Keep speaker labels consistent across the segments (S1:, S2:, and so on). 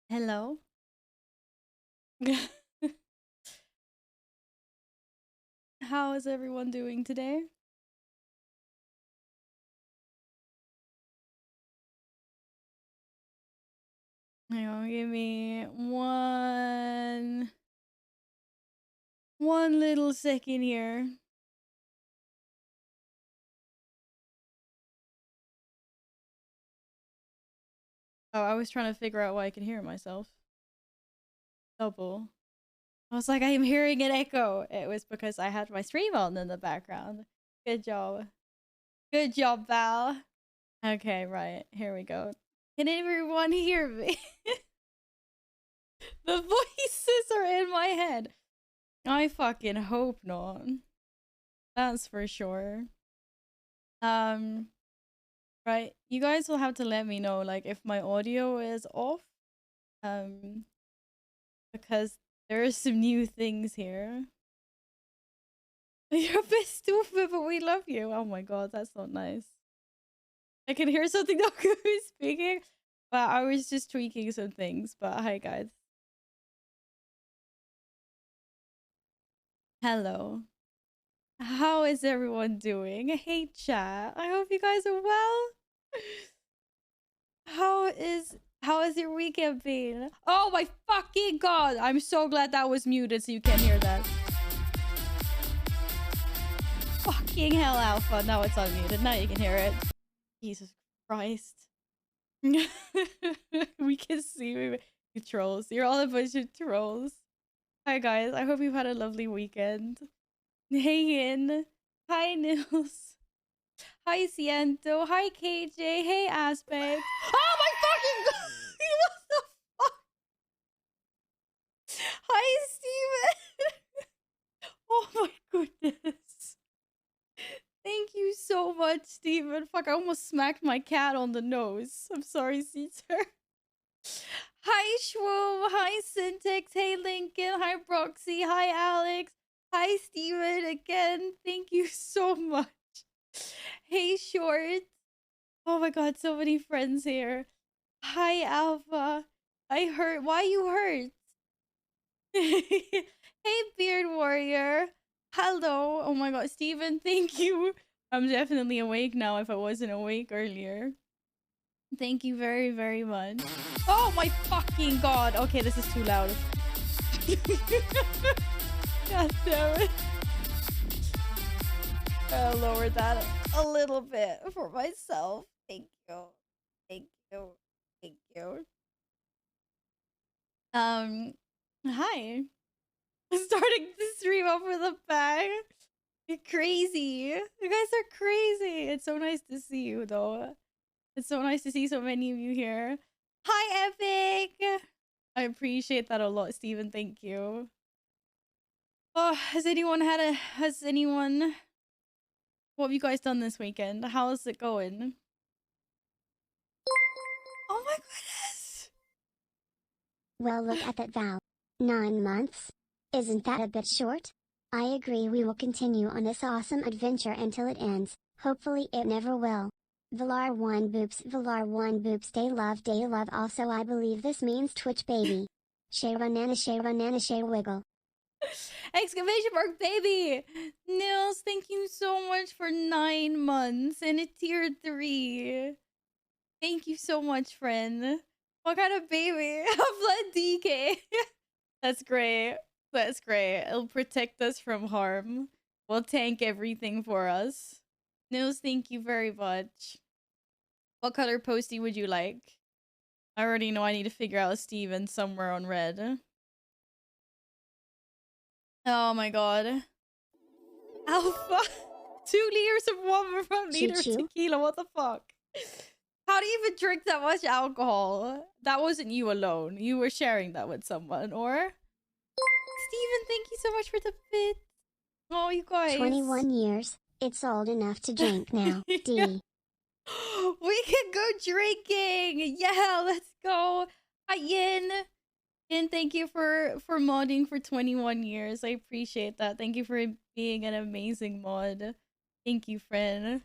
S1: Hello. How is everyone doing today? Hang on, give me one little second here. Oh, I was trying to figure out why I could hear myself. Double. I was like, I am hearing an echo. It was because I had my stream on in the background. Good job. Good job, Val. Okay, right. Here we go. Can everyone hear me? The voices are in my head. I fucking hope not. That's for sure. Right. You guys will have to let me know, like, if my audio is off. Because there are some new things here. You're a bit stupid, but we love you. Oh my god, that's not nice. I can hear something Doku is speaking, but I was just tweaking some things. But hi, guys. Hello. How is everyone doing? Hey, chat. I hope you guys are well. How is your weekend been? Oh my fucking god! I'm so glad that was muted so you can hear that. Fucking hell, Alpha. Now it's unmuted. Now you can hear it. Jesus Christ. We can see you trolls. You're all a bunch of trolls. Hi guys. I hope you've had a lovely weekend. Hey in. Hi Nils. Hi Ciento. Hi KJ. Hey Aspect. Oh my fucking god! What the fuck? Hi Steven. Oh my goodness. Thank you so much, Steven. Fuck, I almost smacked my cat on the nose. I'm sorry, Caesar. Hi, Shwoom. Hi, Syntax. Hey, Lincoln. Hi, Broxy. Hi, Alex. Hi, Steven. Again, thank you so much. Hey, Short. Oh my god, so many friends here. Hi, Alpha. I hurt. Why you hurt? Hey, Beard Warrior. Hello. Oh my god, Steven, thank you. I'm definitely awake now if I wasn't awake earlier. Thank you very, very much. Oh my fucking god. Okay, this is too loud. God damn it. I'll lower that a little bit for myself. Thank you. Thank you. Thank you. Hi. Starting to stream up with a bang. You're crazy. You guys are crazy. It's so nice to see you, though. It's so nice to see so many of you here. Hi, Epic. I appreciate that a lot, Steven. Thank you. Oh, what have you guys done this weekend? How's it going? Oh my goodness.
S2: Well, look at that, Val. 9 months? Isn't that a bit short? I agree, we will continue on this awesome adventure until it ends. Hopefully it never will. Valar 1 boops, day love. Also, I believe this means Twitch baby. Shay wiggle.
S1: Exclamation mark baby. Nils, thank you so much for 9 months and a tier 3. Thank you so much, friend. What kind of baby? A blood DK. That's great. That's great. It'll protect us from harm. Will tank everything for us. Nils, thank you very much. What color postie would you like? I already know I need to figure out Steven somewhere on red. Oh my god. Alpha. 2 liters of water, 1 liter of tequila. What the fuck? How do you even drink that much alcohol? That wasn't you alone. You were sharing that with someone, or? Steven, thank you so much for the bit. Oh, you guys.
S2: 21 years. It's old enough to drink now. D.
S1: We can go drinking. Yeah, let's go. Hi, Yin. Yin, thank you for modding for 21 years. I appreciate that. Thank you for being an amazing mod. Thank you, friend.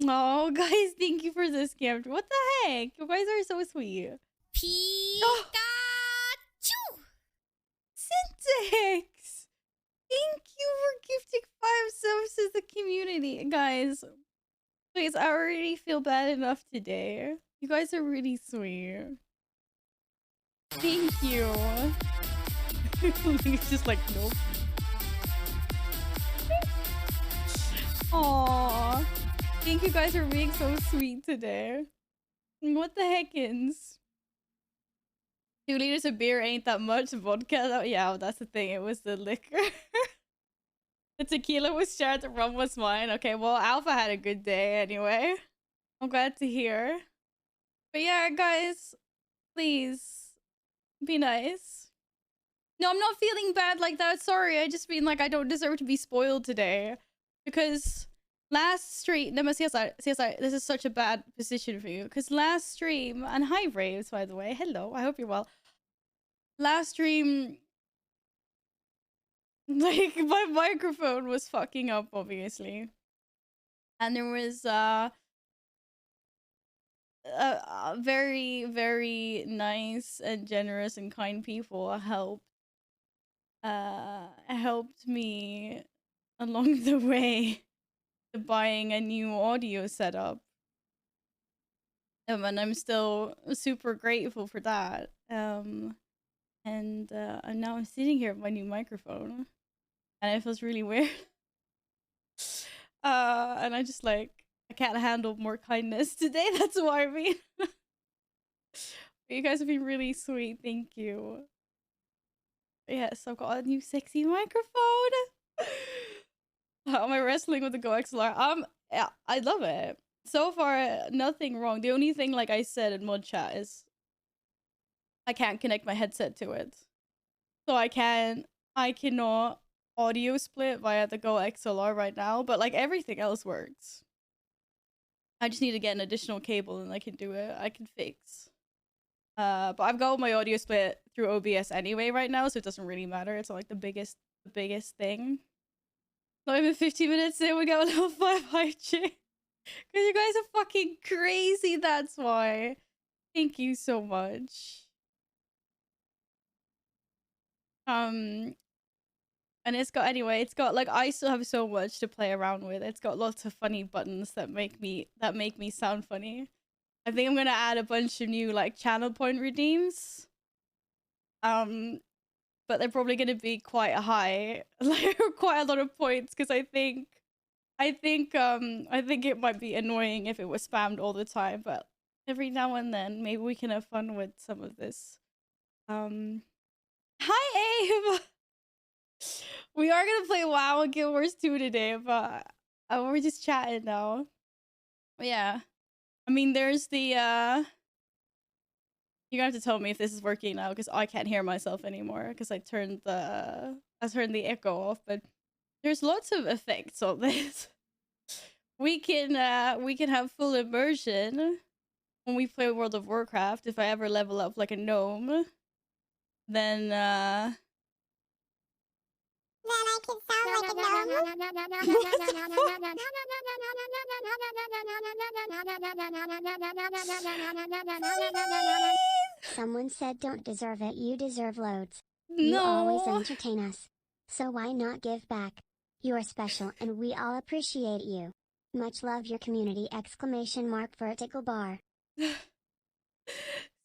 S1: Oh, guys, thank you for this gift. What the heck? You guys are so sweet.
S3: Pikachu!
S1: Syntax! Thank you for gifting 5 subs to the community. Guys, please, I already feel bad enough today. You guys are really sweet. Thank you. He's just like, nope. Aww. Thank you guys for being so sweet today. What the heckins? 2 liters of beer ain't that much. Vodka, oh, yeah, that's the thing. It was the liquor. The tequila was shared, the rum was mine. Okay, well, Alpha had a good day anyway. I'm glad to hear. But yeah, guys, please Be nice. No, I'm not feeling bad like that. Sorry, I just mean like I don't deserve to be spoiled today. Because last stream, no, CSI, this is such a bad position for you. Because last stream, and hi Braves, by the way. Hello, I hope you're well. Last stream, like my microphone was fucking up, obviously. And there was very, very nice and generous and kind people helped me along the way to buying a new audio setup. And I'm still super grateful for that. And now I'm sitting here with my new microphone, and it feels really weird. And I just like I can't handle more kindness today. That's what I mean. You guys have been really sweet. Thank you. Yes, I've got a new sexy microphone. Am I wrestling with the Go XLR? Yeah, I love it. So far, nothing wrong. The only thing, like I said in mod chat, is I can't connect my headset to it. So I cannot audio split via the Go XLR right now, but like everything else works. I just need to get an additional cable and I can do it. I can fix. But I've got my audio split through OBS anyway right now, so it doesn't really matter. It's not like the biggest thing. Not even 15 minutes in, we got level 5 IG. Because you guys are fucking crazy, that's why. Thank you so much. And it's got like I still have so much to play around with. It's got lots of funny buttons that make me sound funny. I think I'm gonna add a bunch of new like channel point redeems. But they're probably gonna be quite high, like quite a lot of points, because I think it might be annoying if it was spammed all the time, but every now and then maybe we can have fun with some of this. Hi Abe! We are gonna play WoW and Guild Wars 2 today, but we're just chatting now. But yeah. I mean, there's the you're gonna have to tell me if this is working now, because I can't hear myself anymore because I turned the echo off, but there's lots of effects on this. We can have full immersion when we play World of Warcraft. If I ever level up like a gnome, then I can sound like a gnome.
S2: Someone said don't deserve it, you deserve loads.
S1: No.
S2: You always entertain us. So why not give back? You're special and we all appreciate you. Much love, your community! Vertical bar.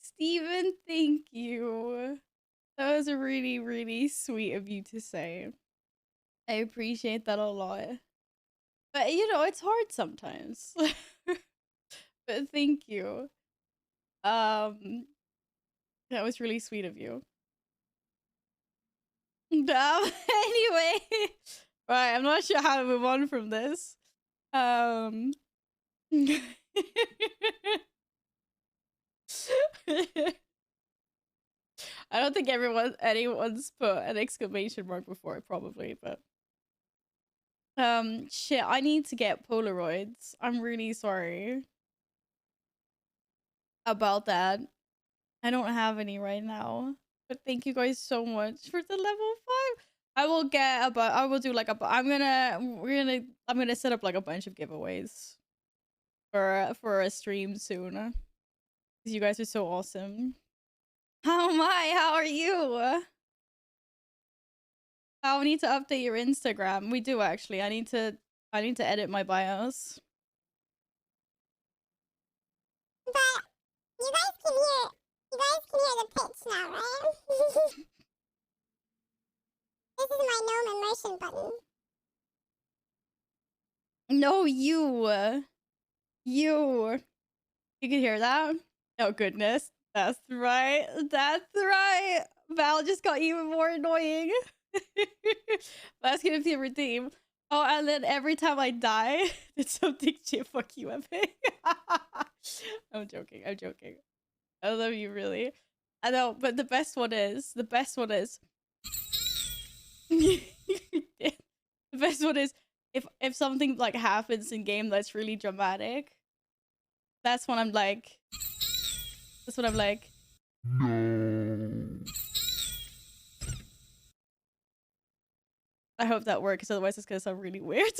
S1: Steven, thank you. That was really, really sweet of you to say. I appreciate that a lot. But you know, it's hard sometimes. But thank you. That was really sweet of you. Anyway, right, I'm not sure how to move on from this. I don't think anyone's put an exclamation mark before, probably, but shit, I need to get Polaroids. I'm really sorry about that. I don't have any right now, but thank you guys so much for the level 5. I will do like I'm gonna set up like a bunch of giveaways for a stream soon, because you guys are so awesome. How am I? How are you? I need to update your Instagram. We do actually. I need to edit my bios.
S3: But you guys can hear the pitch now, right? This is my gnome immersion button.
S1: No, you can hear that? Oh goodness. That's right. Val just got even more annoying. Let's get into the redeem. Oh, and then every time I die, it's something shit. Fuck you, Epic. I'm joking. I love you, really. I know, but the best one is the best one is the best one is if something like happens in game that's really dramatic. That's when I'm like. That's what I'm like. No. I hope that works, otherwise it's gonna sound really weird.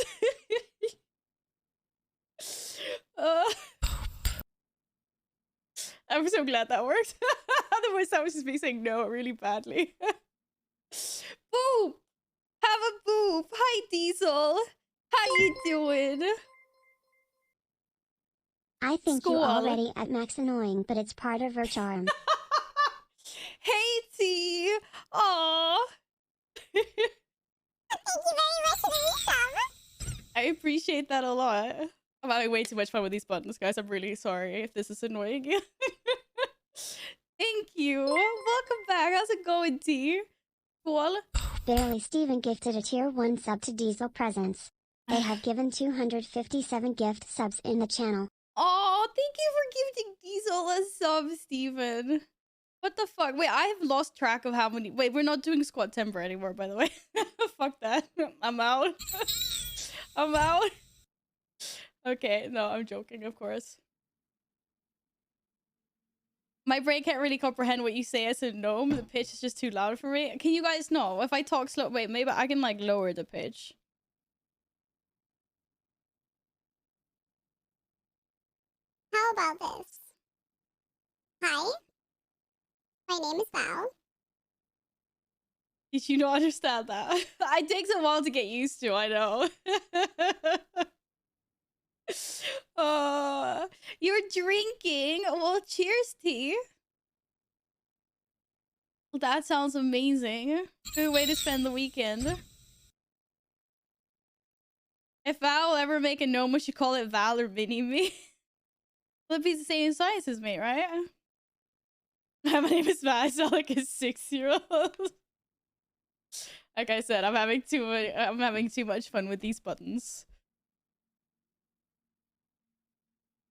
S1: I'm so glad that worked. Otherwise, that was just me saying no really badly. Boop! Have a boop! Hi, Diesel! How you doing?
S2: I think you're already at max annoying, but it's part of her charm.
S1: Hey, T! Aww!
S3: Thank you very much for the resub.
S1: I appreciate that a lot. I'm having way too much fun with these buttons, guys. I'm really sorry if this is annoying you. Thank you. Welcome back. How's it going, T? Cool.
S2: Barely Steven gifted a tier 1 sub to Diesel Presents. They have given 257 gift subs in the channel.
S1: Oh, thank you for gifting Diesel a sub, Steven. What the fuck? Wait, I have lost track of how many. Wait, we're not doing Squad Timber anymore, by the way. Fuck that. I'm out. I'm out. Okay, no, I'm joking, of course. My brain can't really comprehend what you say as a gnome. The pitch is just too loud for me. Can you guys know if I talk slow? Wait, maybe I can like lower the pitch.
S3: How about this? Hi, my name is Val.
S1: Did you not understand that? It takes a while to get used to, I know. You're drinking? Well, cheers, T. Well, that sounds amazing. Good way to spend the weekend. If Val will ever make a gnome, we should call it Val or Mini-Me. It'll be the same size as me, right? My name is Val. I sound like a 6-year-old. Like I said, I'm having too much fun with these buttons.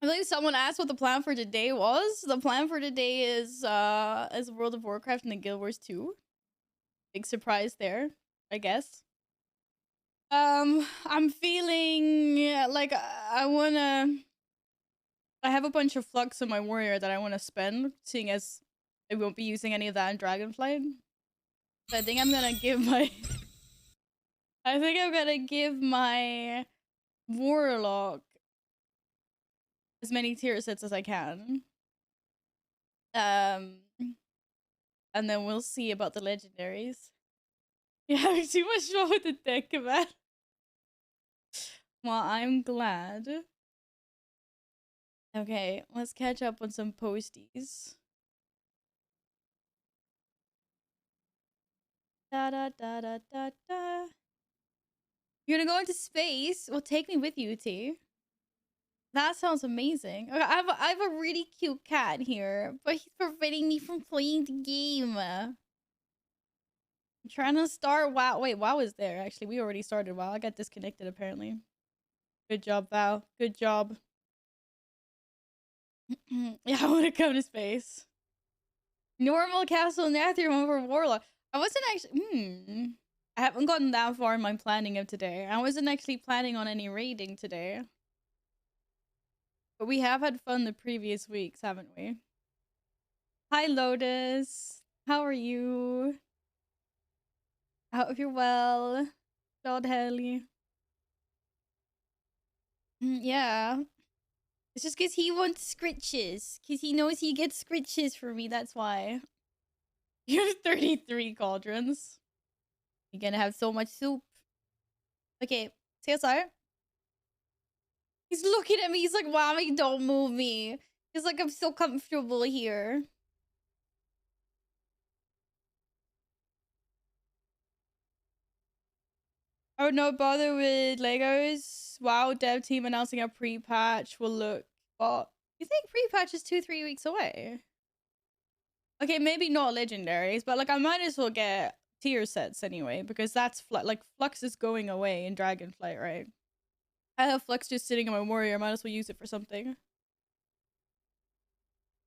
S1: I believe someone asked what the plan for today was. The plan for today is World of Warcraft and the Guild Wars 2. Big surprise there, I guess. I'm feeling like I have a bunch of flux on my warrior that I want to spend, seeing as I won't be using any of that in Dragonflight. So I think I'm gonna give my warlock as many tier sets as I can. And then we'll see about the legendaries. You're having too much fun with the deck, man. Well, I'm glad. Okay, let's catch up on some posties. Da da da da da da. You're gonna go into space? Well, take me with you, T. That sounds amazing. Okay, I have a really cute cat here, but he's preventing me from playing the game. I'm trying to start WoW. Wait, WoW is there, actually. We already started WoW. I got disconnected, apparently. Good job, Val. Good job. Yeah, I want to come to space. Normal Castle Nathria over Warlock. I wasn't actually... I haven't gotten that far in my planning of today. I wasn't actually planning on any raiding today. But we have had fun the previous weeks, haven't we? Hi, Lotus. How are you? I hope you're well. God Helly. Yeah. It's just because he wants scritches. Because he knows he gets scritches for me, that's why. You have 33 cauldrons. You're gonna have so much soup. Okay, CSR. He's looking at me. He's like, Mommy, don't move me. He's like, I'm so comfortable here. I would not bother with Legos. WoW dev team announcing a pre-patch will look... Well, you think pre-patch is 2-3 weeks away? Okay, maybe not legendaries, but like I might as well get tier sets anyway, because that's like Flux is going away in Dragonflight, right? I have Flux just sitting in my warrior. I might as well use it for something.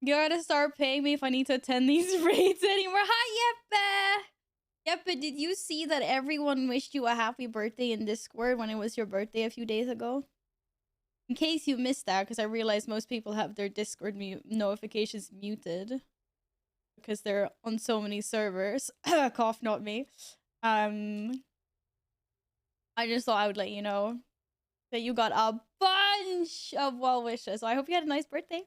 S1: You gotta start paying me if I need to attend these raids anymore. Hi, Yeppe! Yeppe, did you see that everyone wished you a happy birthday in Discord when it was your birthday a few days ago? In case you missed that, because I realize most people have their Discord notifications muted because they're on so many servers. Cough, not me. I just thought I would let you know that you got a bunch of well wishes. So I hope you had a nice birthday.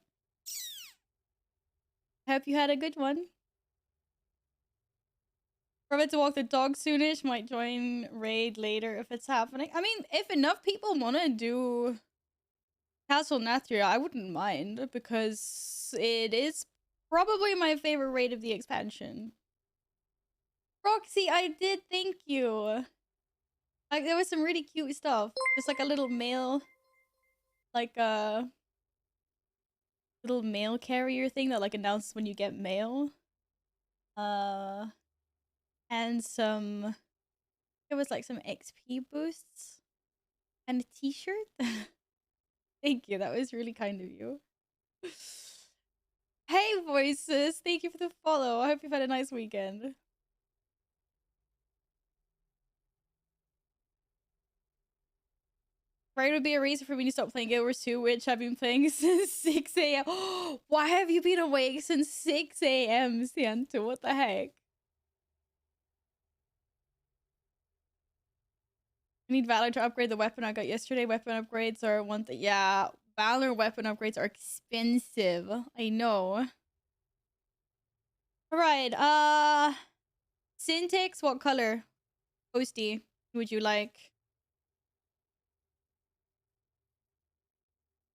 S1: I hope you had a good one. Remember to walk the dog soonish. Might join raid later if it's happening. I mean, if enough people want to do Castle Nathria, I wouldn't mind because it is probably my favorite raid of the expansion. Roxy, I did thank you. Like, there was some really cute stuff. Just like a little mail, like a little mail carrier thing that like announces when you get mail. And some, it was like some XP boosts and a t-shirt. Thank you, that was really kind of you. Hey Voices, thank you for the follow. I hope you've had a nice weekend. Right would be a reason for me to stop playing Guild Wars 2, which I've been playing since 6 a.m. Why have you been awake since 6 a.m., Siento? What the heck? I need Valor to upgrade the weapon I got yesterday. Weapon upgrades are one thing. Yeah, Valor weapon upgrades are expensive. I know. Alright, Syntax, what color? Posty, would you like?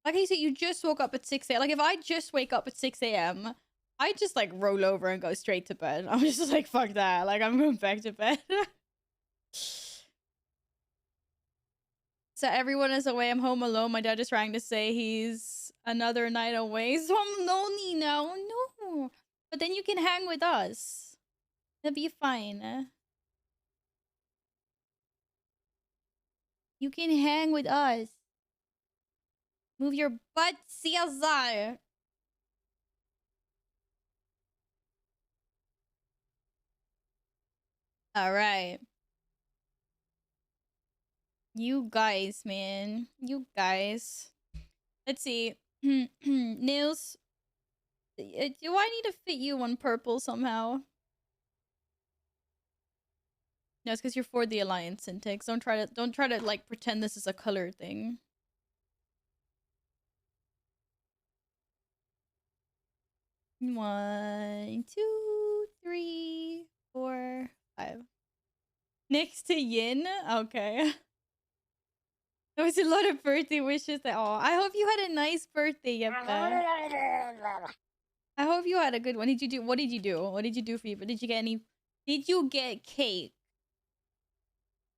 S1: Like I said, you just woke up at 6 a.m. Like, if I just wake up at 6 a.m., I just, like, roll over and go straight to bed. I'm just like, fuck that. Like, I'm going back to bed. So everyone is away. I'm home alone. My dad just rang to say he's another night away. So I'm lonely now. No. But then you can hang with us. It'll be fine. You can hang with us. Move your butt, CSI. Alright. You guys, man. You guys. Let's see. Nails. Do I need to fit you on purple somehow? No, it's because you're for the Alliance, Syntax. Don't try to like pretend this is a color thing. One, two, three, four, five. Next to Yin? Okay. There was a lot of birthday wishes that I hope you had a nice birthday, Yeppe. I hope you had a good one. What did you do? What did you do for you? Did you get any? Did you get cake?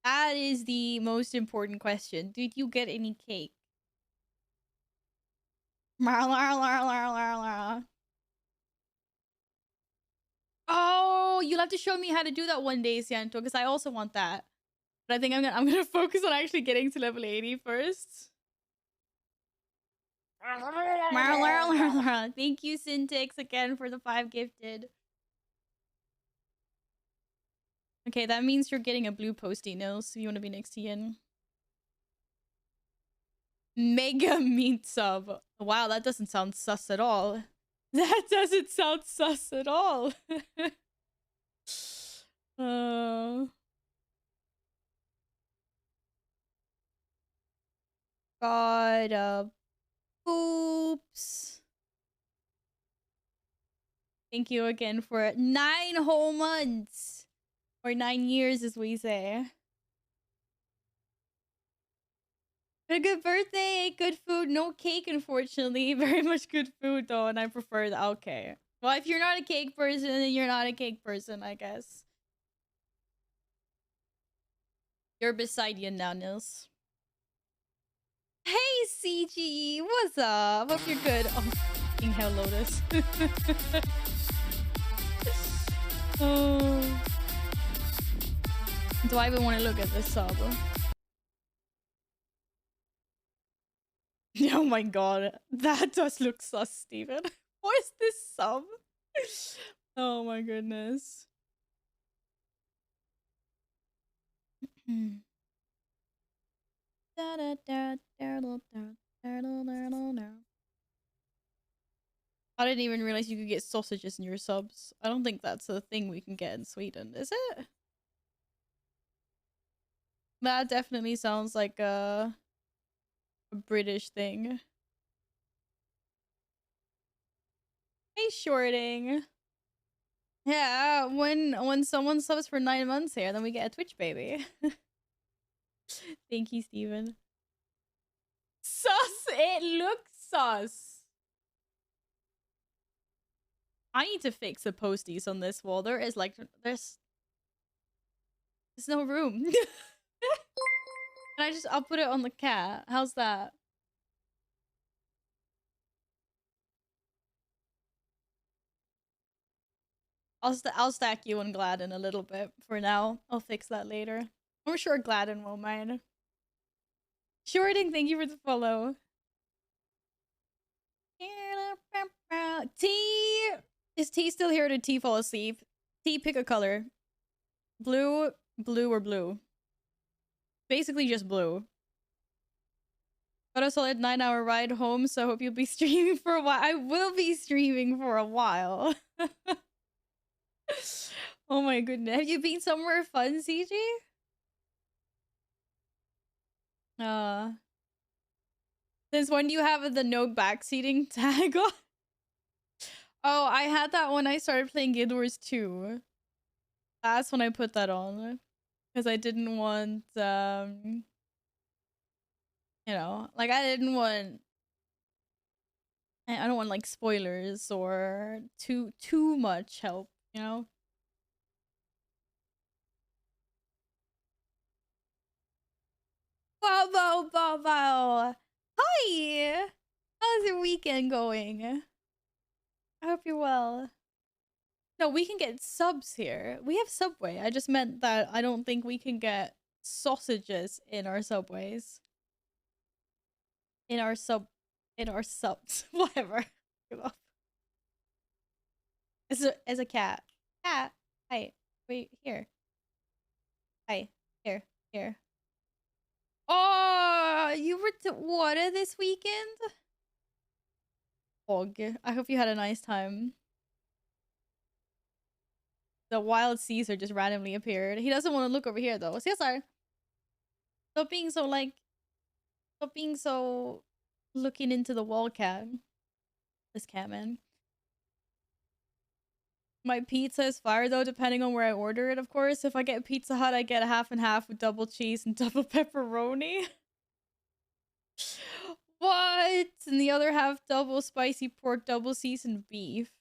S1: That is the most important question. Did you get any cake? Oh, you'll have to show me how to do that one day, Siento, because I also want that. But I think I'm gonna focus on actually getting to level 80 first. Thank you, Syntax, again for the 5 gifted. Okay, that means you're getting a blue posty, Nils, if you want to be next to Yin. Mega meat sub. Wow, that doesn't sound sus at all. That doesn't sound sus at all. God, oops. Thank you again for 9 whole months. Or 9 years, as we say. A good birthday, good food, no cake, unfortunately. Very much good food, though, and I prefer that. Okay. Well, if you're not a cake person, then you're not a cake person, I guess. You're beside you now, Nils. Hey, CG! What's up? Hope you're good. Oh, fucking hell, Lotus. Oh. Do I even want to look at this sub? Oh my god. That does look sus, Steven. What is this sub? Oh my goodness. I didn't even realize you could get sausages in your subs. I don't think that's a thing we can get in Sweden, is it? That definitely sounds like a British thing. Hey, shorting. Yeah, when someone subs for 9 months here, then we get a Twitch baby. Thank you, Steven. Sus! It looks sus! I need to fix the posties on this wall. There is like, there's no room. And I'll put it on the cat. How's that? I'll stack you and Gladden a little bit for now. I'll fix that later. I'm sure Gladden won't mind. Shorting, thank you for the follow. T, is T still here? Or did T fall asleep? T, pick a color. Blue, blue, or blue. Basically just blue. Got a solid 9-hour ride home, so I hope you'll be streaming for a while. I will be streaming for a while. Oh my goodness. Have you been somewhere fun, CG? Since when do you have the no backseating tag on? Oh, I had that when I started playing Guild Wars 2. That's when I put that on. Because I didn't want, you know, like I don't want like spoilers or too much help, you know? Wow. Hi! How's your weekend going? I hope you're well. No, we can get subs here. We have Subway. I just meant that I don't think we can get sausages in our Subways. In our subs. Whatever. Give up. As a cat. Cat. Hi. Wait, here. Hi. Here. Oh, you were to water this weekend? Og. I hope you had a nice time. The wild Caesar just randomly appeared. He doesn't want to look over here though. Caesar! Stop being so looking into the wall, cat. This cat, man. My pizza is fire though, depending on where I order it, of course. If I get Pizza Hut, I get half and half with double cheese and double pepperoni. What? And the other half double spicy pork, double seasoned beef.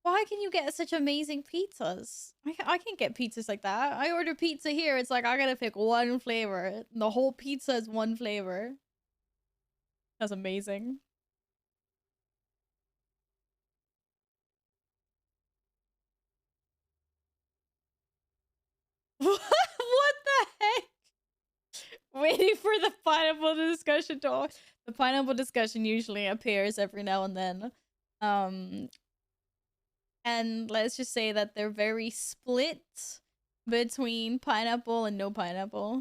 S1: Why can you get such amazing pizzas? I can't get pizzas like that. I order pizza here. It's like I gotta pick one flavor. The whole pizza is one flavor. That's amazing. What the heck? Waiting for the pineapple discussion to... The pineapple discussion usually appears every now and then. And let's just say that they're very split between pineapple and no pineapple.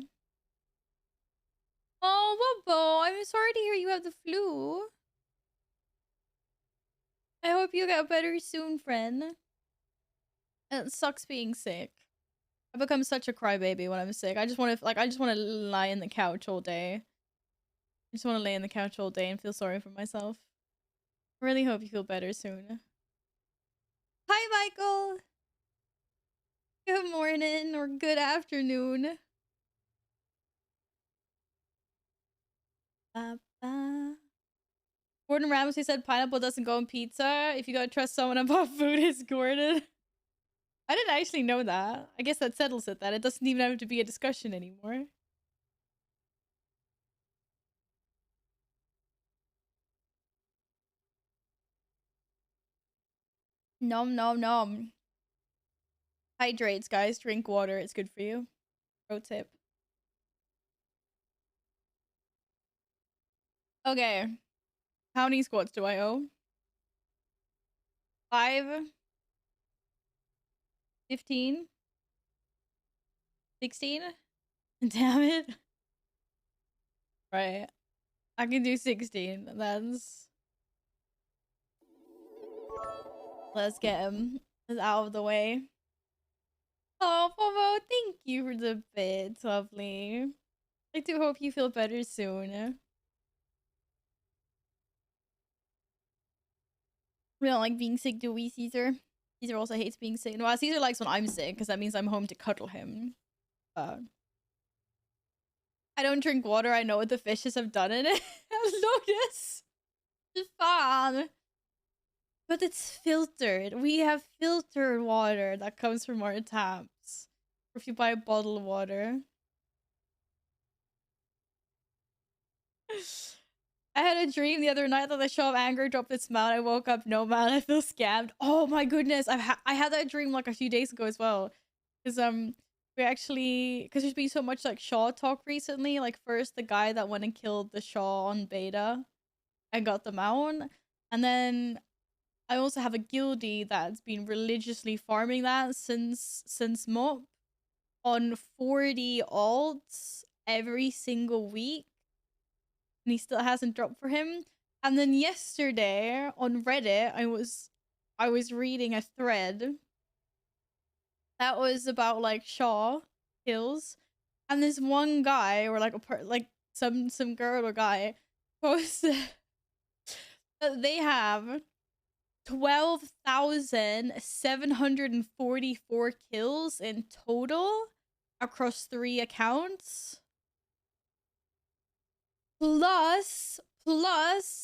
S1: Oh, Bobo, I'm sorry to hear you have the flu. I hope you get better soon, friend. It sucks being sick. I become such a crybaby when I'm sick. I just want to lie in the couch all day. I just want to lay in the couch all day and feel sorry for myself. I really hope you feel better soon. Hi, Michael! Good morning or good afternoon. Gordon Ramsay said pineapple doesn't go in pizza. If you gotta trust someone about food, it's Gordon. I didn't actually know that. I guess that settles it, that it doesn't even have to be a discussion anymore. Nom. Hydrates, guys. Drink water. It's good for you. Pro tip. Okay. How many squats do I owe? 5, 15, 16. Damn it. Right. I can do 16. Let's get him out of the way. Oh, Povo, thank you for the bits, lovely. I do hope you feel better soon. We don't like being sick, do we, Caesar? Caesar also hates being sick. Well, Caesar likes when I'm sick, because that means I'm home to cuddle him. I don't drink water. I know what the fishes have done in it. Lotus! It's fun. But it's filtered. We have filtered water that comes from our taps. Or if you buy bottled water. I had a dream the other night that the show of anger dropped its mount. I woke up, no mount. I feel scammed. Oh my goodness. I had that dream like a few days ago as well. Because we actually, because there's been so much like Shaw talk recently. Like first the guy that went and killed the Shaw on beta and got the mount. And then I also have a guildie that's been religiously farming that since MOP on 40 alts every single week. And he still hasn't dropped for him. And then yesterday on Reddit, I was reading a thread that was about like Shaw kills, and this one guy or like some girl or guy posted that they have 12,744 kills in total across 3 accounts. Plus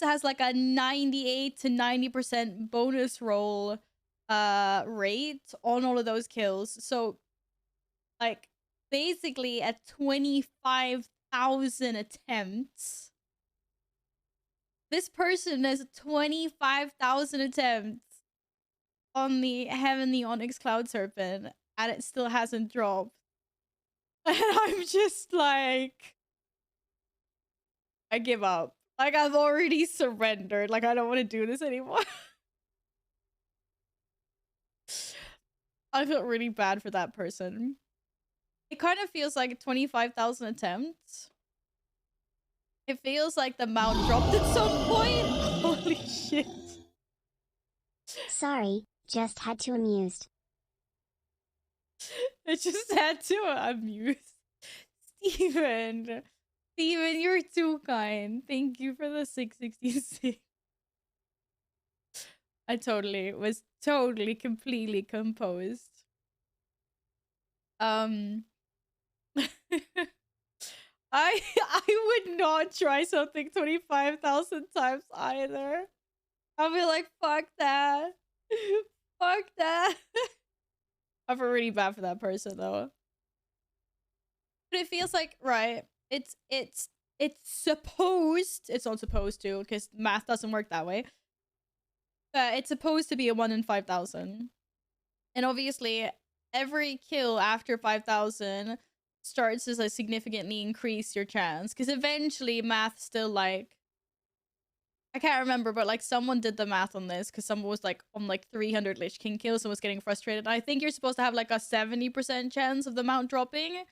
S1: has like a 98 to 90% bonus roll rate on all of those kills. So like basically at 25,000 attempts, this person has 25,000 attempts on the Heavenly Onyx Cloud Serpent and it still hasn't dropped. And I'm just like, I give up. Like, I've already surrendered. Like, I don't want to do this anymore. I feel really bad for that person. It kind of feels like 25,000 attempts. It feels like the mount dropped at some point. Holy shit.
S2: Sorry, just had to amused.
S1: It just had to amuse. Steven, you're too kind. Thank you for the 666. I was completely composed. I would not try something 25,000 times either. I'll be like, fuck that. Fuck that. I feel really bad for that person though. But it feels like, right, it's not supposed to, because math doesn't work that way. But it's supposed to be a 1 in 5,000. And obviously, every kill after 5,000 starts to like, significantly increase your chance. Because eventually, math still like... I can't remember, but like someone did the math on this because someone was like on like 300 Lich King kills and was getting frustrated. I think you're supposed to have like a 70% chance of the mount dropping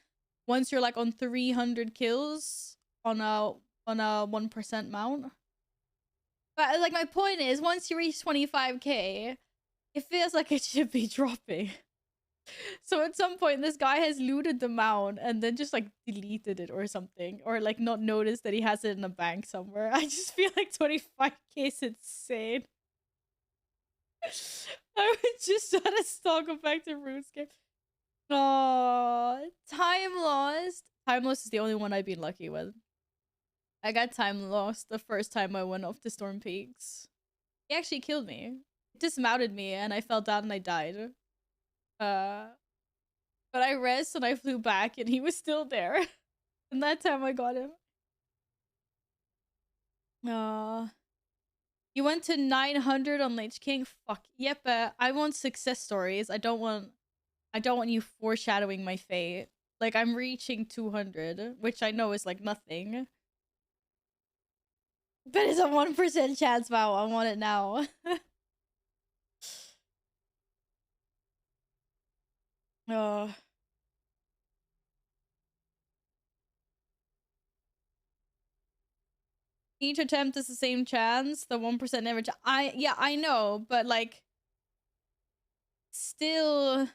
S1: once you're like on 300 kills on a 1% mount. But like my point is, once you reach 25k, it feels like it should be dropping. So at some point, this guy has looted the mount and then just like deleted it or something, or like not noticed that he has it in a bank somewhere. I just feel like 25k is insane. I would just try to stalk him back to RuneScape. Oh, Time Lost. Time Lost is the only one I've been lucky with. I got Time Lost the first time I went off to Storm Peaks. He actually killed me. He dismounted me and I fell down and I died. But I rested and I flew back and he was still there. And that time I got him. You went to 900 on Lich King? Fuck. Yep, I want success stories. I don't want you foreshadowing my fate. Like, I'm reaching 200, which I know is like nothing. But it's a 1% chance, wow. I want it now. Oh. Each attempt is the same chance. The 1% never. I know, but like, still,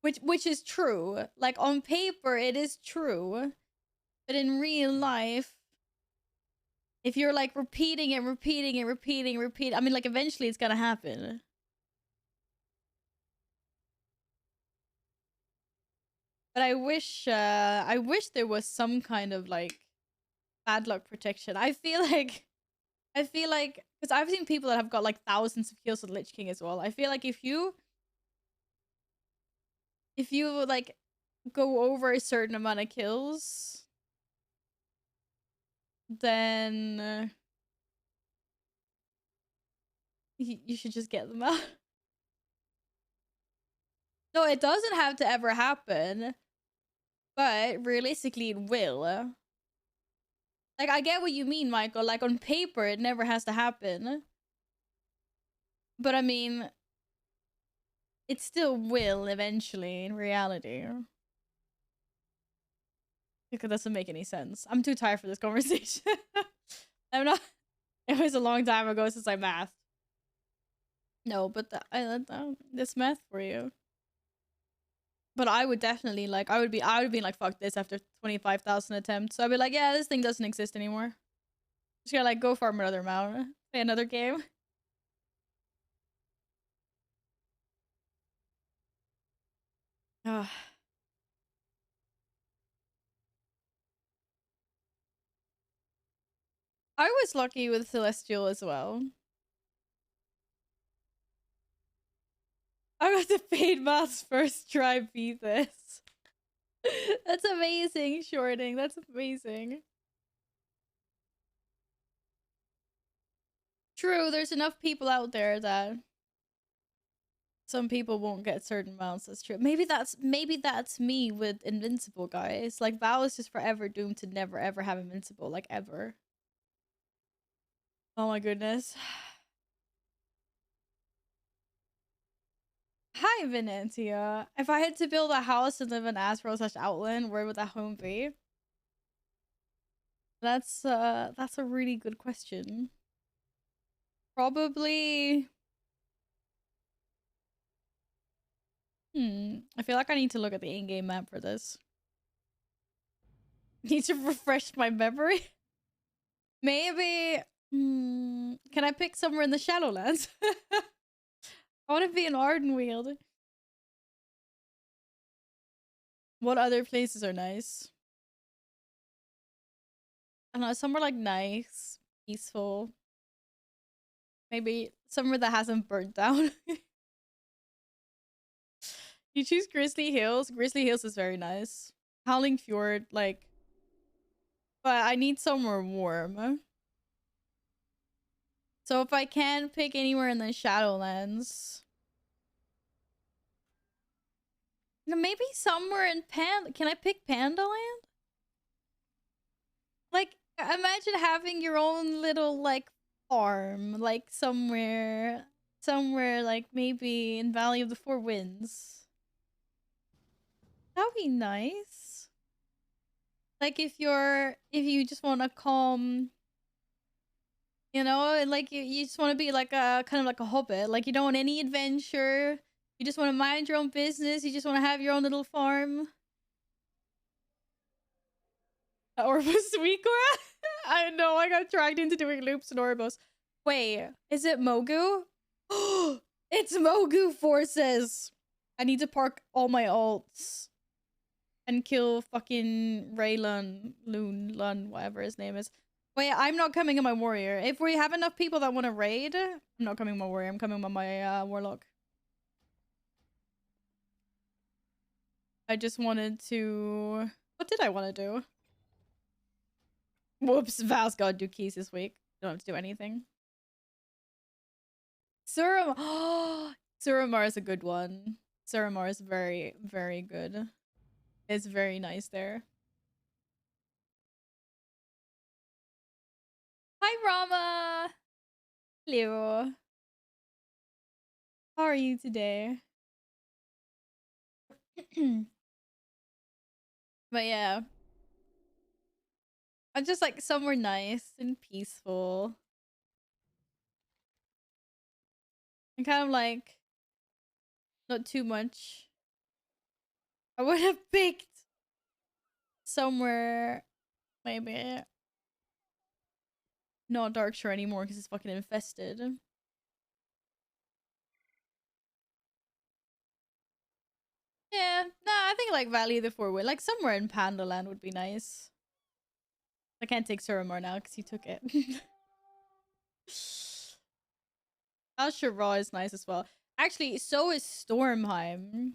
S1: which is true. Like on paper, it is true, but in real life, if you're like repeating it, I mean, like eventually it's gonna happen. But I wish there was some kind of like bad luck protection. I feel like because I've seen people that have got like thousands of kills with Lich King as well. I feel like if you like go over a certain amount of kills, then you should just get them out. No, it doesn't have to ever happen, but realistically, it will. Like, I get what you mean, Michael. Like, on paper, it never has to happen. But I mean, it still will eventually in reality. Because it doesn't make any sense. I'm too tired for this conversation. I'm not. It was a long time ago since I mathed. No, but this math for you. But I would definitely like. I would be like, fuck this after 25,000 attempts. So I'd be like, yeah, this thing doesn't exist anymore. Just gotta like go farm another amount, play another game. I was lucky with Celestial as well. I got the paid mods first try beat this. That's amazing, Shorting. That's amazing. True, there's enough people out there that some people won't get certain mounts. That's true. Maybe that's me with Invincible, guys. Like Val is just forever doomed to never ever have Invincible, like ever. Oh my goodness. Hi, Venetia. If I had to build a house and live in Astro/Outland, where would that home be? That's a really good question. Probably. I feel like I need to look at the in-game map for this. Need to refresh my memory. Maybe. Can I pick somewhere in the Shadowlands? I want to be in Ardenweald. What other places are nice? I don't know, somewhere like nice, peaceful. Maybe somewhere that hasn't burnt down. You choose Grizzly Hills. Grizzly Hills is very nice. Howling Fjord, like, but I need somewhere warm. So if I can pick anywhere in the Shadowlands, maybe somewhere in Can I pick Pandaland? Like, imagine having your own little like farm, like somewhere like maybe in Valley of the Four Winds. That'd be nice. Like if you just want to calm, you know, and like you just want to be like a kind of like a hobbit. Like you don't want any adventure. You just want to mind your own business. You just want to have your own little farm. Orbos Suicora? I know, I got dragged into doing loops in Orbos. Wait, is it Mogu? It's Mogu forces! I need to park all my alts. And kill fucking Raylun, Lun, whatever his name is. Wait, I'm not coming on my warrior. If we have enough people that want to raid, I'm not coming on my warrior. I'm coming on my warlock. I just wanted to... What did I want to do? Whoops, Val's gotta do keys this week. Don't have to do anything. Suramar is a good one. Suramar is very, very good. It's very nice there. Hi, Rama! Hello. How are you today? But yeah. I'm just like somewhere nice and peaceful. And kind of like not too much. I would have picked somewhere maybe not Darkshire anymore because it's fucking infested. Yeah, nah, I think like Valley of the Four Winds, like somewhere in Pandaland would be nice. I can't take Suramar now because he took it. Al-Shira is nice as well. Actually, so is Stormheim.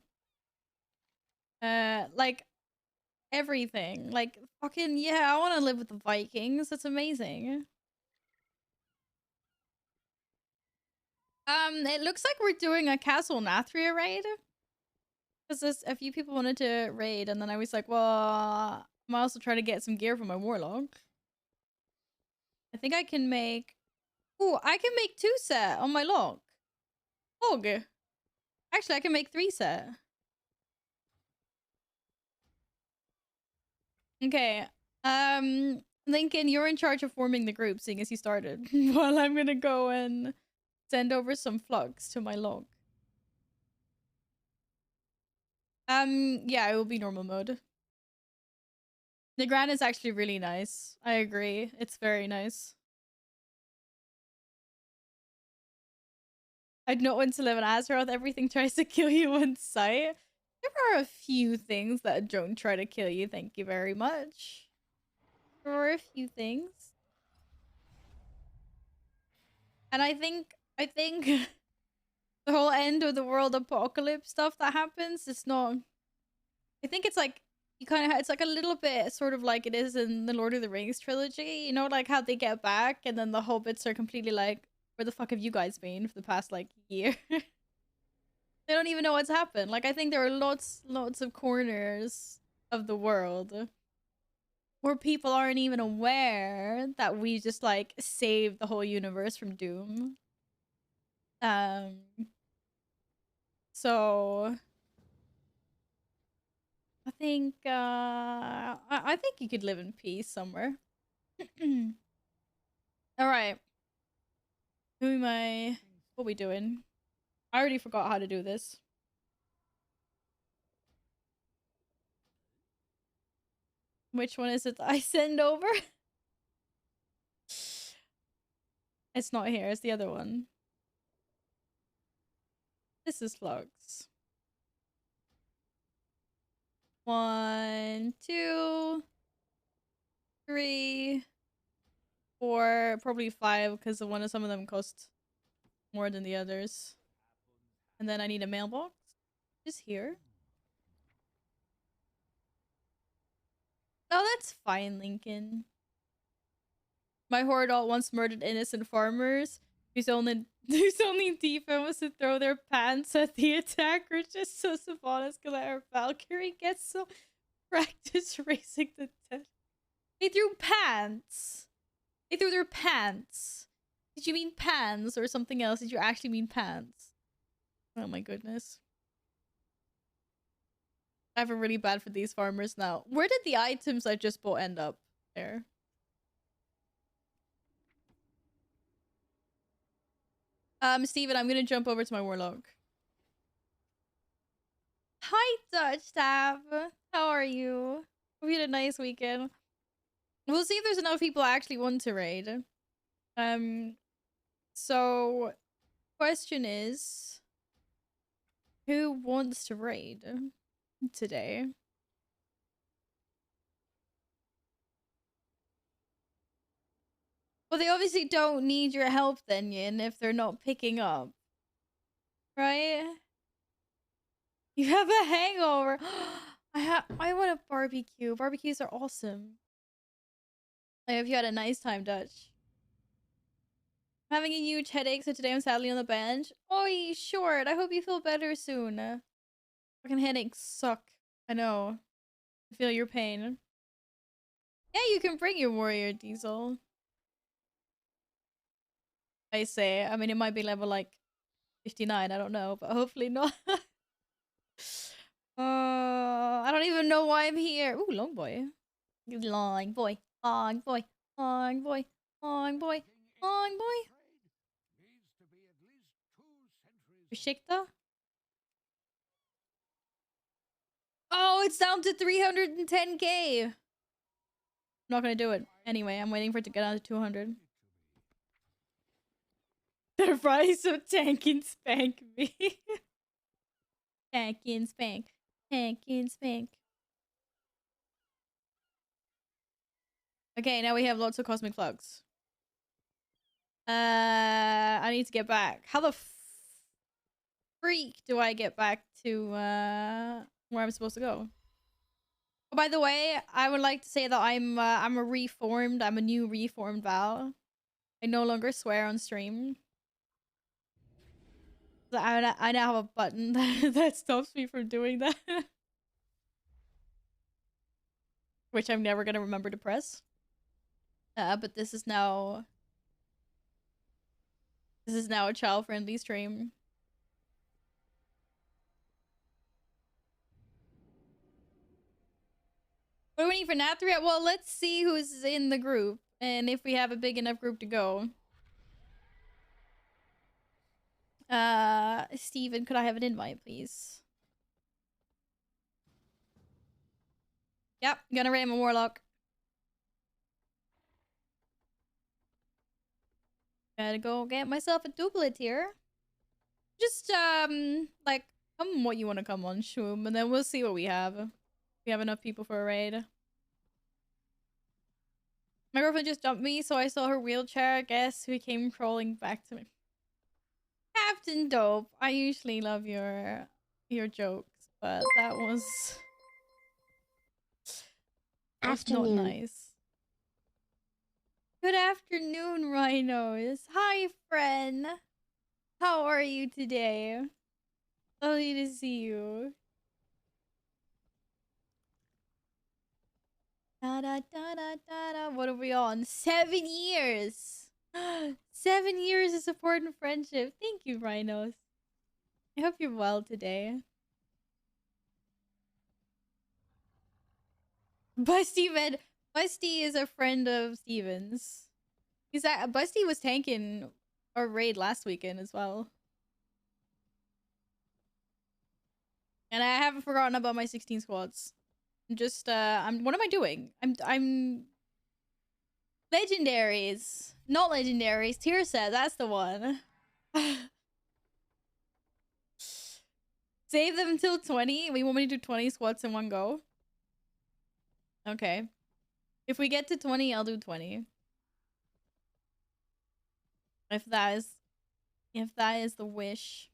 S1: Like everything. Like fucking yeah, I want to live with the Vikings. That's amazing. It looks like we're doing a Castle Nathria raid. Because a few people wanted to raid, and then I was like, well, I might also try to get some gear for my Warlock. I think I can make... Ooh, I can make 2 set on my lock. Og. Actually, I can make 3 set. Okay. Lincoln, you're in charge of forming the group, seeing as you started. While I'm gonna go and send over some flux to my log. Yeah, it will be normal mode. The Grand is actually really nice. I agree. It's very nice. I'd not want to live in Azeroth. Everything tries to kill you on sight. There are a few things that don't try to kill you. Thank you very much. There are a few things. And I think the whole end of the world apocalypse stuff that happens, it's not... I think it's like, you kind of... It's like a little bit sort of like it is in the Lord of the Rings trilogy. You know, like how they get back and then the hobbits are completely like, where the fuck have you guys been for the past like year? They don't even know what's happened. Like I think there are lots of corners of the world where people aren't even aware that we just like saved the whole universe from doom. So I think I think you could live in peace somewhere. All right. Who am I? What are we doing? I already forgot how to do this. Which one is it I send over? It's not here. It's the other one. This is Flux. 1, 2, 3, 4, probably 5 because some of them cost more than the others. And then I need a mailbox. Just here. Oh, that's fine, Lincoln. My horde all once murdered innocent farmers whose only defense was to throw their pants at the attacker just so Sylvanas could let her Valkyrie get some practice racing the dead. They threw pants. They threw their pants. Did you mean pants or something else? Did you actually mean pants? Oh my goodness. I have a really bad for these farmers now. Where did the items I just bought end up? There. Steven, I'm gonna jump over to my Warlock. Hi, Dutch Tab. How are you? Hope you had a nice weekend. We'll see if there's enough people I actually want to raid. So question is, who wants to raid today? Well, they obviously don't need your help then, Yin, if they're not picking up. Right? You have a hangover. I want a barbecue. Barbecues are awesome. I hope you had a nice time, Dutch. I'm having a huge headache, so today I'm sadly on the bench. Oi, short. I hope you feel better soon. Fucking headaches suck. I know. I feel your pain. Yeah, you can bring your warrior, Diesel. I say. I mean, it might be level like 59. I don't know, but hopefully not. I don't even know why I'm here. Ooh, long boy. Long boy. Long boy. Long boy. Long boy. Long boy. Besikta? Oh, it's down to 310k. I'm not gonna do it. Anyway, I'm waiting for it to get down to 200. The rise of tank and spank me. Tank and spank. Tank and spank. Okay, now we have lots of cosmic flux. I need to get back. How the freak do I get back to where I'm supposed to go? Oh, by the way, I would like to say that I'm a new reformed Val. I no longer swear on stream. I now have a button that stops me from doing that. Which I'm never gonna remember to press. But this is now a child-friendly stream. What are we waiting for Nathria? Well, let's see who's in the group and if we have a big enough group to go. Steven, could I have an invite, please? Yep, gonna raid my warlock. Gotta go get myself a doublet here. Just, like, come what you want to come on, Shoom, and then we'll see what we have. If we have enough people for a raid. My girlfriend just dumped me, so I saw her wheelchair. Guess who came crawling back to me? Captain Dope. I usually love your jokes, but that was not nice. Good afternoon, Rhinos. Hi, friend. How are you today? Lovely to see you. Da, da, da, da, da, da. What are we on? 7 years. 7 years of support and friendship. Thank you, Rhinos. I hope you're well today. Busty Med. Busty is a friend of Steven's. Busty was tanking our raid last weekend as well. And I haven't forgotten about my 16 squads. I'm just what am I doing? I'm legendaries. Not legendaries. Tier set, that's the one. Save them until 20. We want me to do 20 squats in one go. Okay. If we get to 20, I'll do 20. If that is the wish.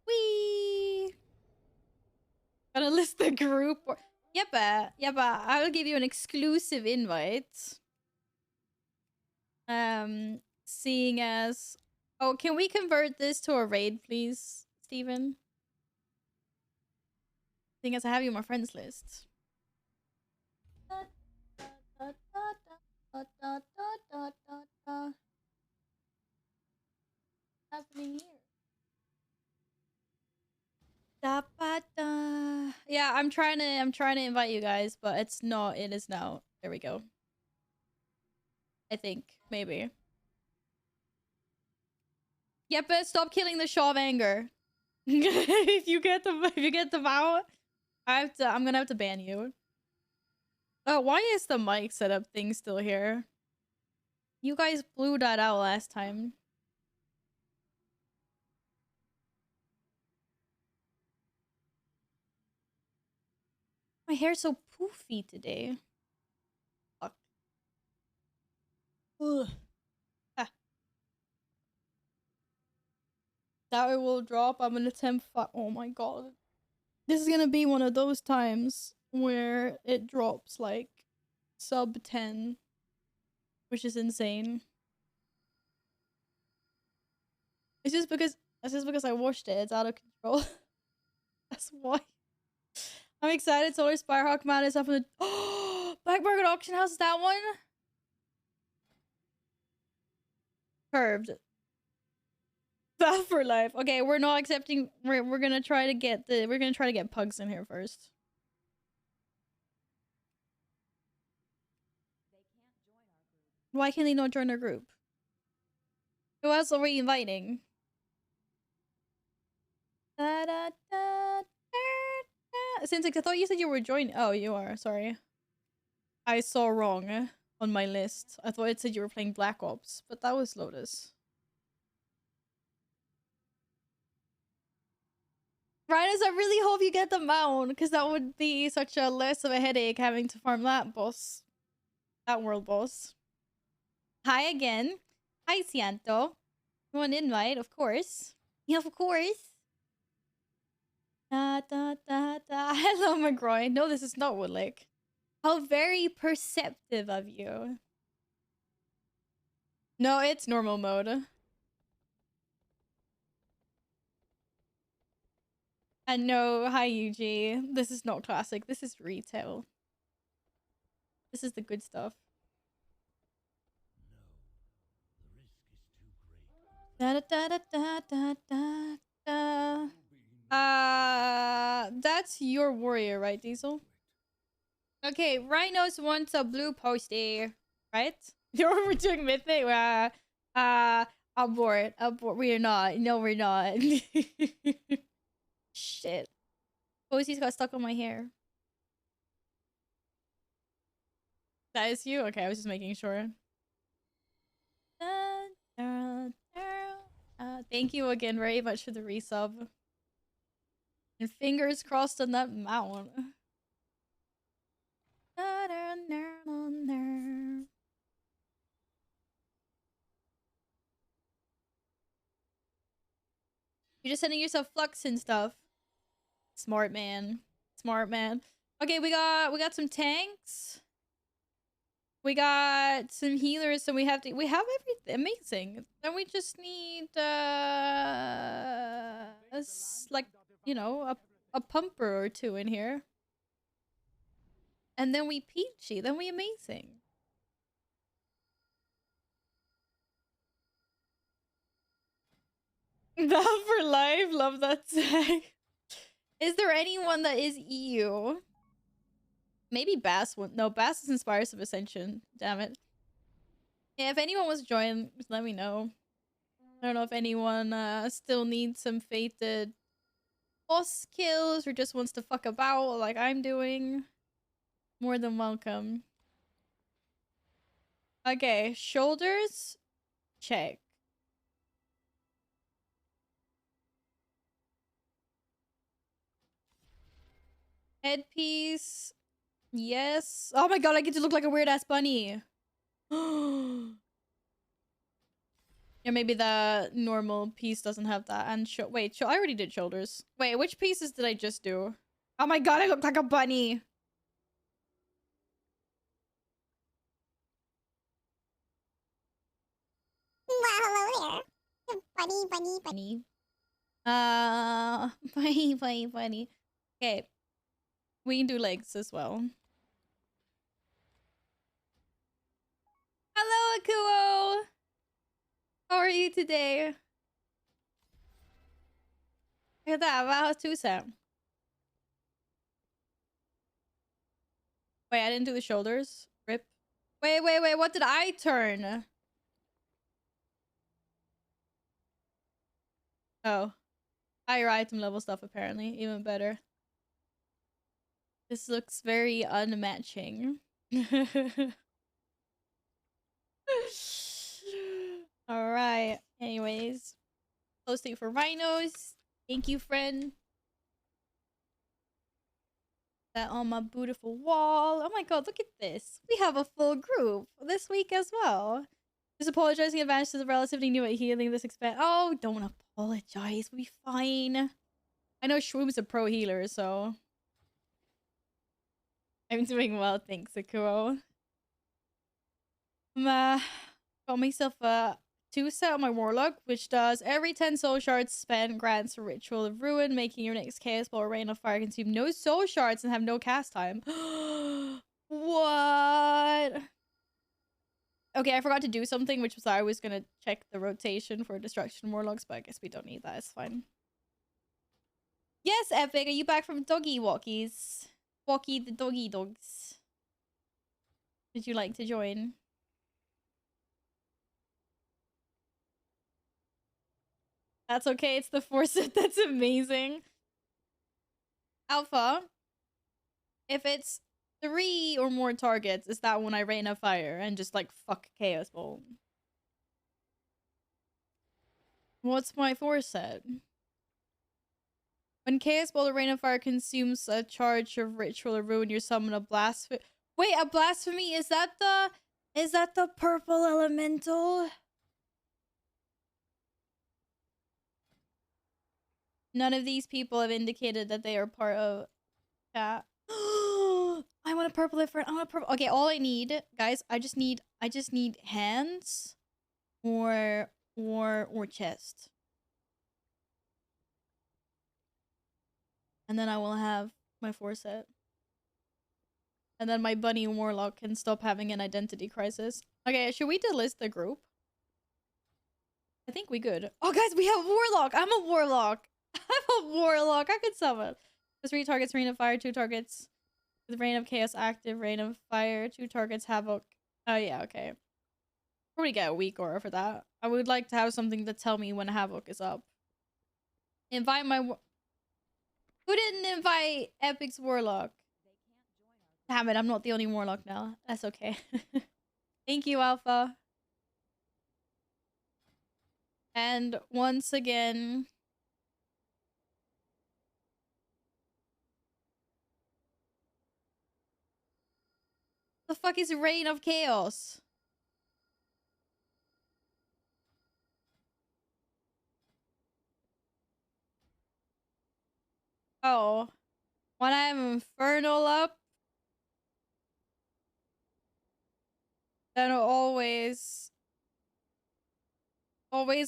S1: Whee! Gotta list the group. Yep, I will give you an exclusive invite. Seeing as... Oh, can we convert this to a raid, please, Steven? Seeing as I have you on my friends list. Happening here. Yeah, I'm trying to invite you guys, but it is now. There we go. I think maybe. Yeah, but stop killing the Shaw of Anger. if you get the vow, I'm gonna have to ban you. Oh, why is the mic setup thing still here? You guys blew that out last time. My hair's so poofy today. Fuck. Ugh. Ah. Now it will drop. I'm gonna attempt. Oh my god. This is gonna be one of those times where it drops like sub 10, which is insane. It's just because I watched it. It's out of control. That's why. I'm excited. Solar Spirehawk Man is up in the... Oh! Black Market Auction House is that one? Curved. That for life. Okay, we're not accepting. We're gonna try to get pugs in here first. Why can they not join our group? Who else are we inviting? Da, da, da, da, da. Syntax, I thought you said you were joining. Oh, you are. Sorry. I saw wrong on my list. I thought it said you were playing Black Ops, but that was Lotus. Rhinos, I really hope you get the mount, because that would be such a less of a headache having to farm that boss. That world boss. Hi again. Hi, Cianto. You want an invite? Of course. Yeah, of course. Da, da, da, da. Hello, McGroy. No, this is not Woodlick. How very perceptive of you. No, it's normal mode. And no, hi, UG. This is not classic. This is retail. This is the good stuff. Da da da da da da da. That's your warrior, right, Diesel? Okay, Rhinos wants a blue postie, right? We're doing Mythic. Abort. We are not. No, we're not. Shit. Posies got stuck on my hair. That is you? Okay, I was just making sure. Thank you again very much for the resub. And fingers crossed on that mount. You're just sending yourself flux and stuff. Smart man. Smart man. Okay, we got some tanks. We got some healers, so we have everything amazing. Then we just need like, you know, a pumper or two in here. And then we peachy, then we amazing. That for life, love that tag. Is there anyone that is EU? Maybe Bass won't. No, Bass is Inspires of Ascension. Damn it. Yeah, if anyone wants to join, just let me know. I don't know if anyone still needs some fated boss kills or just wants to fuck about like I'm doing. More than welcome. Okay, shoulders. Check. Headpiece. Yes. Oh my god, I get to look like a weird ass bunny. Yeah, maybe the normal piece doesn't have that. And wait, I already did shoulders. Wait, which pieces did I just do? Oh my god, I look like a bunny.
S3: Well, hello there. Bunny.
S1: Bunny. Bunny. Okay. We can do legs as well. Hello, Akuo! How are you today? Look at that. Wow, how's Tusa? Wait, I didn't do the shoulders. Rip. Wait. What did I turn? Oh. Higher item level stuff, apparently. Even better. This looks very unmatching. Alright. Anyways. Posting for rhinos. Thank you, friend. That on my beautiful wall. Oh my god, look at this. We have a full group this week as well. Just apologizing in advance to the relatively new at healing this expand. Oh, don't apologize. We'll be fine. I know Shroom's a pro healer, so I'm doing well, thanks, Akuo. Got myself a 2-set on my Warlock, which does every 10 soul shards spent grants a Ritual of Ruin, making your next Chaos Ball or Rain of Fire consume no soul shards and have no cast time. What? Okay, I forgot to do something, which was I was gonna check the rotation for Destruction Warlocks, but I guess we don't need that. It's fine. Yes, Epic, are you back from doggy walkies? Walkie the doggy dogs. Would you like to join? That's okay, it's the Forset. That's amazing. Alpha, if it's 3 or more targets, is that when I rain a fire and just like fuck Chaos Bolt? What's my Forset? When Chaos Bolt or Rain of Fire consumes a charge of ritual or ruin, you summon a blasphemy. Wait, a blasphemy? Is that the purple elemental? None of these people have indicated that they are part of chat. I want a purple different. I want a purple. Okay, all I need, guys, I just need hands or chest. And then I will have my Forset. And then my bunny warlock can stop having an identity crisis. Okay, should we delist the group? I think we could. Oh, guys, we have a warlock. I'm a warlock. I'm a warlock. I could summon. 3 targets, Rain of Fire, 2 targets with Rain of Chaos active, Rain of Fire, 2 targets, Havoc. Oh, yeah, okay. Probably get a weak aura for that. I would like to have something to tell me when Havoc is up. Invite my... Who didn't invite Epic's warlock? Damn it, I'm not the only warlock now. That's okay. Thank you, Alpha. And once again... The fuck is Reign of Chaos? Oh. When I have Infernal up, then always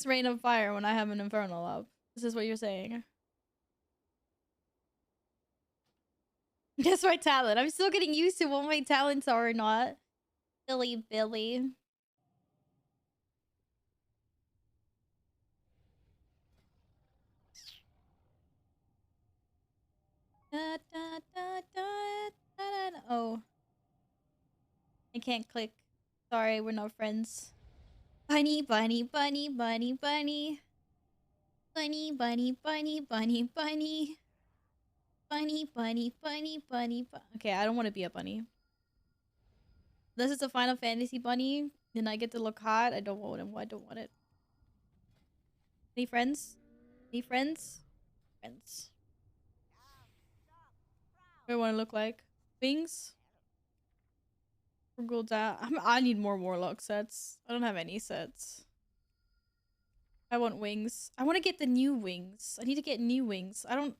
S1: Rain of Fire when I have an Infernal up. This is what you're saying. Guess my talent. I'm still getting used to what my talents are or not. Billy. Oh. I can't click. Sorry, we're not friends. Bunny. Bunny. Okay, I don't want to be a bunny. This is a Final Fantasy bunny. Then I get to look hot. I don't want him. I don't want it. Any friends? Any friends? Friends. What do I want to look like? Wings? Or gold out? I need more warlock sets. I don't have any sets. I want wings. I want to get the new wings. I need to get new wings. I don't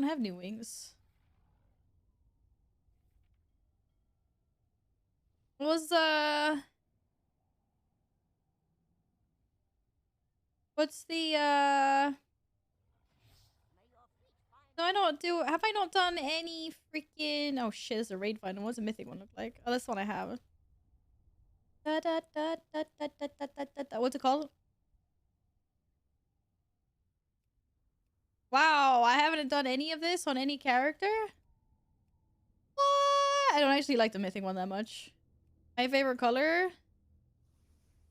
S1: have new wings. What was what's the no, I don't do. Have I not done any freaking? Oh shit! It's a raid find. What's a mythic one look like? Oh, that's the one I have. What's it called? Wow, I haven't done any of this on any character. What? I don't actually like the mythic one that much. My favorite color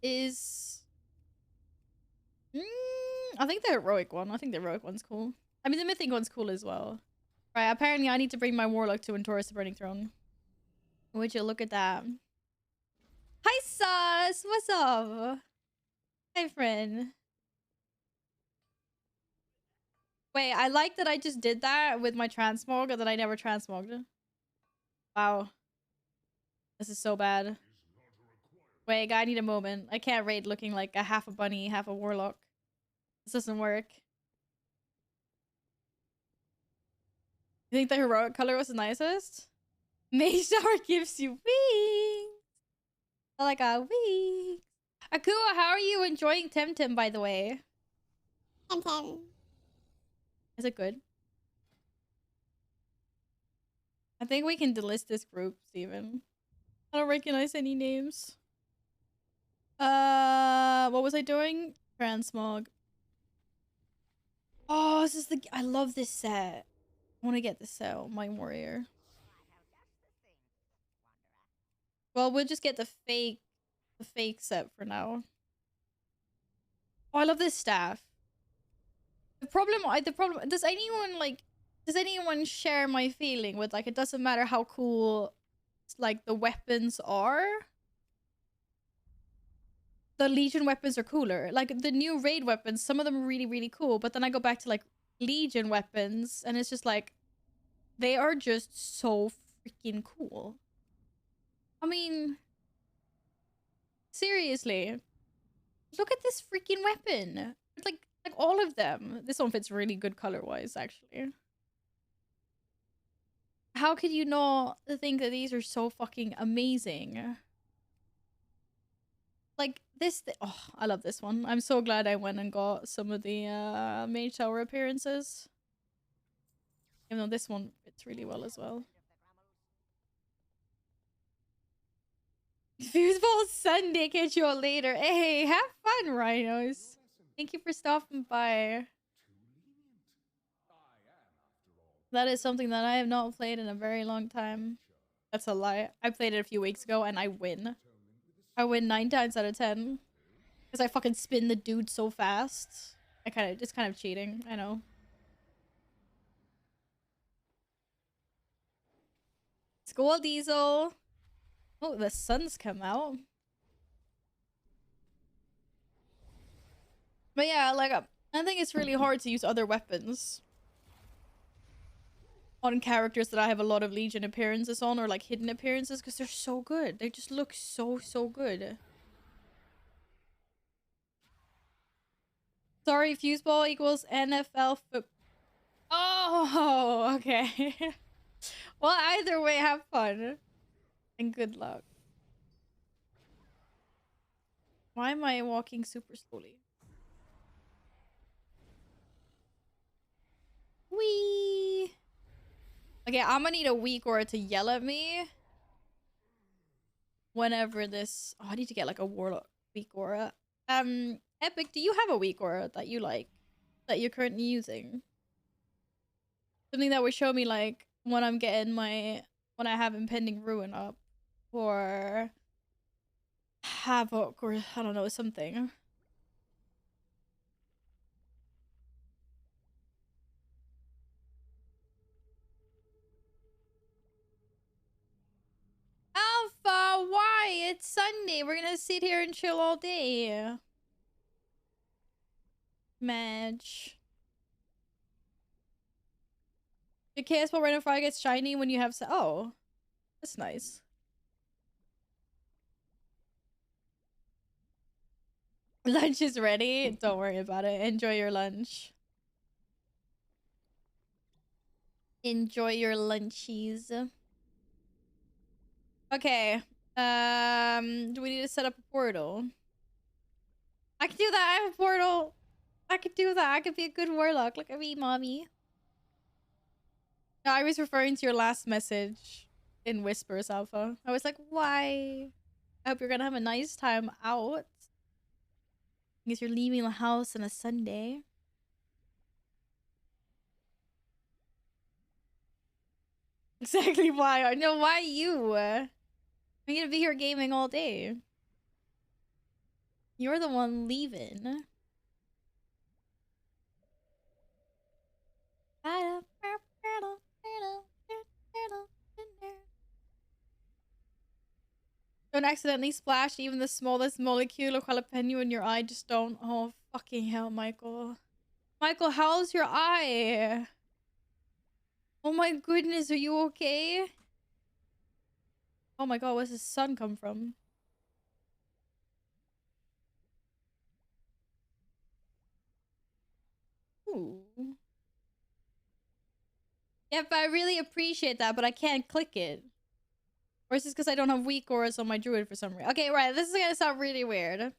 S1: is. I think the heroic one. I think the heroic one's cool. I mean, the mythic one's cool as well. Right, apparently I need to bring my warlock to Taurus the Burning Throne. Would you look at that? Hi, Sus! What's up? Hi, friend. Wait, I like that I just did that with my transmog and that I never transmogged. Wow. This is so bad. Wait, I need a moment. I can't raid looking like a half a bunny, half a warlock. This doesn't work. You think the heroic color was the nicest? Mage Tower gives you wings. I like a wings. Akua, how are you enjoying Temtem, by the way?
S3: Temtem.
S1: Is it good? I think we can delist this group, Steven. I don't recognize any names. What was I doing? Transmog. Oh, this is the. I love this set. I want to get this set. My warrior. Well, we'll just get the fake set for now. Oh, I love this staff. The problem, does anyone share my feeling with like, it doesn't matter how cool like the weapons are. The Legion weapons are cooler. Like the new raid weapons, some of them are really, really cool. But then I go back to like Legion weapons and it's just like, they are just so freaking cool. I mean, seriously, look at this freaking weapon. Like all of them. This one fits really good color-wise, actually. How could you not think that these are so fucking amazing? Like this, oh, I love this one. I'm so glad I went and got some of the Mage Tower appearances. Even though this one fits really well as well. Fuseball Sunday, catch you all later. Hey, have fun, rhinos. Thank you for stopping by. That is something that I have not played in a very long time. That's a lie. I played it a few weeks ago and I win. I win 9 times out of 10. Because I fucking spin the dude so fast. It's kind of cheating, I know. School Diesel. Oh, the sun's come out. But yeah, like, I think it's really hard to use other weapons on characters that I have a lot of Legion appearances on, or like hidden appearances, because they're so good. They just look so good. Sorry, Fuseball equals NFL foot. Oh, okay. Well, either way, have fun. And good luck. Why am I walking super slowly? Whee! Okay, I'm gonna need a weak aura to yell at me. Whenever this... Oh, I need to get like a warlock weak aura. Epic, do you have a weak aura that you like? That you're currently using? Something that would show me like when I'm getting my... When I have Impending Ruin up. Or... Havoc, or I don't know, something. Alpha, why? It's Sunday. We're gonna sit here and chill all day. Madge. The KS Ball Random Fire gets shiny when you have... Oh. That's nice. Lunch is ready. Don't worry about it. Enjoy your lunch. Enjoy your lunchies. Okay. Do we need to set up a portal? I can do that. I have a portal. I could do that. I could be a good warlock. Look at me, mommy. No, I was referring to your last message in Whispers, Alpha. I was like, why? I hope you're gonna have a nice time out. Because you're leaving the house on a Sunday. Exactly why. No, why you? I'm gonna be here gaming all day. You're the one leaving. Don't accidentally splash even the smallest molecule of jalapeno in your eye. Just don't. Oh, fucking hell, Michael. Michael, how's your eye? Oh my goodness, are you okay? Oh my god, where's the sun come from? Ooh. Yep, I really appreciate that, but I can't click it. Or is this because I don't have weak auras on my druid for some reason? Okay, right, this is gonna sound really weird.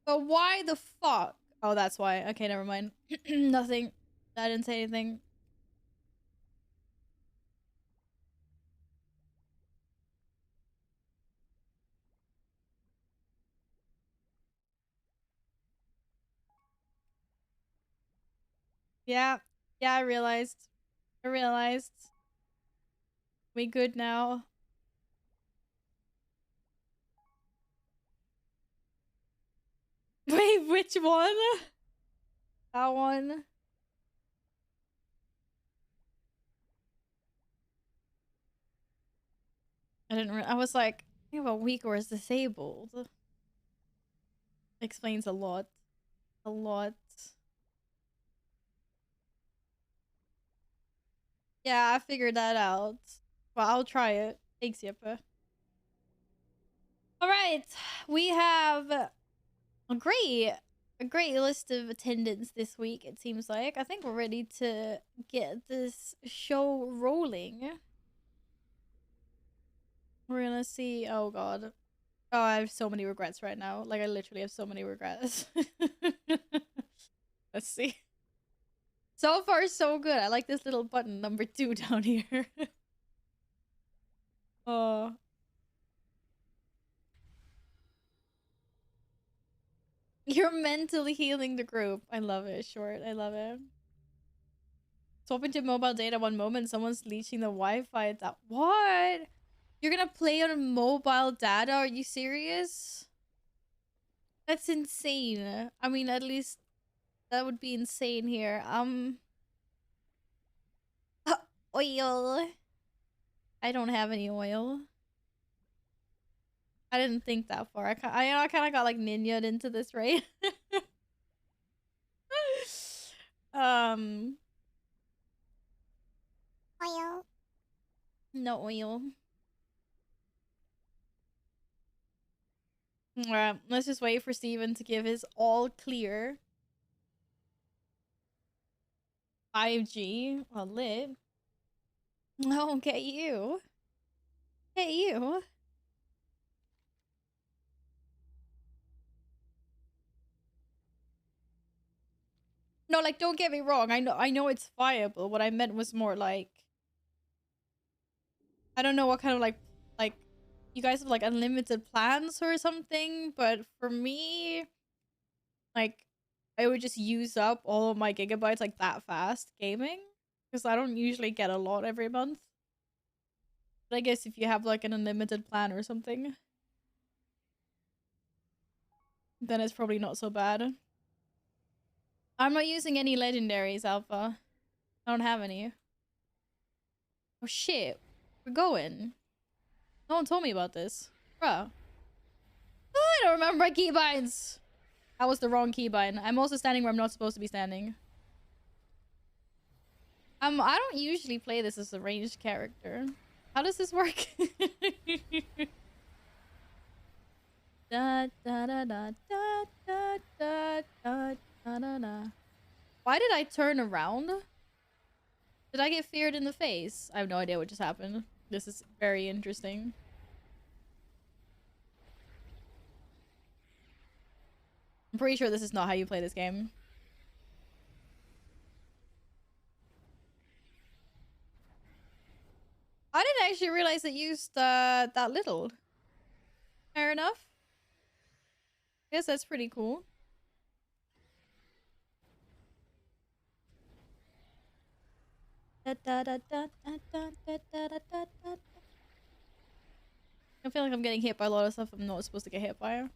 S1: But why the fuck? Oh, that's why. Okay, never mind. Nothing. I didn't say anything. Yeah. Yeah, I realized. I realized. We good now. Wait, which one? That one. I was like, I think about weak or is disabled. Explains a lot. A lot. Yeah, I figured that out. Well, I'll try it. Thanks, Yippa. Alright. We have a great list of attendance this week, it seems like. I think we're ready to get this show rolling. We're gonna see. Oh god. Oh, I have so many regrets right now. Like, I literally have so many regrets. Let's see. So far, so good. I like this little button number 2 down here. Oh. You're mentally healing the group. I love it, Short. I love it. Swapping to mobile data one moment, someone's leeching the Wi-Fi. What? You're gonna play on mobile data? Are you serious? That's insane. I mean, at least that would be insane here. Oil. I don't have any oil. I didn't think that far. I kind of got like ninja'd into this, right? um,
S3: Oil.
S1: no oil. Alright, let's just wait for Steven to give his all clear. 5G. Well, lit. No, get you. Get you. No, like, don't get me wrong. I know it's viable. What I meant was more like, I don't know what kind of like you guys have like unlimited plans or something, but for me, like, I would just use up all of my gigabytes like that fast gaming because I don't usually get a lot every month. But I guess if you have like an unlimited plan or something, then it's probably not so bad. I'm not using any legendaries, Alpha. I don't have any. Oh shit. We're going. No one told me about this. Bruh. Oh, I don't remember my keybinds. That was the wrong keybind. I'm also standing where I'm not supposed to be standing. I don't usually play this as a ranged character. How does this work? Da, da, da, da, da, da, da, da, da, da. Why did I turn around? Did I get feared in the face? I have no idea what just happened. This is very interesting. I'm pretty sure this is not how you play this game. I didn't actually realize it used that little. Fair enough. I guess that's pretty cool. I feel like I'm getting hit by a lot of stuff I'm not supposed to get hit by. I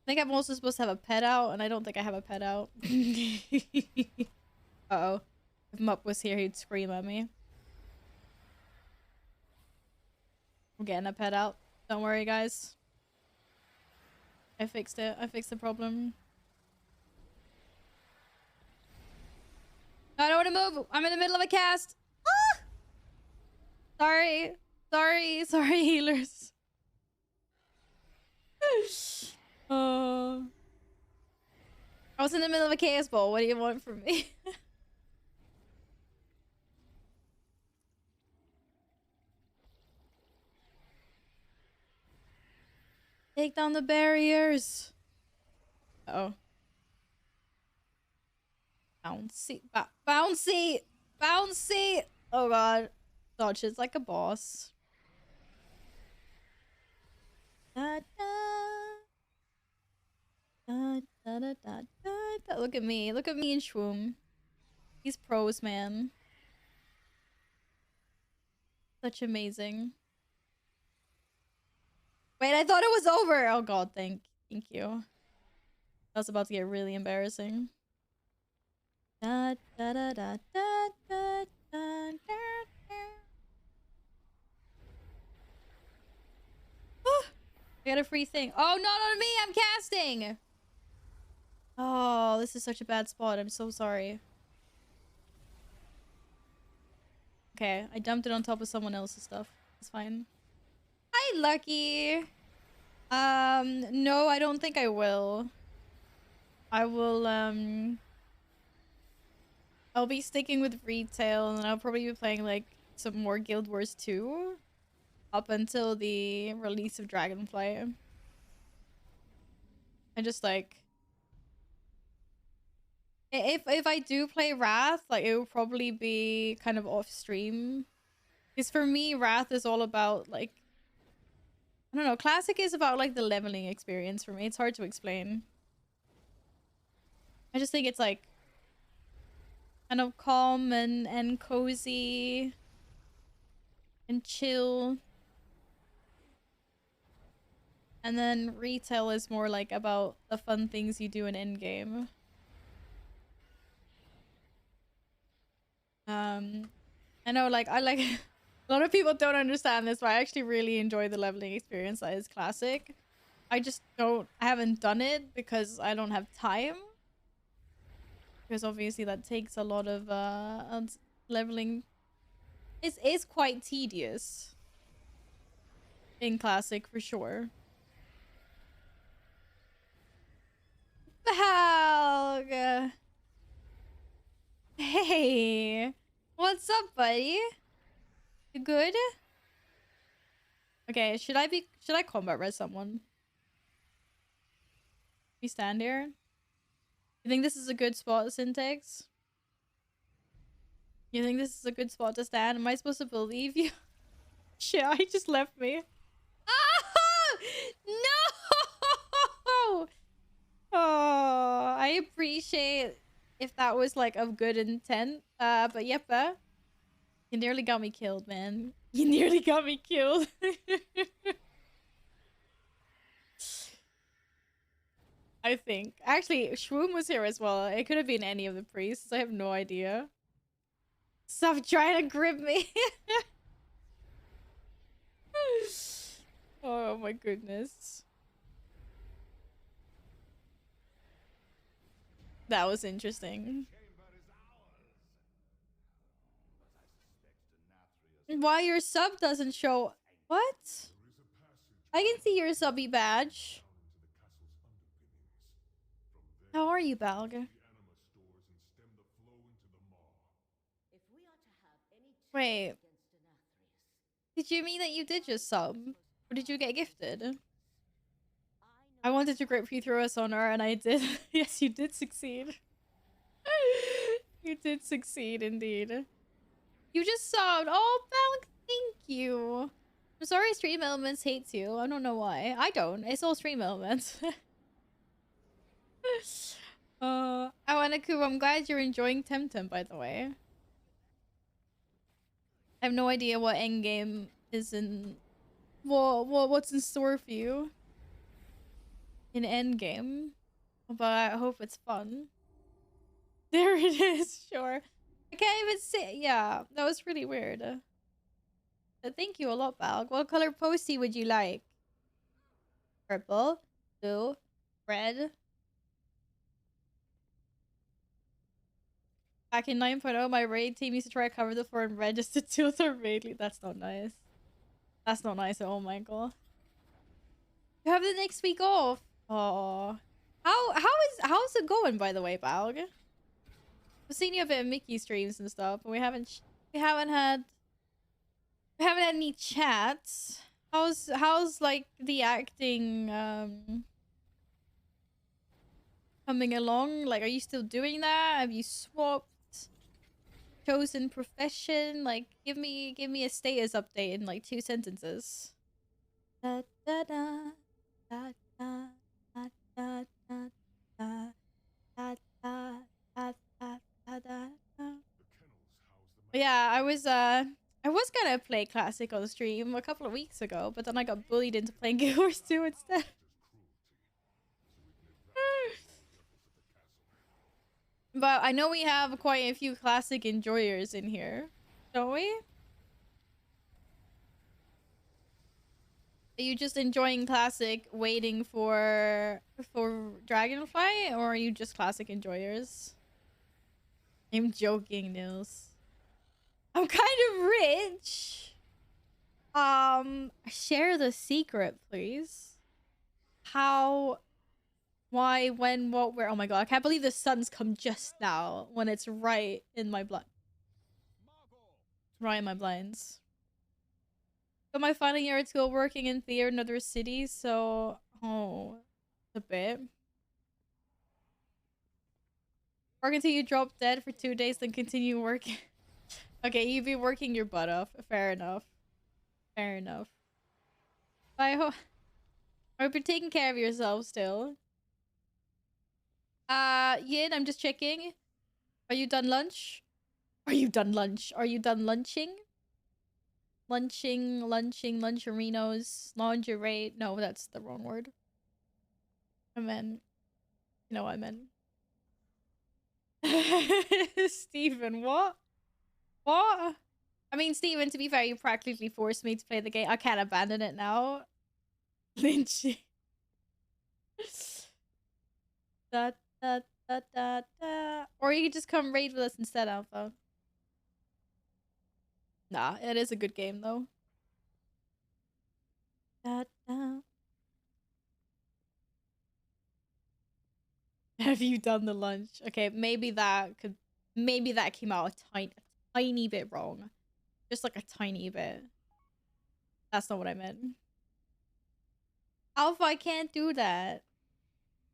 S1: think I'm also supposed to have a pet out, and I don't think I have a pet out. Uh-oh. If Mupp was here, he'd scream at me. I'm getting a pet out. Don't worry, guys. I fixed it. I fixed the problem. I don't want to move. I'm in the middle of a cast. Ah! Sorry. Sorry. Sorry, healers. Oh. I was in the middle of a chaos ball. What do you want from me? Take down the barriers. Uh-oh. Bouncy. Bouncy! Bouncy! Oh god. Dodges like a boss. Da, da. Da, da, da, da, da, da. Look at me. Look at me and Shwoom. He's pros, man. Such amazing. Wait, I thought it was over. Oh god, thank you. That was about to get really embarrassing. Da, da, da, da, da, da, da, da. Oh, I got a free thing. Oh, not on me. I'm casting. Oh, this is such a bad spot. I'm so sorry. Okay, I dumped it on top of someone else's stuff. It's fine. Hi, Lucky. No, I don't think I will. I will, I'll be sticking with retail, and I'll probably be playing, like, some more Guild Wars 2 up until the release of Dragonflight. I just, like... If I do play Wrath, like, it will probably be kind of off-stream. Because for me, Wrath is all about, like... I don't know, Classic is about, like, the leveling experience for me. It's hard to explain. I just think it's, like, kind of calm and cozy and chill. And then retail is more, like, about the fun things you do in endgame. I know, like, I like... a lot of people don't understand this, but I actually really enjoy the leveling experience that is Classic. I just I haven't done it because I don't have time. Because obviously that takes a lot of leveling. It's quite tedious in Classic for sure. Valg! Hey! What's up, buddy? You good? Okay, should I combat res someone? We stand here? You think this is a good spot, Syntax? You think this is a good spot to stand? Am I supposed to believe you? Shit, I just left me. Oh! No! Oh, I appreciate if that was like of good intent. But yep, you nearly got me killed, man. You nearly got me killed. I think. Actually, Shwoom was here as well. It could have been any of the priests. I have no idea. Stop trying to grip me. Oh my goodness. That was interesting. Why your sub doesn't show? What? I can see your subby badge. How are you, Balg? Wait. Did you mean that you did just sub? Or did you get gifted? I wanted to grip you through a sonar and I did. Yes, you did succeed. You did succeed indeed. You just subbed. Oh, Balg, thank you. I'm sorry Stream Elements hates you. I don't know why. I don't. It's all Stream Elements. Awanaku, I'm glad you're enjoying Temtem, by the way. I have no idea what endgame is in... what's in store for you in endgame. But I hope it's fun. There it is, sure. I can't even say... Yeah, that was really weird. Thank you a lot, Balg. What color postie would you like? Purple, blue, red. Back in 9.0, my raid team used to try to cover the floor in red just to tilt our raid lead. That's not nice. That's not nice at all, Michael. You have the next week off. Oh, how's it going, by the way, Balg? I've seen you a bit of Mickey streams and stuff, but we haven't had any chats. How's like the acting coming along? Like, are you still doing that? Have you swapped? Chosen profession? Like, give me a status update in like 2 sentences. Da da da da da da da da da da yeah, I was gonna play Classic on stream a couple of weeks ago, but then I got bullied into playing Guild Wars 2 instead. But I know we have quite a few Classic enjoyers in here, don't we? Are you just enjoying Classic, waiting for Dragonfly, or are you just Classic enjoyers? I'm joking, Nils. I'm kind of rich. Share the secret, please. How, why, when, what, where? Oh my god, I can't believe the sun's come just now when it's right in my blood. Right in my blinds. Got my final year at school working in theater in another city, so... Oh, a bit. Work until you drop dead for 2 days, then continue working. Okay, you've been working your butt off. Fair enough. Fair enough. I hope you're taking care of yourself still. Yin, I'm just checking. Are you done lunch? Are you done lunch? Are you done lunching? Luncherinos, lingerie. No, that's the wrong word. I meant, you know what I meant. Steven, what? What? I mean, Steven, to be fair, you practically forced me to play the game. I can't abandon it now. Lynchy. Da, da, da, da, da. Or you could just come raid with us instead, Alpha. Nah, it is a good game, though. Da, da. Have you done the lunch? Okay, maybe that came out a tiny bit wrong. Just like a tiny bit. That's not what I meant. Alpha, I can't do that.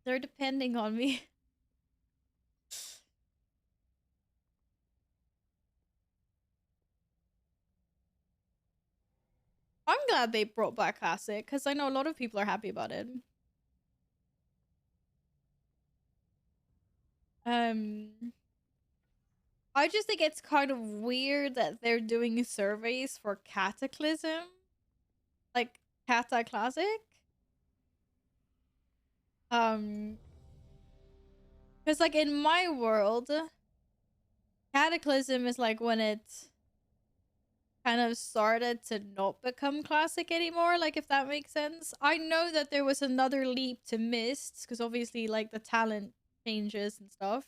S1: They're depending on me. I'm glad they brought back Classic, because I know a lot of people are happy about it. I just think it's kind of weird that they're doing surveys for Cataclysm. Like, Cata Classic. Because, like, in my world, Cataclysm is, like, when it kind of started to not become Classic anymore, like, if that makes sense. I know that there was another leap to Mists, because obviously, like, the talent changes and stuff.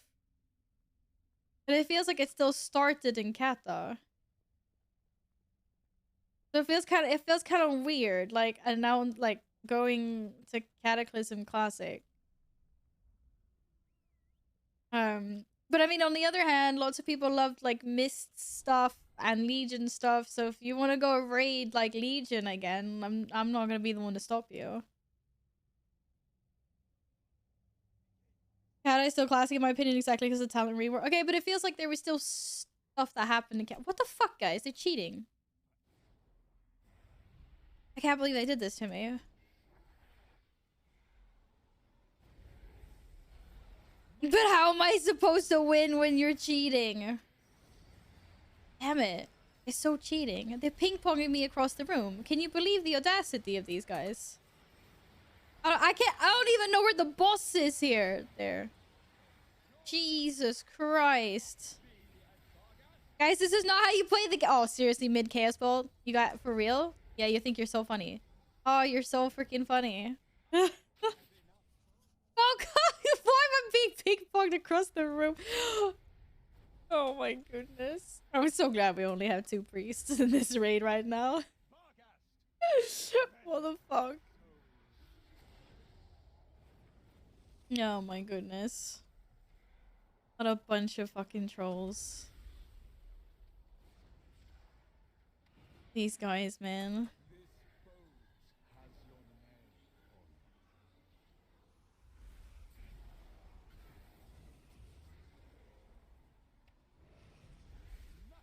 S1: But it feels like it still started in Kata. So it feels kind of weird, like, and now, like, going to Cataclysm Classic. But I mean, on the other hand, lots of people loved, like, Mist stuff and Legion stuff, so if you want to go raid, like, Legion again, I'm not gonna be the one to stop you. Cat is still Classic in my opinion, exactly because of talent rework. Okay, but it feels like there was still stuff that happened in Cat. What the fuck, guys? They're cheating. I can't believe they did this to me. But how am I supposed to win when you're cheating? Damn it. It's so cheating. They're ping-ponging me across the room. Can you believe the audacity of these guys? I don't even know where the boss is here. There. Jesus Christ. Guys, this is not how you play the game. Oh, seriously, mid-chaos ball? You got for real? Yeah, you think you're so funny. Oh, you're so freaking funny. Oh god, why am I being ping-ponged across the room? Oh my goodness. I'm so glad we only have 2 priests in this raid right now. What the fuck? Oh my goodness. What a bunch of fucking trolls. These guys, man.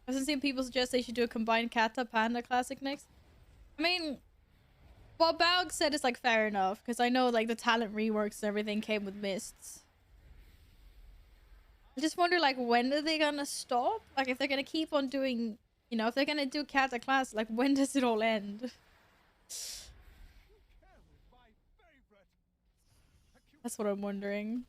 S1: I've seen people suggest they should do a combined Kata Panda Classic next. I mean, what Balg said is, like, fair enough, because I know, like, the talent reworks and everything came with Mists. I just wonder, like, when are they gonna stop? Like, if they're gonna keep on doing, you know, if they're gonna do Kata class, like, when does it all end? That's what I'm wondering.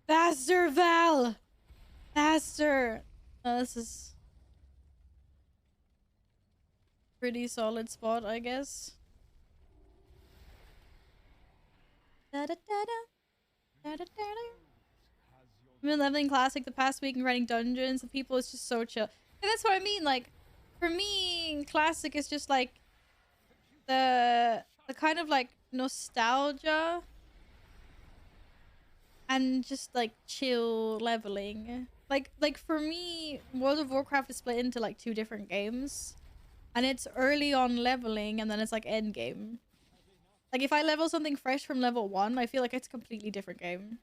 S1: Faster, Val! Faster! This is pretty solid spot, I guess. I've been leveling Classic the past week and running dungeons. The people is just so chill. And that's what I mean. Like, for me, Classic is just like the kind of like nostalgia and just like chill leveling. Like for me, World of Warcraft is split into like 2 different games, and it's early on leveling and then it's like end game. Like if I level something fresh from level 1, I feel like it's a completely different game.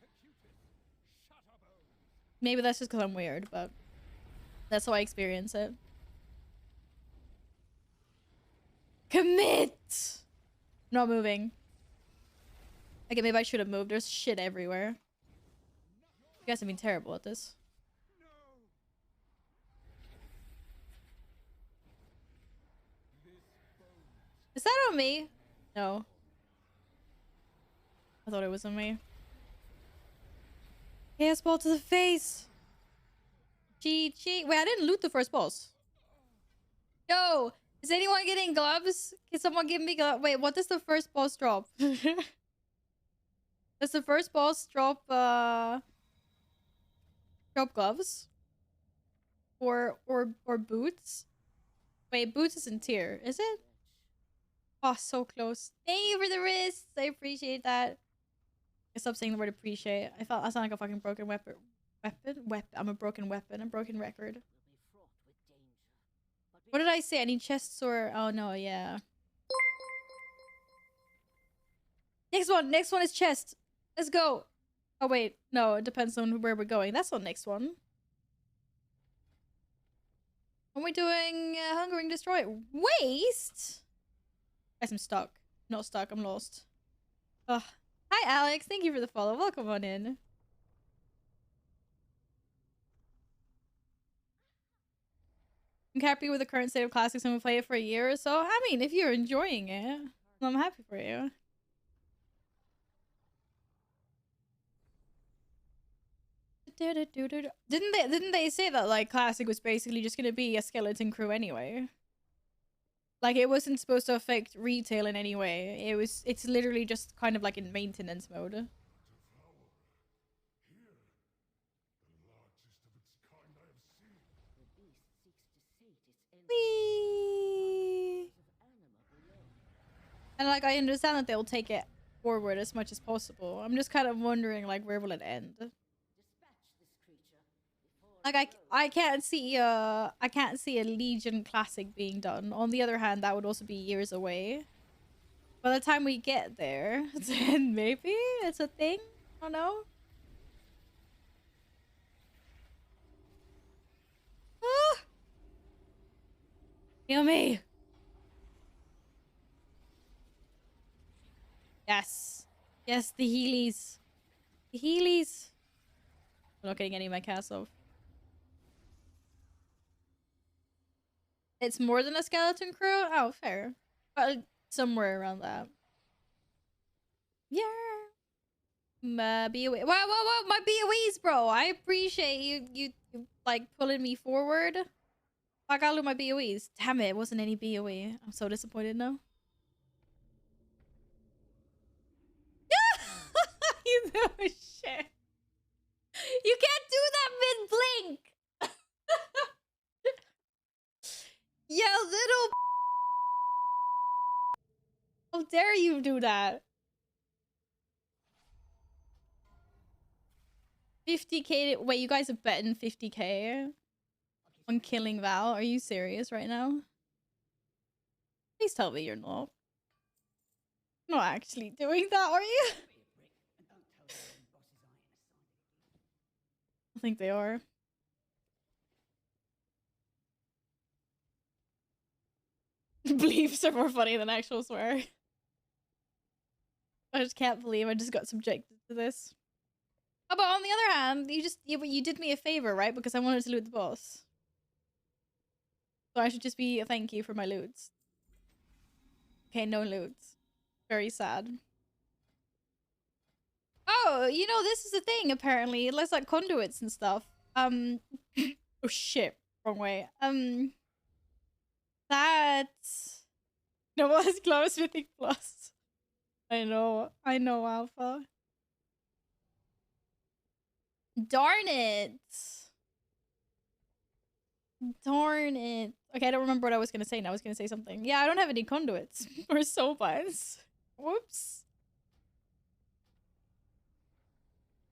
S1: Maybe that's just because I'm weird, but that's how I experience it. Commit! Not moving. Okay, maybe I should have moved. There's shit everywhere. You guys have been terrible at this. Is that on me? No. I thought it was on me. Chaos ball to the face! GG. Wait, I didn't loot the first boss. Yo! Is anyone getting gloves? Can someone give me gloves? Wait, what does the first boss drop? Does the first boss drop gloves? Or boots? Wait, boots isn't tier, is it? Oh, so close. Thank you for the wrists. I appreciate that. I stopped saying the word appreciate. I sound like a fucking broken weapon. I'm a broken weapon. A broken record. What did I say? I need chests or... Oh, no, yeah. Next one. Next one is chest. Let's go. Oh, wait. No, it depends on where we're going. That's not next one. Are we doing Hunger and Destroy? Waste? Guys, I'm stuck. Not stuck. I'm lost. Ugh. Hi, Alex. Thank you for the follow. Welcome on in. I'm happy with the current state of classics and we'll play it for a year or so. I mean, if you're enjoying it, I'm happy for you. Didn't they say that like classic was basically just gonna be a skeleton crew anyway? Like it wasn't supposed to affect retail in any way. It's literally just kind of like in maintenance mode. Whee! And like I understand that they'll take it forward as much as possible. I'm just kind of wondering like where will it end? Like I can't see a Legion classic being done. On the other hand, that would also be years away. By the time we get there, then maybe it's a thing. I don't know. Ah! Heal me. Yes. Yes, the Heelys. The Heelys. I'm not getting any of my cast off. It's more than a skeleton crew? Oh, fair. But somewhere around that. Yeah. My BOE. Whoa, my BOEs, bro. I appreciate you like pulling me forward. I gotta lose my BOEs. Damn it, it wasn't any BOE. I'm so disappointed now. You know shit. You can't do that mid-blink! Yeah, little... How dare you do that? 50k... Wait, you guys are betting 50k on killing Val? Are you serious right now? Please tell me you're not. Not actually doing that, are you? think they are. Bleeps are more funny than actual swear. I just can't believe I just got subjected to this. Oh, but on the other hand, you did me a favor, right? Because I wanted to loot the boss. So I should just be a thank you for my loots. Okay, no loots. Very sad. Oh, you know, this is the thing, apparently. It lets like conduits and stuff. Oh shit. Wrong way. That... No, well, it's close Mythic Plus. I know, Alpha. Darn it. Darn it. Okay, I don't remember what I was gonna say now. I was gonna say something. Yeah, I don't have any conduits or sopas. Whoops.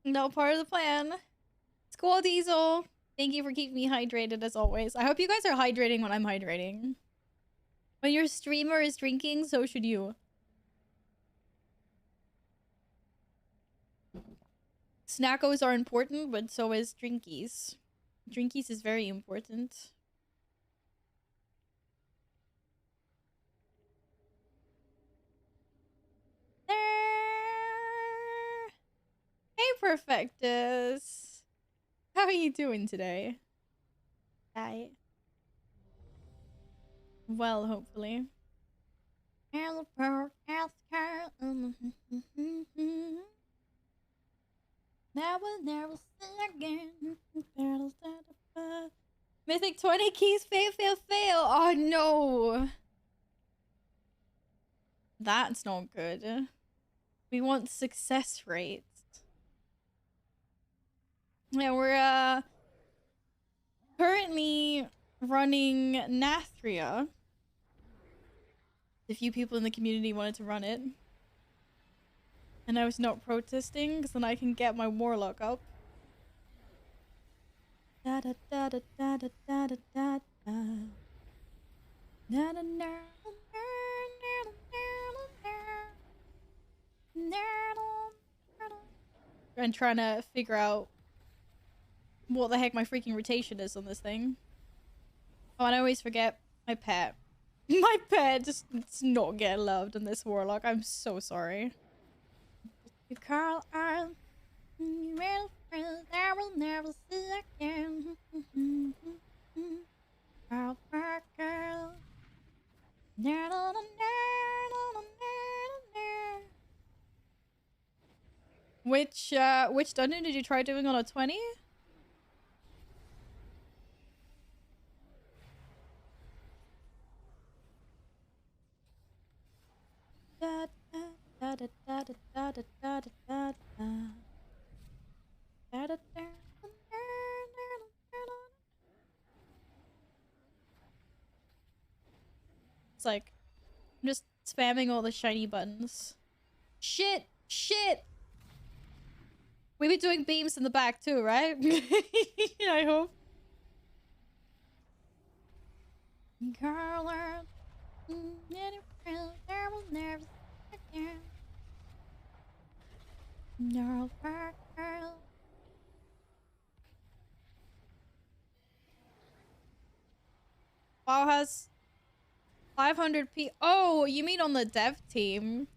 S1: No part of the plan. It's cool, Diesel. Thank you for keeping me hydrated as always. I hope you guys are hydrating when I'm hydrating. When your streamer is drinking, so should you. Snackos are important, but so is drinkies. Drinkies is very important. There. Hey, Perfectus. How are you doing today? Hi. Well, hopefully. Now we'll never see again. Mythic 20 keys, fail. Oh no. That's not good. We want success rates. Yeah, we're currently running Nathria. A few people in the community wanted to run it. And I was not protesting, because then I can get my warlock up. Da da da da da da da da da da. Na na na and trying to figure out what the heck my freaking rotation is on this thing. Oh, and I always forget my pet. My pet just does not get loved in this warlock. I'm so sorry. You Carl, I will never see again. Girl, girl. Which dungeon did you try doing on a 20? Da, da, da, da, da, da, da, da, da, da. Da, da, da. It's like I'm just spamming all the shiny buttons. Shit! We be doing beams in the back too, right? I hope. Girl, there will never again. Girl. WoW has 500 Oh, you mean on the dev team?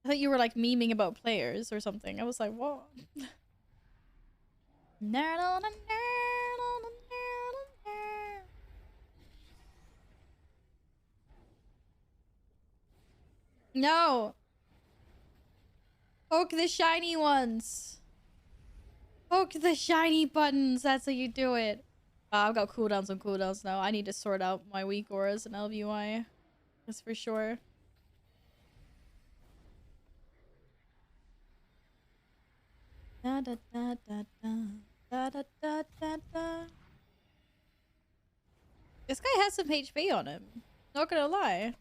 S1: I thought you were like memeing about players or something. I was like, what? No. Poke the shiny ones. Poke the shiny buttons. That's how you do it. I've got cooldowns on cooldowns now. I need to sort out my weak auras and LVY. That's for sure. Da da da da da da da da da da. This guy has some HP on him. Not gonna lie.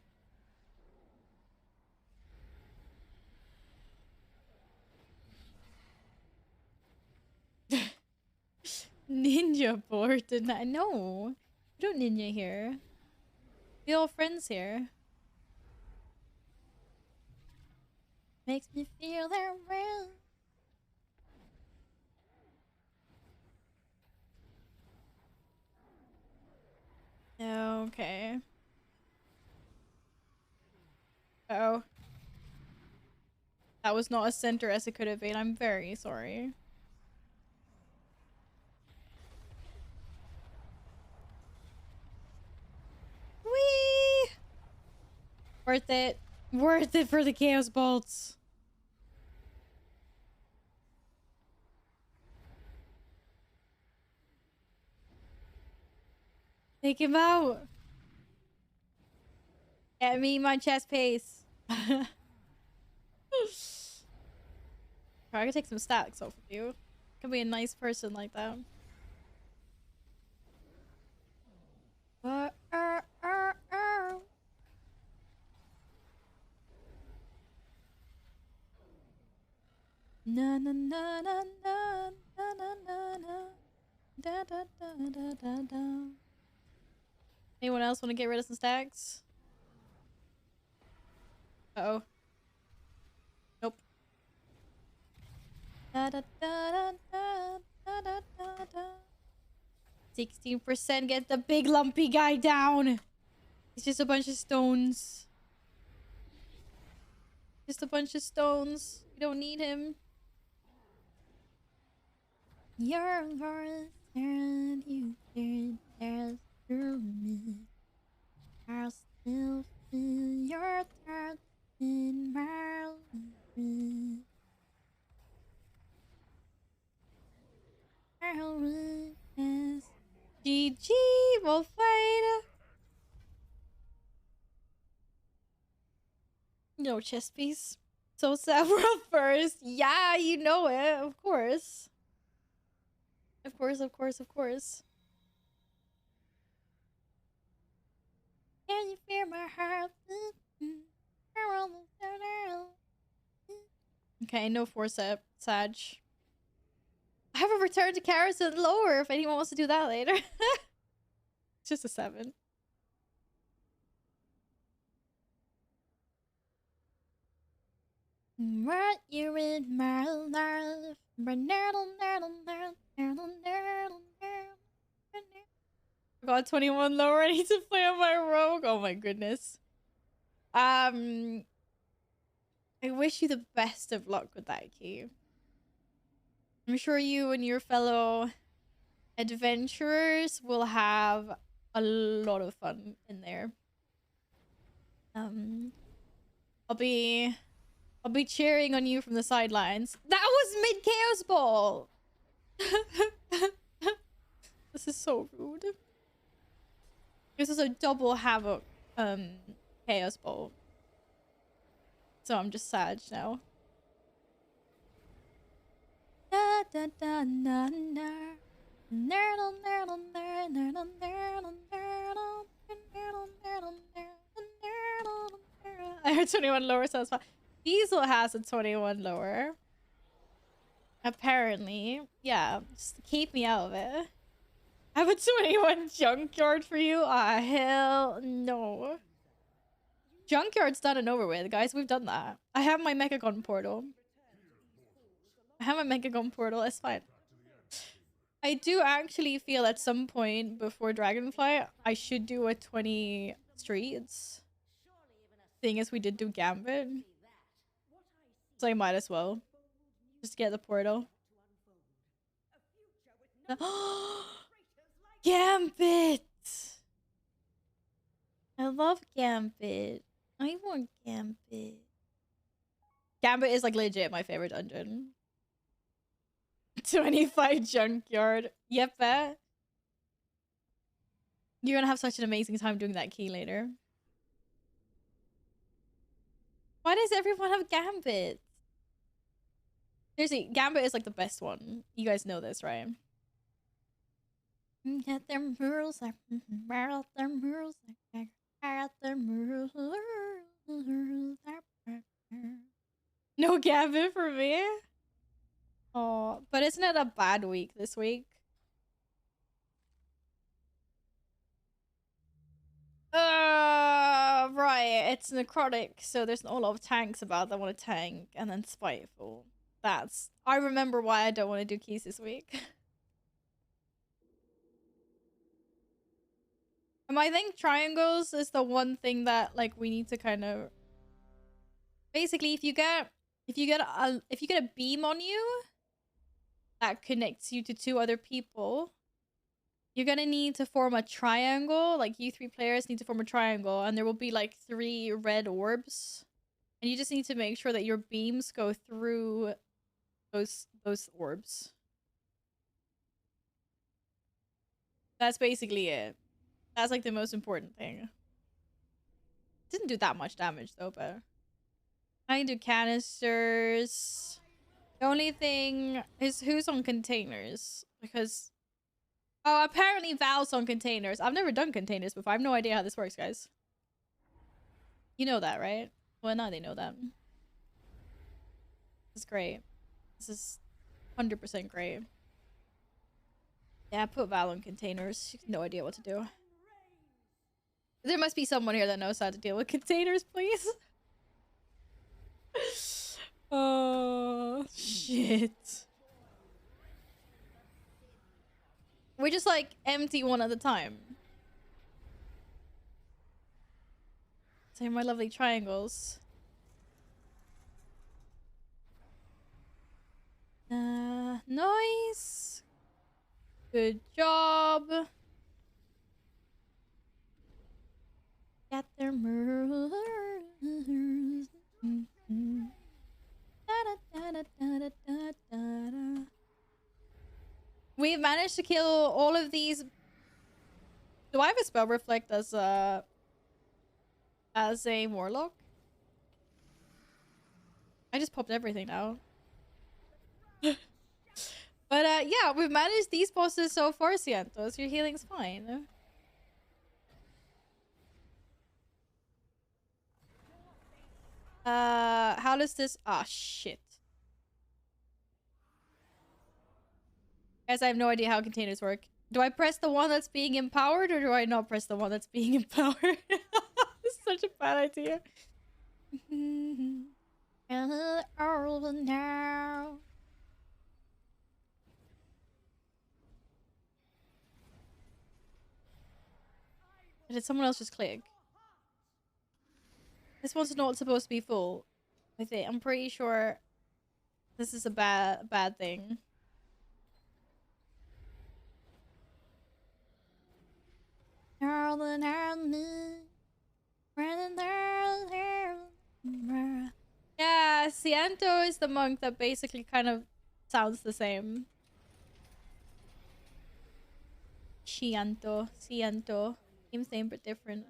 S1: Ninja board tonight. No, we don't ninja here. We all friends here. Makes me feel they're real. That was not as center as it could have been. I'm very sorry. Whee! Worth it. Worth it for the Chaos Bolts. Take him out. Get me my chest pace. I can take some stacks off of you. Can be a nice person like that. Na na na na na na na na na da da da da da da. Anyone else want to get rid of some stacks? Uh-oh. Nope. Da da da da da da da da da. 16%, get the big lumpy guy down. It's just a bunch of stones. Just a bunch of stones. We don't need him. You're a forest and you did there's me. I'll still feel your touch in my life. I'll witness. GG, we'll fight. No chest piece. So sad world first. Yeah, you know it, of course. Of course, of course, of course. Can you feel my heart? Okay, no forcep, Sag. I have a return to Carrison lower if anyone wants to do that later. It's just a 7. Right, you're in my life. I got 21 lower. I need to play on my rogue. Oh my goodness. I wish you the best of luck with that key. I'm sure you and your fellow adventurers will have a lot of fun in there. I'll be cheering on you from the sidelines. That was mid Chaos Ball. This is so rude. This is a double Havoc Chaos Ball. So I'm just sad now. Da, da, da, da, da. I heard 21 lower, so that's fine. Diesel has a 21 lower. Apparently. Yeah, just keep me out of it. I have a 21 junkyard for you? Ah, hell no. Junkyard's done and over with, guys. We've done that. I have my Mechagon portal. It's fine. I do actually feel at some point before Dragonfly, I should do a 20 streets. Seeing as we did do Gambit. So I might as well. Just get the portal. Gambit! I love Gambit. I want Gambit. Gambit is like legit my favorite dungeon. 25 junkyard. Yep, bet. You're gonna have such an amazing time doing that key later. Why does everyone have Gambit? Seriously, Gambit is like the best one. You guys know this, right? Get them rules, them rules, no Gambit for me. Oh, but isn't it a bad week this week? Right. It's necrotic, so there's not a lot of tanks about that want to tank, and then spiteful. I remember why I don't want to do keys this week. I think triangles is the one thing that like we need to kind of basically if you get if you get a beam on you that connects you to 2 other people, you're gonna need to form a triangle. Like, you 3 players need to form a triangle, and there will be like 3 red orbs, and you just need to make sure that your beams go through those orbs. That's basically it. That's like the most important thing. Didn't do that much damage though, but I can do canisters. The only thing is who's on containers, because apparently Val's on containers. I've never done containers before. I have no idea how this works, guys. You know that, right? Well, now they know that. This is great. This is 100% great. Yeah, put Val on containers. She has no idea what to do. There must be someone here that knows how to deal with containers, please. Oh, shit. We just, like, empty one at a time. Say my lovely triangles. Nice. Good job. Got their murders. We've managed to kill all of these. Do I have a spell reflect as a warlock? I just popped everything now. But yeah, we've managed these bosses so far, Cientos. Your healing's fine. How does this... Ah, shit. Guys, I have no idea how containers work. Do I press the one that's being empowered, or do I not press the one that's being empowered? This is such a bad idea. Now. Did someone else just click? This one's not supposed to be full. I think I'm pretty sure this is a bad thing. Yeah, Ciento is the monk that basically kind of sounds the same. Ciento. Same but different.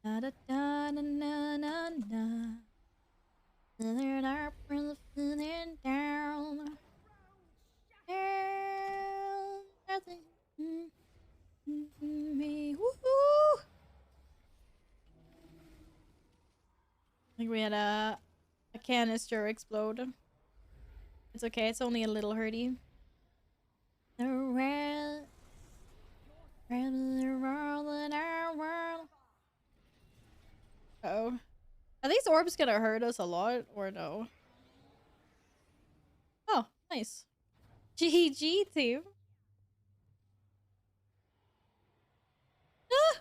S1: Da da da na na na na. They're up from the feeling down. Nothing. Me. Woohoo! I think we had a canister explode. It's okay, it's only a little hurty. The red in our world. Uh-oh. Are these orbs gonna hurt us a lot, or no? Oh, nice. GG, team. Ah!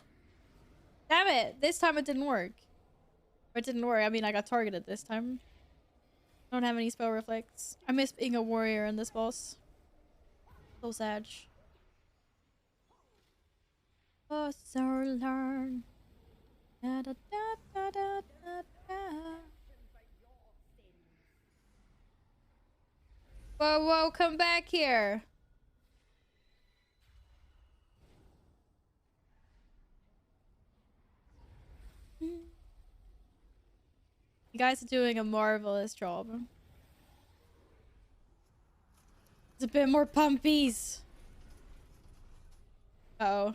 S1: Damn it, this time it didn't work. Or it didn't work, I mean I got targeted this time. I don't have any spell reflects. I miss being a warrior in this boss. So sad. Oh, so learn. Da, da, da, da, da, da, da. Whoa, come back here. You guys are doing a marvelous job. It's a bit more pumpies. Uh oh.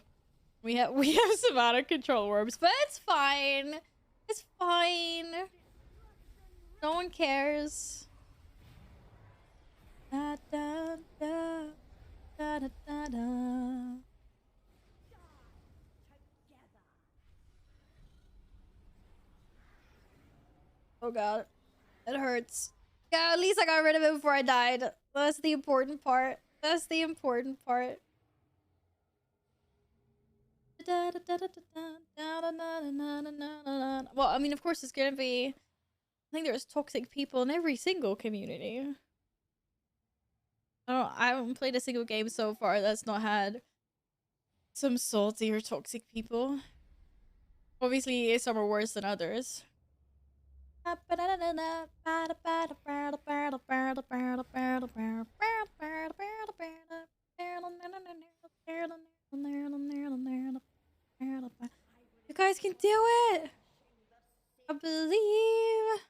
S1: We have some out of control orbs, but it's fine. It's fine. No one cares. Da, da, da, da, da, da, da. Oh god. It hurts. Yeah, at least I got rid of it before I died. That's the important part. That's the important part. Well, I mean, of course, it's gonna be. I think there's toxic people in every single community. I haven't played a single game so far that's not had some salty or toxic people. Obviously, some are worse than others. You guys can do it! I believe!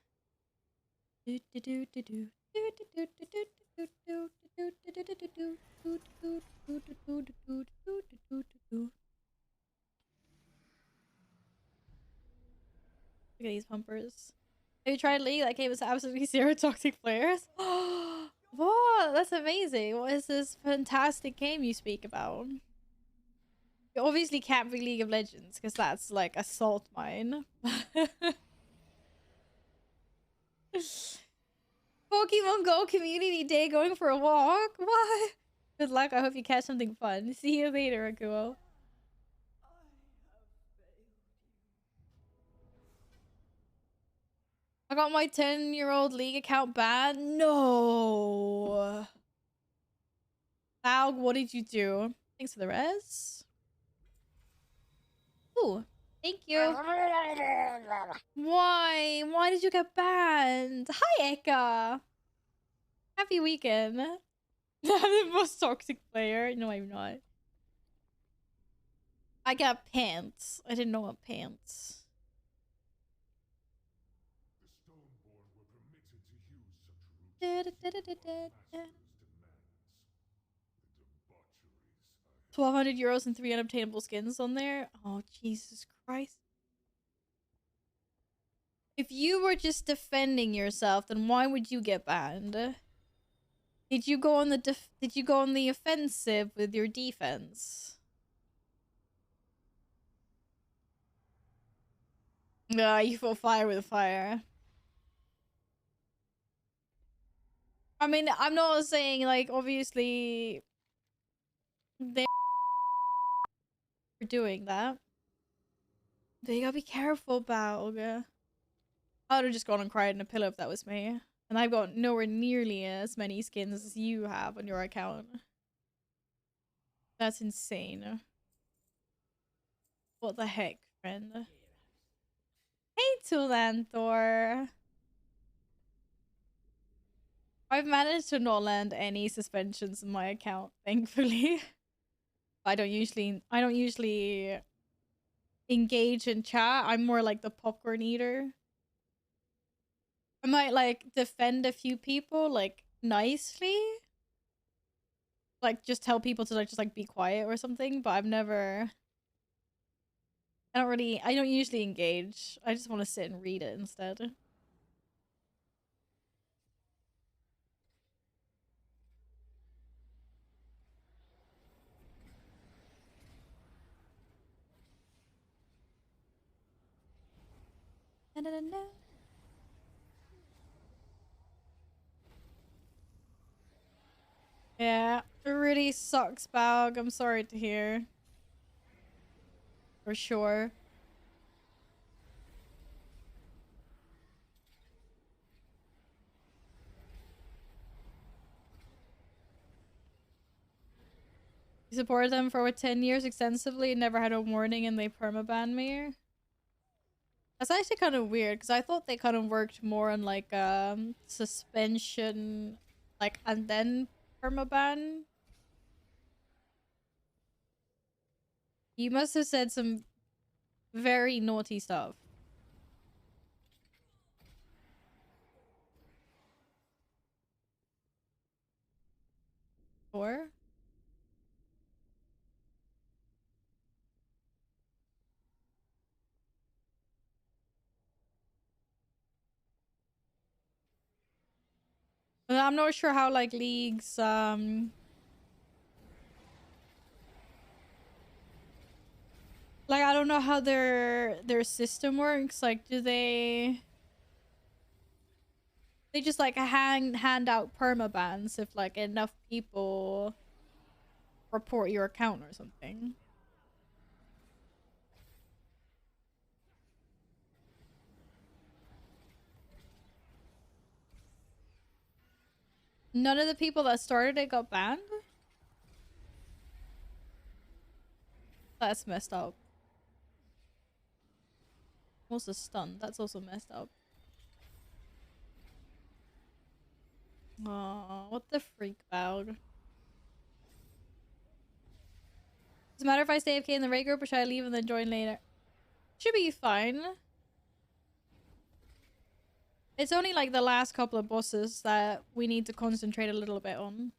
S1: Look at these pumpers. Have you tried League? That game is absolutely zero toxic players. What? That's amazing. What is this fantastic game you speak about? You obviously can't be League of Legends because that's like a salt mine. Pokemon Go Community Day, going for a walk? What? Good luck. I hope you catch something fun. See you later, Akuo. I got my 10-year-old League account banned? No. Alg, what did you do? Thanks for the res. Ooh, thank you. Why? Why did you get banned? Hi, Eka. Happy weekend. I'm the most toxic player. No, I'm not. I got pants. I didn't know what pants. €1,200 and 3 unobtainable skins on there. Oh, Jesus Christ. If you were just defending yourself, then why would you get banned? Did you go on the offensive with your defense? Nah, you fought fire with fire. I mean, I'm not saying, like, obviously they're doing that. But you gotta be careful, Balg. I would have just gone and cried in a pillow if that was me. And I've got nowhere nearly as many skins as you have on your account. That's insane. What the heck, friend? Hey, Tulanthor. I've managed to not land any suspensions in my account, thankfully. I don't usually engage in chat. I'm more like the popcorn eater. I might like defend a few people like nicely. Like just tell people to like just like be quiet or something, but I don't usually engage. I just want to sit and read it instead. Yeah, it really sucks, Balg. I'm sorry to hear. For sure. You supported them for over 10 years extensively, never had a warning, and they permaban me. That's actually kind of weird because I thought they kind of worked more on like suspension, like and then permaban. You must have said some very naughty stuff. Or I'm not sure how like leagues like I don't know how their system works. Like do they just like hand out permabans if like enough people report your account or something? None of the people that started it got banned? That's messed up. Also stunned. That's also messed up. Oh, what the freak bag. Does it matter if I stay AFK in the raid group or should I leave and then join later? Should be fine. It's only like the last couple of bosses that we need to concentrate a little bit on.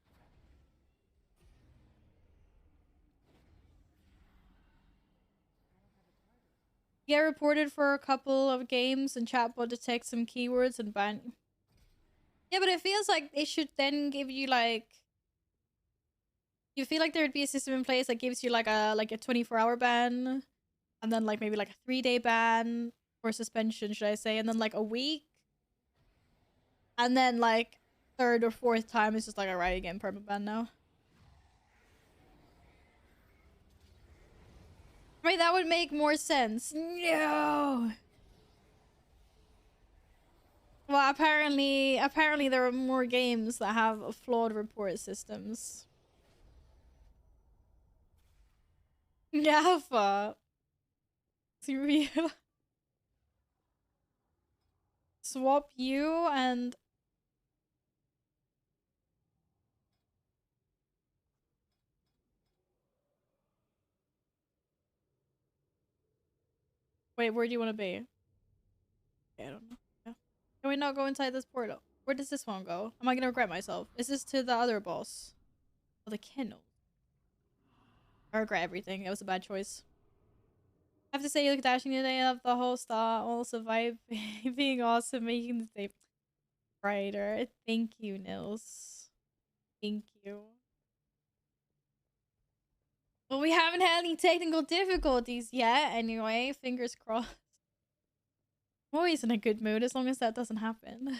S1: Get reported for a couple of games and chatbot detects some keywords and ban. Yeah, but it feels like it should then give you like... You feel like there would be a system in place that gives you like a 24-hour ban, and then like maybe like a 3-day ban or suspension, should I say, and then like a week, and then like third or fourth time it's just like, alright, again, permaban now. I mean, that would make more sense. No. Well, apparently there are more games that have flawed report systems. Alpha. Swap you and... Wait, where do you want to be? Okay, I don't know. Yeah. Can we not go inside this portal? Where does this one go? Am I gonna regret myself? Is this to the other boss? Oh, the kennel. I regret everything. It was a bad choice. I have to say, you look dashing today. I love the whole style. Also, vibe being awesome, making the day brighter. Thank you, Nils. Thank you. Well, we haven't had any technical difficulties yet. Anyway, fingers crossed. I'm always in a good mood as long as that doesn't happen.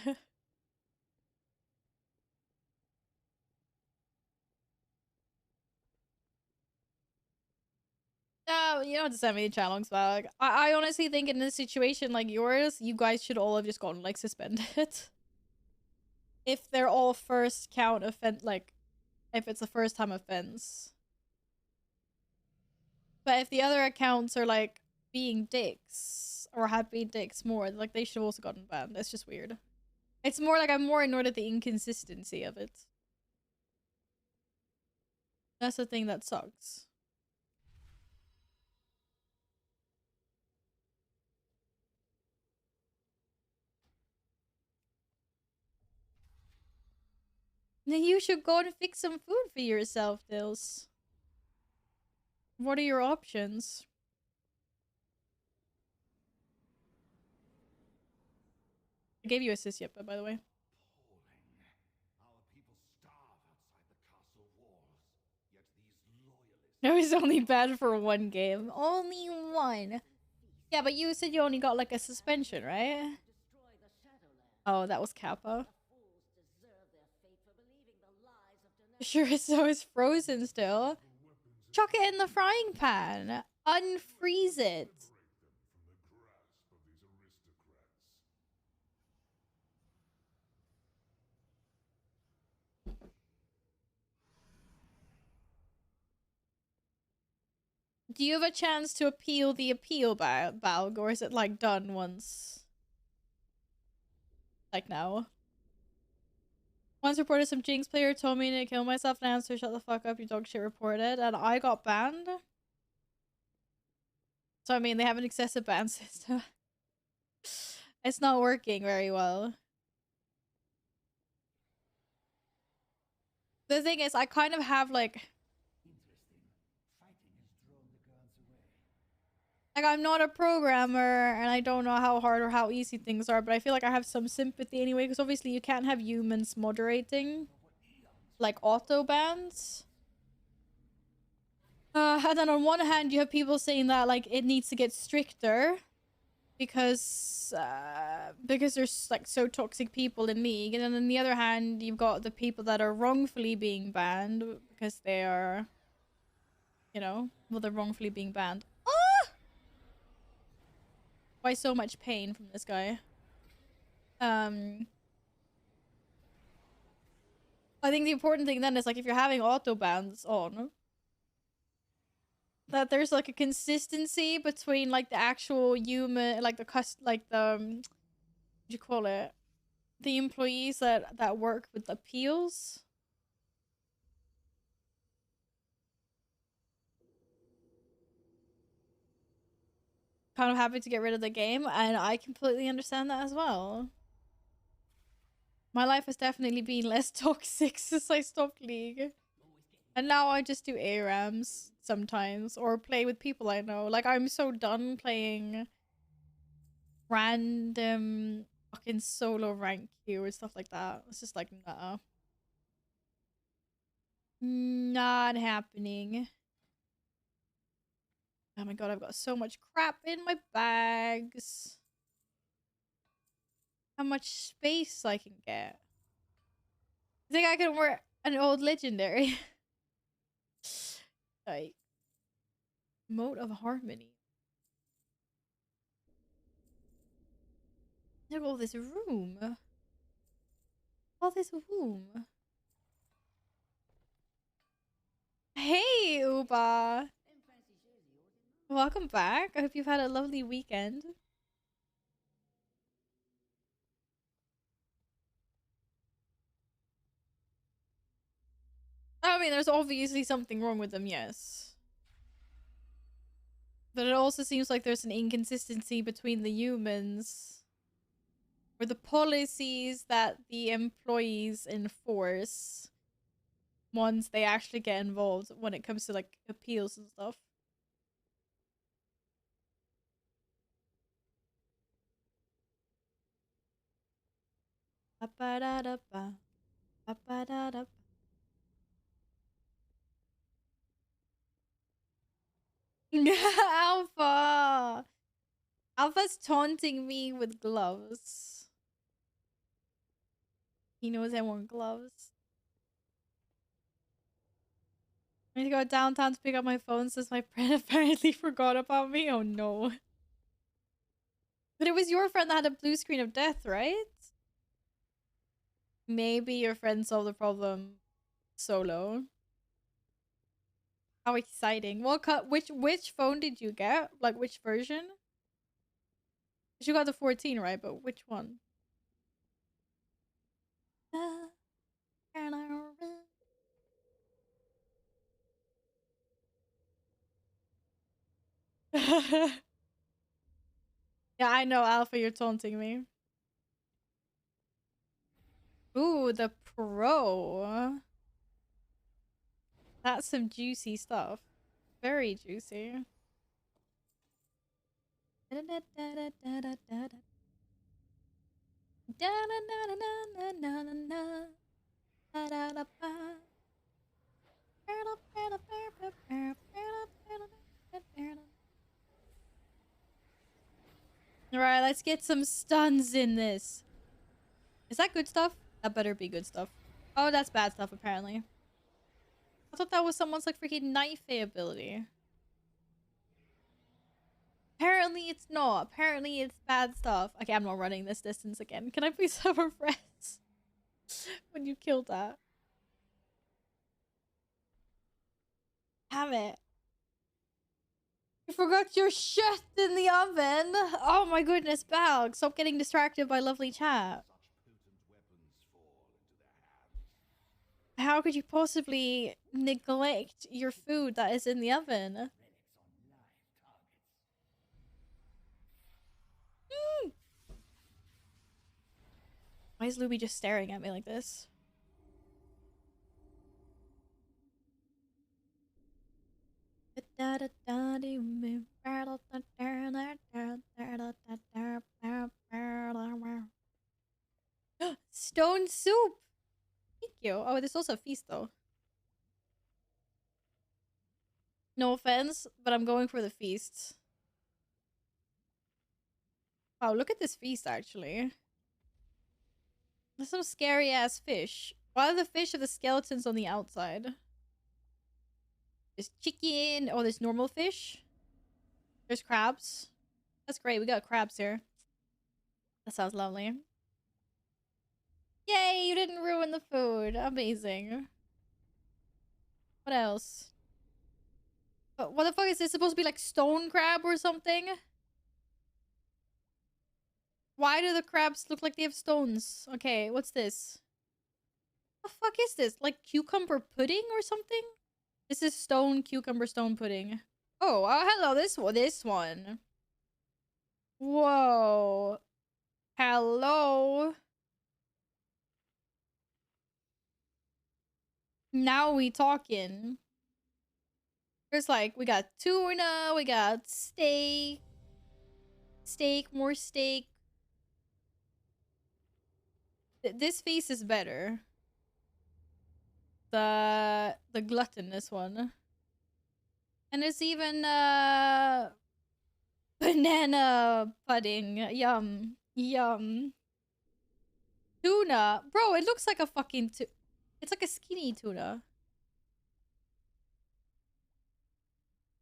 S1: No, you don't have to send me the challenges back. I honestly think in a situation like yours, you guys should all have just gotten like suspended. If they're all first count offense, like if it's a first time offense. But if the other accounts are like being dicks or have been dicks more, like they should have also gotten banned. That's just weird. It's more like I'm more annoyed at the inconsistency of it. That's the thing that sucks. Then you should go and fix some food for yourself, Dils. What are your options? I gave you a sis yet, by the way. No, it's only bad for one game. Only one. Yeah, but you said you only got like a suspension, right? Oh, that was Kappa. Sure, so it's frozen still. Chuck it in the frying pan. Unfreeze it. Do you have a chance to appeal the appeal, Balg, or is it like done once? Like now? Once reported some Jinx player told me to kill myself and answer, shut the fuck up, you dog shit reported, and I got banned. So I mean, they have an excessive ban system. It's not working very well. The thing is, I kind of have like I'm not a programmer and I don't know how hard or how easy things are, but I feel like I have some sympathy anyway, because obviously you can't have humans moderating like auto bans. And then on one hand you have people saying that like it needs to get stricter because there's like so toxic people in League, and then on the other hand you've got the people that are wrongfully being banned because they are, you know, well, they're wrongfully being banned. Why so much pain from this guy? I think the important thing then is like if you're having auto bans on, that there's like a consistency between like the actual human, like the what do you call it, the employees that work with appeals. Kind of happy to get rid of the game, and I completely understand that as well. My life has definitely been less toxic since I stopped League. And now I just do ARAMs sometimes, or play with people I know. Like, I'm so done playing random fucking solo rank queue or stuff like that. It's just like, nah. Not happening. Oh my god, I've got so much crap in my bags. How much space I can get. I think I can wear an old legendary. Like, mode of harmony. Look at all this room. All this room. Hey, Uba. Welcome back. I hope you've had a lovely weekend. I mean, there's obviously something wrong with them, yes. But it also seems like there's an inconsistency between the humans, or the policies that the employees enforce once they actually get involved when it comes to like appeals and stuff. Alpha! Alpha's taunting me with gloves. He knows I want gloves. I need to go downtown to pick up my phone since my friend apparently forgot about me. Oh no. But it was your friend that had a blue screen of death, right? Maybe your friend solved the problem solo. How exciting. Which phone did you get? Like which version? You got the 14, right? But which one? Yeah, I know, Alpha, you're taunting me. Ooh, the Pro. That's some juicy stuff. Very juicy. Alright, let's get some stuns in this. Is that good stuff? That better be good stuff. Oh, that's bad stuff, apparently. I thought that was someone's like freaking knife ability. Apparently it's not. Apparently it's bad stuff. Okay, I'm not running this distance again. Can I please have a rest? When you killed that. Damn it. You forgot your shit in the oven. Oh my goodness, Balg. Stop getting distracted by lovely chat. How could you possibly neglect your food that is in the oven? Why is Luby just staring at me like this? Stone soup! Thank you. Oh, there's also a feast though. No offense, but I'm going for the feast. Wow, look at this feast actually. There's some scary ass fish. Why are the fish have the skeletons on the outside? There's chicken. Oh, there's normal fish. There's crabs. That's great. We got crabs here. That sounds lovely. Yay, you didn't ruin the food. Amazing. What else? What the fuck is this supposed to be, like stone crab or something? Why do the crabs look like they have stones? Okay, what's this? What the fuck is this? Like cucumber pudding or something? This is stone cucumber stone pudding. Oh, hello, this one. Whoa. Hello. Now we talking. There's like, we got tuna, we got steak. Steak, more steak. This face is better. The gluttonous one. And there's even banana pudding. Yum. Yum. Tuna. Bro, it looks like a fucking it's like a skinny tuna.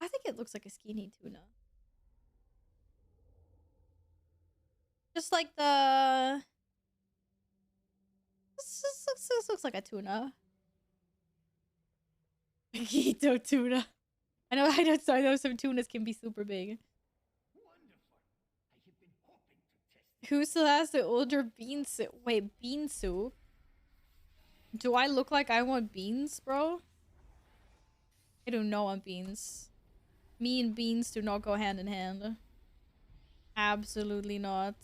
S1: I think it looks like a skinny tuna. Just like the... This looks like a tuna. Keto tuna. I know some tunas can be super big. Who still has the older bean soup? Wait, bean soup? Do I look like I want beans, bro? I do not want beans. Me and beans do not go hand in hand. Absolutely not.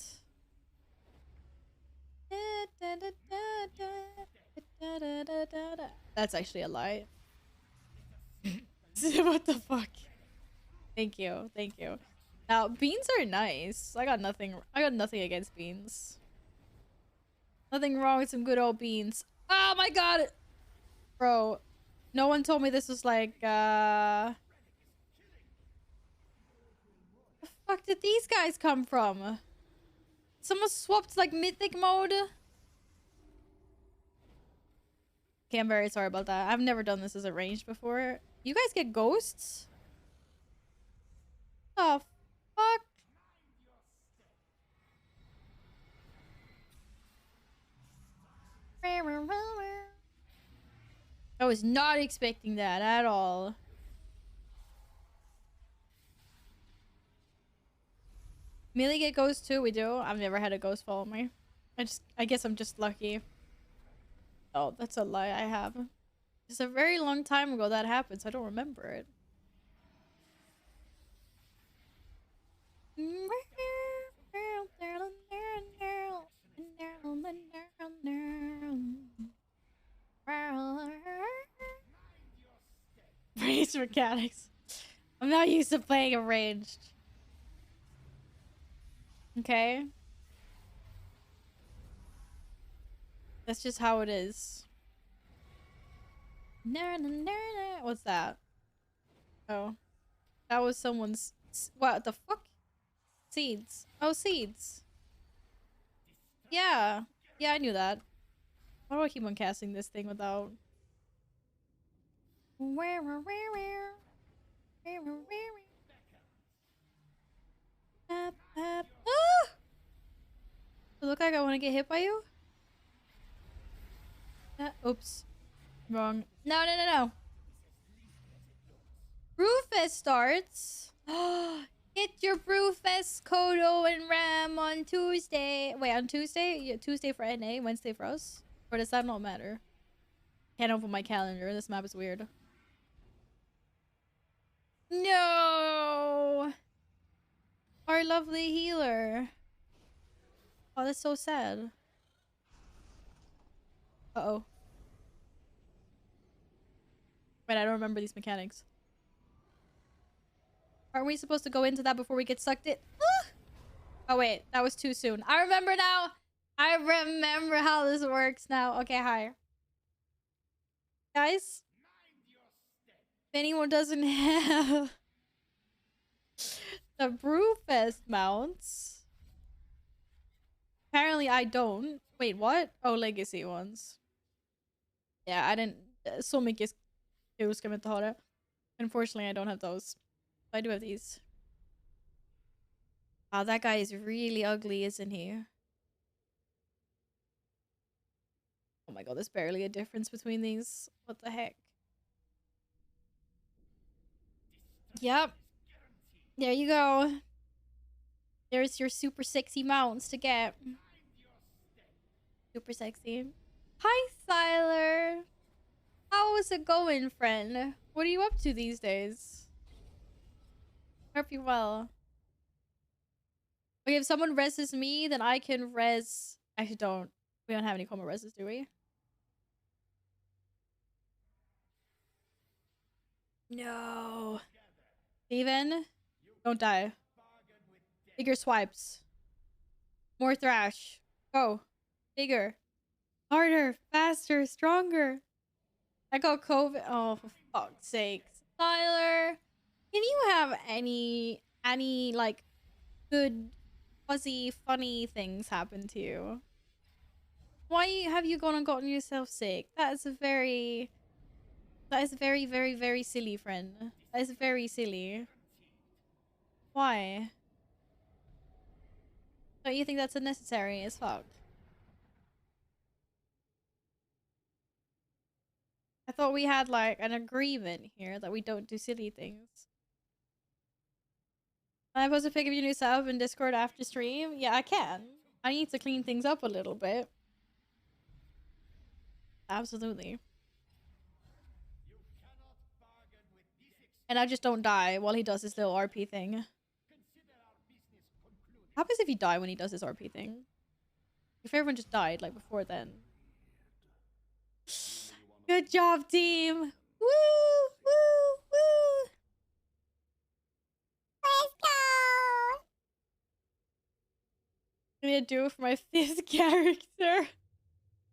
S1: That's actually a lie. What the fuck? Thank you. Thank you. Now, beans are nice. I got nothing against beans. Nothing wrong with some good old beans. Oh my god! Bro, no one told me this was like, the fuck did these guys come from? Someone swapped, like, Mythic mode? Okay, I'm very sorry about that. I've never done this as a ranged before. You guys get ghosts? Oh, fuck? I was not expecting that at all. Melee get ghosts too? We do? I've never had a ghost follow me. I guess I'm just lucky. Oh, that's a lie I have. It's a very long time ago that happened, so I don't remember it. Range mechanics. I'm not used to playing a ranged. Okay. That's just how it is. What's that? Oh. That was someone's... What the fuck? Seeds. Oh, seeds. Yeah. Yeah, I knew that. Why do I keep on casting this thing without... Ah! Does it look like I want to get hit by you? Oops. Wrong. No. Brewfest starts. Get your Brewfest Kodo and Ram on Tuesday. Wait, on Tuesday? Yeah, Tuesday for NA, Wednesday for us? Or does that not matter? Can't open my calendar. This map is weird. No! Our lovely healer. Oh, that's so sad. Uh-oh. Wait, I don't remember these mechanics. Aren't we supposed to go into that before we get sucked in? Ah! Oh, wait. That was too soon. I remember now. I remember how this works now. Okay, hi. Guys? If anyone doesn't have the Brewfest mounts... Apparently I don't. Wait, what? Oh, legacy ones. Yeah, I didn't... Så mycket skills ska vi inte ha det. Unfortunately, I don't have those. I do have these. Wow, that guy is really ugly, isn't he? Oh my god, there's barely a difference between these. What the heck? Yep. There you go. There's your super sexy mounts to get. Super sexy. Hi, Siler. How is it going, friend? What are you up to these days? Hope you're well. Okay, if someone reses me, then I can res... Actually, don't. We don't have any common reses, do we? No. Steven, don't die. Bigger swipes. More thrash. Go. Bigger. Harder. Faster. Stronger. I got COVID. Oh, for fuck's sake. Tyler, can you have any like good, fuzzy, funny things happen to you? Why have you gone and gotten yourself sick? That is very, very, very silly, friend. That is very silly. Why? Don't you think that's unnecessary as fuck? I thought we had like an agreement here that we don't do silly things. Am I supposed to pick up your new setup in Discord after stream? Yeah, I can. I need to clean things up a little bit. Absolutely. And I just don't die while he does his little RP thing. What happens if you die when he does his RP thing? If everyone just died like before then. Good job, team! Woo! Woo! Woo!
S3: Let's go!
S1: I'm gonna do it for my 5th character.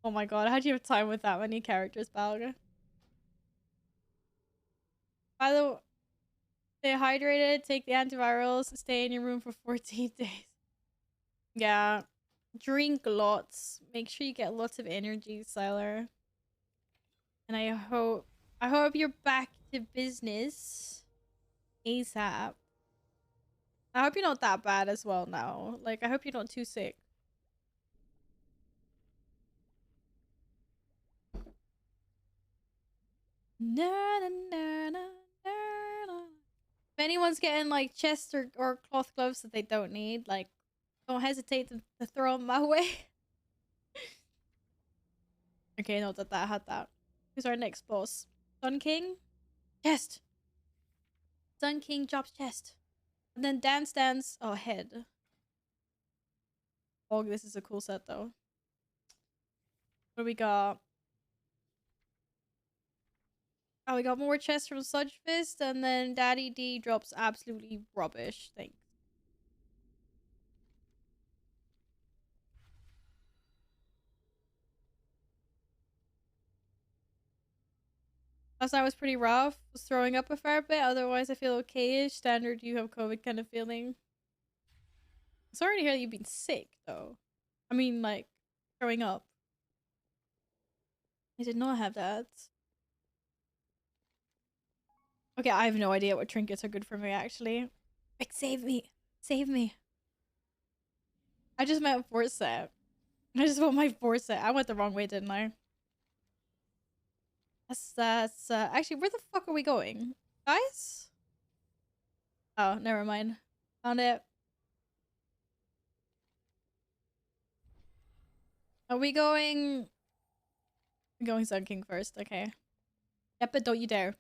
S1: Oh my god, how do you have time with that many characters, Balga? By the way, stay hydrated, take the antivirals, stay in your room for 14 days. Yeah. Drink lots. Make sure you get lots of energy, Siler. And I hope you're back to business ASAP. I hope you're not that bad as well now. Like, I hope you're not too sick. Na, na, na, na, na, na. If anyone's getting like chest or cloth gloves that they don't need, like, don't hesitate to throw them my way. Okay, no, that had that. Who's our next boss? Sun King? Chest! Sun King drops chest. And then Dance. Oh, head. Oh, this is a cool set though. What do we got? Oh, we got more chests from Sludge Fist, and then Daddy D drops absolutely rubbish. Thanks. Last night was pretty rough. Was throwing up a fair bit. Otherwise, I feel okay-ish. Standard, you have COVID kind of feeling. Sorry to hear that you've been sick, though. I mean, like, throwing up. I did not have that. Okay, I have no idea what trinkets are good for me, actually. Like, save me. Save me. I just meant force set. I just want my force set. I went the wrong way, didn't I? That's actually, where the fuck are we going? Guys? Oh, never mind. Found it. Are we going... We're going Sun King first, okay. Yep, but don't you dare.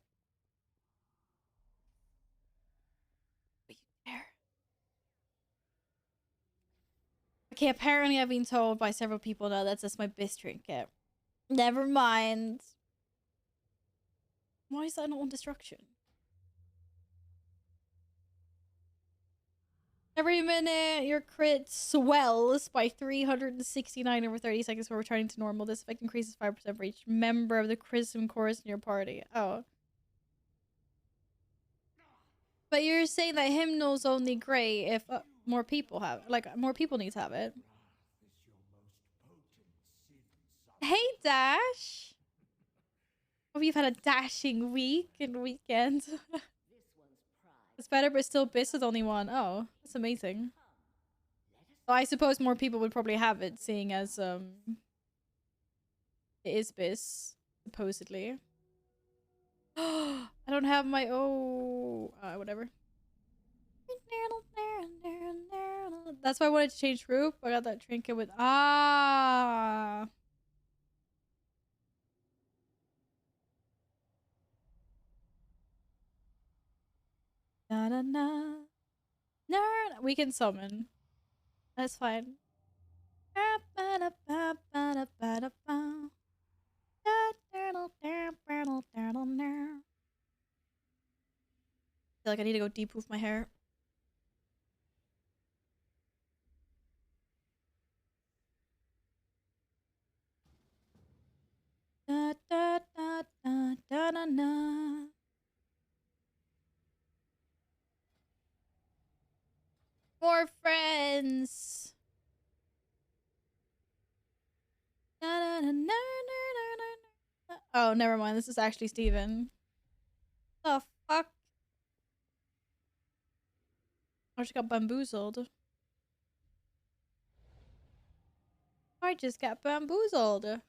S1: Don't you dare. Okay, apparently I've been told by several people now that's just my best trinket. Never mind. Why is that not on destruction? Every minute, your crit swells by 369 over 30 seconds before returning to normal. This effect increases 5% for each member of the Chrism chorus in your party. Oh. But you're saying that hymnal's only great if more people have... Like, more people need to have it. Hey, Dash! Hope you've had a dashing week and weekend. It's better, but still Biss with only one. Oh, that's amazing. So I suppose more people would probably have it, seeing as It is Biz, supposedly. I don't have my whatever. That's why I wanted to change group. I got that trinket with Da da da. No, we can summon. That's fine. I feel like I need to go depuff my hair. Da da da da da da da. More friends. Da, da, da, da, da, da. Oh, never mind. This is actually Steven. The fuck? I just got bamboozled. I just got bamboozled.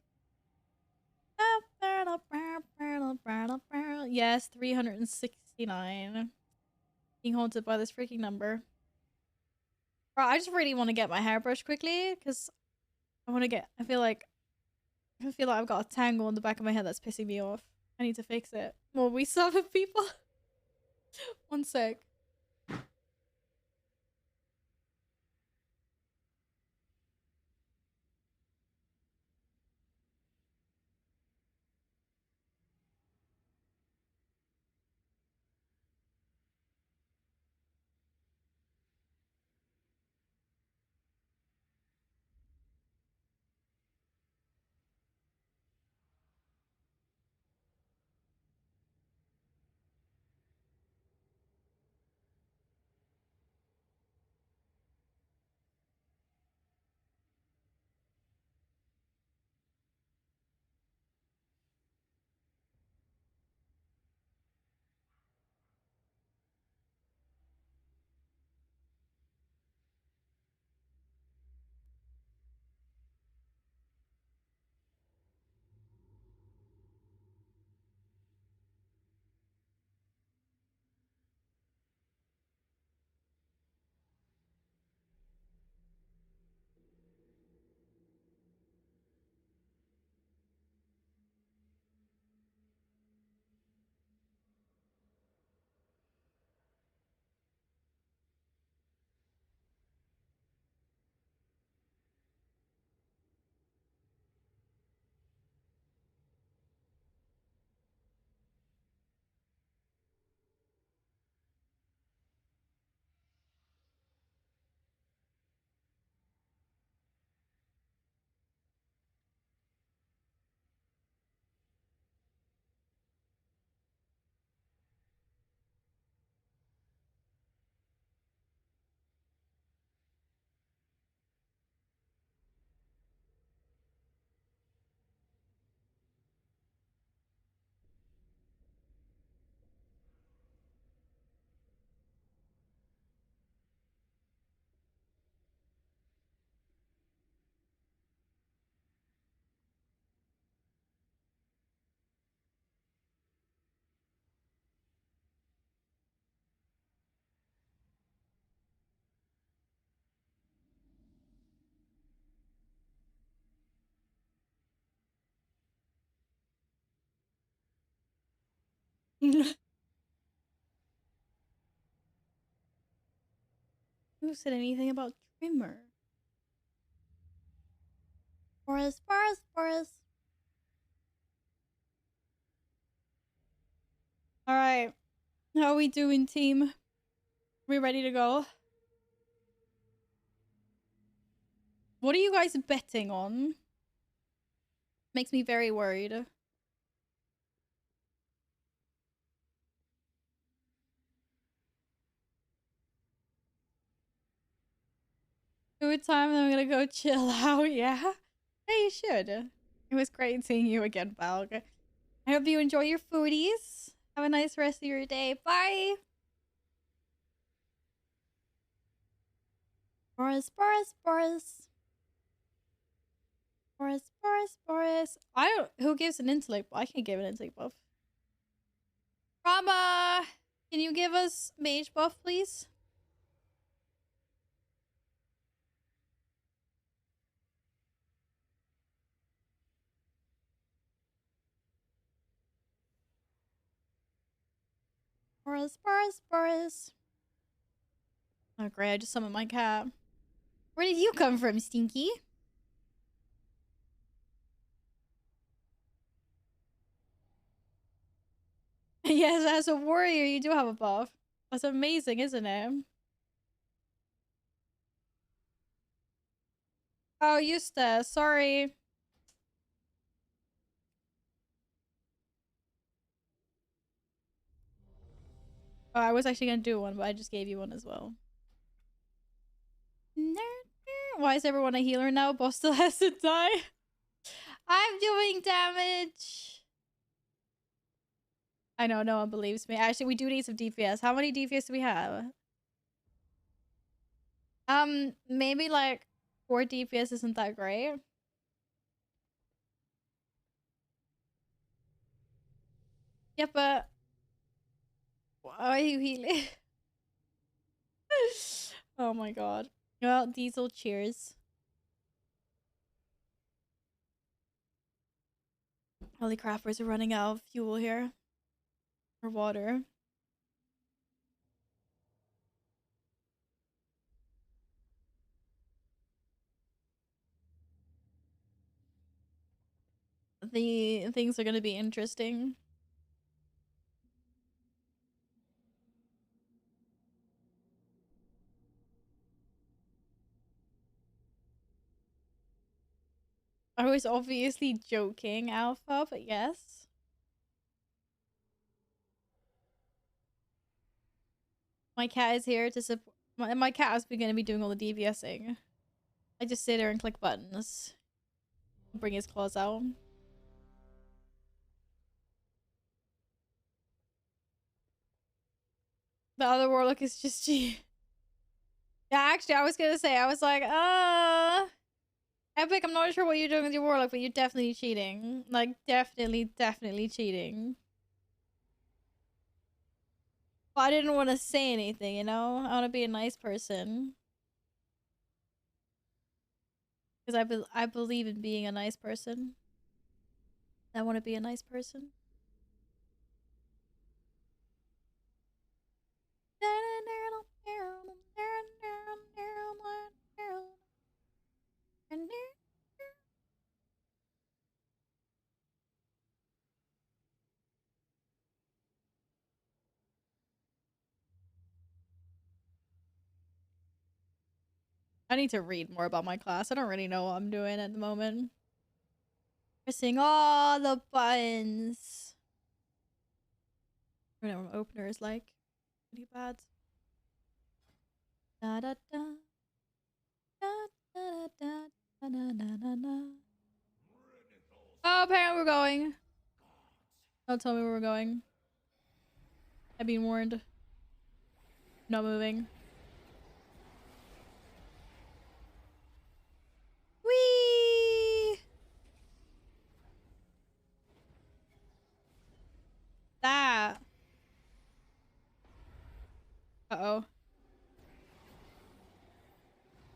S1: Yes, 369. Being haunted by this freaking number. Bro, I just really want to get my hair brushed quickly because I feel like I've got a tangle in the back of my head that's pissing me off. I need to fix it. Well, we summon people. One sec. Who said anything about trimmer? Boris. Alright. How are we doing, team? We ready to go? What are you guys betting on? Makes me very worried. Good time, then I'm gonna go chill out, yeah? Hey, you should. It was great seeing you again, Balg. I hope you enjoy your foodies. Have a nice rest of your day. Bye! Boris. Boris. I don't. Who gives an intellect? I can't give an intellect buff. Rama, can you give us mage buff, please? Boris. Oh, great. I just summoned my cat. Where did you come from, Stinky? Yes, as a warrior, you do have a buff. That's amazing, isn't it? Oh, Eustace. Sorry. Oh, I was actually gonna do one, but I just gave you one as well. Why is everyone a healer now? Boss still has to die. I'm doing damage. I know, no one believes me. Actually, we do need some DPS. How many DPS do we have? Maybe like 4 DPS isn't that great. Yeah, but why are you healing? Oh my god. Well, Diesel, cheers. Holy crap, we're running out of fuel here. Or water. The things are gonna be interesting. I was obviously joking, Alpha, but yes. My cat is here to support. My cat is going to be doing all the DPSing. I just sit there and click buttons. Bring his claws out. The other warlock is just G. Yeah, actually, I was gonna say, I was like, Epic, I'm not sure what you're doing with your warlock, but you're definitely cheating. Like, definitely cheating. But I didn't want to say anything, you know? I want to be a nice person. Because I believe in being a nice person. I want to be a nice person. I need to read more about my class. I don't really know what I'm doing at the moment. Pressing all the buttons. I don't know what opener is like. Pretty bad. Da da da. Da da da da da da da da. Oh, apparently we're going. Don't tell me where we're going. I've been warned. Not moving. Whee! That. Uh-oh.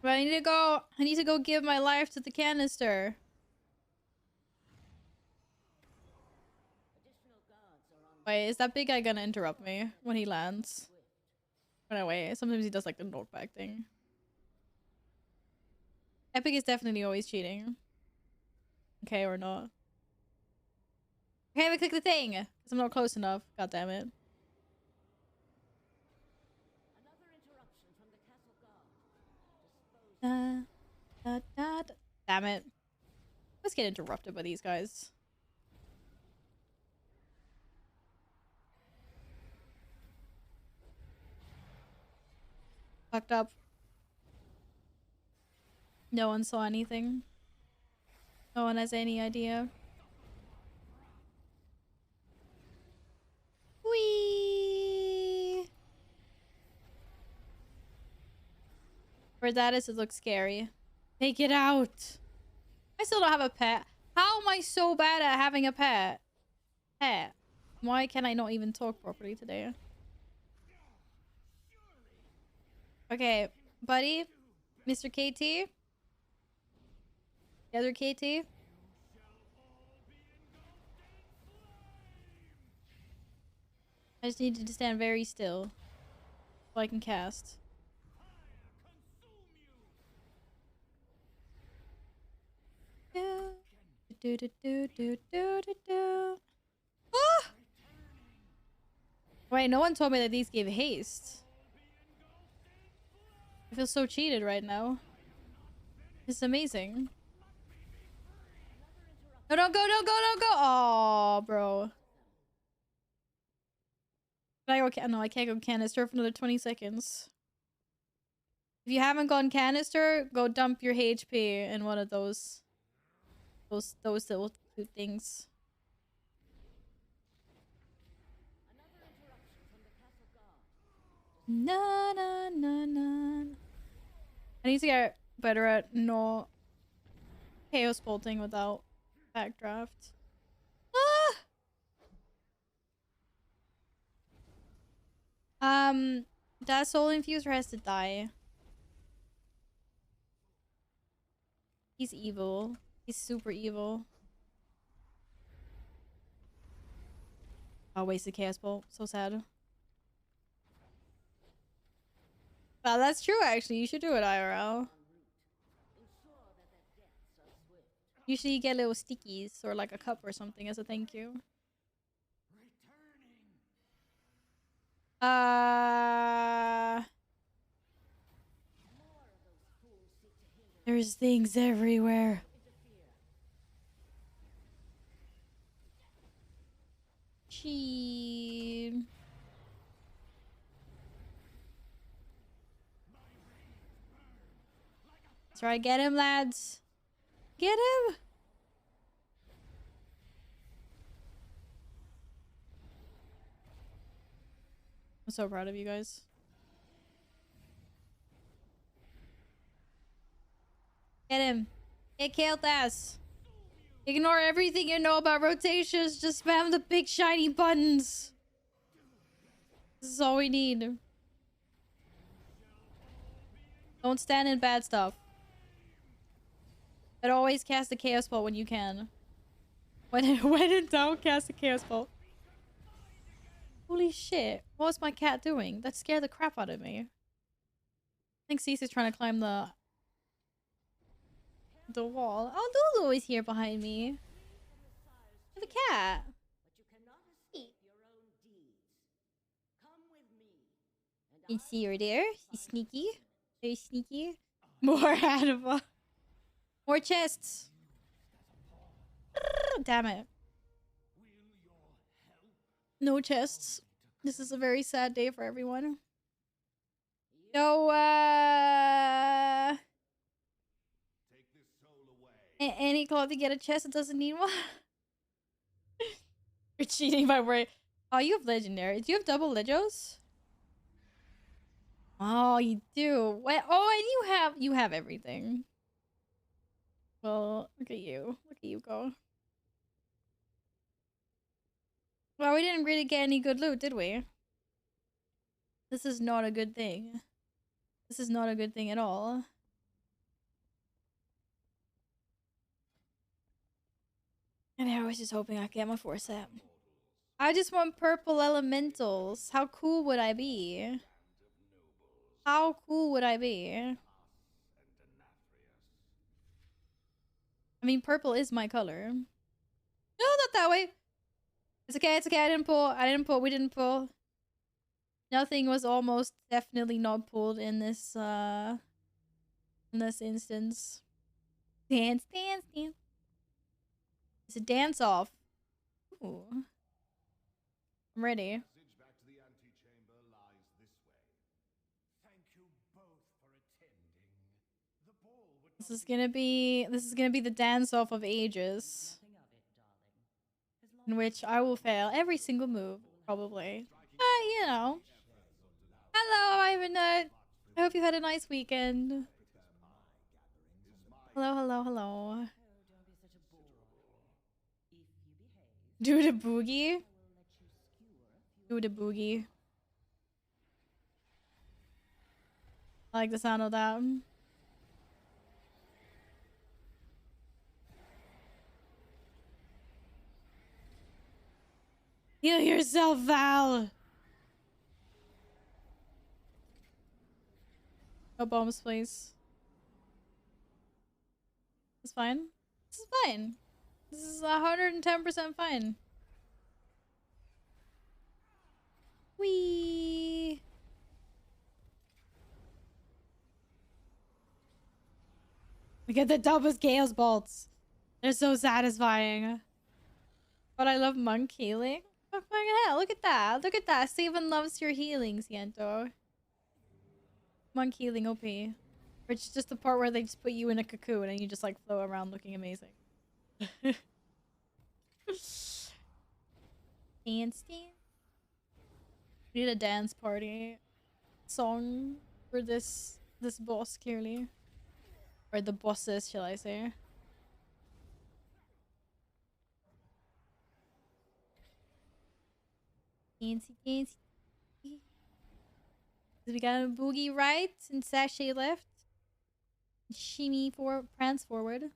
S1: But I need to go give my life to the canister. Wait, is that big guy gonna interrupt me when he lands? Oh, no, wait. Sometimes he does like the knockback thing. Epic is definitely always cheating. Okay, or not. Okay, we click the thing! Because I'm not close enough. God damn it. Damn it. Let's get interrupted by these guys. Fucked up. No one saw anything. No one has any idea. Whee! For that is, it looks scary. Take it out! I still don't have a pet. How am I so bad at having a pet? Pet. Why can I not even talk properly today? Okay, buddy. Mr. KT. The other KT. I just need to stand very still so I can cast. Ah! Wait, no one told me that these gave haste. I feel so cheated right now. It's amazing. No, don't go, don't go, don't go! Oh, bro. Can I go no, I can't go canister for another 20 seconds. If you haven't gone canister, go dump your HP in one of those little cute things. Na na na na. I need to get better at no chaos bolting without backdraft. Ah! That soul infuser has to die. He's evil. He's super evil. Oh, wasted chaos bolt. So sad. Well, that's true actually. You should do it, IRL. Usually you get little stickies or like a cup or something as a thank you. There's things everywhere. Gee. Let's try get him, lads. Get him. I'm so proud of you guys. Get him. Get Kael'thas. Ignore everything you know about rotations. Just spam the big shiny buttons. This is all we need. Don't stand in bad stuff. But always cast a chaos bolt when you can. When in doubt, cast a chaos bolt. Holy shit. What was my cat doing? That scared the crap out of me. I think Cece's trying to climb the wall. Oh, Lulu is here behind me. I have a cat. You see her there? She's sneaky. Very sneaky. More animal. More chests. Damn it. No chests. This is a very sad day for everyone. So, any cloth to get a chest that doesn't need one? You're cheating by word. Oh, you have legendary. Do you have double legos? Oh, you do. Wait, oh, and you have everything. Well, look at you. Look at you go. Well, we didn't really get any good loot, did we? This is not a good thing. This is not a good thing at all. And I was just hoping I could get my 4-set. I just want purple elementals. How cool would I be? How cool would I be? I mean, purple is my color. No, not that way. It's okay, it's okay. I didn't pull. We didn't pull. Nothing was almost definitely not pulled in this instance. Dance, dance, dance. It's a dance off. Ooh. I'm ready. This is gonna be the dance off of ages. In which I will fail every single move, probably. You know. Hello, Ivanette. I hope you had a nice weekend. Hello, hello, hello. Do the boogie. Do the boogie. I like the sound of that. Heal yourself, Val. No bombs, please. It's fine. This is fine. This is 110% fine. Whee! We get the double Gale's bolts. They're so satisfying. But I love monk healing. Oh, fucking hell, look at that. Look at that. Steven loves your healing, Siento. Monk healing OP. Which is just the part where they just put you in a cocoon and you just like float around looking amazing. Dance, dance. We need a dance party song for this boss, clearly. Or the bosses, shall I say. Dancey, dancey. We got a boogie right and sashay left. Shimmy prance forward.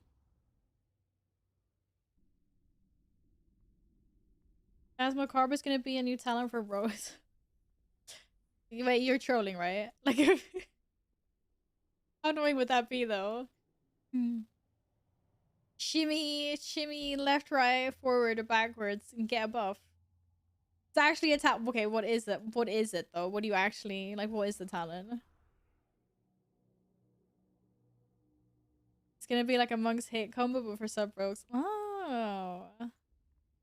S1: Asmocarba's gonna be a new talent for Rose. Wait, you're trolling, right? Like, how annoying would that be, though? Shimmy, left, right, forward, or backwards, and get a buff. It's actually a talent. Okay, what is it? What is it, though? What do you actually... Like, what is the talent? It's gonna be like a monk's hit combo, but for sub-rogues. Oh.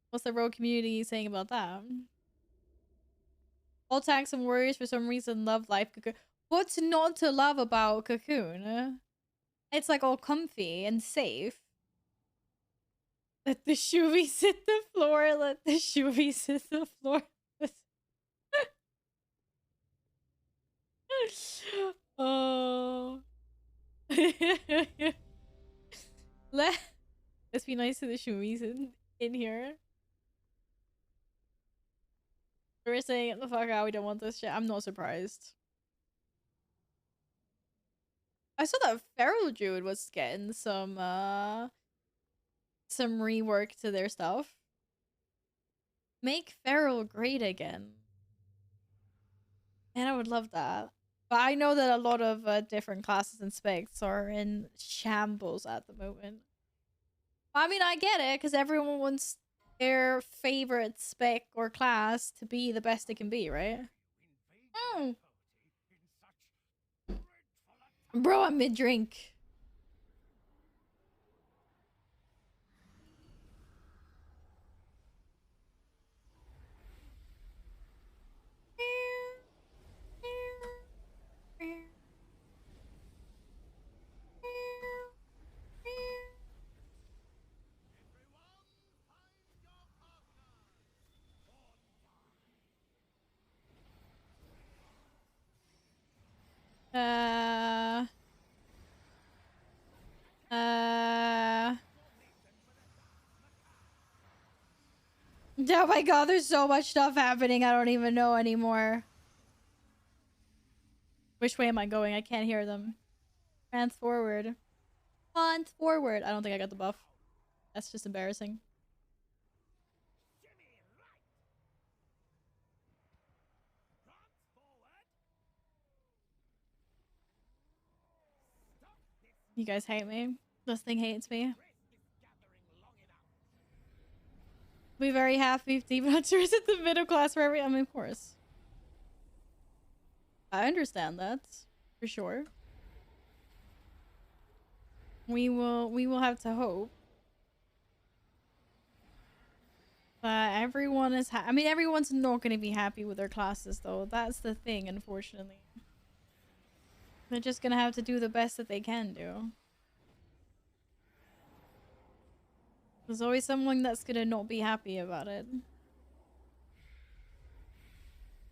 S1: What's the rogue community saying about that? All tanks and warriors for some reason love life cocoon. What's not to love about cocoon? It's like all comfy and safe. Let the shoovies hit the floor. Let the shoovies hit the floor. Oh. Let's be nice to the shoovies in here. We're saying, the fuck out, we don't want this shit. I'm not surprised. I saw that Feral Druid was getting some rework to their stuff. Make Feral great again. And I would love that. But I know that a lot of different classes and specs are in shambles at the moment. I mean, I get it, because everyone wants their favorite spec or class to be the best it can be, right? Mm. Bro, I'm mid-drink. Oh my god, there's so much stuff happening I don't even know anymore. Which way am I going? I can't hear them. Prance forward. Prance forward. I don't think I got the buff. That's just embarrassing. You guys hate me. This thing hates me. Be very happy if Demon Hunter is at the middle class for every... I mean, of course. I understand that. For sure. We will have to hope. But everyone is I mean, everyone's not going to be happy with their classes, though. That's the thing, unfortunately. They're just going to have to do the best that they can do. There's always someone that's gonna not be happy about it.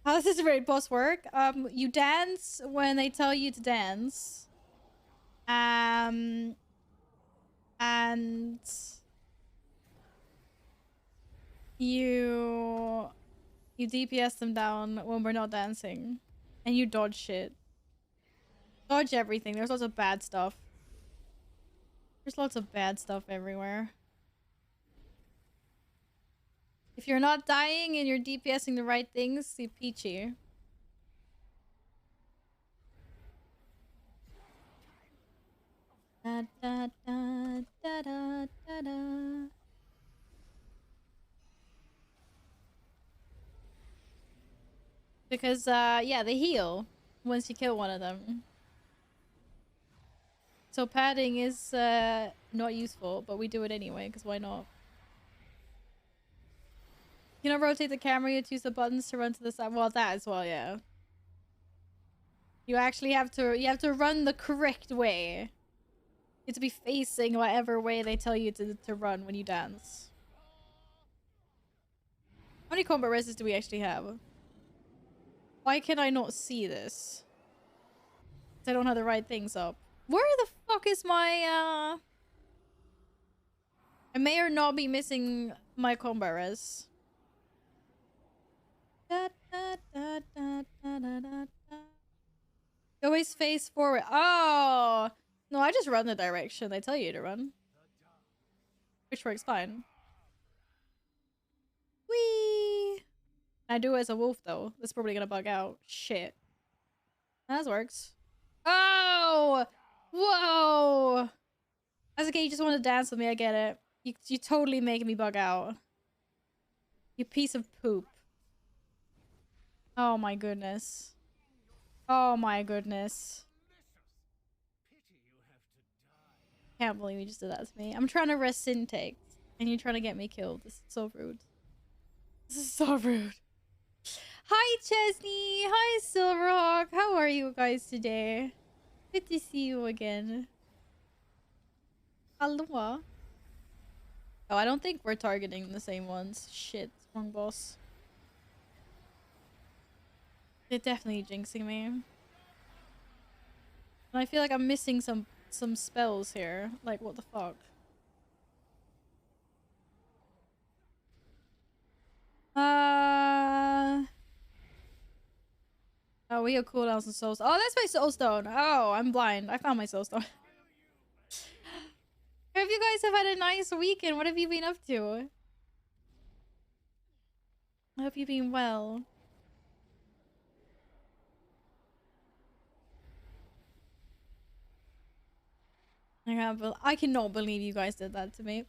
S1: How does this raid boss work? You dance when they tell you to dance. And You DPS them down when we're not dancing. And you dodge shit. Dodge everything. There's lots of bad stuff. There's lots of bad stuff everywhere. If you're not dying and you're DPSing the right things, you're peachy. Da, da, da, da, da, da, da. Because, yeah, they heal once you kill one of them. So padding is, not useful, but we do it anyway, because why not? You know, rotate the camera, you use the buttons to run to the side. Well, that as well, yeah. You actually have to run the correct way. You have to be facing whatever way they tell you to run when you dance. How many combat reses do we actually have? Why can I not see this? I don't have the right things up. Where the fuck is my, I may or not be missing my combat res. Da, da, da, da, da, da, da, da. You always face forward. Oh! No, I just run the direction they tell you to run. Which works fine. Whee! I do it as a wolf, though. That's probably gonna bug out. Shit. That works. Oh! Whoa! That's okay, you just want to dance with me, I get it. You totally making me bug out. You piece of poop. Oh my goodness. Oh my goodness. Can't believe you just did that to me. I'm trying to rest intake, and you're trying to get me killed. This is so rude. This is so rude. Hi, Chesney. Hi, Silverhawk. How are you guys today? Good to see you again. Aloha. Oh, I don't think we're targeting the same ones. Shit, wrong boss. They're definitely jinxing me. And I feel like I'm missing some spells here. Like, what the fuck? Oh, we have cooldowns and souls. Oh, that's my soulstone. Oh, I'm blind. I found my soulstone. I hope you guys have had a nice weekend. What have you been up to? I hope you've been well. I cannot believe you guys did that to me.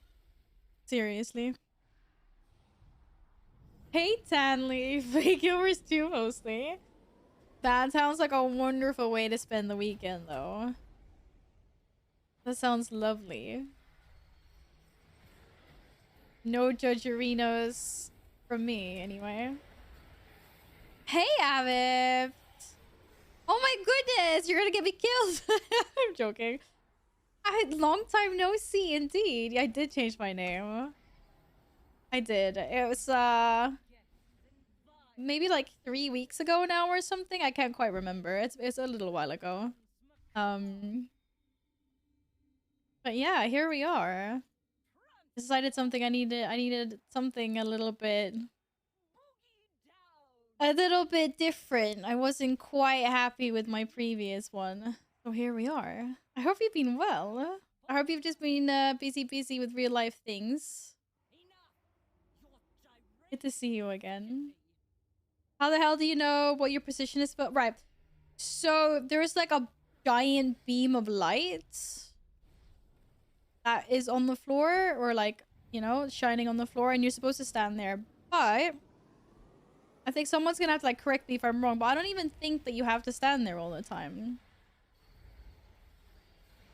S1: Seriously. Hey, Tanley. Fake humors too, mostly. That sounds like a wonderful way to spend the weekend, though. That sounds lovely. No judgerinos from me, anyway. Hey, Aviv! Oh my goodness! You're gonna get me killed! I'm joking. I had long time no see, indeed. I did change my name. I did. It was, maybe like 3 weeks ago now or something. I can't quite remember. It's a little while ago. But yeah, here we are. Decided something I needed something a little bit different. I wasn't quite happy with my previous one. So here we are. I hope you've been well. I hope you've just been busy with real life things. Good to see you again. How the hell do you know what your position is? But right. So there's like a giant beam of light that is on the floor, or like, you know, shining on the floor, and you're supposed to stand there. But I think someone's gonna have to like correct me if I'm wrong, but I don't even think that you have to stand there all the time.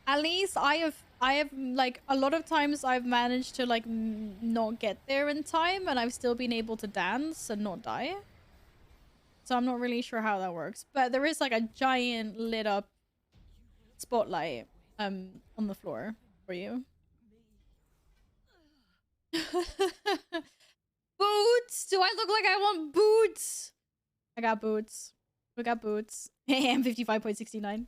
S1: At least I have like a lot of times I've managed to like not get there in time, and I've still been able to dance and not die. So I'm not really sure how that works, but there is like a giant lit up spotlight on the floor for you. Boots! Do I look like I want boots? I got boots. We got boots. I'm 55.69.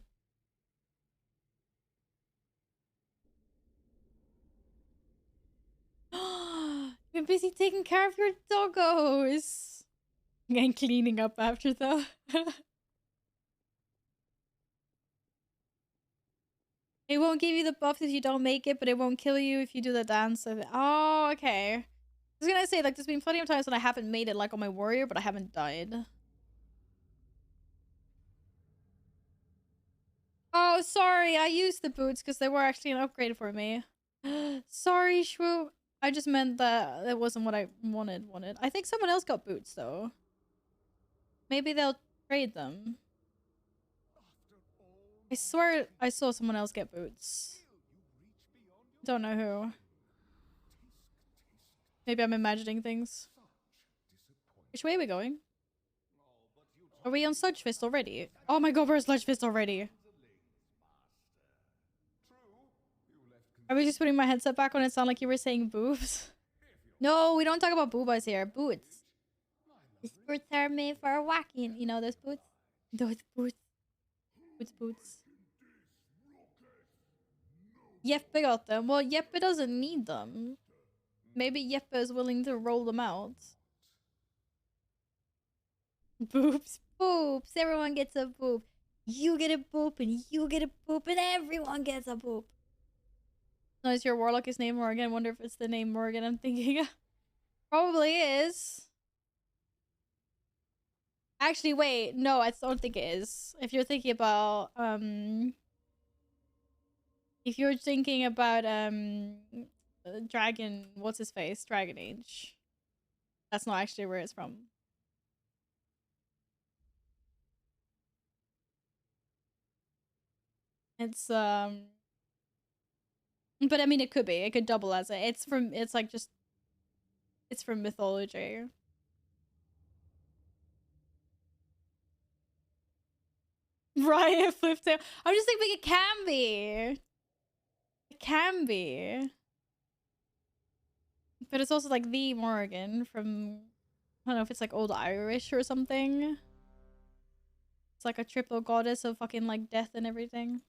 S1: You're busy taking care of your doggos. And cleaning up after though. It won't give you the buffs if you don't make it, but it won't kill you if you do the dance. Oh, okay. I was gonna say, like, there's been plenty of times when I haven't made it, like, on my warrior, but I haven't died. Oh, sorry. I used the boots because they were actually an upgrade for me. Sorry, Shwoo. I just meant that that wasn't what I wanted. I think someone else got boots, though. Maybe they'll trade them. I swear I saw someone else get boots. Don't know who. Maybe I'm imagining things. Which way are we going? Are we on Sludge Fist already? Oh my god, we're on Sludge Fist already. I was just putting my headset back on. It sounded like you were saying boobs. No, we don't talk about boobas here. Boots. These boots are made for walking. You know those boots? Those boots. Boots. Jeppe got them. Well, Jeppe doesn't need them. Maybe Jeppe is willing to roll them out. Boobs. Boobs. Everyone gets a boob. You get a boob and you get a boob and everyone gets a boob. No, is your warlock is named Morgan? Wonder if it's the name Morgan I'm thinking of. Probably is. Actually, wait. No, I don't think it is. If you're thinking about Dragon, what's his face? Dragon Age. That's not actually where it's from. It's but I mean it could be. It could double as it. It's from mythology. Right, flip tail. I'm just thinking it can be. It can be. But it's also like the Morgan from, I don't know if it's like old Irish or something. It's like a triple goddess of fucking like death and everything.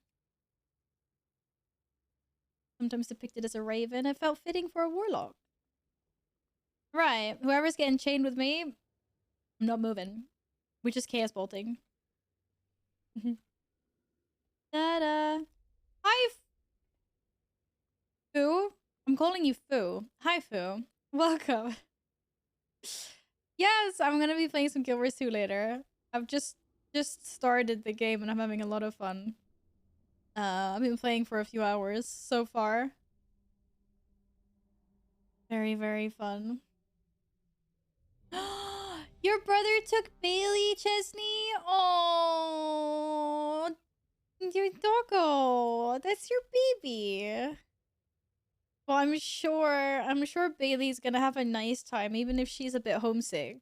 S1: Sometimes depicted as a raven. It felt fitting for a warlock. Right. Whoever's getting chained with me, I'm not moving. We're just chaos bolting. Ta-da. Hi, Foo. I'm calling you Foo. Hi, Foo. Welcome. Yes, I'm gonna be playing some Guild Wars 2 later. I've just started the game and I'm having a lot of fun. I've been playing for a few hours so far. Very, very fun. Your brother took Bailey, Chesney? Oh, your doggo. That's your baby. Well, I'm sure Bailey's gonna have a nice time, even if she's a bit homesick.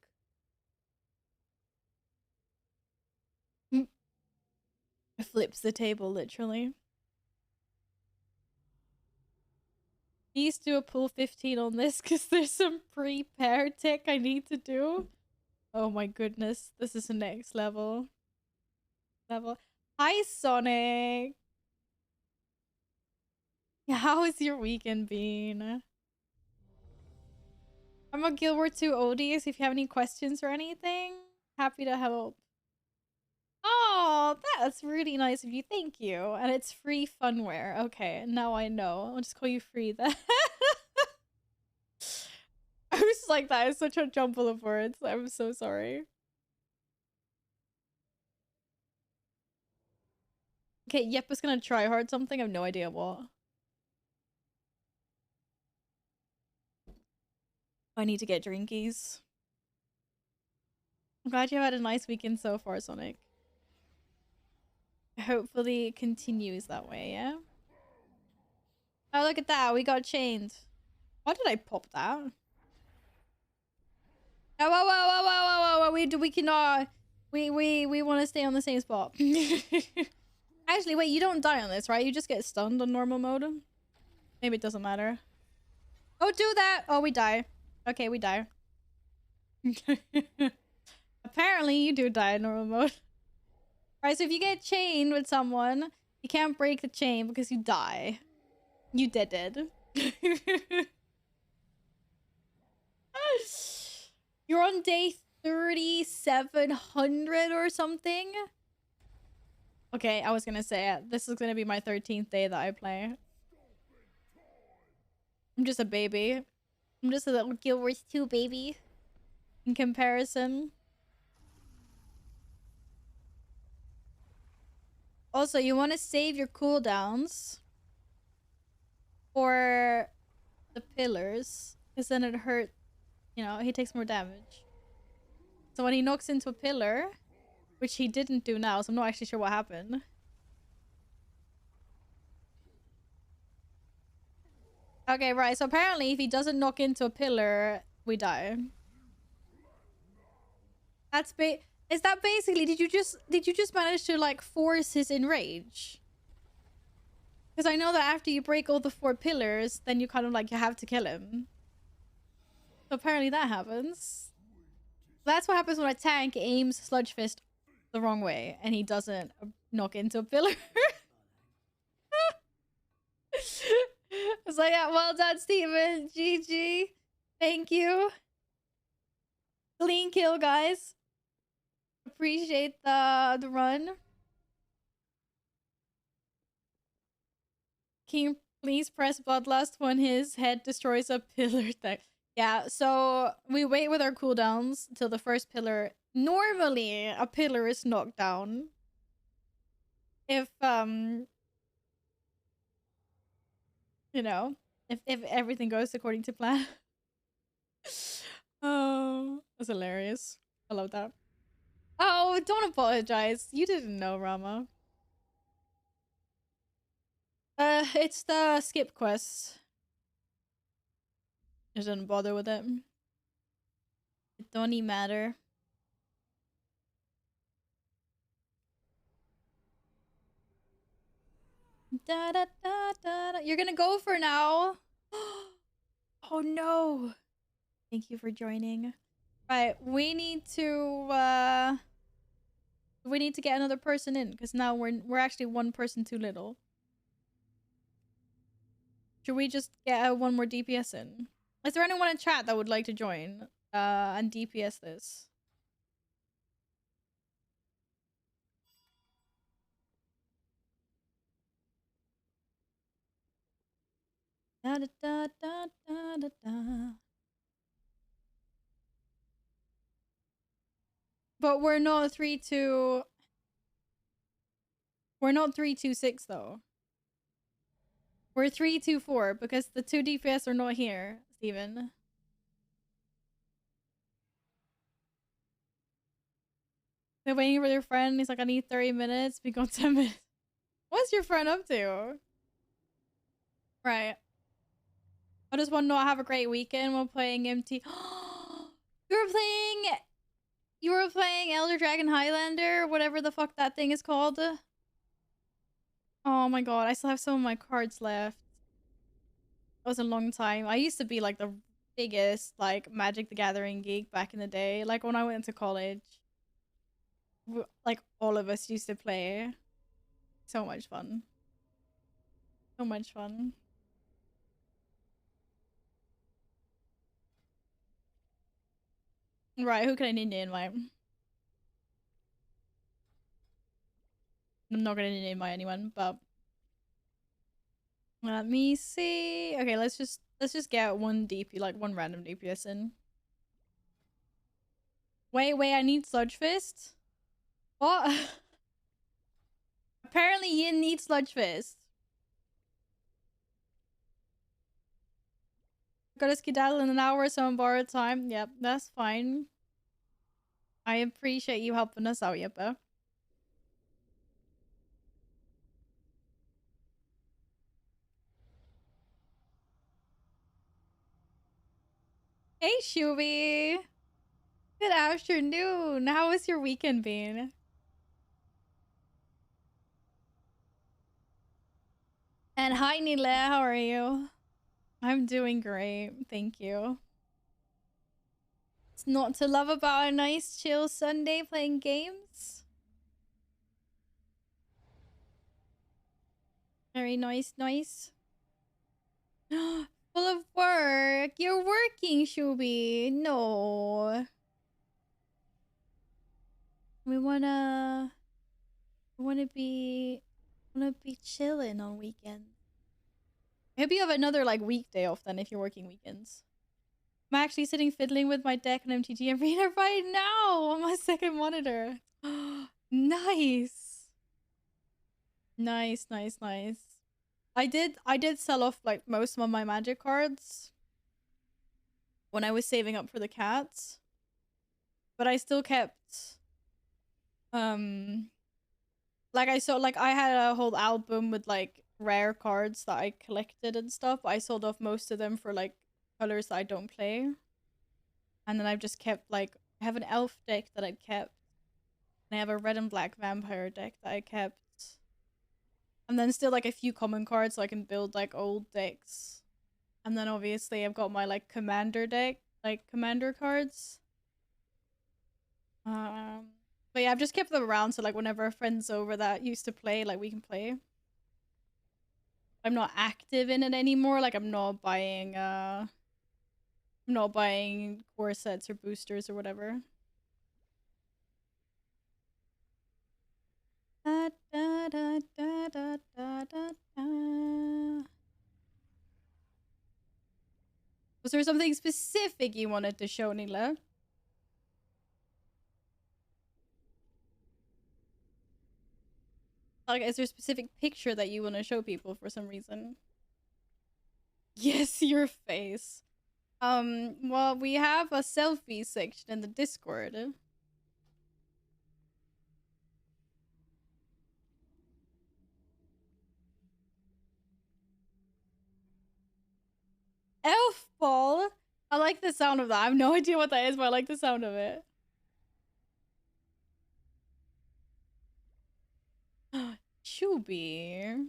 S1: Flips the table, literally. Please do a pull 15 on this, because there's some pre-pair tech I need to do. Oh my goodness, this is the next level. Hi, Sonic! How has your weekend been? I'm a Guild Wars 2 Odious. If you have any questions or anything, happy to help. Oh, that's really nice of you. Thank you. And it's free funwear. Okay, now I know. I'll just call you free then. I was like, that is such a jumble of words. I'm so sorry. Okay, Yeppa's gonna try hard something. I have no idea what. I need to get drinkies. I'm glad you had a nice weekend so far, Sonic. Hopefully it continues that way, yeah? Oh, look at that. We got chained. Why did I pop that? Oh, whoa. We cannot. We want to stay on the same spot. Actually, wait, you don't die on this, right? You just get stunned on normal mode? Maybe it doesn't matter. Oh, do that! Oh, we die. Okay, we die. Apparently, you do die in normal mode. Right, so if you get chained with someone, you can't break the chain because you die. You dead. You're on day 3700 or something? Okay, I was gonna say it. This is gonna be my 13th day that I play. I'm just a baby. I'm just a little Guild Wars 2 baby. In comparison. Also, you want to save your cooldowns for the pillars. Because then it hurt, you know, he takes more damage. So when he knocks into a pillar, which he didn't do now, so I'm not actually sure what happened. Okay, right. So apparently if he doesn't knock into a pillar, we die. That's is that basically, did you just manage to like force his enrage? Because I know that after you break all the 4 pillars, then you kind of like, you have to kill him. So apparently that happens. That's what happens when a tank aims Sludge Fist the wrong way and he doesn't knock into a pillar. It's like, yeah, well done, Steven. GG. Thank you. Clean kill, guys. Appreciate the run. King, please press Bloodlust when his head destroys a pillar thing. Yeah, so we wait with our cooldowns till the first pillar. Normally, a pillar is knocked down. If, you know, if everything goes according to plan. Oh, that's hilarious. I love that. Oh, don't apologize. You didn't know, Rama. It's the skip quest. Just didn't bother with it. It don't even matter. Da, da, da, da, da. You're gonna go for now? Oh no. Thank you for joining. Right, we need to get another person in because now we're actually one person too little. Should we just get one more DPS in? Is there anyone in chat that would like to join and DPS this? Da, da, da, da, da, da, da. But we're not 3-2. We're not 3-2-6 though. We're 3-2-4 because the 2 DPS are not here, Steven. They're waiting for their friend. He's like, I need 30 minutes. We got 10 minutes. What's your friend up to? Right. I just want to not have a great weekend while playing MT. You were playing Elder Dragon Highlander, whatever the fuck that thing is called. Oh my god, I still have some of my cards left. It was a long time. I used to be like the biggest like Magic the Gathering geek back in the day. Like when I went to college, like all of us used to play. So much fun. So much fun. Right, who can I need to invite? I'm not gonna need to invite anyone, but let me see. Okay, let's just get one DP, like one random DPS in. Wait, I need Sludge Fist? What? Apparently Yin needs Sludge Fist. Gotta skedaddle in an hour, so I'm borrowed time. Yep, that's fine. I appreciate you helping us out, Yippa. Hey, Shubi! Good afternoon! How has your weekend been? And hi, Nile, how are you? I'm doing great, thank you. It's not to love about a nice chill Sunday playing games. Very nice. Full of work. You're working, Shubi. No. We wanna be chilling on weekends. I hope you have another like weekday off then if you're working weekends. I'm actually sitting fiddling with my deck and MTG Arena right now on my second monitor. Nice. Nice, nice, nice. I did sell off like most of my magic cards when I was saving up for the cats. But I still kept like I had a whole album with like rare cards that I collected and stuff. I sold off most of them for like colors that I don't play. And then I've just kept like I have an elf deck that I kept. And I have a red and black vampire deck that I kept. And then still like a few common cards so I can build like old decks. And then obviously I've got my like commander deck, like commander cards. But yeah, I've just kept them around so like whenever a friend's over that used to play, like we can play. I'm not active in it anymore. Like I'm not buying core sets or boosters or whatever. Da, da, da, da, da, da, da, da. Was there something specific you wanted to show, Nila? Like, is there a specific picture that you want to show people for some reason? Yes, your face. Well, we have a selfie section in the Discord. Elf ball? I like the sound of that. I have no idea what that is, but I like the sound of it. Chubby.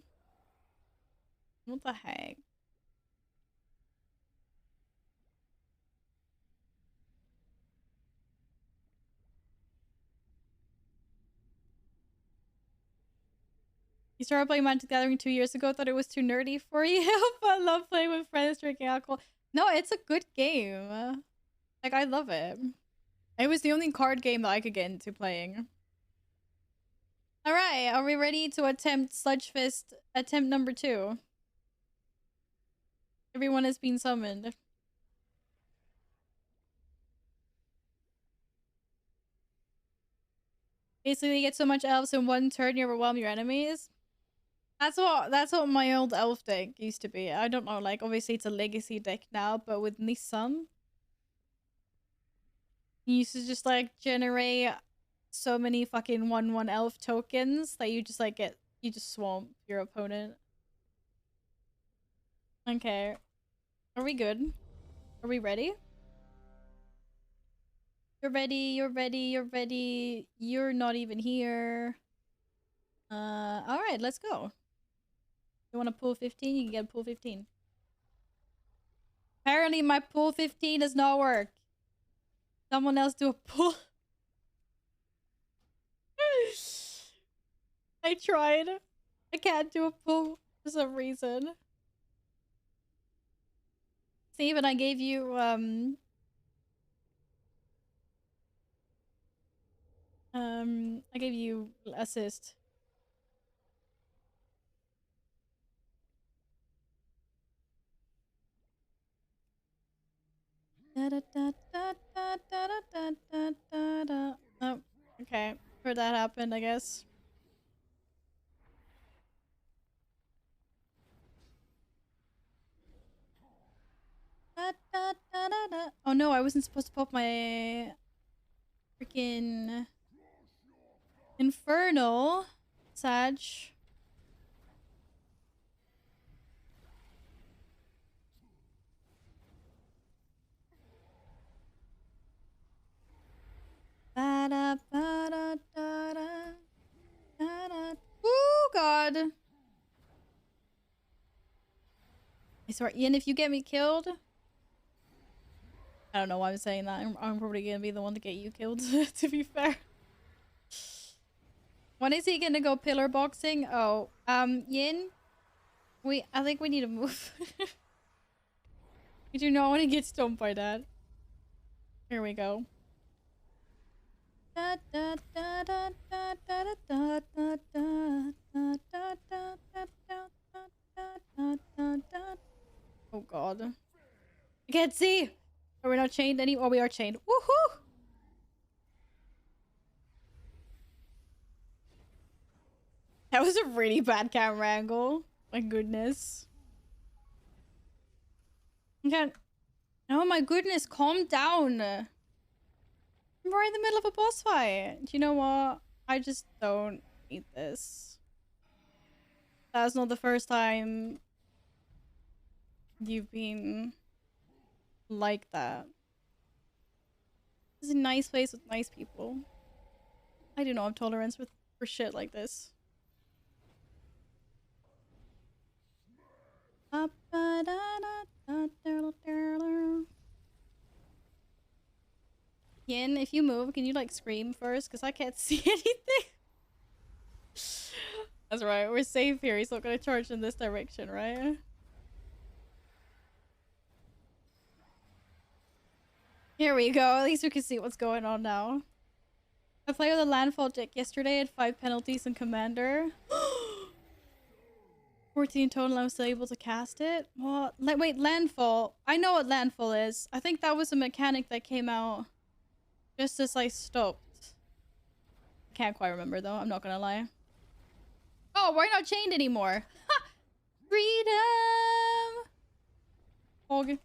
S1: What the heck? You started playing Magic the Gathering 2 years ago, thought it was too nerdy for you, but I love playing with friends, drinking alcohol. No, it's a good game. Like, I love it. It was the only card game that I could get into playing. Alright, are we ready to attempt Sludge Fist attempt number 2? Everyone has been summoned. Basically, you get so much elves in one turn you overwhelm your enemies. That's what my old elf deck used to be. I don't know, like obviously it's a legacy deck now, but with Nissan, you used to just like generate so many fucking 1/1 elf tokens that you just like you just swamp your opponent. Okay. Are we good? Are we ready? You're ready, you're ready, you're ready. You're not even here. Alright, let's go. You wanna pull 15? You can get pull 15. Apparently my pull 15 does not work. Someone else do a pull. I tried. I can't do a pull for some reason. Steven, I gave you I gave you assist. Oh, okay. Heard that happened, I guess. Oh no, I wasn't supposed to pop my freaking Infernal Sag. Oh god. I swear, Ian, if you get me killed, I don't know why I'm saying that. I'm probably gonna be the one to get you killed, to be fair. When is he gonna go pillar boxing? Oh, Yin, I think we need to move. I do not want to get stumped by that. Here we go. Oh god. I can't see! Are we not chained anymore? Oh, we are chained. Woohoo! That was a really bad camera angle. My goodness. Okay. Oh my goodness, calm down. We're in the middle of a boss fight. Do you know what? I just don't need this. That's not the first time you've been like that. This is a nice place with nice people. I do not have tolerance for shit like this. Yin, if you move, can you like scream first? Because I can't see anything. That's right, we're safe here. He's not gonna charge in this direction, right? Here we go. At least we can see what's going on now. I played with a landfall deck yesterday at 5 penalties in Commander. 14 total, I was still able to cast it. What? Wait, landfall. I know what landfall is. I think that was a mechanic that came out just as I stopped. Can't quite remember though, I'm not gonna lie. Oh, we're not chained anymore. Ha! Freedom! Hog.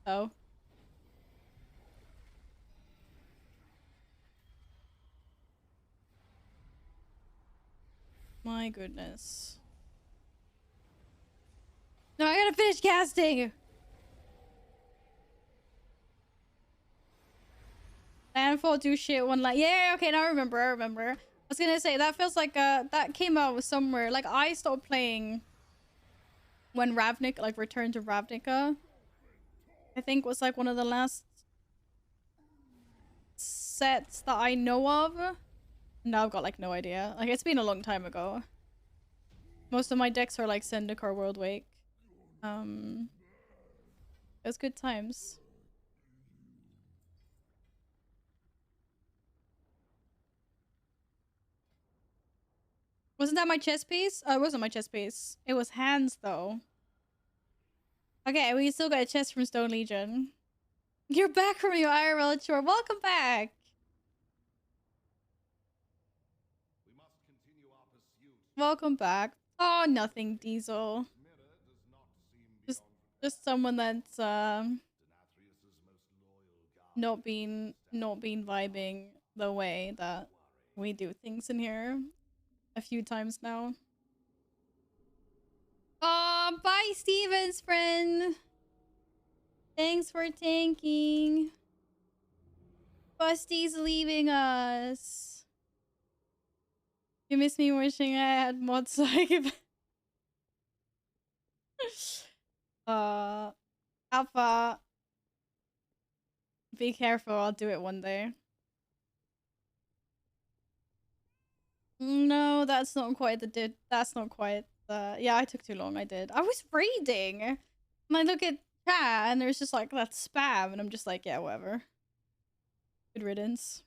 S1: Oh. My goodness. No, I gotta finish casting! Landfall do shit one like yeah, okay, now I remember. I was gonna say that feels like that came out somewhere. Like I stopped playing when Ravnica, like Return to Ravnica, I think was like one of the last sets that I know of. Now I've got like no idea. Like it's been a long time ago. Most of my decks are like Zendikar World Wake. It was good times. Wasn't that my chess piece? Oh, it wasn't my chess piece. It was hands though. Okay, we still got a chest from Stone Legion. You're back from your IRL tour. Welcome back. Welcome back. Oh, nothing, Diesel. Just someone that's not been vibing the way that we do things in here a few times now. Oh, bye, Steven's friend. Thanks for tanking. Busty's leaving us. You miss me wishing I had mod psych. Alpha. Be careful, I'll do it one day. No, that's not quite the that's not quite the yeah, I took too long, I did. I was reading and I look at chat and there's just like that spam and I'm just like, yeah, whatever. Good riddance.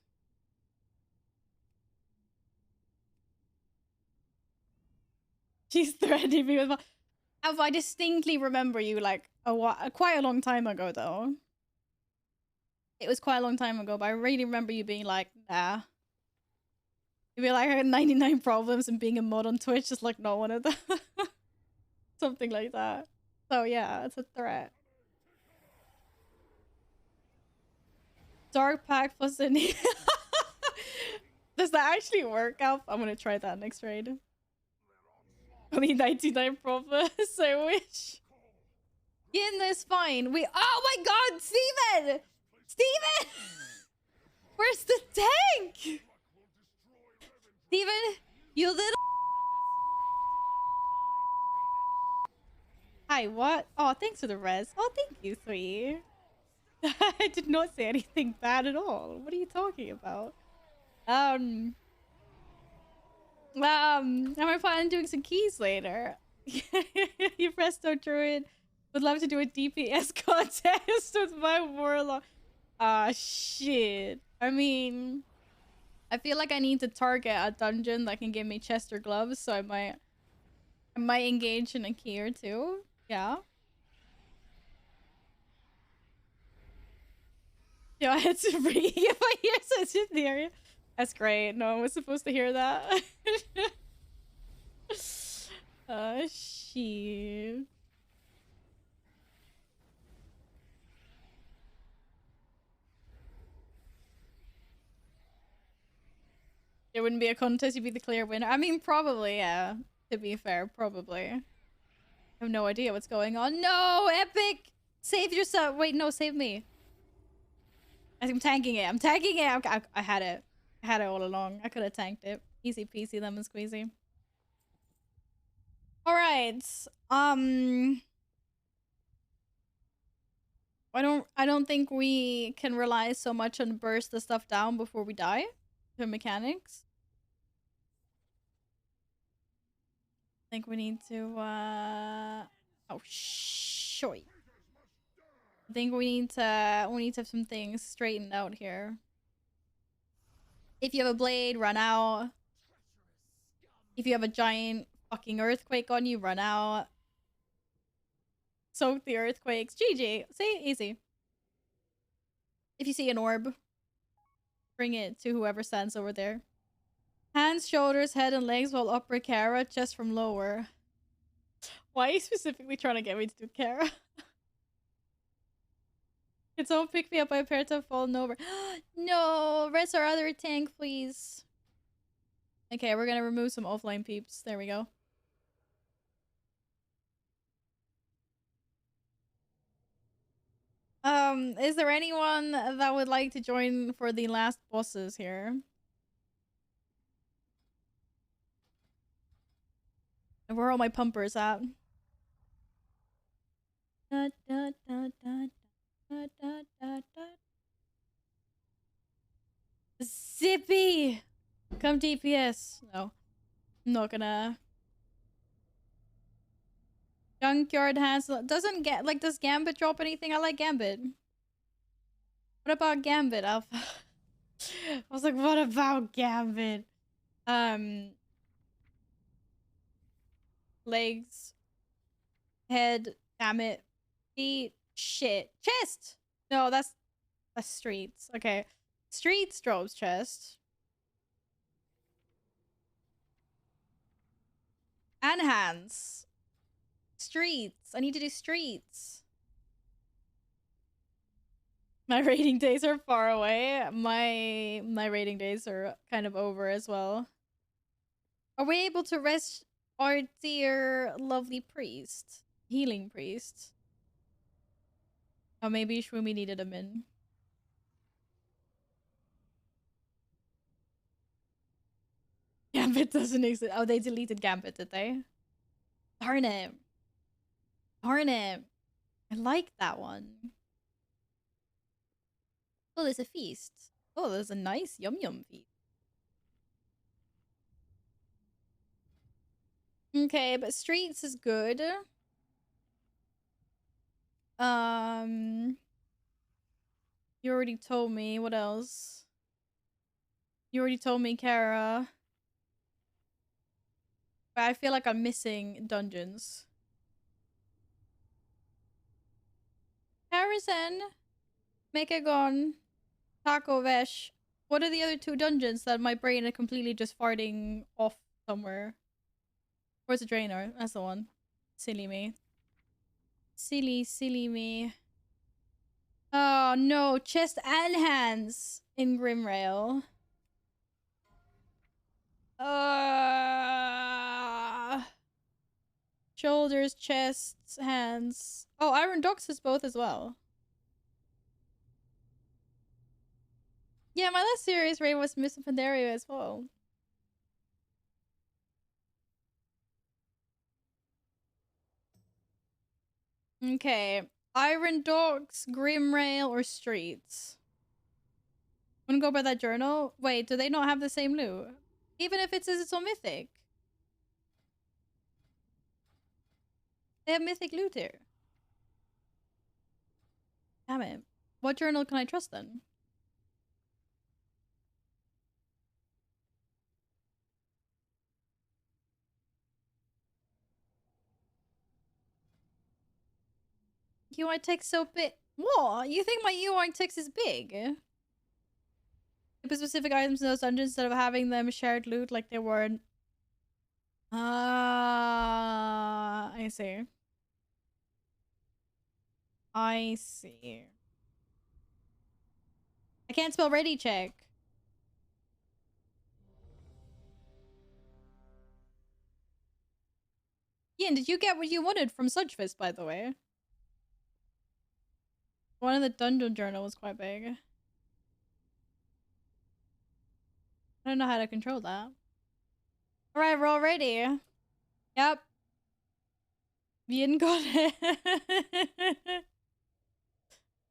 S1: She's threatening me with my Alpha, I distinctly remember you like quite a long time ago though. It was quite a long time ago, but I really remember you being like, nah. You'd be like, I had 99 problems and being a mod on Twitch is like not one of them. Something like that. So yeah, it's a threat. Dark Pack plus any. Does that actually work, Alf? I'm gonna try that next raid. Only 99 problems, I wish. Yin is fine. Oh my god, Steven! Steven! Where's the tank? Steven, you little. Hi, what? Oh, thanks for the res. Oh, thank you, sweetie. I did not say anything bad at all. What are you talking about? I'm planning on doing some keys later. You presto druid. Would love to do a DPS contest with my warlock. Ah, shit. I mean, I feel like I need to target a dungeon that can give me chest or gloves, so I might engage in a key or two. Yeah. Yeah, I had to bring it my ears such in the area. That's great. No one was supposed to hear that. Shit. It wouldn't be a contest, you'd be the clear winner. I mean, probably, yeah. To be fair, probably. I have no idea what's going on. No, Epic! Save yourself. Wait, no, save me. I'm tanking it. I'm tanking it. I had it. I had it all along. I could have tanked it. Easy peasy lemon squeezy. Alright. I don't think we can rely so much on burst the stuff down before we die. The mechanics. I think we need to oh shoy. I think we need to have some things straightened out here. If you have a blade, run out. If you have a giant fucking earthquake on you, run out. Soak the earthquakes. GG. See? Easy. If you see an orb, bring it to whoever stands over there. Hands, shoulders, head, and legs while upper Kara, chest from lower. Why are you specifically trying to get me to do Kara? Can someone pick me up? I appear to have fallen over. No! Rest our other tank, please. Okay, we're gonna remove some offline peeps. There we go. Is there anyone that would like to join for the last bosses here? And where are all my pumpers at? Zippy! Come DPS. No. I'm not gonna. Junkyard has doesn't get like does Gambit drop anything? I like Gambit. What about Gambit, Alpha? I was like, what about Gambit? Legs, head, damn it, feet, shit, chest. No, that's streets. Okay, streets drops chest and hands. Streets. I need to do streets. My rating days are far away. My rating days are kind of over as well. Are we able to rest our dear lovely priest? Healing priest. Oh, maybe Shwumi needed him in. Gambit doesn't exist. Oh, they deleted Gambit, did they? Darn it. Darn it. I like that one. Oh, there's a feast. Oh, there's a nice yum yum feast. Okay, but streets is good. You already told me. What else? You already told me, Kara. But I feel like I'm missing dungeons. Harrison, Mechagon, Taco Vesh. What are the other two dungeons that my brain is completely just farting off somewhere? Where's the Draenor? That's the one. Silly me. Silly me. Oh no, chest and hands in Grimrail. Shoulders, chests, hands. Oh, Iron Dox is both as well. Yeah, my last series raid was Miss Pandaria as well. Okay. Iron Dogs, Grimrail, or Streets? Wanna go by that journal? Wait, do they not have the same loot? Even if it says it's on Mythic. They have Mythic loot here. Damn it. What journal can I trust then? UI text so big. What? You think my UI text is big? Keep specific items in those dungeons instead of having them shared loot like they weren't. I see. I see. I can't spell ready check. Ian, did you get what you wanted from Sudgefist, by the way? One of the dungeon journal was quite big. I don't know how to control that. Alright, we're all ready. Yep. Ian got it.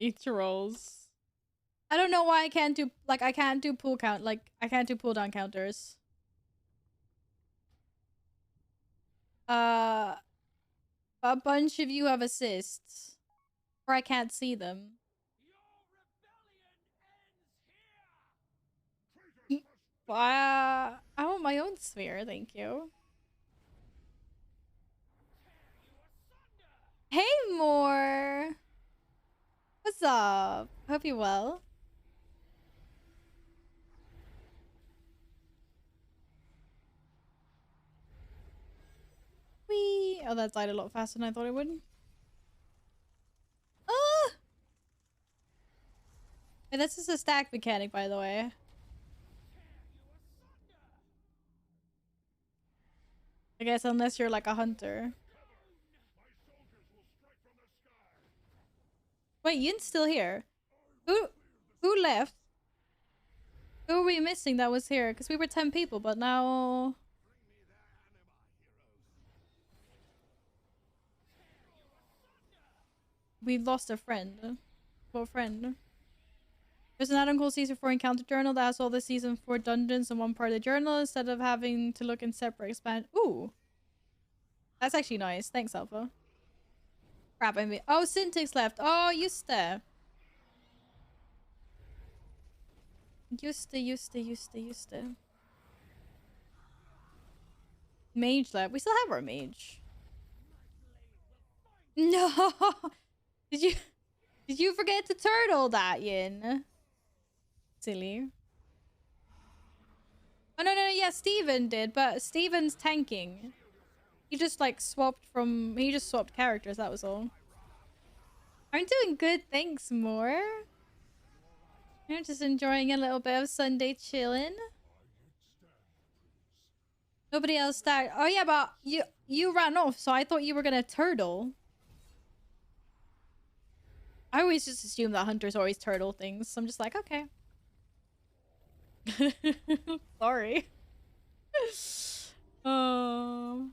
S1: Each rolls. I don't know why I can't do, like, I can't do pull count, like, I can't do pull down counters. A bunch of you have assists. Or I can't see them. I want my own sphere, thank you. Hey, Moore! What's up? Hope you're well. Whee! Oh, that died a lot faster than I thought it would. Ah! Hey, this is a stack mechanic, by the way. I guess unless you're like a hunter. Wait, Yin's still here. Who left? Who are we missing that was here? Because we were 10 people, but now... we lost a friend. What friend? There's an add-on called Season 4 Encounter Journal that has all the Season 4 dungeons in one part of the journal instead of having to look in separate expand. Ooh! That's actually nice. Thanks, Alpha. Crap, I mean... oh, Syntax left. Oh, just there. Just there. Mage left. We still have our mage. No! Did you forget to turtle that, Yin? Silly. Oh, no, yeah, Steven did, but Steven's tanking. He just, like, he just swapped characters, that was all. I'm doing good, thanks, More. I'm just enjoying a little bit of Sunday chilling. Nobody else died. Oh, yeah, but you ran off, so I thought you were gonna turtle. I always just assume that hunters always turtle things, so I'm just like, okay. Sorry. Oh.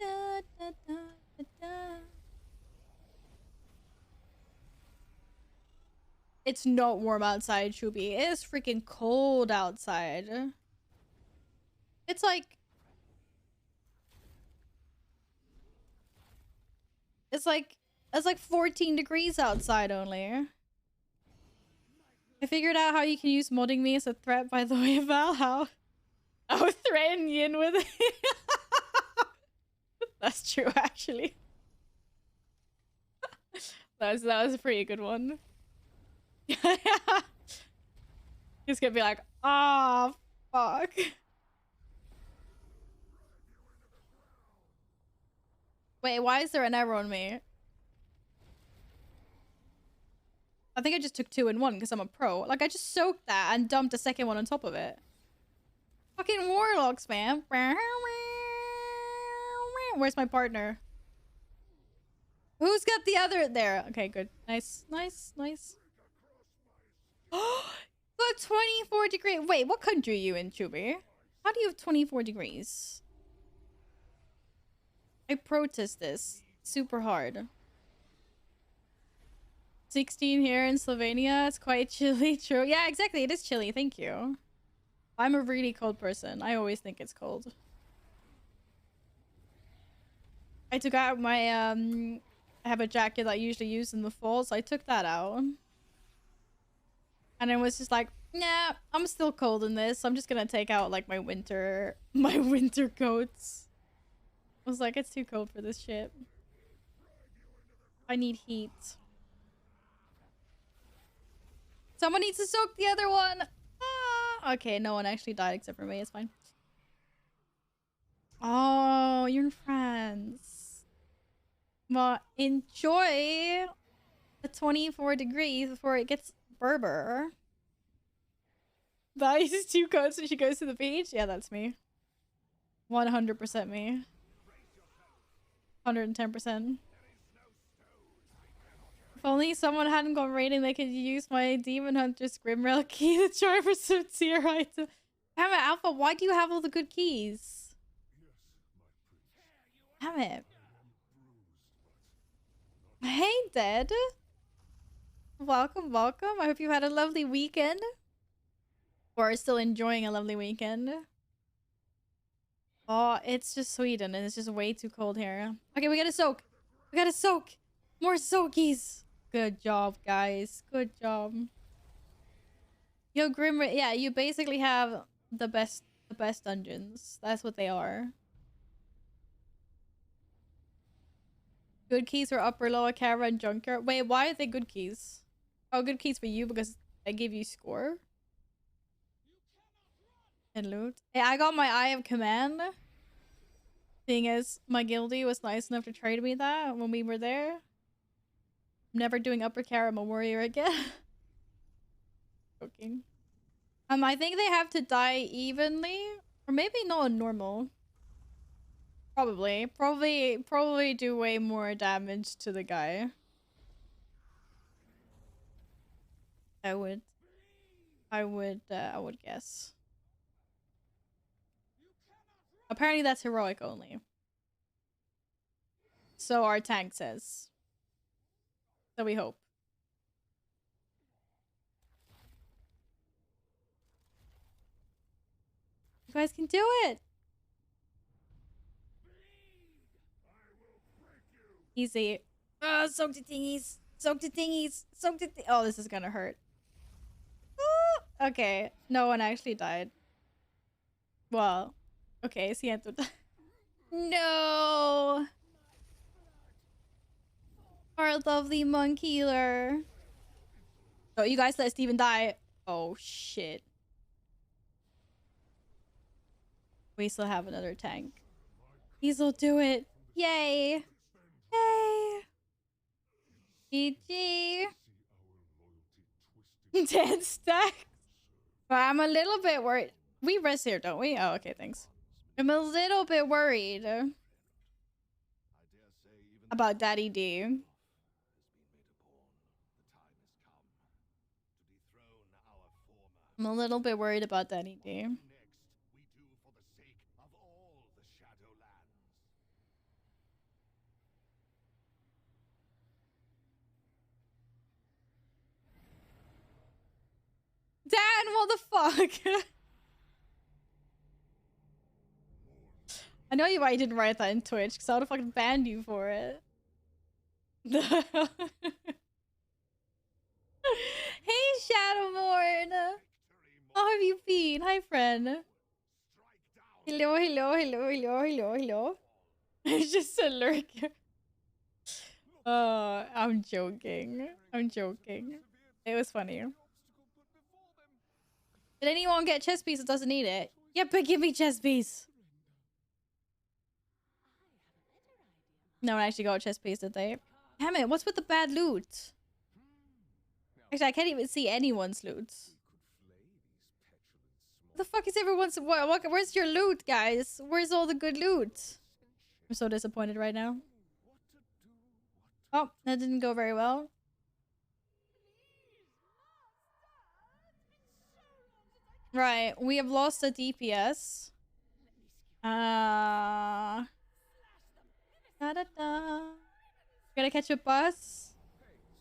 S1: Da, da, da, da, da. It's not warm outside, Shubi. It is freaking cold outside. It's like... It's like 14 degrees outside only. I figured out how you can use modding me as a threat, by the way, Val. How? I'll threaten Yin with it. That's true, actually. that was a pretty good one. He's gonna be like, ah, fuck. Wait, why is there an error on me? I think I just took 2 in 1 because I'm a pro. Like, I just soaked that and dumped a second one on top of it. Fucking warlocks, man. Where's my partner? Who's got the other? There. Okay, good. Nice. Got 24 degrees. Wait, what country are you in, Chubi? How do you have 24 degrees? I protest this super hard. 16 here in Slovenia. It's quite chilly. True. Yeah, exactly. It is chilly. Thank you. I'm a really cold person. I always think it's cold. I took out my I have a jacket that I usually use in the fall, so I took that out. And I was just like, nah, I'm still cold in this, so I'm just gonna take out like my winter coats. I was like, it's too cold for this shit. I need heat. Someone needs to soak the other one. Ah! Okay, no one actually died except for me. It's fine. Oh, you're in France. Well, enjoy the 24 degrees before it gets Berber. That is too cold when she goes to the beach. Yeah, that's me. 100% me. 110%. If only someone hadn't gone raiding, they could use my Demon Hunter's Grimrail key to try for some tier item. Damn it, Alpha, why do you have all the good keys? Damn it. Hey, Dead. Welcome, welcome. I hope you had a lovely weekend. Or are still enjoying a lovely weekend. Oh, it's just Sweden and it's just way too cold here. Okay, we gotta soak. We gotta soak. More soakies. Good job, guys. Good job. Yo, Grimrail. Yeah, you basically have the best dungeons. That's what they are. Good keys for upper, lower, caravan, junkyard. Wait, why are they good keys? Oh, good keys for you because I give you score. And loot. Yeah, I got my Eye of Command. Seeing as my guildie was nice enough to trade me that when we were there. I'm never doing upper caravan warrior again. Joking. I think they have to die evenly. Or maybe not normal. Probably do way more damage to the guy. I would guess. Apparently that's heroic only. So our tank says. So we hope. You guys can do it! Easy. Soak the thingies! Soak the thingies! Soak the oh, this is gonna hurt. Okay, no one actually died. Well, okay, siento. No! Our lovely monk healer. Oh, you guys let Steven die. Oh, shit. We still have another tank. He'll do it. Yay! Yay! GG! 10 stacks. But I'm a little bit worried. We rest here, don't we? Oh, okay, thanks. I'm a little bit worried about Daddy D. I'm a little bit worried about Daddy D. Dan, what the fuck? I know why you didn't write that in Twitch, because I would have fucking banned you for it. Hey, Shadowborn! How have you been? Hi, friend. Hello. It's just a lurker. I'm joking. It was funny. Did anyone get chess piece that doesn't need it? Yeah, but give me chess piece. No one actually got a chess piece, did they? Damn it, what's with the bad loot? Actually, I can't even see anyone's loot. What the fuck is everyone's... Where's your loot, guys? Where's all the good loot? I'm so disappointed right now. Oh, that didn't go very well. Right, we have lost a DPS. Da da da. Gonna catch a bus.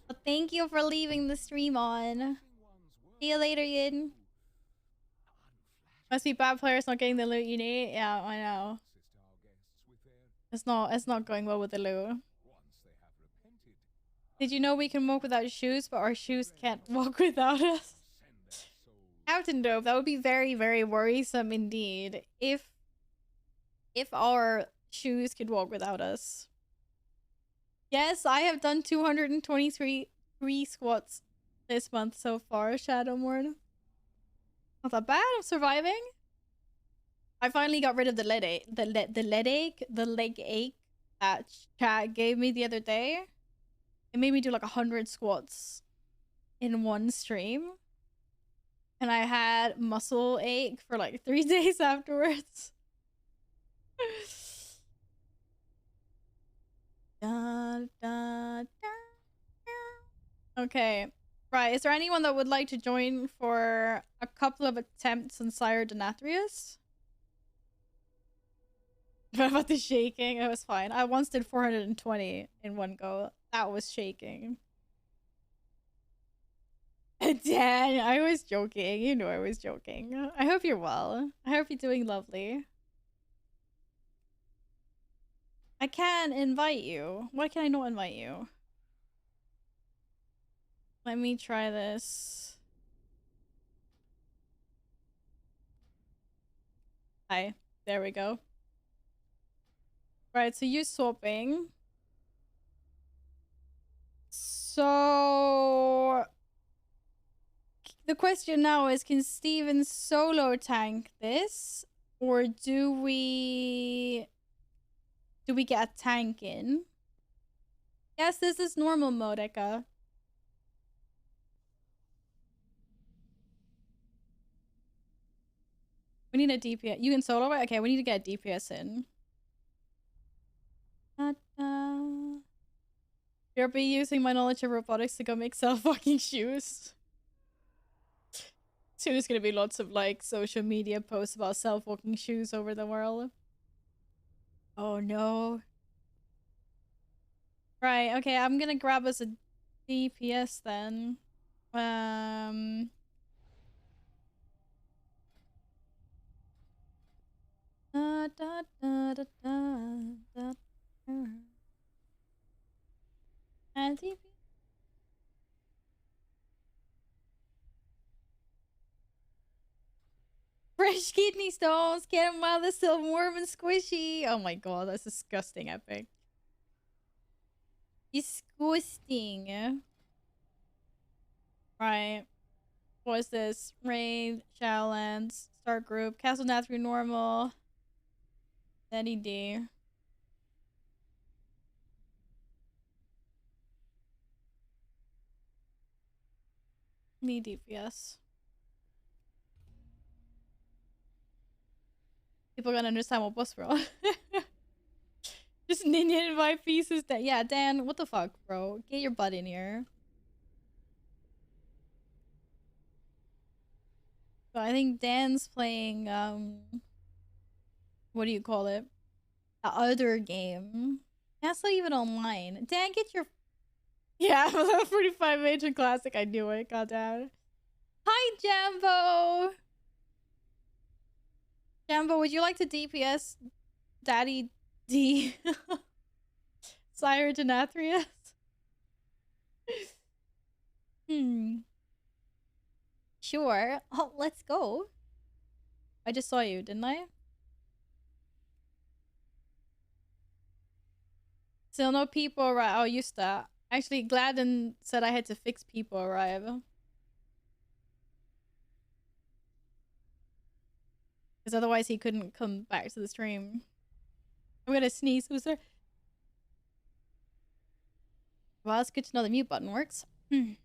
S1: Well, thank you for leaving the stream on. See you later, Yin. Must be bad players not getting the loot you need. Yeah, I know. It's not going well with the loot. Did you know we can walk without shoes, but our shoes can't walk without us? Captain Dope, that would be very, very worrisome indeed. If our shoes could walk without us. Yes, I have done 223 squats this month so far, Shadowmourne. Not that bad, I'm surviving. I finally got rid of the leg ache that chat gave me the other day. It made me do like 100 squats in one stream. And I had muscle ache for like 3 days afterwards. Da, da, da, da. Okay. Right, is there anyone that would like to join for a couple of attempts on Sire Denathrius? What about the shaking? It was fine. I once did 420 in one go. That was shaking. Dan, I was joking. You know I was joking. I hope you're well. I hope you're doing lovely. I can invite you. Why can I not invite you? Let me try this. Hi. There we go. Right, so you're swapping. So the question now is, can Steven solo tank this? Or do we get a tank in? Yes, this is normal mode, Eka. We need a DPS. You can solo it? Okay, we need to get a DPS in. You'll be using my knowledge of robotics to go make self-walking shoes. Soon there's gonna be lots of like social media posts about self-walking shoes over the world. Oh no. Right, okay, I'm gonna grab us a DPS then. Da, da, da, da, da, da. And DPS. Fresh kidney stones, get them while they're still warm and squishy. Oh my god, that's disgusting, Epic. Disgusting. Right. What is this? Raid, Shadowlands, Start Group, Castle Nathria Normal, Netty D. Need DPS. People gonna understand what bus we're on. Just Ninian invite pieces that yeah, Dan, what the fuck, bro? Get your butt in here. So I think Dan's playing what do you call it? The other game. That's not even online. Dan, get your yeah, level 45 Major Classic. I knew it. Goddamn. Hi, Jambo. Jambo, would you like to DPS Daddy D? Sire Denathrius? Sure. Oh, let's go. I just saw you, didn't I? Still no people arrive. Oh, used to. Actually, Gladden said I had to fix people arrive. Because otherwise he couldn't come back to the stream. I'm gonna sneeze. Who's there? Well, it's good to know the mute button works. Whew.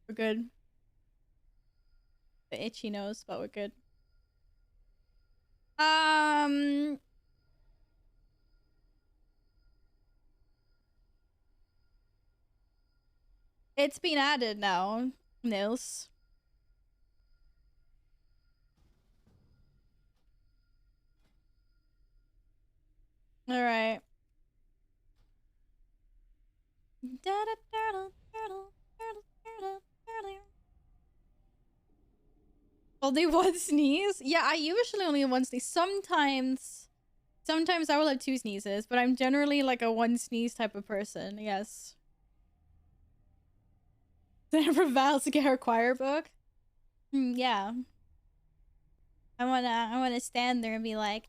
S1: We're good. The itchy nose, but we're good. It's been added now, Nils. All right. Only one sneeze? Yeah, I usually only one sneeze. Sometimes I will have 2 sneezes, but I'm generally like a 1 sneeze type of person. Yes. Then for Val to get her choir book. Yeah. I wanna stand there and be like,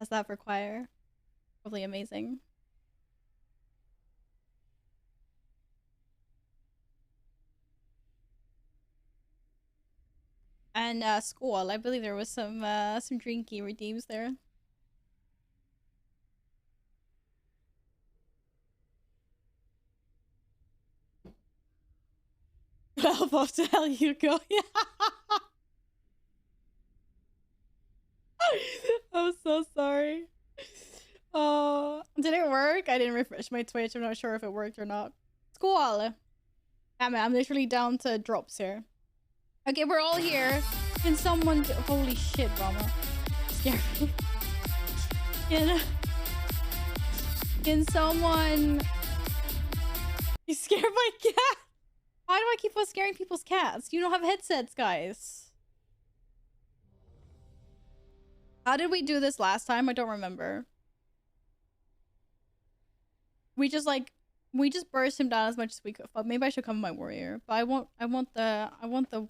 S1: how's that for choir? Probably amazing. And school. I believe there was some drinky redeems there. Well, off to hell you go. Yeah. I'm so sorry. Oh, did it work? I didn't refresh my Twitch. I'm not sure if it worked or not. School. Damn it, I'm literally down to drops here. Okay, we're all here. Can someone... Holy shit, Rama. Scared me. Can someone... You scared my cat? Why do I keep on scaring people's cats? You don't have headsets, guys. How did we do this last time? I don't remember. We just burst him down as much as we could. Maybe I should come my warrior. But I want the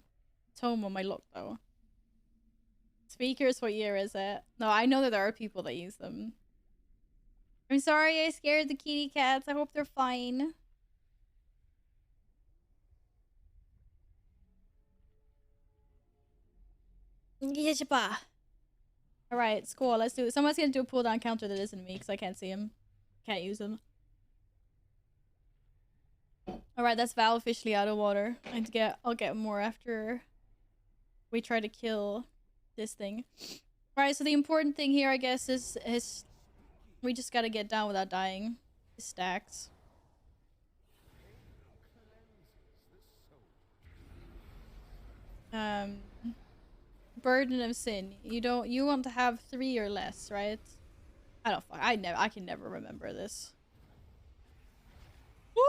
S1: tome on my lock though. Speakers, what year is it? No, I know that there are people that use them. I'm sorry I scared the kitty cats. I hope they're fine. Alright, school. Let's do it. Someone's gonna do a pull down counter that isn't me because I can't see him. Can't use him. Alright, that's Val officially out of water. I'll get more after we try to kill this thing. Alright, so the important thing here, I guess, is we just gotta get down without dying. His stacks. Burden of sin. You want to have 3 or less, right? I can never remember this. Woo!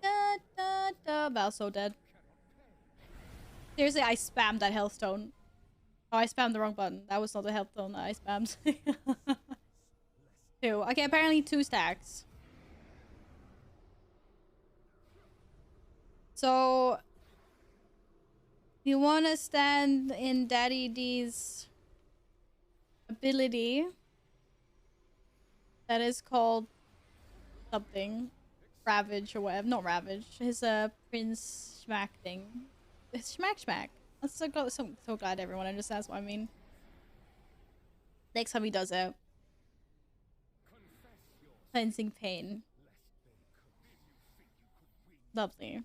S1: Da, da, da. Val's so dead. Seriously, I spammed that health stone. Oh, I spammed the wrong button. That was not the health stone that I spammed. 2. Okay, apparently 2 stacks. So, you want to stand in Daddy D's ability that is called something. Ravage or whatever. Not Ravage. His Prince Schmack thing. It's Schmack. I'm so glad everyone understands what I mean. Next time he does it. Cleansing pain. Lovely.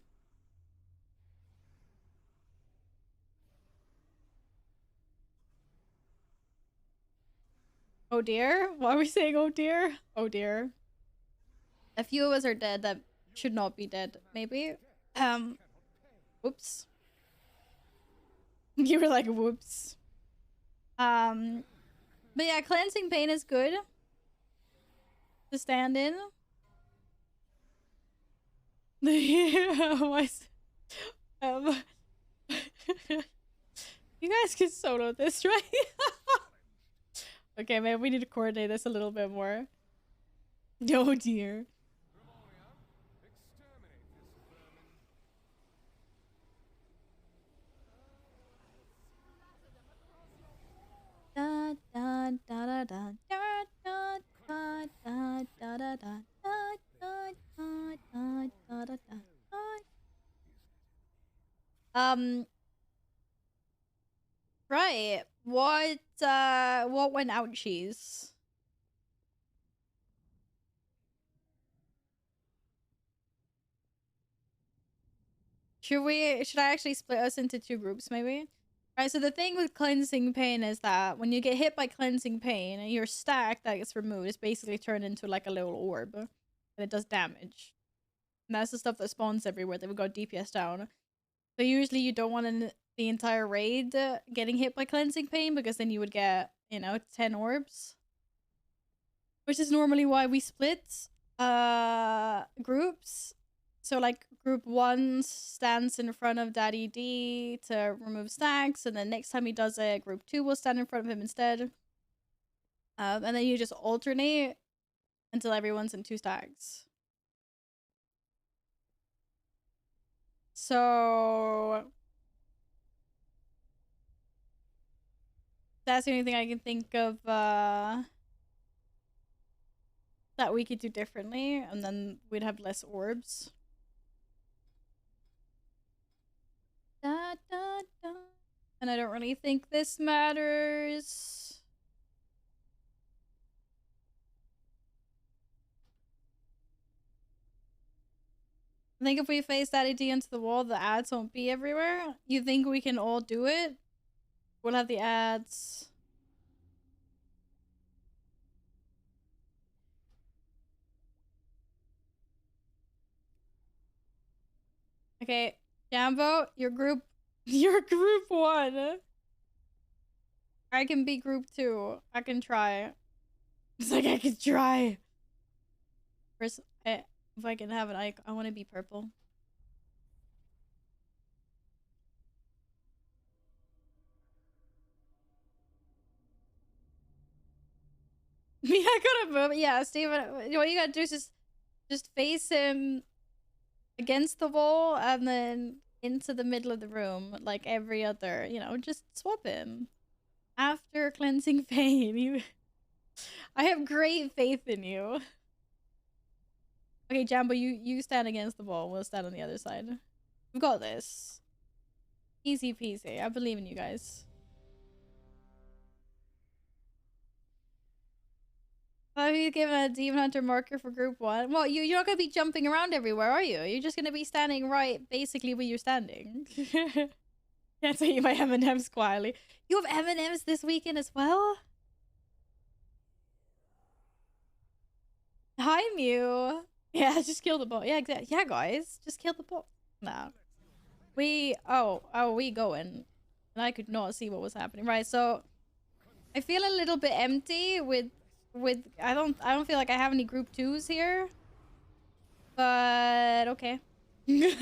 S1: Oh dear? Why are we saying oh dear? Oh dear. A few of us are dead that should not be dead, maybe. Whoops. You were like, whoops. But yeah, cleansing pain is good to stand in. You guys can solo this, right? Okay, man, we need to coordinate this a little bit more. Oh dear. Da da da da da da da da da da da da da da da da. Right. What went ouchies? Should I actually split us into 2 groups maybe? Right, so the thing with cleansing pain is that when you get hit by cleansing pain, your stack that gets removed is basically turned into like a little orb. And it does damage. And that's the stuff that spawns everywhere that would go DPS down. So usually you don't want the entire raid getting hit by cleansing pain because then you would get, 10 orbs. Which is normally why we split. groups. So like group 1 stands in front of Daddy D to remove stacks, and then next time he does it, group 2 will stand in front of him instead. And then you just alternate until everyone's in 2 stacks. So that's the only thing I can think of that we could do differently, and then we'd have less orbs. Da, da, da. And I don't really think this matters. I think if we face Daddy D into the wall, the ads won't be everywhere. You think we can all do it? We'll have the ads. Okay, Jambo, you're group 1. I can be group 2. I can try. It's like I can try. First, if I can have it, I want to be purple. Yeah, I gotta move. Yeah, Steven, what you gotta do is just face him against the wall and then into the middle of the room, like every other, you know, just swap him. After cleansing pain, I have great faith in you. Okay, Jambo, you stand against the wall. We'll stand on the other side. We've got this. Easy peasy. I believe in you guys. Have you given a Demon Hunter marker for group 1? Well, you're not gonna be jumping around everywhere, are you? You're just gonna be standing right, basically, where you're standing. Can't say you my M&M's quietly. You have M&M's this weekend as well? Hi, Mew. Yeah, just kill the bot. Yeah, exactly. Yeah, guys, just kill the bot. Nah. We going. And I could not see what was happening. Right, so I feel a little bit empty with I don't feel like I have any group 2s here. But okay. It's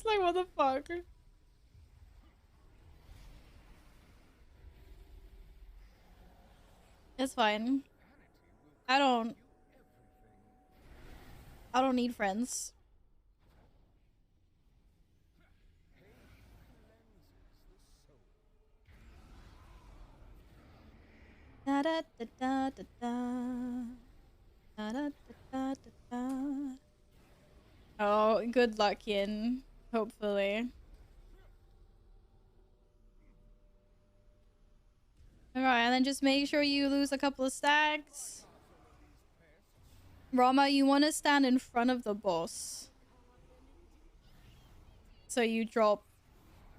S1: like, what the fuck? It's fine. I don't need friends. Da da da da da da. Da da da da da. Oh, good luck, Yin. Hopefully. Alright, and then just make sure you lose a couple of stacks. Rama, you want to stand in front of the boss. So you drop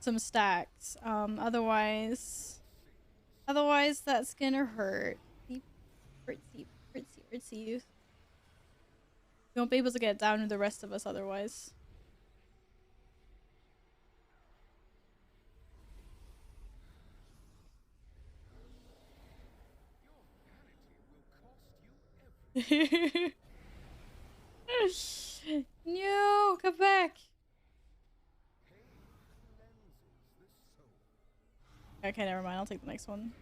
S1: some stacks. Otherwise that's gonna hurt. Hurts you. You won't be able to get down with the rest of us otherwise. No, come back. Okay, never mind. I'll take the next one.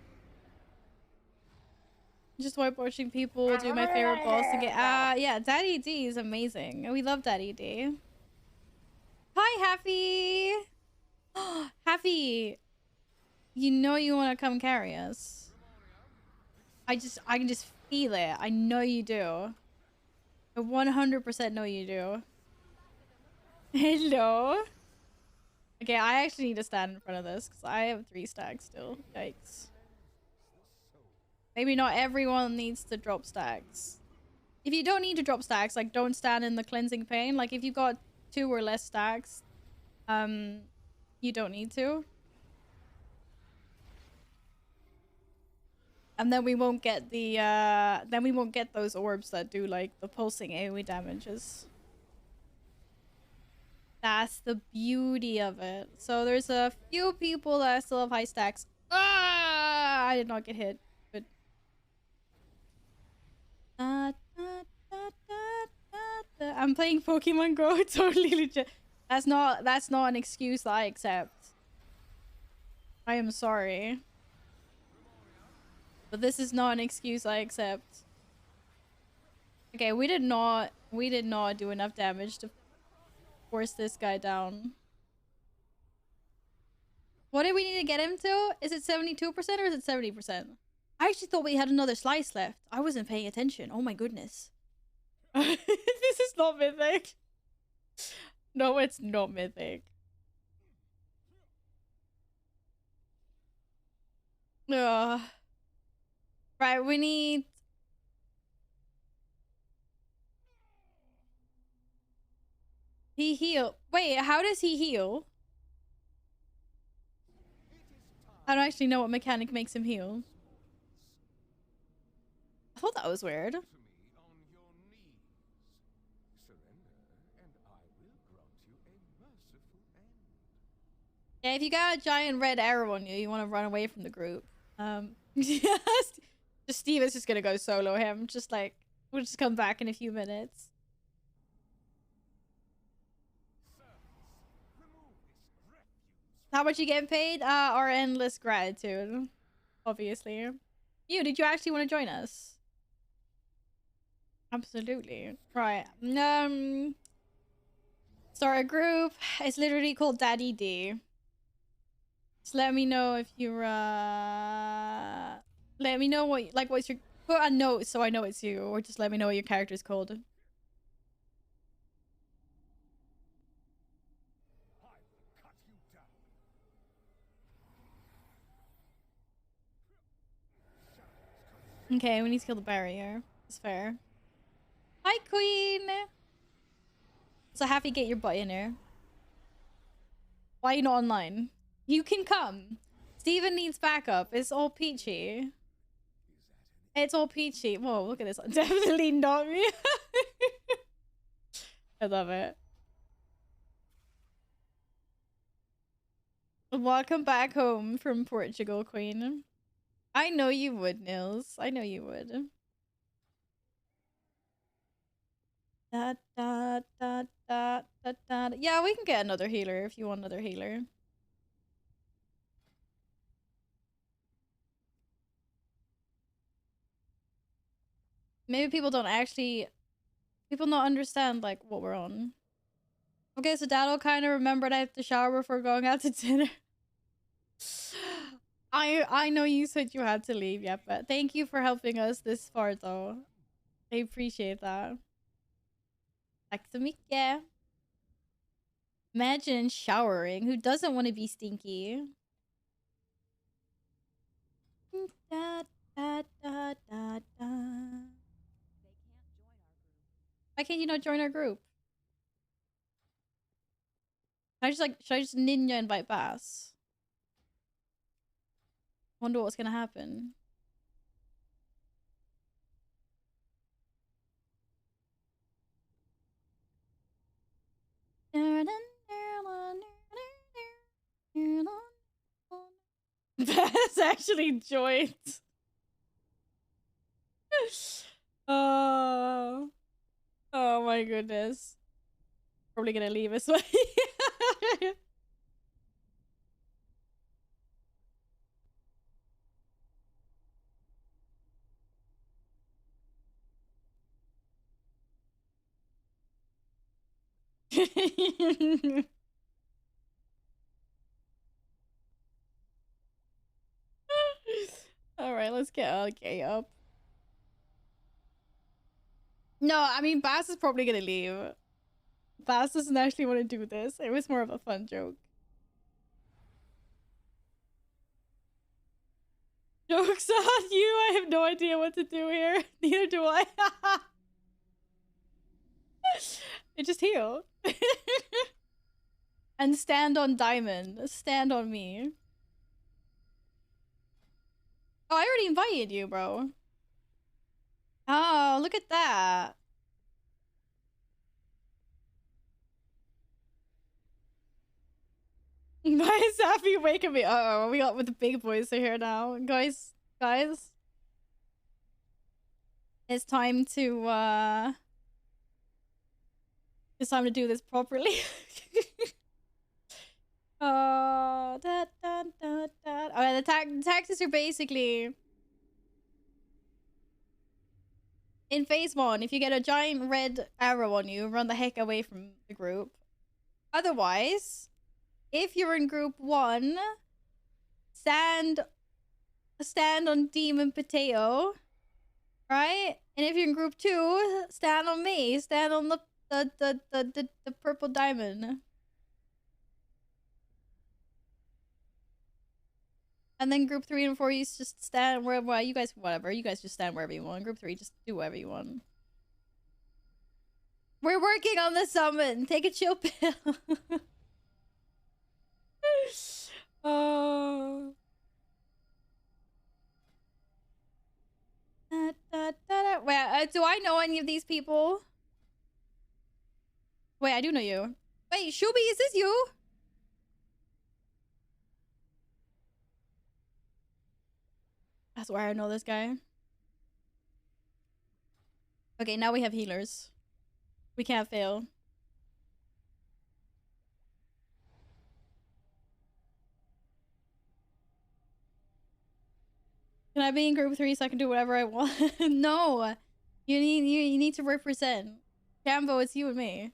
S1: Just white watching people do my favorite boss to get. Yeah, Daddy D is amazing. We love Daddy D. Hi, Happy. Happy, you know you want to come carry us. I can just feel it. I know you do. I 100% know you do. Hello. Okay, I actually need to stand in front of this because I have 3 stacks still. Yikes. Maybe not everyone needs to drop stacks. If you don't need to drop stacks, like, don't stand in the cleansing pain. Like, if you've got 2 or less stacks, you don't need to. And then we won't get the, then we won't get those orbs that do, like, the pulsing AoE damages. That's the beauty of it. So there's a few people that still have high stacks. Ah! I did not get hit. But... Da, I'm playing Pokemon Go. Totally legit. That's not an excuse that I accept. I am sorry. But this is not an excuse I accept. Okay, we did not do enough damage to force this guy down. What do we need to get him to? Is it 72% or is it 70%? I actually thought we had another slice left. I wasn't paying attention. Oh my goodness. This is not Mythic. No, it's not Mythic. Ugh. Right, we need... He heal. Wait, how does he heal? I don't actually know what mechanic makes him heal. I thought that was weird. Yeah, if you got a giant red arrow on you, you want to run away from the group. Just Steve is just gonna go solo him. Just like, we'll just come back in a few minutes. How much you getting paid? Our endless gratitude. Obviously. Did you actually want to join us? Absolutely. Right. Start a group. It's literally called Daddy D. Just let me know if you're let me know what's your, put a note so I know it's you, or just let me know what your character's called. Okay, we need to kill the barrier. It's fair. Hi, Queen! So happy get your butt in here. Why are you not online? You can come. Steven needs backup. It's all peachy. It's all peachy. Whoa, look at this. Definitely not me. I love it. Welcome back home from Portugal, Queen. I know you would, Nils. I know you would. Da, da, da, da, da, da. Yeah, we can get another healer if you want another healer. Maybe people don't understand like what we're on. Okay, so Dad'll kind of remembered I have to shower before going out to dinner. I know you said you had to leave, yeah, but thank you for helping us this far, though. I appreciate that. Tack så mycket. Imagine showering. Who doesn't want to be stinky? Da, da, da, da, da. Why can't you not join our group? Should I just ninja invite Bass? Wonder what's gonna happen. Bass actually joined. Oh my goodness. Probably gonna leave us. Alright, let's get okay up. No, I mean, Bass is probably gonna leave. Bass doesn't actually want to do this. It was more of a fun joke. Joke's on you! I have no idea what to do here. Neither do I. I just heal. And stand on Diamond. Stand on me. Oh, I already invited you, bro. Oh, look at that. Why is Sappy waking me? Uh-oh, we got with the big boys are here now. Guys. It's time to It's time to do this properly. Oh, okay, the taxes are basically in phase 1. If you get a giant red arrow on you, run the heck away from the group. Otherwise, if you're in group 1, stand on Demon Potato, right? And if you're in group 2, stand on me. Stand on the purple diamond. And then group 3 and 4, you just stand wherever. Well, you guys, whatever. You guys just stand wherever you want. Group 3, just do whatever you want. We're working on the summon. Take a chill pill. Oh. Wait, do I know any of these people? Wait, I do know you. Wait, Shubi, is this you? I swear I know this guy. Okay, now we have healers. We can't fail. Can I be in group 3 so I can do whatever I want? No. You need to represent. Cambo, it's you and me.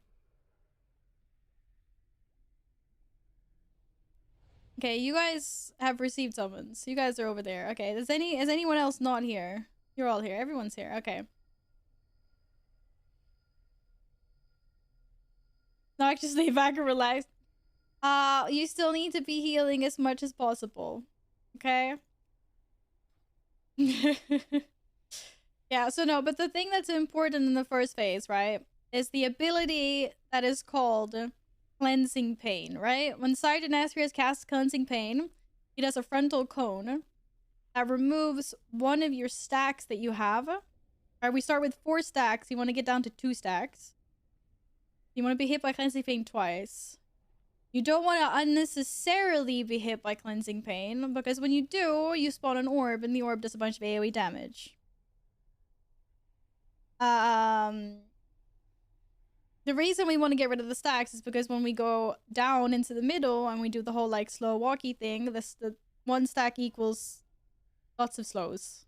S1: Okay, you guys have received summons. You guys are over there. Okay, is anyone else not here? You're all here. Everyone's here. Okay. Not just lay back and relax. You still need to be healing as much as possible. Okay? Yeah, so no, but the thing that's important in the first phase, right, is the ability that is called Cleansing Pain, right? When Sergeant Nathria casts Cleansing Pain, he does a frontal cone that removes one of your stacks that you have. Alright, we start with 4 stacks. You want to get down to 2 stacks. You want to be hit by Cleansing Pain twice. You don't want to unnecessarily be hit by Cleansing Pain, because when you do, you spawn an orb, and the orb does a bunch of AoE damage. The reason we want to get rid of the stacks is because when we go down into the middle and we do the whole like slow walky thing, the 1 stack equals lots of slows.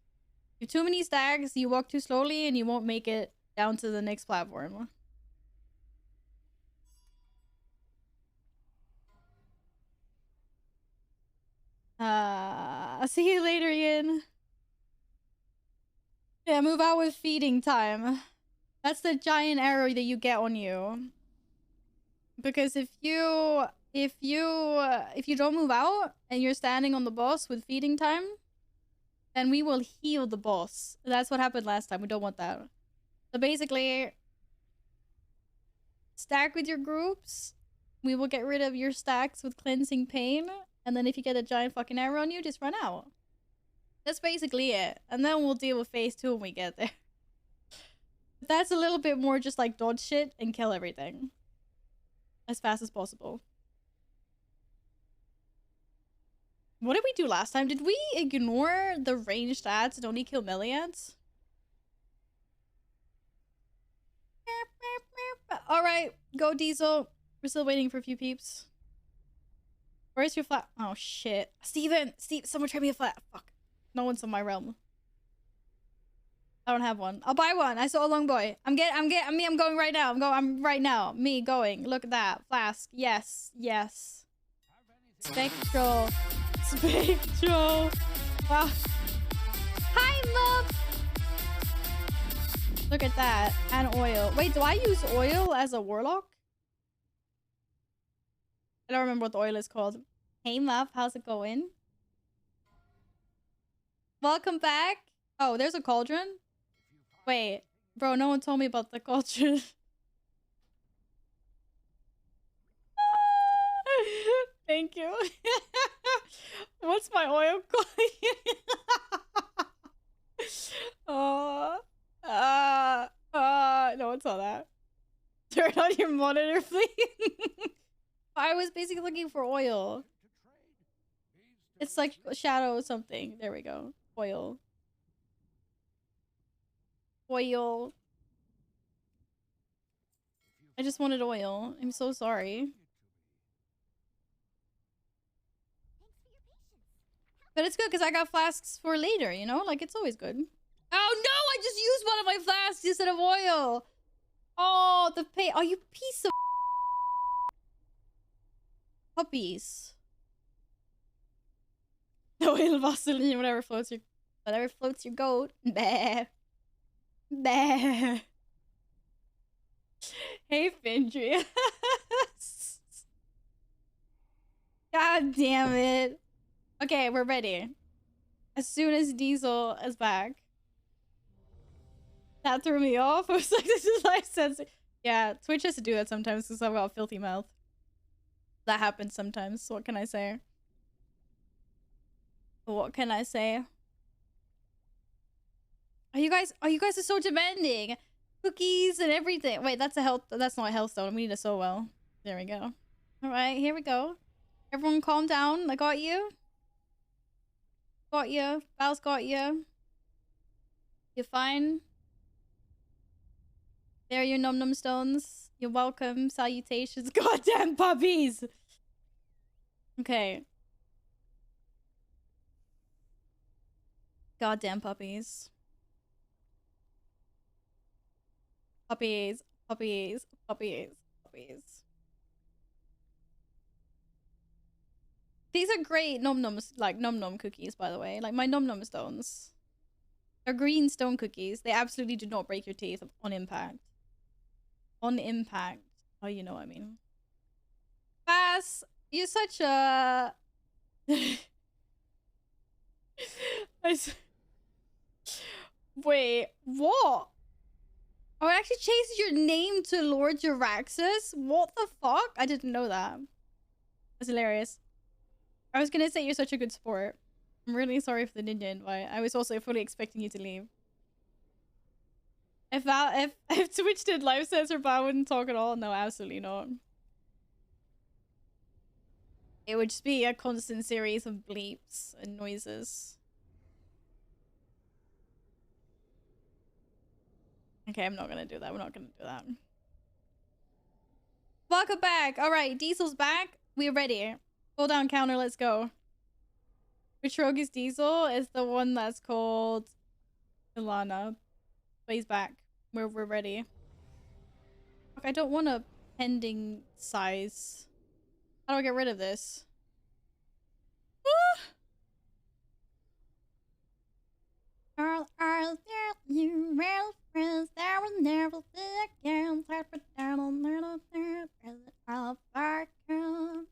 S1: If you have too many stacks, you walk too slowly and you won't make it down to the next platform. See you later, Ian. Yeah, move out with feeding time. That's the giant arrow that you get on you. Because if you don't move out and you're standing on the boss with feeding time, then we will heal the boss. That's what happened last time. We don't want that. So basically, stack with your groups. We will get rid of your stacks with Cleansing Pain. And then if you get a giant fucking arrow on you, just run out. That's basically it. And then we'll deal with phase 2 when we get there. But that's a little bit more just like dodge shit and kill everything as fast as possible. What did we do last time? Did we ignore the ranged ads and only kill melee ads? Alright, go Diesel. We're still waiting for a few peeps. Where's your flat? Oh shit. Steven! Someone trade me a flat. Fuck. No one's in my realm. I don't have one. I'll buy one. I saw a long boy. I'm going right now. I'm right now. Me going. Look at that. Flask. Yes. Yes. Spectral. Spectral. Wow. Hi, Mup! Look at that. And oil. Wait, do I use oil as a warlock? I don't remember what the oil is called. Hey, Mup. How's it going? Welcome back. Oh, there's a cauldron? Wait. Bro, no one told me about the cauldron. Thank you. What's my oil called? No one saw that. Turn on your monitor, please. I was basically looking for oil. It's like shadow something. There we go. Oil. Oil. I just wanted oil. I'm so sorry. But it's good because I got flasks for later, you know? Like, it's always good. Oh no! I just used one of my flasks instead of oil! Oh, the pay. Oh, you piece of puppies. Oil, Vaseline, whatever floats your goat. Bah. Bah. Hey, Findry. God damn it. Okay, we're ready. As soon as Diesel is back. That threw me off. I was like, this is life sensing. Yeah, Twitch has to do that sometimes because I've got a filthy mouth. That happens sometimes. So what can I say? What can I say? You guys are so demanding. Cookies and everything. Wait, that's not a health stone. We need a so well. There we go. Alright, here we go. Everyone calm down. I got you. Got you. Val's got you. You're fine. There are your num num stones. You're welcome. Salutations. Goddamn puppies! Okay. Goddamn puppies. Puppies. Puppies. Puppies. Puppies. These are great num nums, like num num cookies, by the way. Like my num num stones. They're green stone cookies. They absolutely do not break your teeth on impact. On impact. Oh, you know what I mean. Bass, you're such a... Wait, what? Oh, it actually changes your name to Lord Jiraxis? What the fuck? I didn't know that. That's hilarious. I was gonna say you're such a good sport. I'm really sorry for the ninja invite. I was also fully expecting you to leave. If Twitch did live censor, but I wouldn't talk at all. No, absolutely not. It would just be a constant series of bleeps and noises. Okay, I'm not gonna do that. We're not gonna do that. Welcome back. All right, Diesel's back. We're ready. Pull down counter. Let's go. Which rogue is Diesel? Is the one that's called Ilana. But he's back. We're ready. Fuck, I don't want a pending size. How do I get rid of this? I'll tell you real friends, there will never be again. I'll back up.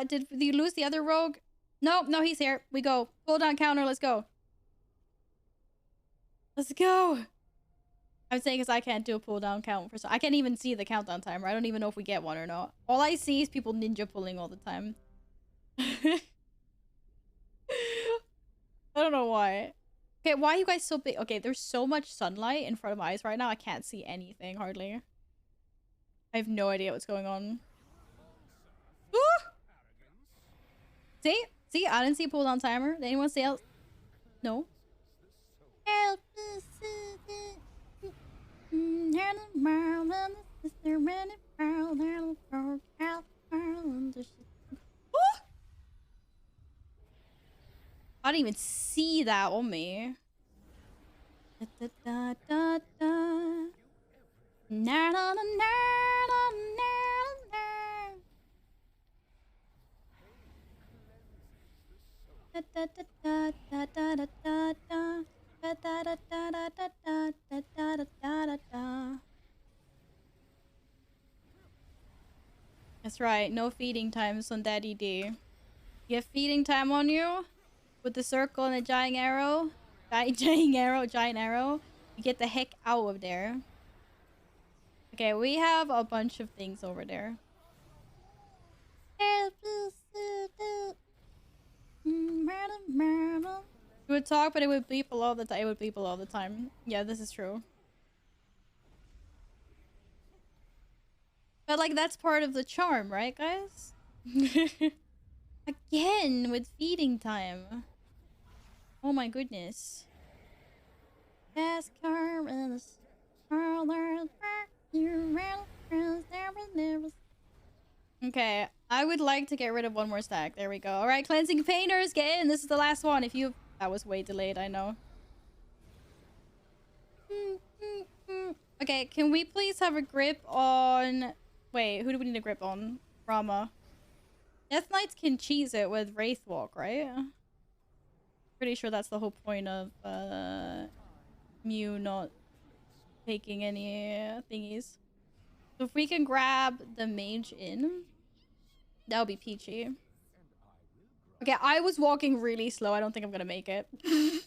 S1: Did you lose the other rogue? Nope, no, he's here. We go. Pull down counter, let's go. Let's go. I'm saying because I can't do a pull down count for I can't even see the countdown timer. I don't even know if we get one or not. All I see is people ninja pulling all the time. I don't know why. Okay, why are you guys so big? Okay, there's so much sunlight in front of my eyes right now. I can't see anything hardly. I have no idea what's going on. See, I didn't see pull down timer. Did anyone see else? No. I didn't even see that on me. That's right, no feeding times on Daddy D. You have feeding time on you? With the circle and the giant arrow? Giant arrow. You get the heck out of there. Okay, we have a bunch of things over there. It would talk, but it would bleep all the time. It would bleep all the time. Yeah, this is true. But like, that's part of the charm, right, guys? Again, with feeding time. Oh my goodness. Okay, I would like to get rid of one more stack. There we go. All right, cleansing painters, get in. This is the last one. If you... That was way delayed, I know. Okay, can we please have a grip on... Wait, who do we need a grip on? Rama. Death Knights can cheese it with Wraithwalk, right? Pretty sure that's the whole point of Mew not taking any thingies. So if we can grab the mage in, that would be peachy. Okay, I was walking really slow. I don't think I'm gonna make it. Fuck!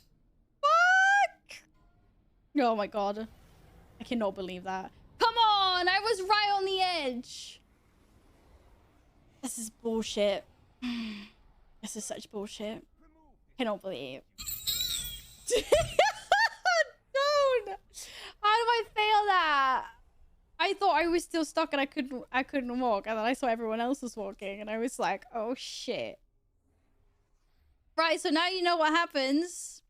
S1: Oh my god. I cannot believe that. Come on! I was right on the edge! This is bullshit. This is such bullshit. Cannot believe. Dude! How do I fail that? I thought I was still stuck and I couldn't walk, and then I saw everyone else was walking and I was like, oh shit. Right, so now you know what happens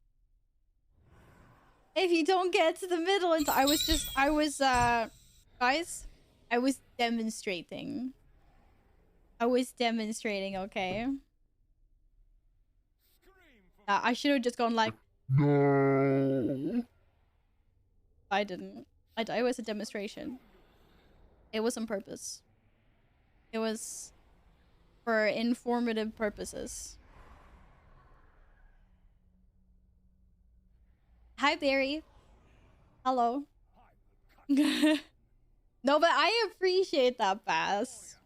S1: if you don't get to the middle. And guys, I was demonstrating. Okay? I should have just gone like, no. I didn't. It was a demonstration. It was on purpose. It was for informative purposes. Hi, Barry. Hello. No, but I appreciate that, Bass.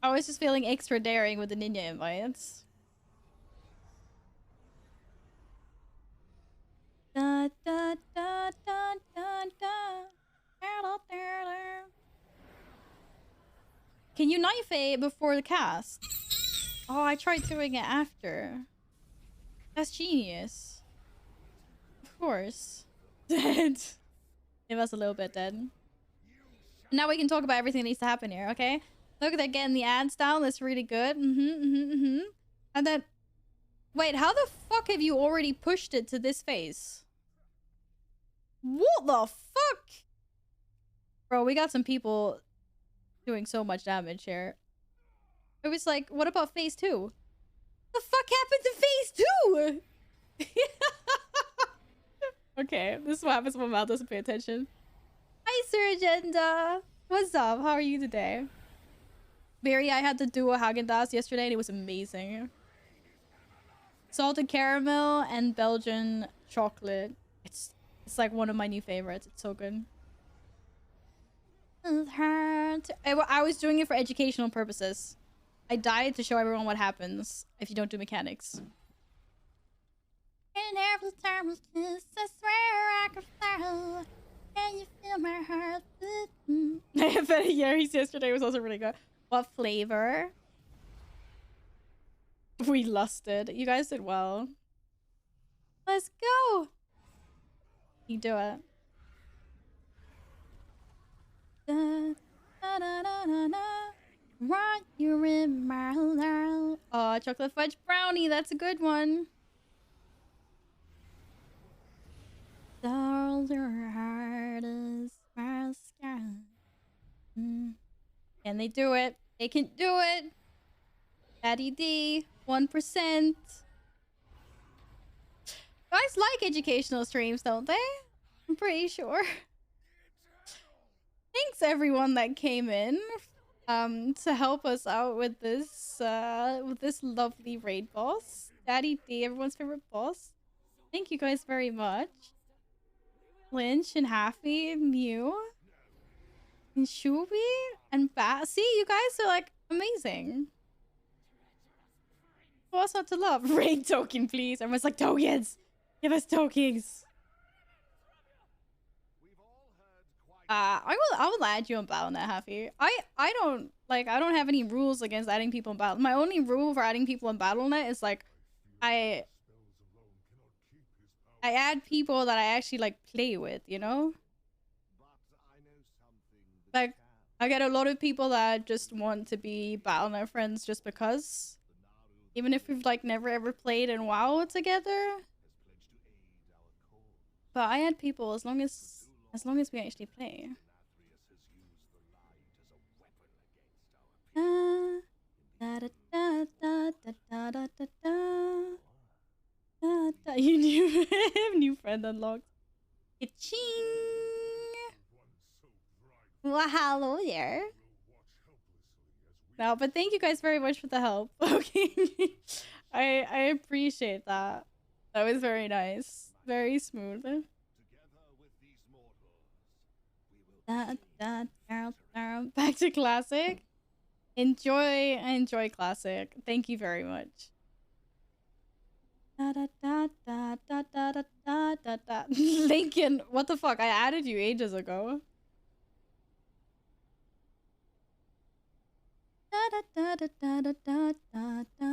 S1: I was just feeling extra daring with the ninja invites. Da, da, da, da, da, da. Can you knife it before the cast? Oh, I tried doing it after. That's genius. Of course. Dead. It was a little bit dead. Now we can talk about everything that needs to happen here, okay? Look, they're getting the ads down. That's really good. And then... Wait, how the fuck have you already pushed it to this phase? What the fuck? Bro, we got some people doing so much damage here. It was like, what about phase 2? The fuck happened to phase 2? Okay, this is what happens when my mouth doesn't pay attention. Hi, Sir Agenda. What's up? How are you today? Barry, I had to do a Haagen-Dazs yesterday and it was amazing. Salted caramel and Belgian chocolate. It's like one of my new favorites. It's so good. I was doing it for educational purposes. I died to show everyone what happens if you don't do mechanics. And every time it's just, I swear I can fly. Can you feel my heart beating? Yari's yesterday was also really good. What flavor? We lusted. You guys did well. Let's go. You do it. Da, da, da, da, da, da. Right, you're in my life. Oh, chocolate fudge brownie. That's a good one. All your heart is mascara. Can they do it? They can do it. Daddy D, 1%. Guys like educational streams, don't they? I'm pretty sure. Thanks everyone that came in to help us out with this lovely raid boss. Daddy D, everyone's favorite boss. Thank you guys very much. Lynch and Happy, Mew, and Shubi, and Bat. See, you guys are like amazing. What's not to love? Raid token, please. Everyone's like, tokens! Give us tokens! I will add you on Battle.net, Happy. I don't have any rules against adding people in Battle. My only rule for adding people in Battle.net is like I add people that I actually like play with, you know? Like I get a lot of people that just want to be Battle.net friends just because. Even if we've like never ever played in WoW together. But I add people as long as we actually play. Da, da, da, da, da, da, da, da, da. Da, da. You new friend unlocked. Ka-ching! Well, hello there. No, but thank you guys very much for the help. Okay. I appreciate that. That was very nice. Very smooth. Da, da, da, da. Back to classic. Enjoy classic. Thank you very much. Da, da, da, da, da, da, da, da, da, da. Lincoln, what the fuck? I added you ages ago. Da, da, da, da, da, da, da, da, da.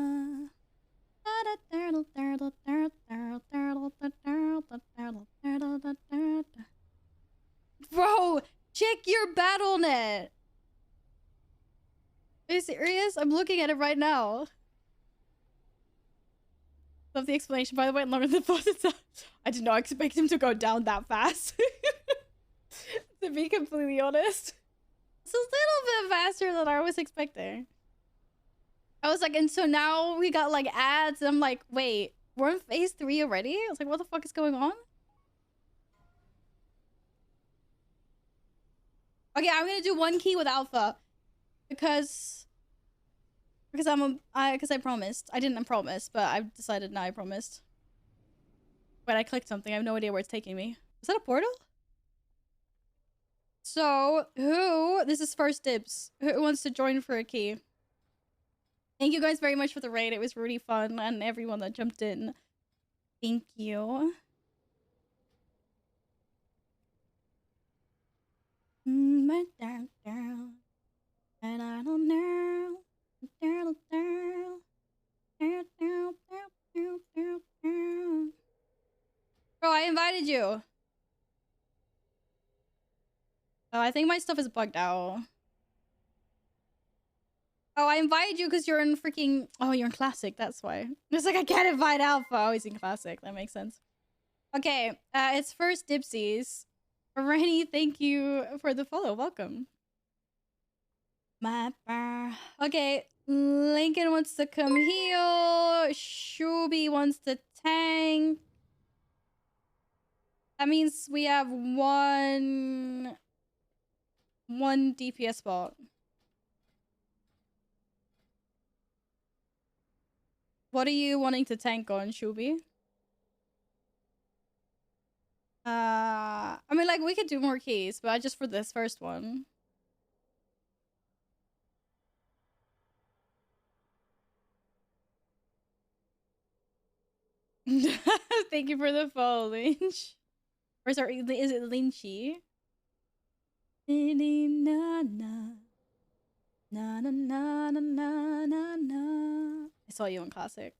S1: Bro, check your BattleNet. Are you serious? I'm looking at it right now. Love the explanation. By the way, longer than thought. I did not expect him to go down that fast. To be completely honest. It's a little bit faster than I was expecting. I was like, and so now we got like ads. And I'm like, wait, we're in phase 3 already? I was like, what the fuck is going on? Okay, I'm gonna do one key with alpha. Because I promised. I didn't promise, but I've decided now I promised. Wait, I clicked something. I have no idea where it's taking me. Is that a portal? So, this is first dibs. Who wants to join for a key? Thank you guys very much for the raid. It was really fun, and everyone that jumped in. Thank you. And I don't know. Bro, I invited you. Oh, I think my stuff is bugged out. Oh, I invited you because you're in freaking... Oh, you're in Classic, that's why. It's like, I can't invite Alpha. Oh, he's in Classic. That makes sense. Okay, it's first Dipsies. Rennie, thank you for the follow. Welcome. Okay, Lincoln wants to come heal. Shubi wants to tank. That means we have one DPS spot. What are you wanting to tank on, Shubi? I mean, like, we could do more keys, but just for this first one. Thank you for the follow, Lynch. Or sorry, is it Lynchy? Na na na na na na na na. I saw you in Classic.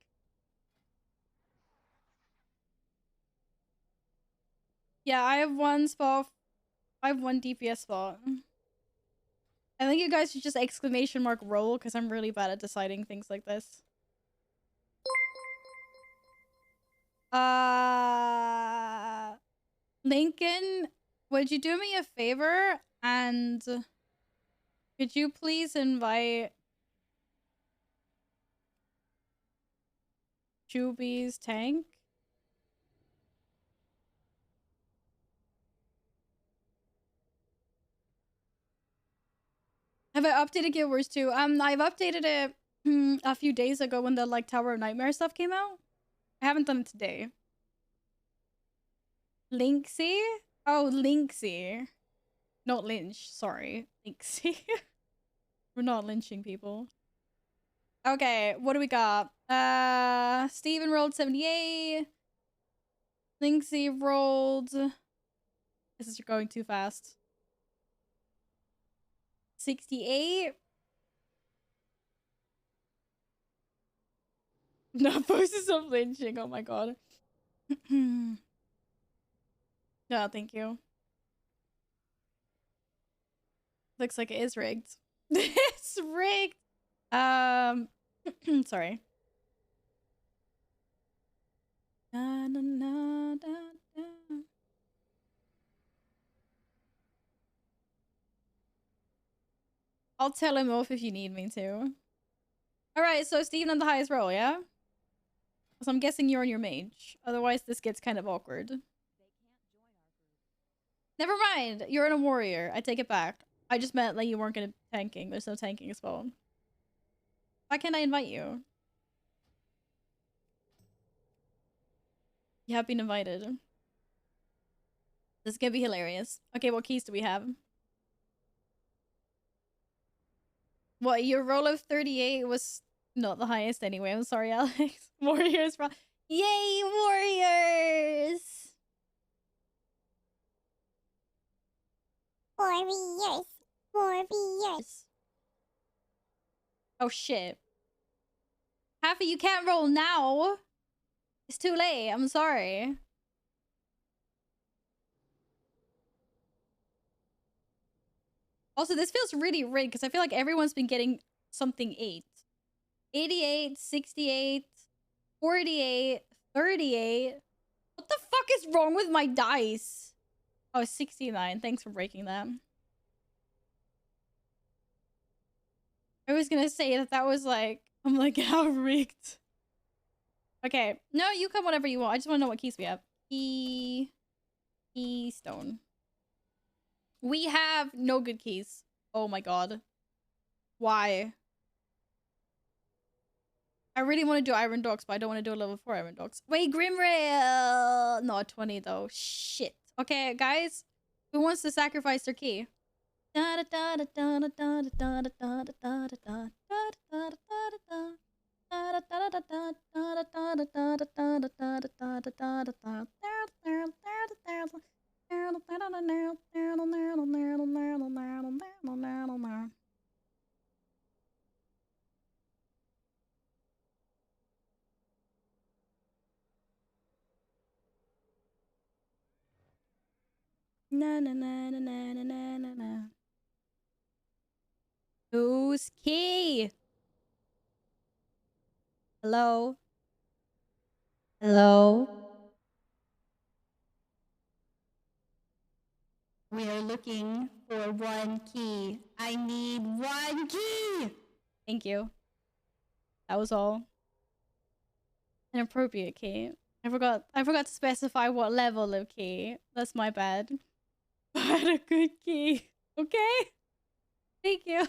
S1: Yeah, I have one spot. I have one DPS spot. I think you guys should just exclamation mark roll because I'm really bad at deciding things like this. Lincoln, would you do me a favor and could you please invite Juby's tank? Have I updated Guild Wars 2? I've updated it a few days ago when the like Tower of Nightmare stuff came out. I haven't done it today. Linksy? Oh, Linksy. Not Lynch, sorry. Linksy. We're not lynching people. Okay, what do we got? Steven rolled 78. Linksy rolled... This is going too fast. 68. No, posters of lynching. Oh my god. No, thank you. Looks like it is rigged. It's rigged. Sorry. Na, na, na, da, da. I'll tell him off if you need me to. Alright, so Steven on the highest roll, yeah? So I'm guessing you're on your mage. Otherwise, this gets kind of awkward. Never mind. You're on a warrior. I take it back. I just meant like you weren't gonna be tanking. There's no tanking as well. Why can't I invite you? You have been invited. This is gonna be hilarious. Okay, what keys do we have? What, your roll of 38 was not the highest anyway. I'm sorry, Alex. Warriors. Yay, warriors!
S3: Warriors. Warriors.
S1: Oh shit. Happy, you can't roll now. It's too late. I'm sorry. Also, this feels really rigged because I feel like everyone's been getting something 8. 88, 68, 48, 38. What the fuck is wrong with my dice? Oh, 69. Thanks for breaking that. I was gonna say that was like, I'm like, how rigged. Okay. No, you come whenever you want. I just want to know what keys we have. Keystone. We have no good keys. Oh my god. Why? I really want to do Iron Dogs, but I don't want to do a level 4 Iron Dogs. Wait, Grimrail! No, 20 though. Shit. Okay, guys. Who wants to sacrifice their key? Na na na na na na na na na. Whose key? Hello? Hello? We are looking for one key. I need one key! Thank you. That was all. An appropriate key. I forgot to specify what level of key. That's my bad. But a good key. Okay? Thank you.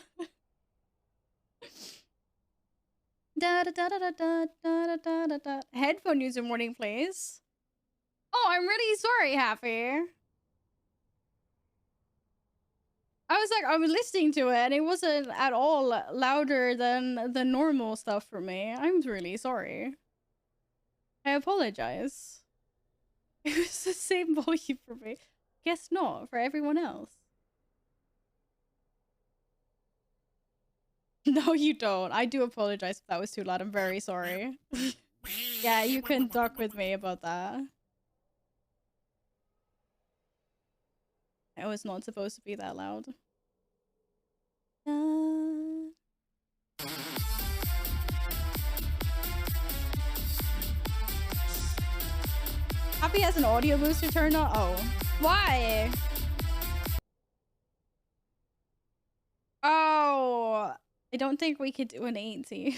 S1: Da da da da da da da da da da. Headphone user warning, please. Oh, I'm really sorry, Happy. I was like, I was listening to it and it wasn't at all louder than the normal stuff for me. I'm really sorry. I apologize. It was the same volume for me. Guess not for everyone else. No, you don't. I do apologize if that was too loud. I'm very sorry. Yeah, you can talk with me about that. It was not supposed to be that loud. Happy has an audio booster turned on? Oh. Why? Oh. I don't think we could do an 18.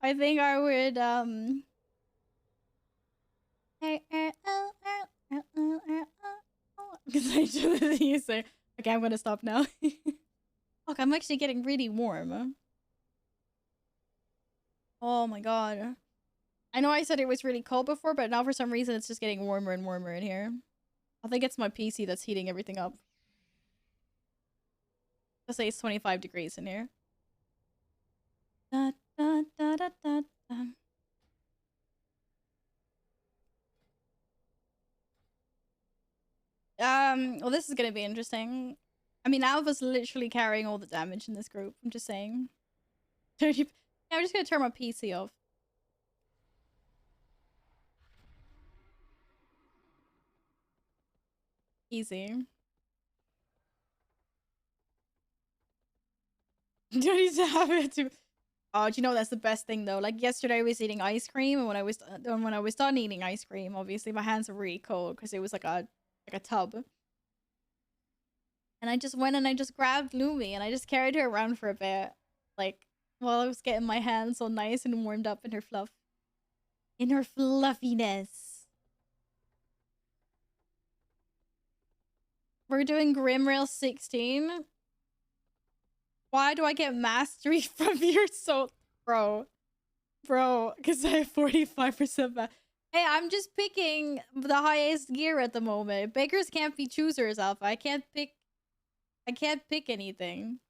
S1: I think I would, because I just use it. Okay, I'm gonna stop now. Look, I'm actually getting really warm. Oh my god. I know I said it was really cold before, but now for some reason it's just getting warmer and warmer in here. I think it's my PC that's heating everything up. Let's say it's 25 degrees in here. Da, da, da, da, da, da. Well, this is gonna be interesting. I mean, Alpha's literally carrying all the damage in this group. I'm just saying. Yeah, I'm just gonna turn my PC off. Easy. Do I need to have it to... Oh, do you know that's the best thing though? Like yesterday, I was eating ice cream, and when I was done eating ice cream, obviously my hands were really cold because it was like a tub. And I just went and I just grabbed Lumi and I just carried her around for a bit, like while I was getting my hands all nice and warmed up in her fluff, in her fluffiness. We're doing Grimrail 16. Why do I get mastery from your soul? Bro, because I have 45% back. Hey, I'm just picking the highest gear at the moment. Beggars can't be choosers, Alpha. I can't pick anything.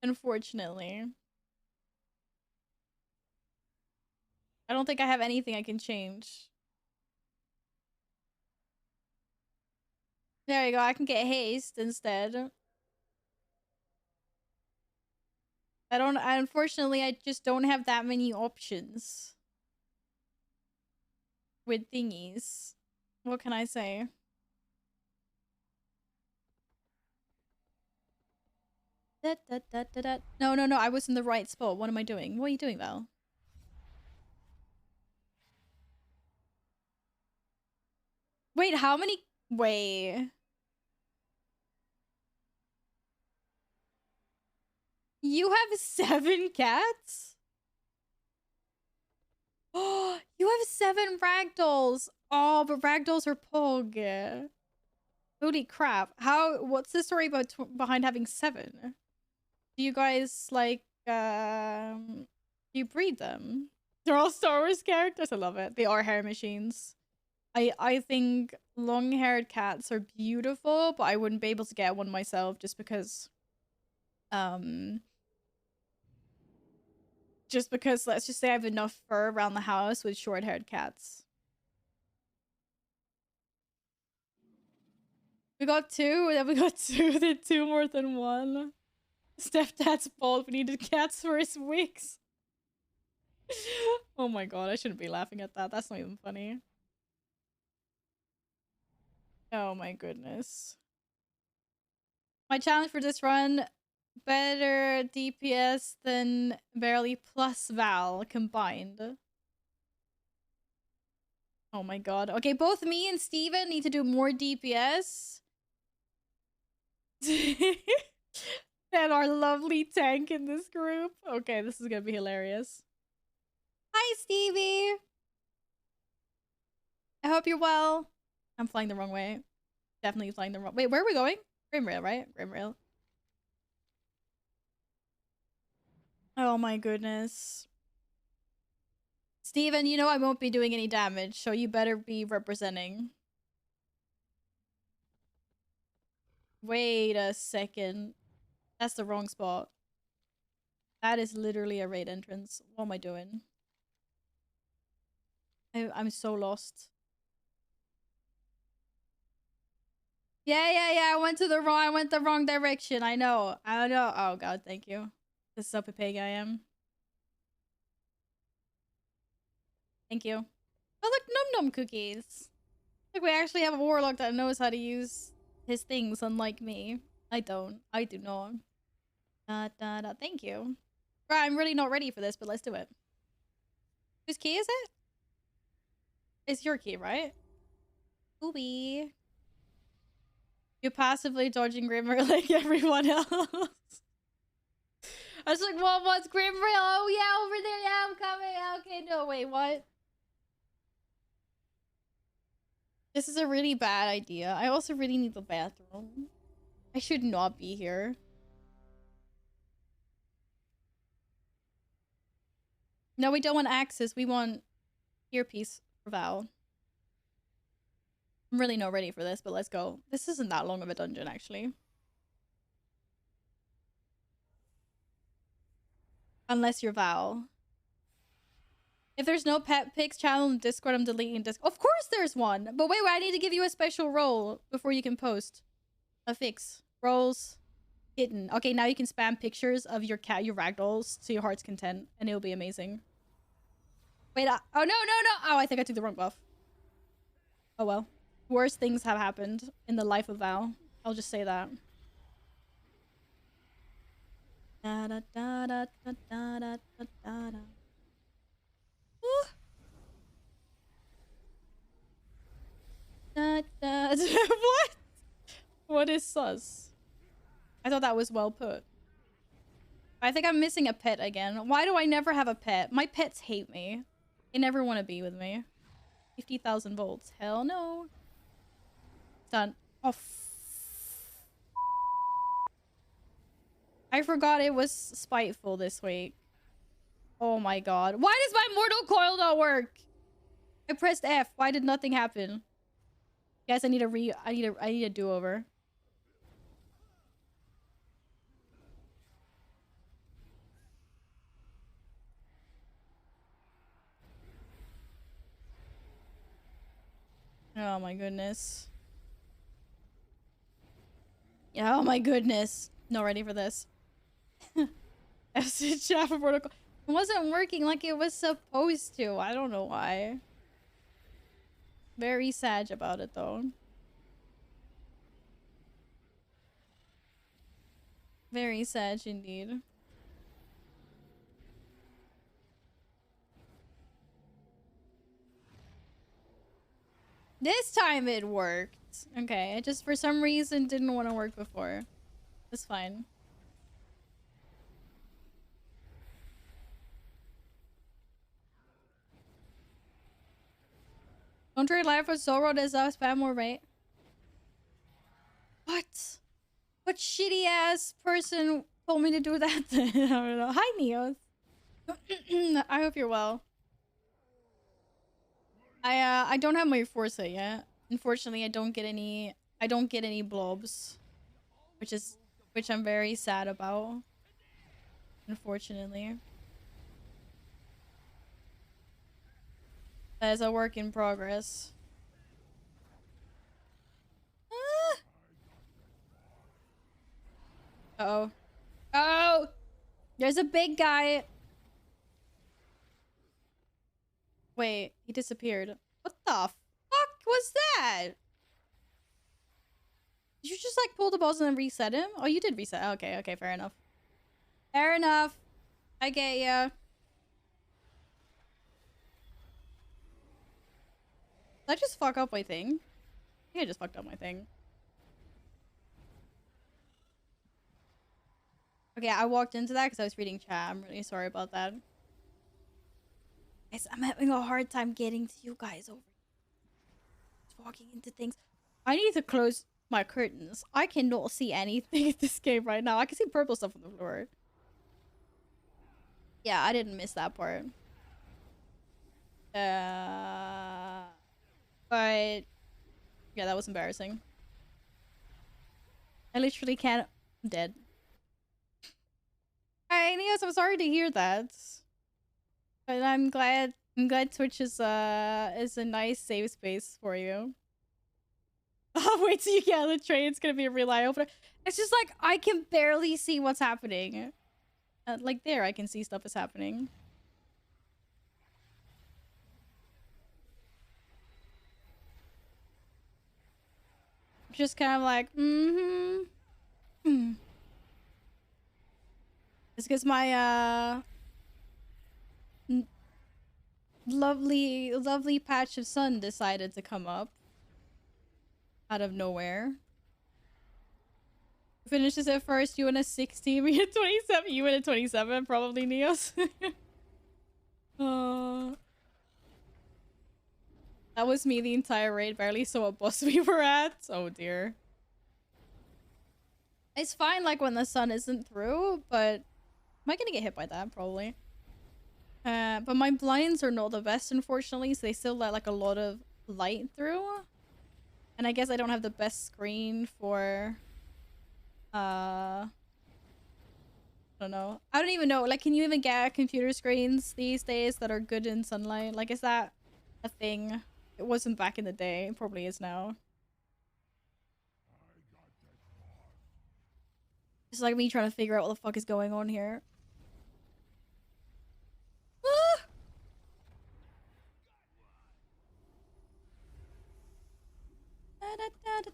S1: Unfortunately. I don't think I have anything I can change. There you go. I can get haste instead. Unfortunately, I just don't have that many options with thingies. What can I say? No, I was in the right spot. What am I doing? What are you doing, Val? Wait, how many? Wait. You have 7 cats? Oh, you have 7 ragdolls. Oh, but ragdolls are pog. Holy crap. What's the story behind having 7? Do you guys like do you breed them? They're all Star Wars characters. I love it. They are hair machines. I think long-haired cats are beautiful, but I wouldn't be able to get one myself just because let's just say I have enough fur around the house with short-haired cats. We got 2, then we got 2, then 2 more than 1. Stepdad's bald. We needed cats for his wigs. Oh my god, I shouldn't be laughing at that. That's not even funny. Oh my goodness. My challenge for this run, better DPS than barely plus Val combined. Oh my god. Okay, both me and Steven need to do more DPS. Than our lovely tank in this group. Okay, this is gonna be hilarious. Hi, Stevie. I hope you're well. I'm flying the wrong way. Definitely flying the wrong... Wait, where are we going? Grimrail, right? Grimrail. Oh my goodness. Steven, you know I won't be doing any damage, so you better be representing. Wait a second. That's the wrong spot. That is literally a raid entrance. What am I doing? I'm so lost. Yeah. I went the wrong direction. I know. Oh god, thank you. This is how pig I am. Thank you. Oh look, num cookies. Look, we actually have a warlock that knows how to use his things, unlike me. I don't. I do not. Thank you. Right, I'm really not ready for this, but let's do it. Whose key is it? It's your key, right? Ooby. You're passively dodging Grimrail like everyone else. I was like, well, what's Grimrail? Oh, yeah, over there. Yeah, I'm coming. Okay, no, wait, what? This is a really bad idea. I also really need the bathroom. I should not be here. No, we don't want Axis. We want earpiece for Val. I'm really not ready for this, but let's go. This isn't that long of a dungeon, actually. Unless you're Val. If there's no pet pics channel in Discord, I'm deleting Discord. Of course there's one! But wait, I need to give you a special role before you can post. A fix. Roles. Hidden. Okay, now you can spam pictures of your cat, your ragdolls, to your heart's content, and it'll be amazing. Wait, oh, no! Oh, I think I took the wrong buff. Oh well. Worse things have happened in the life of Val. I'll just say that. Da da da da da da da da da da. Ooh. Da, da. What? What is sus? I thought that was well put. I think I'm missing a pet again. Why do I never have a pet? My pets hate me. They never want to be with me. 50,000 volts. Hell no. Done. Oh, I forgot it was spiteful this week. Oh my god. Why does my mortal coil not work? I pressed F. Why did nothing happen? Guys, I need a do-over. Oh my goodness. Yeah, oh my goodness. Not ready for this. It wasn't working like it was supposed to. I don't know why. Very sad about it though. Very sad indeed. This time it worked. Okay, it just for some reason didn't want to work before. It's fine. Don't trade life for Zoro, there's a spam more, right? What? What shitty ass person told me to do that then? I don't know. Hi, Neos. I hope you're well. I don't have my Forza yet. Unfortunately, I don't get any blobs. Which I'm very sad about. Unfortunately. That is a work in progress. Ah! Uh-oh. Oh! There's a big guy. Wait, he disappeared. What the fuck was that? Did you just like pull the balls and then reset him? Oh, you did reset. Okay, okay, fair enough. Fair enough. I get ya. Did I just fuck up my thing? I think I just fucked up my thing. Okay, I walked into that because I was reading chat. I'm really sorry about that. Guys, I'm having a hard time getting to you guys over. Just walking into things. I need to close my curtains. I cannot see anything in this game right now. I can see purple stuff on the floor. Yeah, I didn't miss that part. But yeah, that was embarrassing. I literally can't. I'm dead. Alright, Neos, I'm sorry to hear that. But I'm glad Twitch is a nice safe space for you. Oh, wait till you get on the train. It's gonna be a real eye opener. It's just like I can barely see what's happening. Like there, I can see stuff is happening. Just kind of like, It's because my lovely patch of sun decided to come up out of nowhere. Finishes at first, you in a 16, me at 27, you in a 27, probably Neos. That was me the entire raid, barely saw what boss we were at. Oh dear. It's fine like when the sun isn't through, but am I gonna get hit by that? Probably. But my blinds are not the best, unfortunately, so they still let like a lot of light through. And I guess I don't have the best screen for I don't know. I don't even know. Like, can you even get computer screens these days that are good in sunlight? Like, is that a thing? It wasn't back in the day. It probably is now. It's like me trying to figure out what the fuck is going on here. Ah! Da, da, da, da,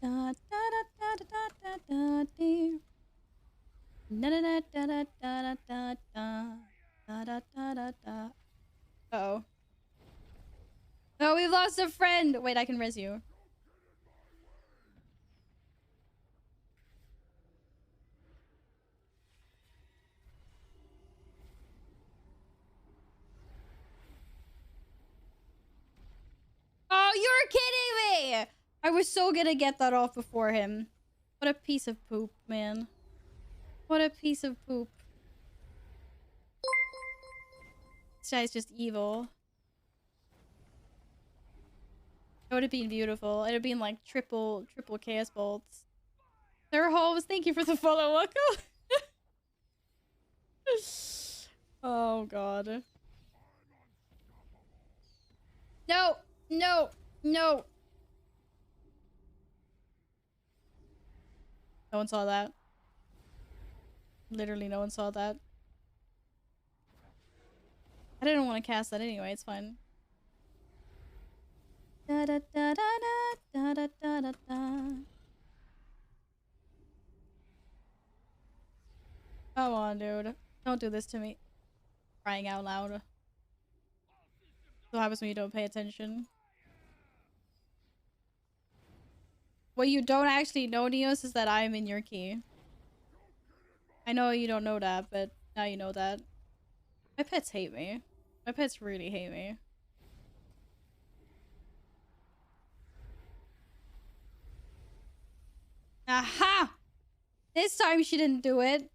S1: da, da, da, da, da, da, da, da. Da da da da da da da da da da da da. Uh-oh. Oh, we've lost a friend! Wait, I can res you. Oh, you're kidding me! I was so gonna get that off before him. What a piece of poop, man. What a piece of poop. This guy's just evil. It would have been beautiful. It would have been like triple chaos bolts. Sir Holmes, thank you for the follow, Wacko. Oh god. No! No! No! No one saw that. Literally no one saw that. I didn't want to cast that anyway, it's fine. Da da da da da da da da da. Come on, dude. Don't do this to me. Crying out loud. That's what happens when you don't pay attention. What you don't actually know, Neos, is that I'm in your key. I know you don't know that, but now you know that. My pets hate me. My pets really hate me. Aha! This time she didn't do it.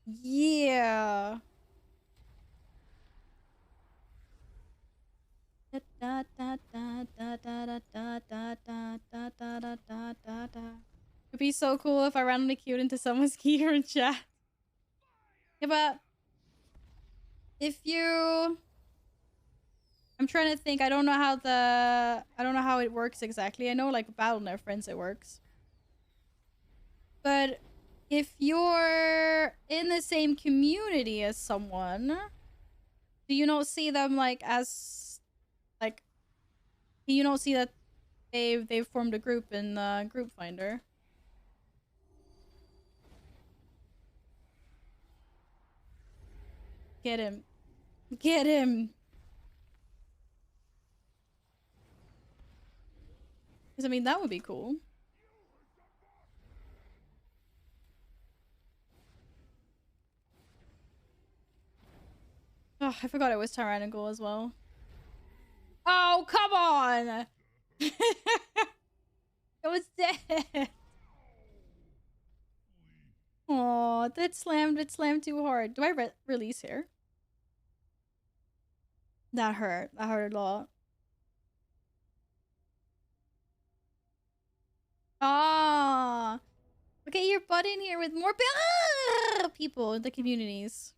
S1: Yeah. Da da da da da da da da da da da da da da da. It'd be so cool if I randomly queued into someone's key here in chat. Yeah, but if you, I'm trying to think. I don't know how it works exactly. I know like Battle.net Friends it works. But if you're in the same community as someone, do you not see them like as like you don't see that they've formed a group in Group Finder? Get him. Get him. Because I mean that would be cool. Oh, I forgot it was tyrannical as well. Oh, come on! It was dead. Oh, it slammed too hard. Do I release here? That hurt. That hurt a lot. Ah, get your butt in here with more people in the communities.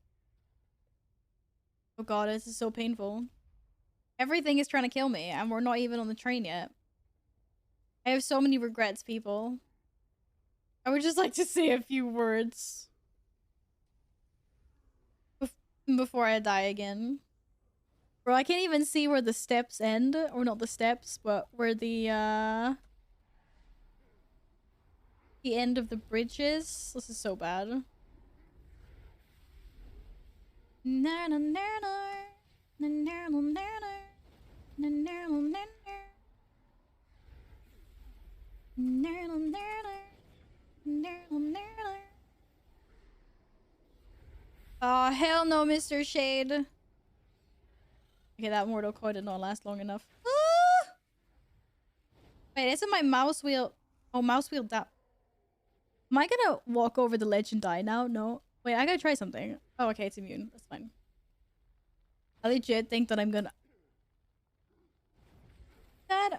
S1: Oh god, this is so painful. Everything is trying to kill me, and we're not even on the train yet. I have so many regrets, people. I would just like to say a few words before I die again. Bro, I can't even see where the steps end. Or not the steps, but where the end of the bridge is. This is so bad. Na na na na na na na na na na na na. Oh, hell no, Mr. Shade. Okay, that mortal coil did not last long enough. Ah! Wait, isn't my mouse wheel... Oh, mouse wheel down. Am I gonna walk over the ledge and die now? No. Wait, I gotta try something. Oh, okay, it's immune. That's fine. I legit think that I'm gonna...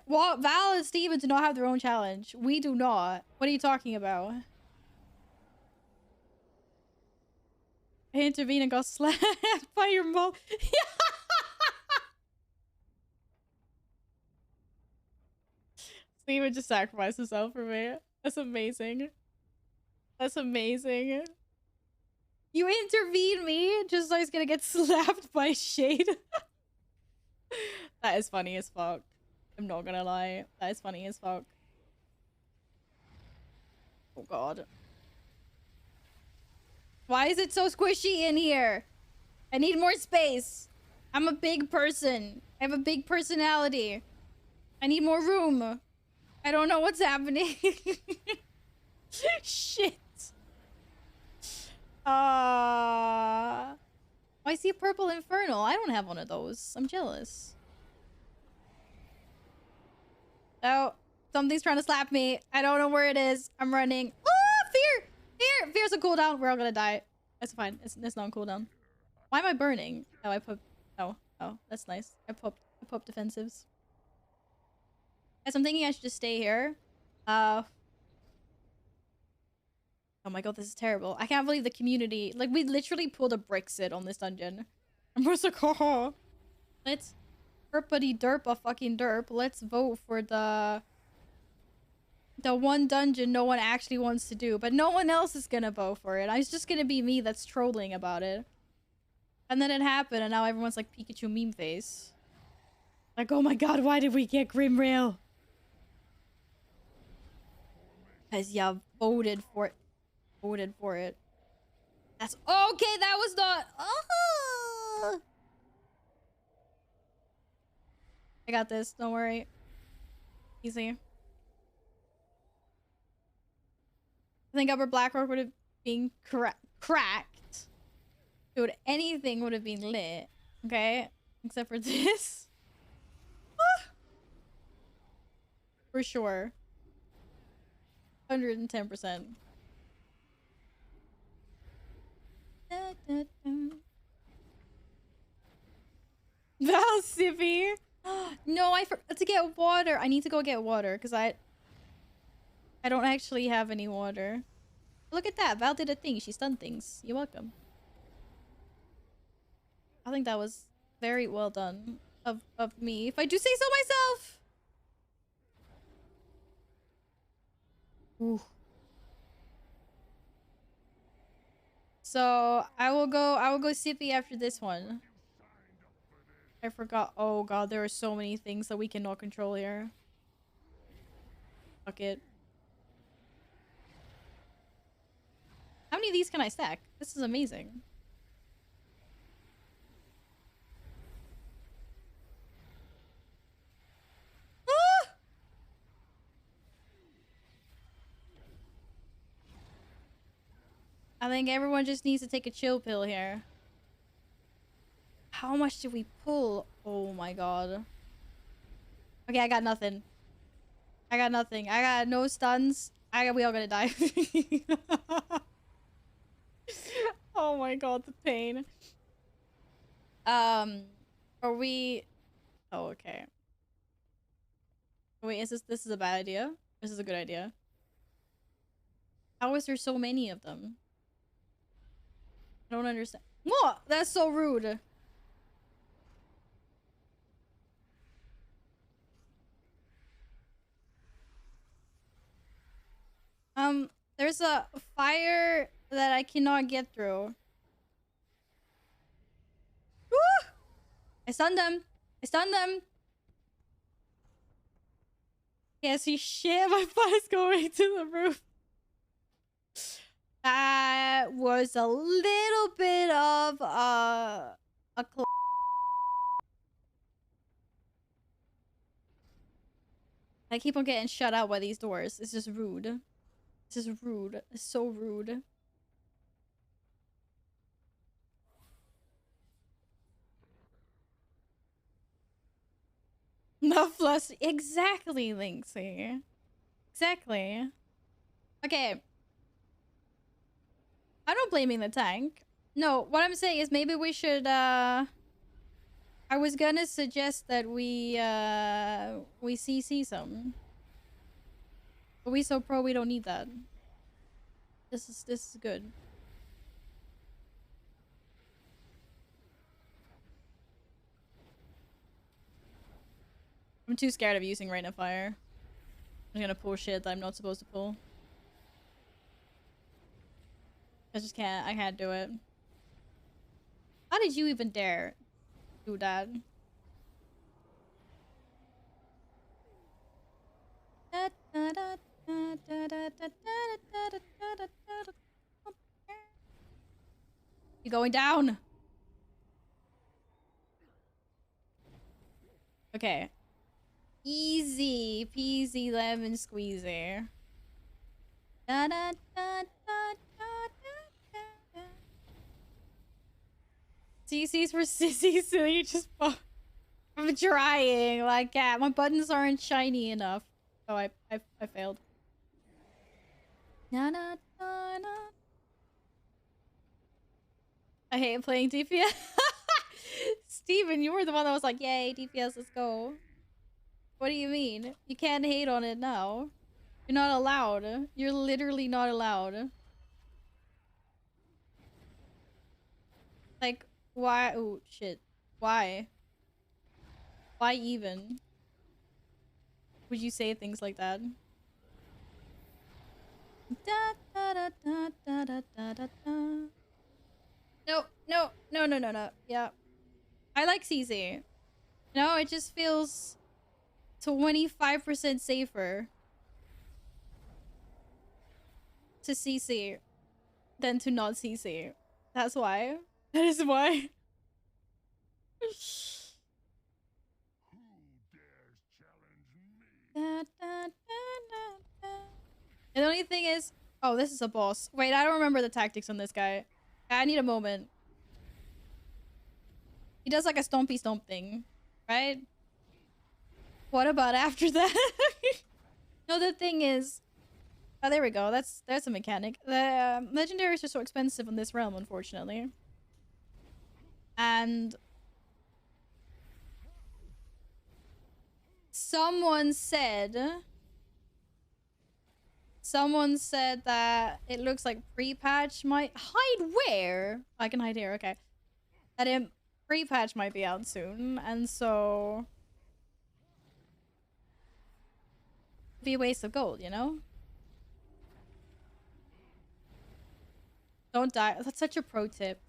S1: Well, Val and Steven do not have their own challenge. We do not. What are you talking about? I intervened and got slapped by your mom. Steven just sacrificed himself for me. That's amazing. That's amazing. You intervened me just so I was gonna get slapped by Shade. That is funny as fuck. I'm not gonna lie. That is funny as fuck. Oh god. Why is it so squishy in here? I need more space. I'm a big person. I have a big personality. I need more room. I don't know what's happening. Shit. I see a purple infernal. I don't have one of those. I'm jealous. Oh, something's trying to slap me. I don't know where it is. I'm running. Oh, fear! Fear! Fear's a cooldown. We're all gonna die. That's fine. It's not a cooldown. Why am I burning? Oh, I put... Oh, that's nice. I popped defensives. Guys, I'm thinking I should just stay here. Oh my god, this is terrible. I can't believe the community... Like, we literally pulled a Brexit on this dungeon. And we're like, oh, let's herpity derp a fucking derp. Let's vote for the one dungeon no one actually wants to do. But no one else is gonna vote for it. It's just gonna be me that's trolling about it. And then it happened, and now everyone's like Pikachu meme face. Like, oh my god, why did we get Grimrail? Because you voted for it. Voted for it. That's okay. That was not. Oh. I got this. Don't worry. Easy. I think Upper Blackrock would have been cracked. Dude, anything would have been lit. Okay, except for this. For sure. 110%. Val Sippy. No, I forgot to get water. I need to go get water because I don't actually have any water. Look at that. Val did a thing. She's done things. You're welcome. I think that was very well done of me, if I do say so myself. Ooh. So I will go sippy after this one. I forgot. Oh god, there are so many things that we cannot control here. Fuck it. How many of these can I stack? This is amazing. Ah! I think everyone just needs to take a chill pill here. How much did we pull? Oh my god. Okay, I got nothing. I got nothing. I got no stuns. We all gonna die. Oh my god, the pain. Are we... Oh, okay. Wait, this is a bad idea? This is a good idea. How is there so many of them? I don't understand. What? That's so rude. There's a fire that I cannot get through. Woo! I stunned them. I stunned them. Can't see shit. My butt is going to the roof. That was a little bit of a I keep on getting shut out by these doors. It's just rude. It's just rude. It's so rude. No flush. Exactly, Linksy. Exactly. Okay. I'm not blaming the tank. No, what I'm saying is maybe we should, I was gonna suggest that we CC some. But we so pro, we don't need that. This is good. I'm too scared of using Rain of Fire. I'm gonna pull shit that I'm not supposed to pull. I just can't. I can't do it. How did you even dare do that? You going down? Okay. Easy peasy lemon squeezy. Da, da, da, da, da, da, da. CC's for sissies, so you just I'm trying like that. My buttons aren't shiny enough. Oh, I failed. Na, na, na, na. I hate playing DPS. Steven, you were the one that was like, yay, DPS, let's go. What do you mean? You can't hate on it now. You're not allowed. You're literally not allowed. Like, why? Oh, shit. Why? Why even? Would you say things like that? Da, da, da, da, da, da, da, da. No, no, no, no, no, no. Yeah. I like CZ. No, it just feels 25% safer to CC than to not CC. That's why. That is why. Da, da, da, da, da. And the only thing is, oh, this is a boss. Wait, I don't remember the tactics on this guy. I need a moment. He does like a stompy stomp thing, right? What about after that? No, the thing is, oh, there we go. That's a mechanic. The legendaries are so expensive in this realm, unfortunately. And someone said that it looks like pre-patch might hide where? I can hide here, okay. That pre-patch might be out soon, and so be a waste of gold, you know? Don't die. That's such a pro tip.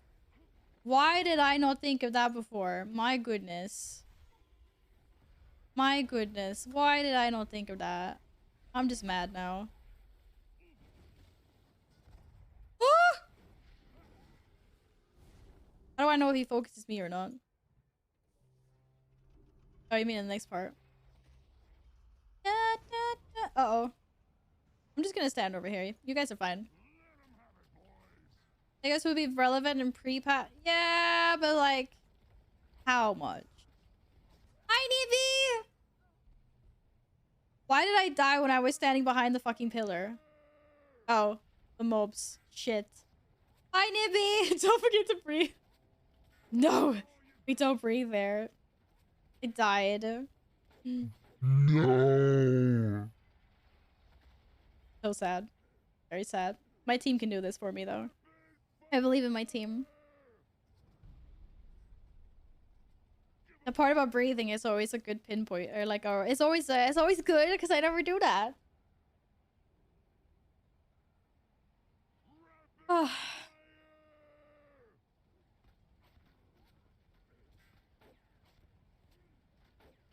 S1: Why did I not think of that before? My goodness. My goodness. Why did I not think of that? I'm just mad now. Ah! How do I know if he focuses me or not? Oh, you mean in the next part? Da, da, da. Uh-oh. I'm just gonna stand over here. You guys are fine. I guess would be relevant in pre-patch. Yeah, but like, how much? Hi, Nibby! Why did I die when I was standing behind the fucking pillar? Oh, the mobs. Shit. Hi, Nibby! Don't forget to breathe. No! We don't breathe there. It died.
S4: No.
S1: So sad. Very sad. My team can do this for me, though. I believe in my team. The part about breathing is always a good pinpoint, or like, or it's always good because I never do that. Oh.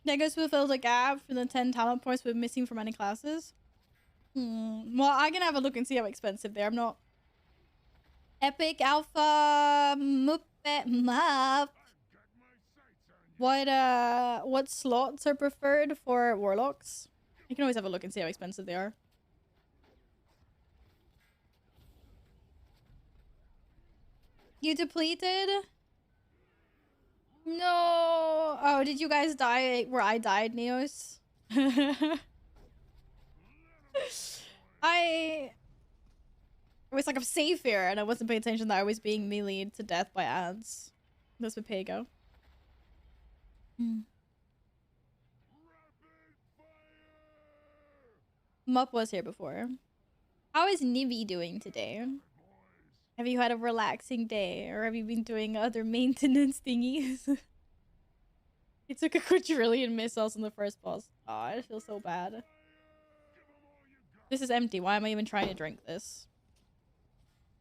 S1: I guess we filled a gap for the 10 talent points we're missing from any classes. Well, I can have a look and see how expensive they are. I'm not. Epic Alpha Muppet Map. What slots are preferred for warlocks? You can always have a look and see how expensive they are. You depleted? No. Oh, did you guys die where I died, Neos? I was like, I'm safe here, and I wasn't paying attention that I was being meleeed to death by ads. That's with Pago. Mup was here before. How is Nibby doing today? Have you had a relaxing day, or have you been doing other maintenance thingies? It took a quadrillion missiles in the first boss. Oh, I feel so bad. This is empty. Why am I even trying to drink this?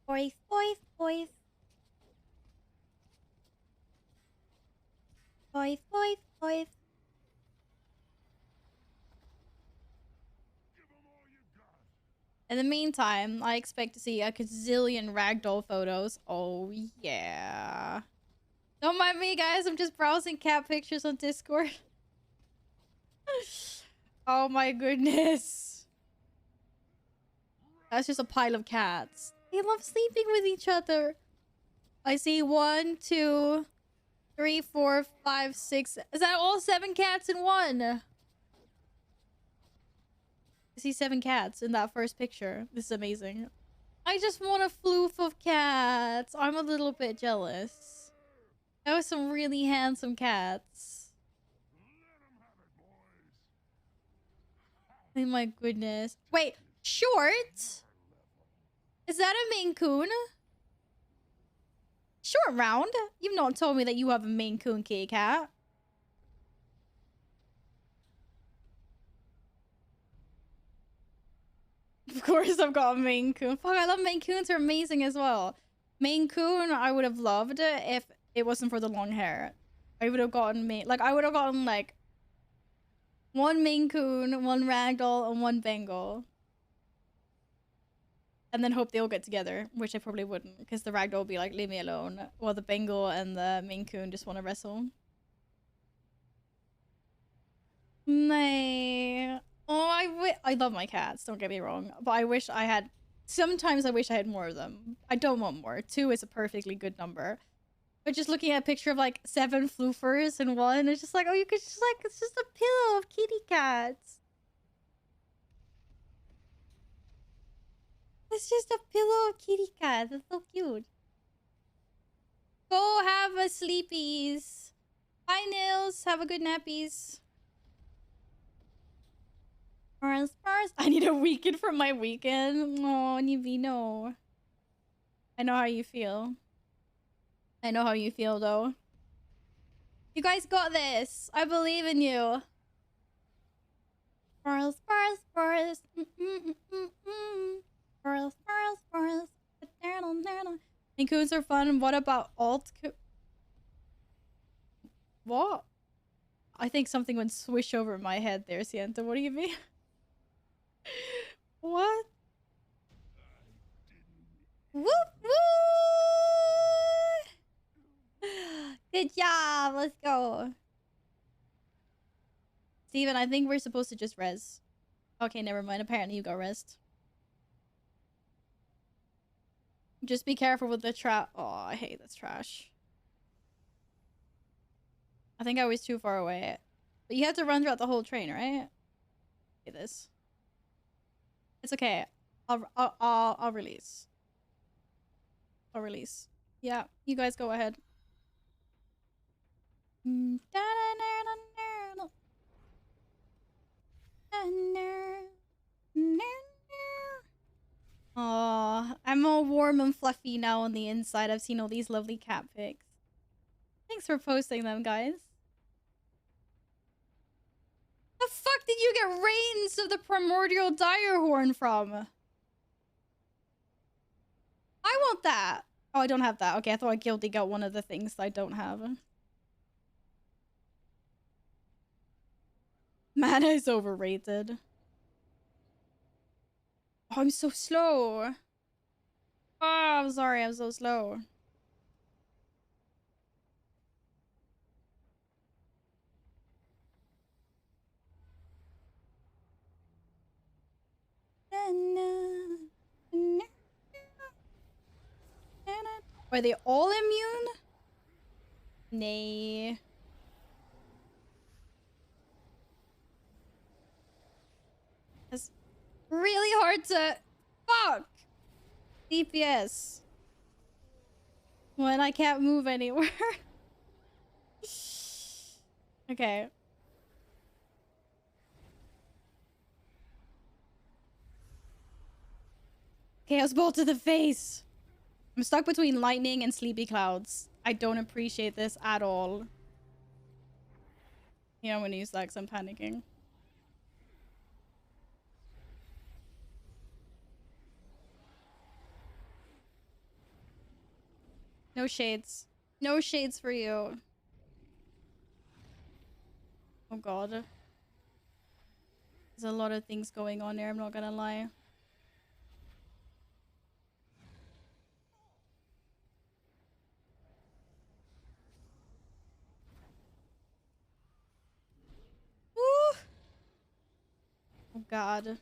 S1: Boys, boys, boys. Boys, boys, boys. In the meantime, I expect to see a gazillion ragdoll photos. Oh, yeah. Don't mind me, guys. I'm just browsing cat pictures on Discord. Oh my goodness. That's just a pile of cats. They love sleeping with each other. I see 1, 2, 3, 4, 5, 6. Is that all 7 cats in one? I see 7 cats in that first picture. This is amazing. I just want a floof of cats. I'm a little bit jealous. That was some really handsome cats. Oh my goodness. Wait, short? Is that a Maine Coon? Short round? You've not told me that you have a Maine Coon kitty cat. Of course I've got a Maine Coon. Fuck, I love Maine Coons. Are amazing as well. Maine Coon I would have loved if it wasn't for the long hair. I would have gotten I would have gotten like 1 Maine Coon, 1 Ragdoll, and 1 Bengal. And then hope they all get together, which I probably wouldn't, because the Ragdoll would be like, leave me alone. While the Bengal and the Maine Coon just want to wrestle. Nay. Oh, I love my cats, don't get me wrong. But I wish I had... Sometimes I wish I had more of them. I don't want more. 2 is a perfectly good number. But just looking at a picture of like 7 floofers in one, it's just like, oh, you could just like... It's just a pillow of kitty cats. It's just a pillow of kitty cats. That's so cute. Go have a sleepies. Bye, Nils. Have a good nappies. I need a weekend from my weekend. Oh, Nivino. I know how you feel. I know how you feel, though. You guys got this. I believe in you. Sparls, sparls, sparls. Sparls, sparls, sparls. And coons are fun. What about alt? What? I think something went swish over my head there, Sienta. What do you mean? What? Whoop whoop! Good job. Let's go. Steven, I think we're supposed to just res. Okay, never mind. Apparently you got rest. Just be careful with the trap. Oh, I hate this trash. I think I was too far away. But you have to run throughout the whole train, right? Okay, this. It's okay. I'll release. I'll release. Yeah, you guys go ahead. Oh, I'm all warm and fluffy now on the inside. I've seen all these lovely cat pics. Thanks for posting them, guys. The fuck did you get Reigns of the Primordial Direhorn from? I want that. Oh, I don't have that. Okay, I thought I guilty got one of the things I don't have. Mana is overrated. Oh, I'm so slow. Oh, I'm sorry. I'm so slow. Are they all immune? Nay. It's really hard to... Fuck! DPS. When I can't move anywhere. Okay. Chaos Bolt to the face! I'm stuck between lightning and sleepy clouds. I don't appreciate this at all. Yeah, I'm gonna use that because I'm panicking. No shades. No shades for you. Oh god. There's a lot of things going on there, I'm not gonna lie. god.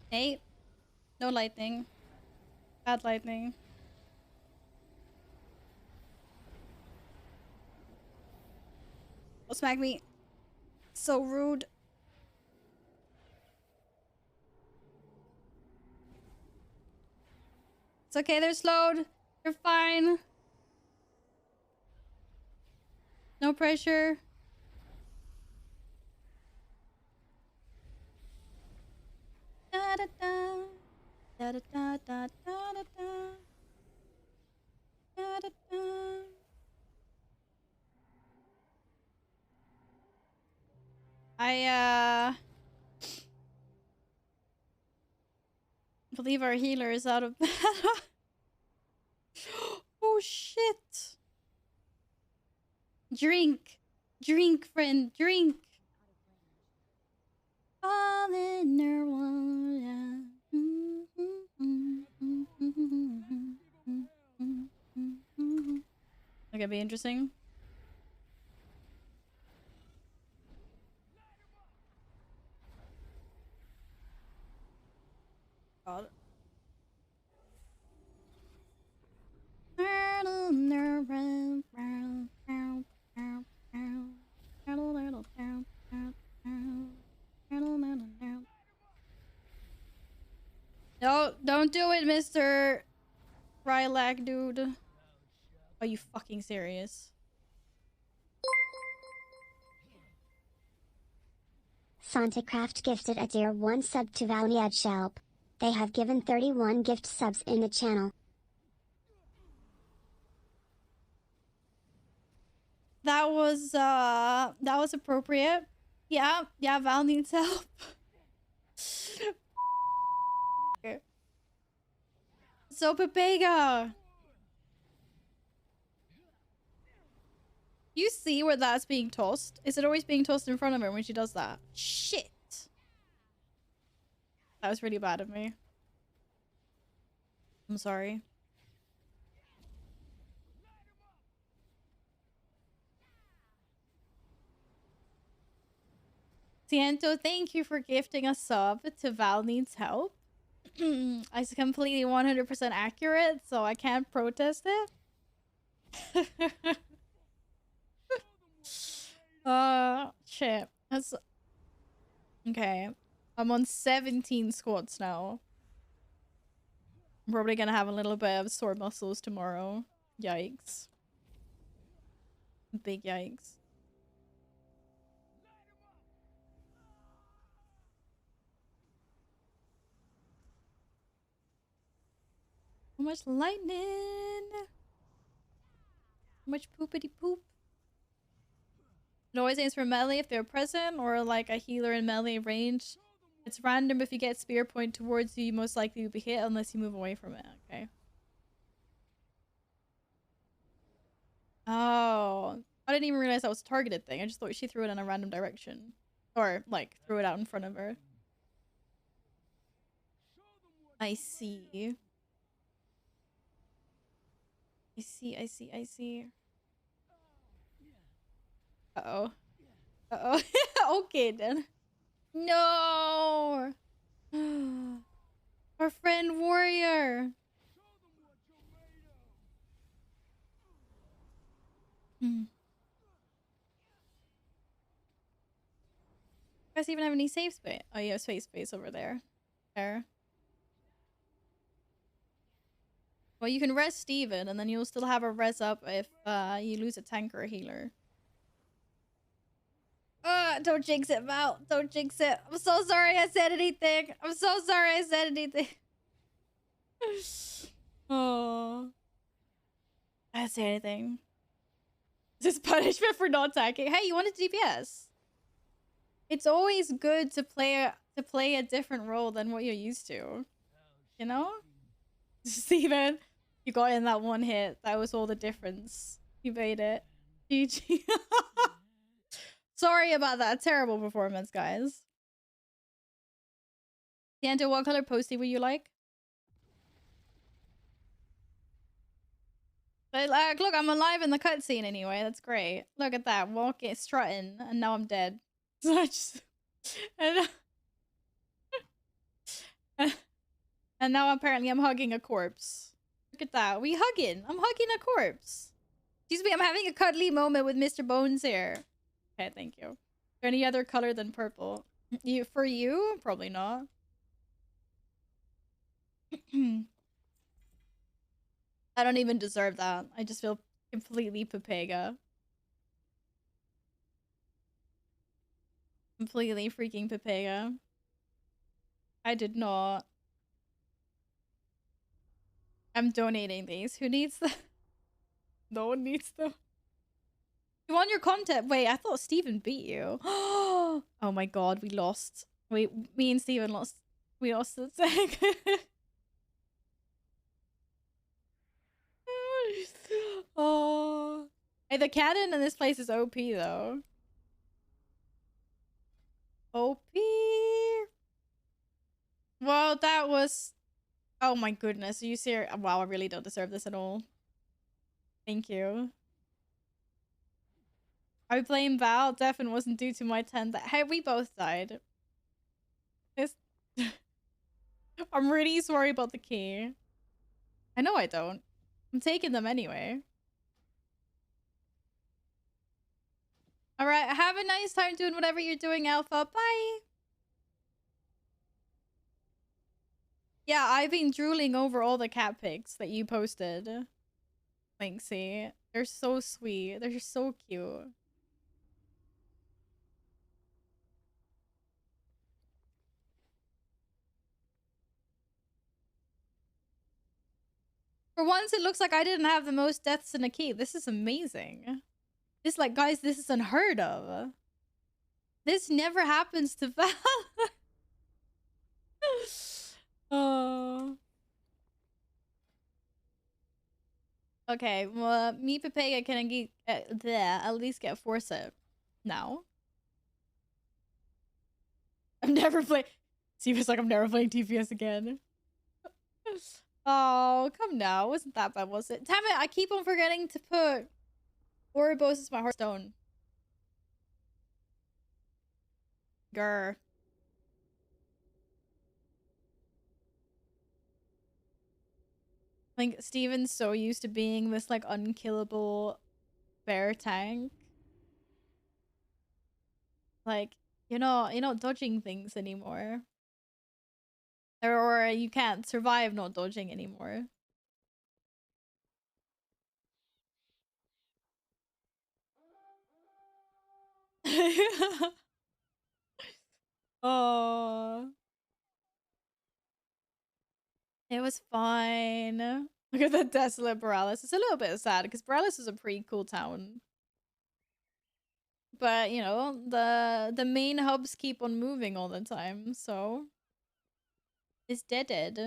S1: Hey, no lightning. Bad lightning. Don't smack me. So rude. It's okay, they're slowed. They're fine. No pressure. Da da da. Da da da da da da da. Da da da. I believe our healer is out of battle. Oh shit. Drink. Drink, friend. Drink. All in her water. Okay, be interesting. God. No, don't do it, Mr. Rylac, dude. Are you fucking serious?
S2: SantaCraft gifted a tier 1 sub to Valiad Shelp. They have given 31 gift subs in the channel.
S1: That was appropriate. Yeah, Val needs help. Okay. So Pepega. You see where that's being tossed? Is it always being tossed in front of her when she does that? Shit. That was really bad of me. I'm sorry. Tiento, thank you for gifting a sub to Val Needs Help. It's completely 100% accurate, so I can't protest it. Shit. That's... Okay. I'm on 17 squats now. I'm probably gonna have a little bit of sore muscles tomorrow. Yikes. Big yikes. So much lightning. So much poopity poop. It always aims for melee if they're present, or like a healer in melee range. It's random if you get spear point towards you, you most likely will be hit unless you move away from it. Okay. Oh. I didn't even realize that was a targeted thing. I just thought she threw it in a random direction. Or, like, threw it out in front of her. I see. I see. Uh-oh. Uh-oh. Okay, then. No! Our friend Warrior! Hmm. You guys even have any safe space? Oh, you have safe space over there. There. Well, you can res Steven, and then you'll still have a res up if you lose a tank or a healer. Don't jinx it, Val. Don't jinx it. I'm so sorry I said anything. I'm so sorry I said anything. Oh. I didn't say anything. This is punishment for not attacking. Hey, you wanted DPS? It's always good to play a different role than what you're used to. You know? Steven, you got in that one hit. That was all the difference. You made it. GG. Sorry about that terrible performance, guys. Tiento, what color postie would you like? But like, look, I'm alive in the cutscene anyway. That's great. Look at that, walking, strutting, and now I'm dead. So I just, and, and now apparently I'm hugging a corpse. Look at that, we hugging. I'm hugging a corpse. Excuse me, I'm having a cuddly moment with Mr. Bones here. Okay, thank you. Any other color than purple? For you? Probably not. I don't even deserve that. I just feel completely Pepega. Completely freaking Pepega. I did not. I'm donating these. Who needs them? No one needs them. You want your content? Wait, I thought Steven beat you. Oh my god, we lost. Wait, me and Steven lost. We lost the tag. Oh. Hey, the cannon in this place is OP though. OP. Well, that was... Oh my goodness, are you serious? Wow, I really don't deserve this at all. Thank you. I blame Val. Definitely wasn't due to my 10. Hey, we both died. It's... I'm really sorry about the key. I know I don't. I'm taking them anyway. Alright, have a nice time doing whatever you're doing, Alpha. Bye! Yeah, I've been drooling over all the cat pics that you posted. Thanksy. They're so sweet. They're so cute. For once, it looks like I didn't have the most deaths in a key. This is amazing. This, like, guys, this is unheard of. This never happens to Val. Oh. Okay, well, me Pepega can get at least get Forset now. I'm never playing. Steven's like, I'm never playing TPS again. Oh, come now. Wasn't that bad, was it? Damn it, I keep on forgetting to put Ouroboros as my hearthstone. Grr. I think Steven's so used to being this like unkillable bear tank. Like, you're not dodging things anymore. Or you can't survive not dodging anymore. Oh. It was fine. Look at the desolate Borales. It's a little bit sad because Borales is a pretty cool town. But, you know, the main hubs keep on moving all the time, so it's deaded.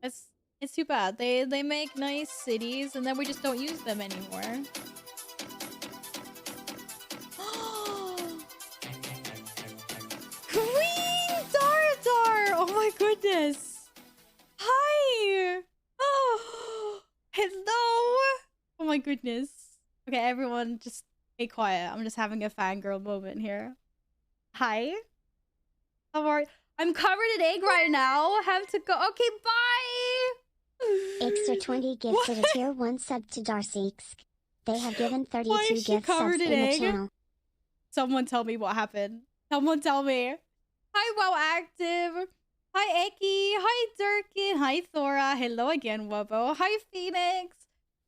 S1: It's too bad. They make nice cities and then we just don't use them anymore. Queen Dardar! Oh my goodness! Hi! Oh, hello! Oh my goodness. Okay, everyone just stay quiet. I'm just having a fangirl moment here. Hi. How are you? I'm covered in egg right now. Have to go. Okay, bye!
S2: Extra 20 gifted a tier 1 sub to Darcy. They have given 32 gift subs in the channel.
S1: Someone tell me what happened. Someone tell me. Hi, Wow Active. Hi, Eki. Hi, Durkin. Hi, Thora. Hello again, Wubbo. Hi, Phoenix.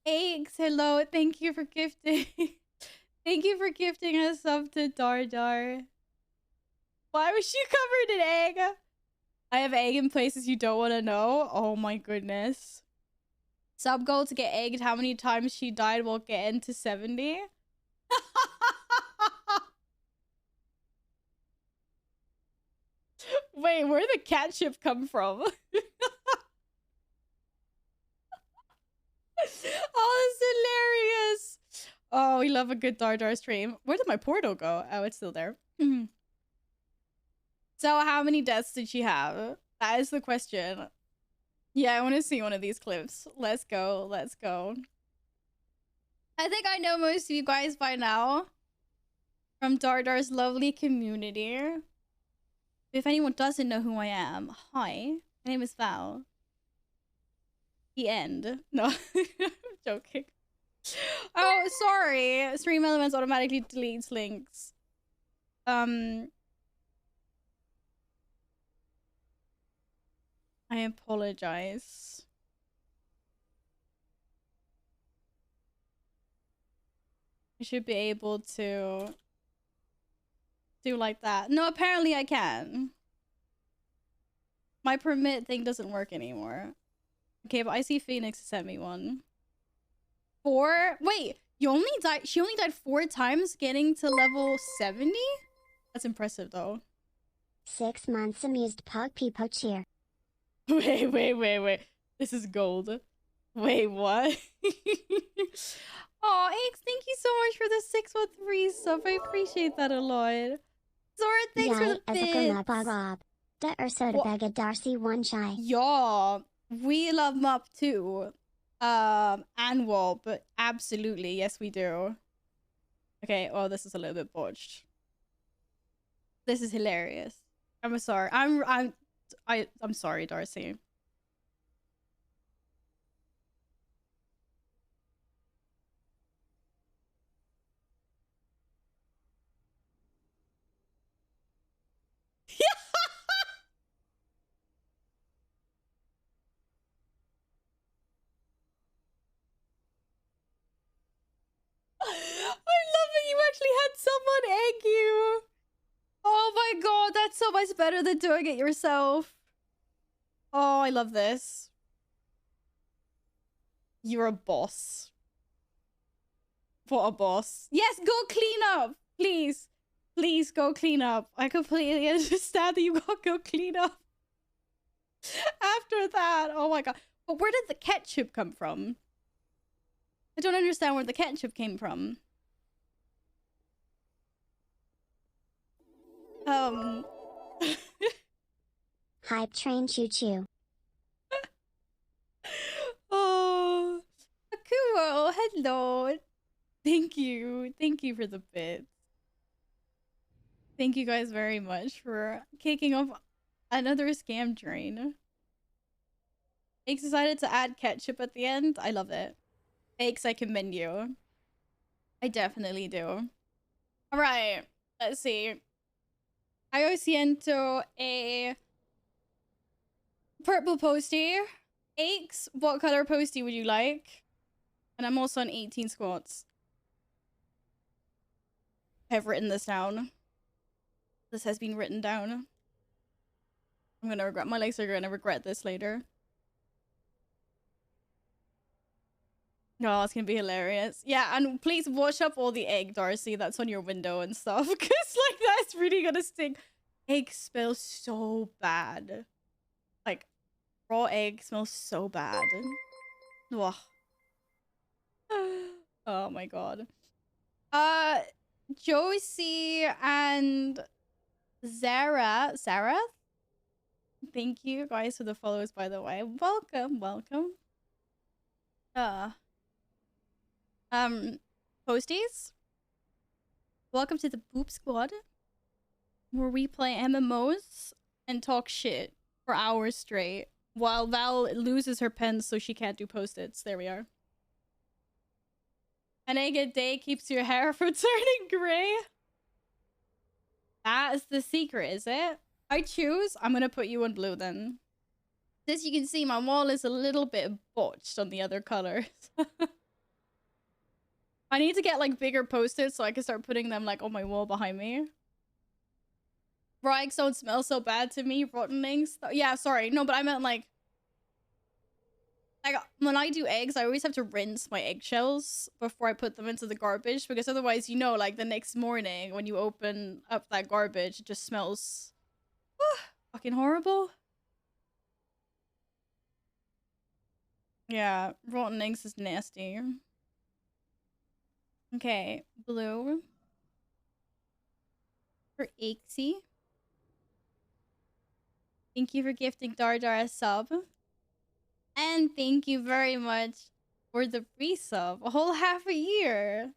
S1: Eggs. Hello. Thank you for gifting. Thank you for gifting a sub to Dardar. Why was she covered in egg? I have egg in places you don't want to know. Oh my goodness. Sub goal to get egged. How many times she died while getting to 70? Wait, where'd the cat chip come from? Oh, it's hilarious. Oh, we love a good Dardar stream. Where did my portal go? Oh, it's still there. So how many deaths did she have? That is the question. Yeah, I want to see one of these clips. Let's go. Let's go. I think I know most of you guys by now from Dardar's lovely community. If anyone doesn't know who I am, hi. My name is Val. The end. No, I'm joking. Oh, sorry. Stream Elements automatically deletes links. I apologize. I should be able to do like that. No, apparently I can. My permit thing doesn't work anymore. Okay, but I see Phoenix sent me one. 4? Wait, you only died. She only died 4 times getting to level 70? That's impressive though.
S2: 6 months amused pug people cheer.
S1: Wait. This is gold. Wait, what? Oh, Aix, thank you so much for the 613 sub. I appreciate that a lot. Zora, thanks for the bits.
S2: Da Ursoda Bega Darcy one shy.
S1: Yeah, we love Mup too. And Wall, but absolutely, yes we do. Okay, well this is a little bit botched. This is hilarious. I'm sorry. I'm sorry, Darcy. I love that you actually had someone egg you. Oh my god, that's so much better than doing it yourself. Oh, I love this. You're a boss. What a boss. Yes, go clean up. Please. Please go clean up. I completely understand that you gotta go clean up. After that, oh my god. But where did the ketchup come from? I don't understand where the ketchup came from.
S2: Hype train choo choo.
S1: Oh, Akuo, hello. Thank you. Thank you for the bits. Thank you guys very much for kicking off another scam train. Aix decided to add ketchup at the end. I love it. Aix, I commend you. I definitely do. Alright, let's see. I siento a purple postie. Aix, what color postie would you like? And I'm also on 18 squats. I've written this down. This has been written down. I'm gonna regret. My legs are gonna regret this later. Oh, it's gonna be hilarious. Yeah, and please wash up all the egg, Darcy, that's on your window and stuff. Because, like, that's really gonna stink. Egg smells so bad. Like, raw egg smells so bad. Ugh. Oh my god. Josie and Sarah? Thank you guys for the follows, by the way. Welcome. Posties? Welcome to the Boop Squad, where we play MMOs and talk shit for hours straight, while Val loses her pens so she can't do post-its. There we are. An egg a day keeps your hair from turning gray. That is the secret, is it? I choose. I'm gonna put you on blue then. As you can see, my wall is a little bit botched on the other colors. I need to get like bigger post-its so I can start putting them like on my wall behind me. Raw eggs don't smell so bad to me. Rotten eggs. Yeah, sorry. No, but I meant like when I do eggs, I always have to rinse my eggshells before I put them into the garbage, because otherwise, you know, like the next morning when you open up that garbage, it just smells fucking horrible. Yeah, rotten eggs is nasty. Okay, blue for Aixie. Thank you for gifting Dardar a sub. And thank you very much for the resub. A whole half a year.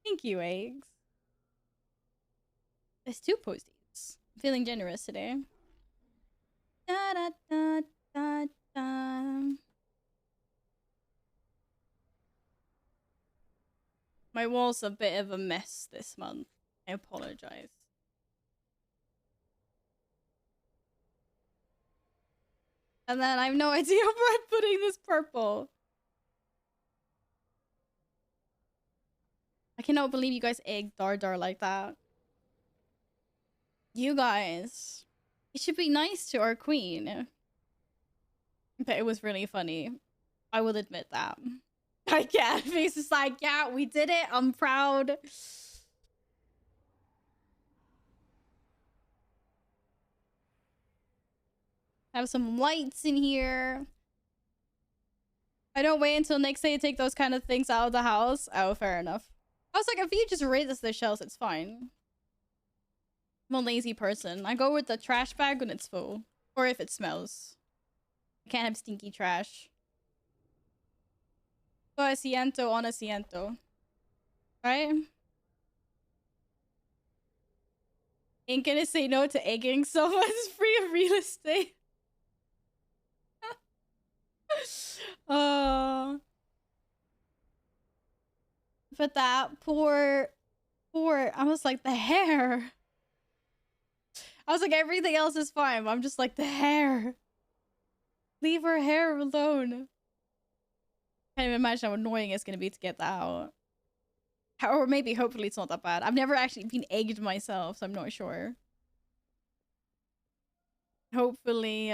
S1: Thank you, eggs. There's 2 posties. I'm feeling generous today. Da da da da da. My wall's a bit of a mess this month. I apologize. And then I have no idea where I'm putting this purple. I cannot believe you guys egged Dar like that. You guys. It should be nice to our queen. But it was really funny. I will admit that. I can't. Face is like, yeah, we did it. I'm proud. Have some lights in here. I don't wait until next day to take those kind of things out of the house. Oh, fair enough. I was like, if you just raise the shelves, it's fine. I'm a lazy person. I go with the trash bag when it's full. Or if it smells. I can't have stinky trash. So asiento on asiento. Right? Ain't gonna say no to egging someone's free of real estate. But that poor, I was like, the hair. I was like, everything else is fine, but I'm just like, the hair. Leave her hair alone. Can't even imagine how annoying it's gonna be to get that out. Or maybe, hopefully, it's not that bad. I've never actually been egged myself, so I'm not sure. Hopefully,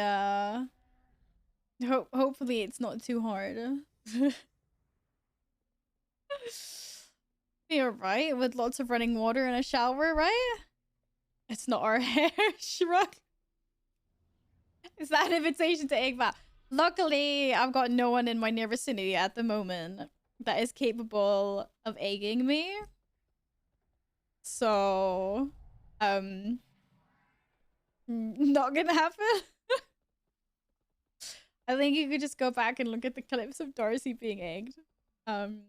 S1: hopefully it's not too hard. You're right, with lots of running water and a shower, right? It's not our hair, shrug. Is that an invitation to egg bath? Luckily, I've got no one in my near vicinity at the moment that is capable of egging me. So, not gonna happen. I think you could just go back and look at the clips of Darcy being egged. And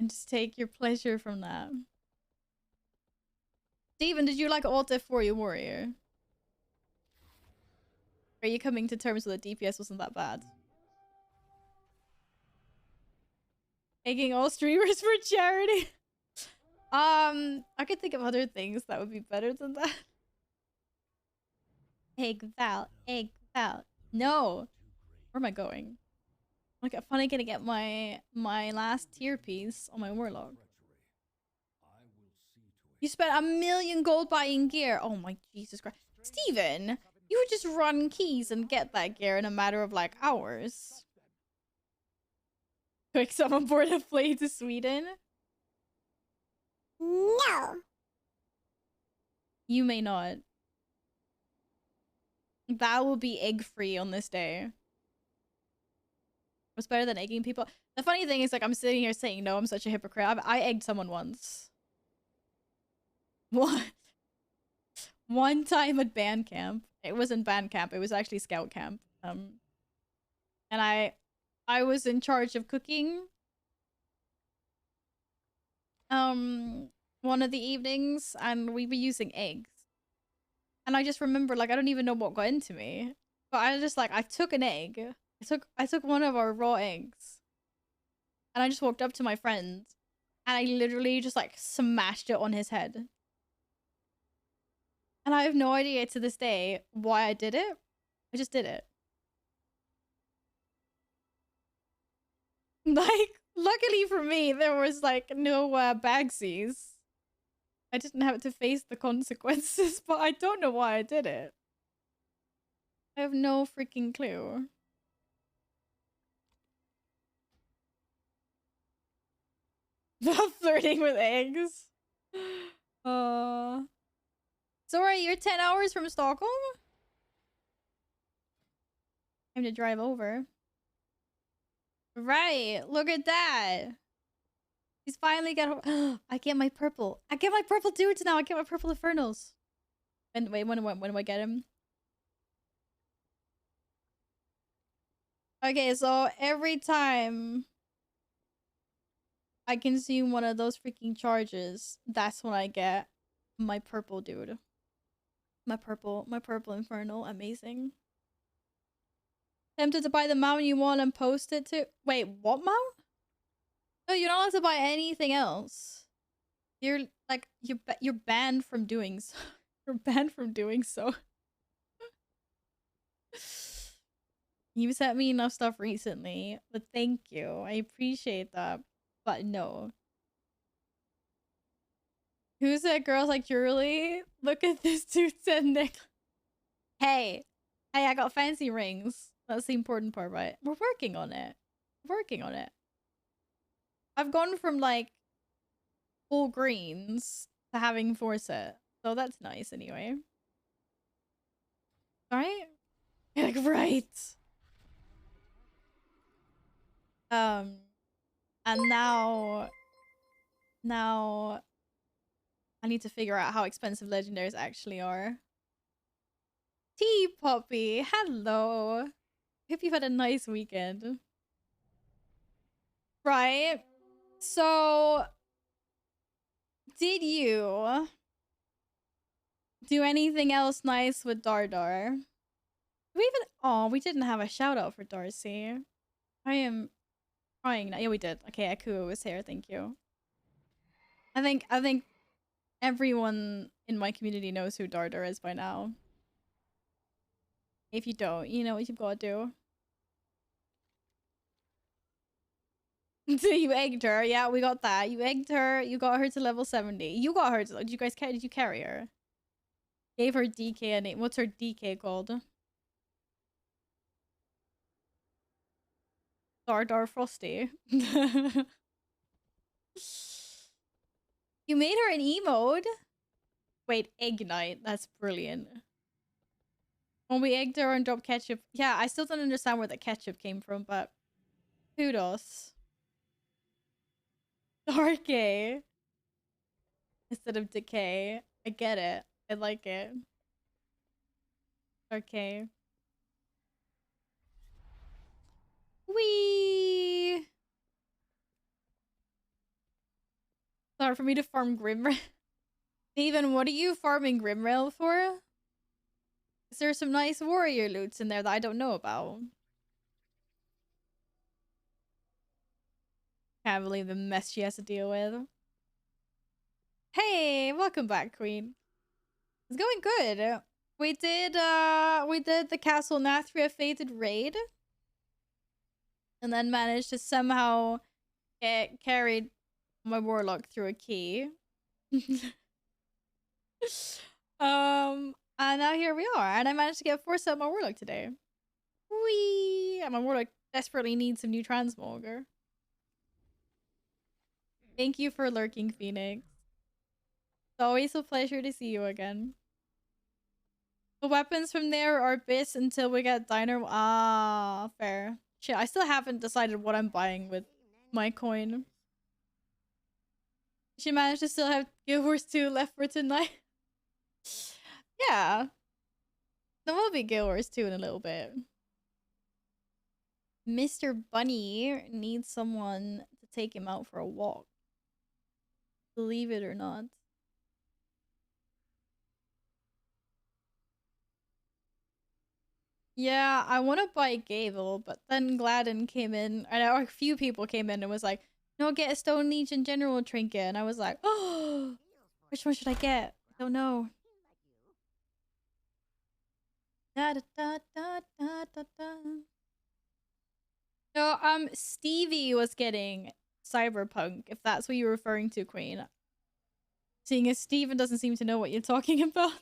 S1: just take your pleasure from that. Steven, did you like Alt F4 you warrior? Are you coming to terms with the DPS wasn't that bad? Egging all streamers for charity? I could think of other things that would be better than that. Egg Val, egg Val. No! Where am I going? I'm finally gonna get my last tier piece on my warlock. You spent 1,000,000 gold buying gear. Oh my Jesus Christ. Steven, you would just run keys and get that gear in a matter of like hours. Quick, someone board a flight to Sweden?
S3: No.
S1: You may not. That will be egg free on this day. What's better than egging people? The funny thing is, like, I'm sitting here saying no, I'm such a hypocrite. I egged someone once. What? One time at band camp. It wasn't band camp, it was actually scout camp. And I was in charge of cooking. One of the evenings, and we were using eggs. And I just remember, like, I don't even know what got into me. But I just, like, I took an egg. I took one of our raw eggs. And I just walked up to my friend. And I literally just, like, smashed it on his head. And I have no idea to this day why I did it. I just did it. Like, luckily for me, there was, like, no bagsies. I didn't have to face the consequences, but I don't know why I did it. I have no freaking clue. Flirting with eggs. Sorry, you're 10 hours from Stockholm? Time to drive over. Right, look at that. He's finally got. I get my purple. I get my purple dudes now. I get my purple infernals. And wait, when do I get him? Okay, so every time I consume one of those freaking charges, that's when I get my purple dude. My purple infernal. Amazing. Tempted to buy the mount you want and post it to. Wait, what mount? No, you're not allowed to buy anything else. You're like you're banned from doing so. You're banned from doing so. You sent me enough stuff recently, but thank you. I appreciate that. But no. Who said girls like Julie? Look at this dude said Nick. Hey, I got fancy rings. That's the important part, right? We're working on it. Working on it. I've gone from like full greens to having 4 set. So that's nice anyway. Right? You're like, right. And now I need to figure out how expensive legendaries actually are. Tea Poppy, hello. Hope you've had a nice weekend. Right. So did you do anything else nice with Dardar? We even we didn't have a shout out for Darcy. I am crying now. Yeah, we did. Okay, Akua was here, thank you. I think everyone in my community knows who Dardar is by now. If you don't, you know what you've got to do. So you egged her. Yeah, we got that. You egged her. You got her to level 70. You got her to... Did you guys carry? Did you carry her? Gave her DK a name. What's her DK called? Dardar Frosty. You made her an E-mode? Wait, Ignite. That's brilliant. When we egged her and dropped ketchup. Yeah, I still don't understand where the ketchup came from, but kudos. Darky. Instead of decay. I get it. I like it. Okay. Wee. Sorry for me to farm Grimrail. Steven, what are you farming Grimrail for? Is there some nice warrior loots in there that I don't know about? Can't believe the mess she has to deal with. Hey, welcome back, Queen. It's going good. We did the Castle Nathria Fated raid. And then managed to somehow get carried my warlock through a key. And now here we are. And I managed to get 4 set my warlock today. Whee! And my warlock desperately needs some new transmogger. Thank you for lurking, Phoenix. It's always a pleasure to see you again. The weapons from there are bis until we get diner. Ah, fair. Shit, I still haven't decided what I'm buying with my coin. She managed to still have Guild Wars 2 left for tonight. Yeah. There will be Guild Wars 2 in a little bit. Mr. Bunny needs someone to take him out for a walk. Believe it or not. Yeah, I want to buy Gable, but then Gladden came in, and a few people came in and was like, no, get a Stone Legion General trinket. And I was like, oh, which one should I get? I don't know. Da, da, da, da, da, da, da. No, Stevie was getting Cyberpunk, if that's what you're referring to, Queen. Seeing as Steven doesn't seem to know what you're talking about.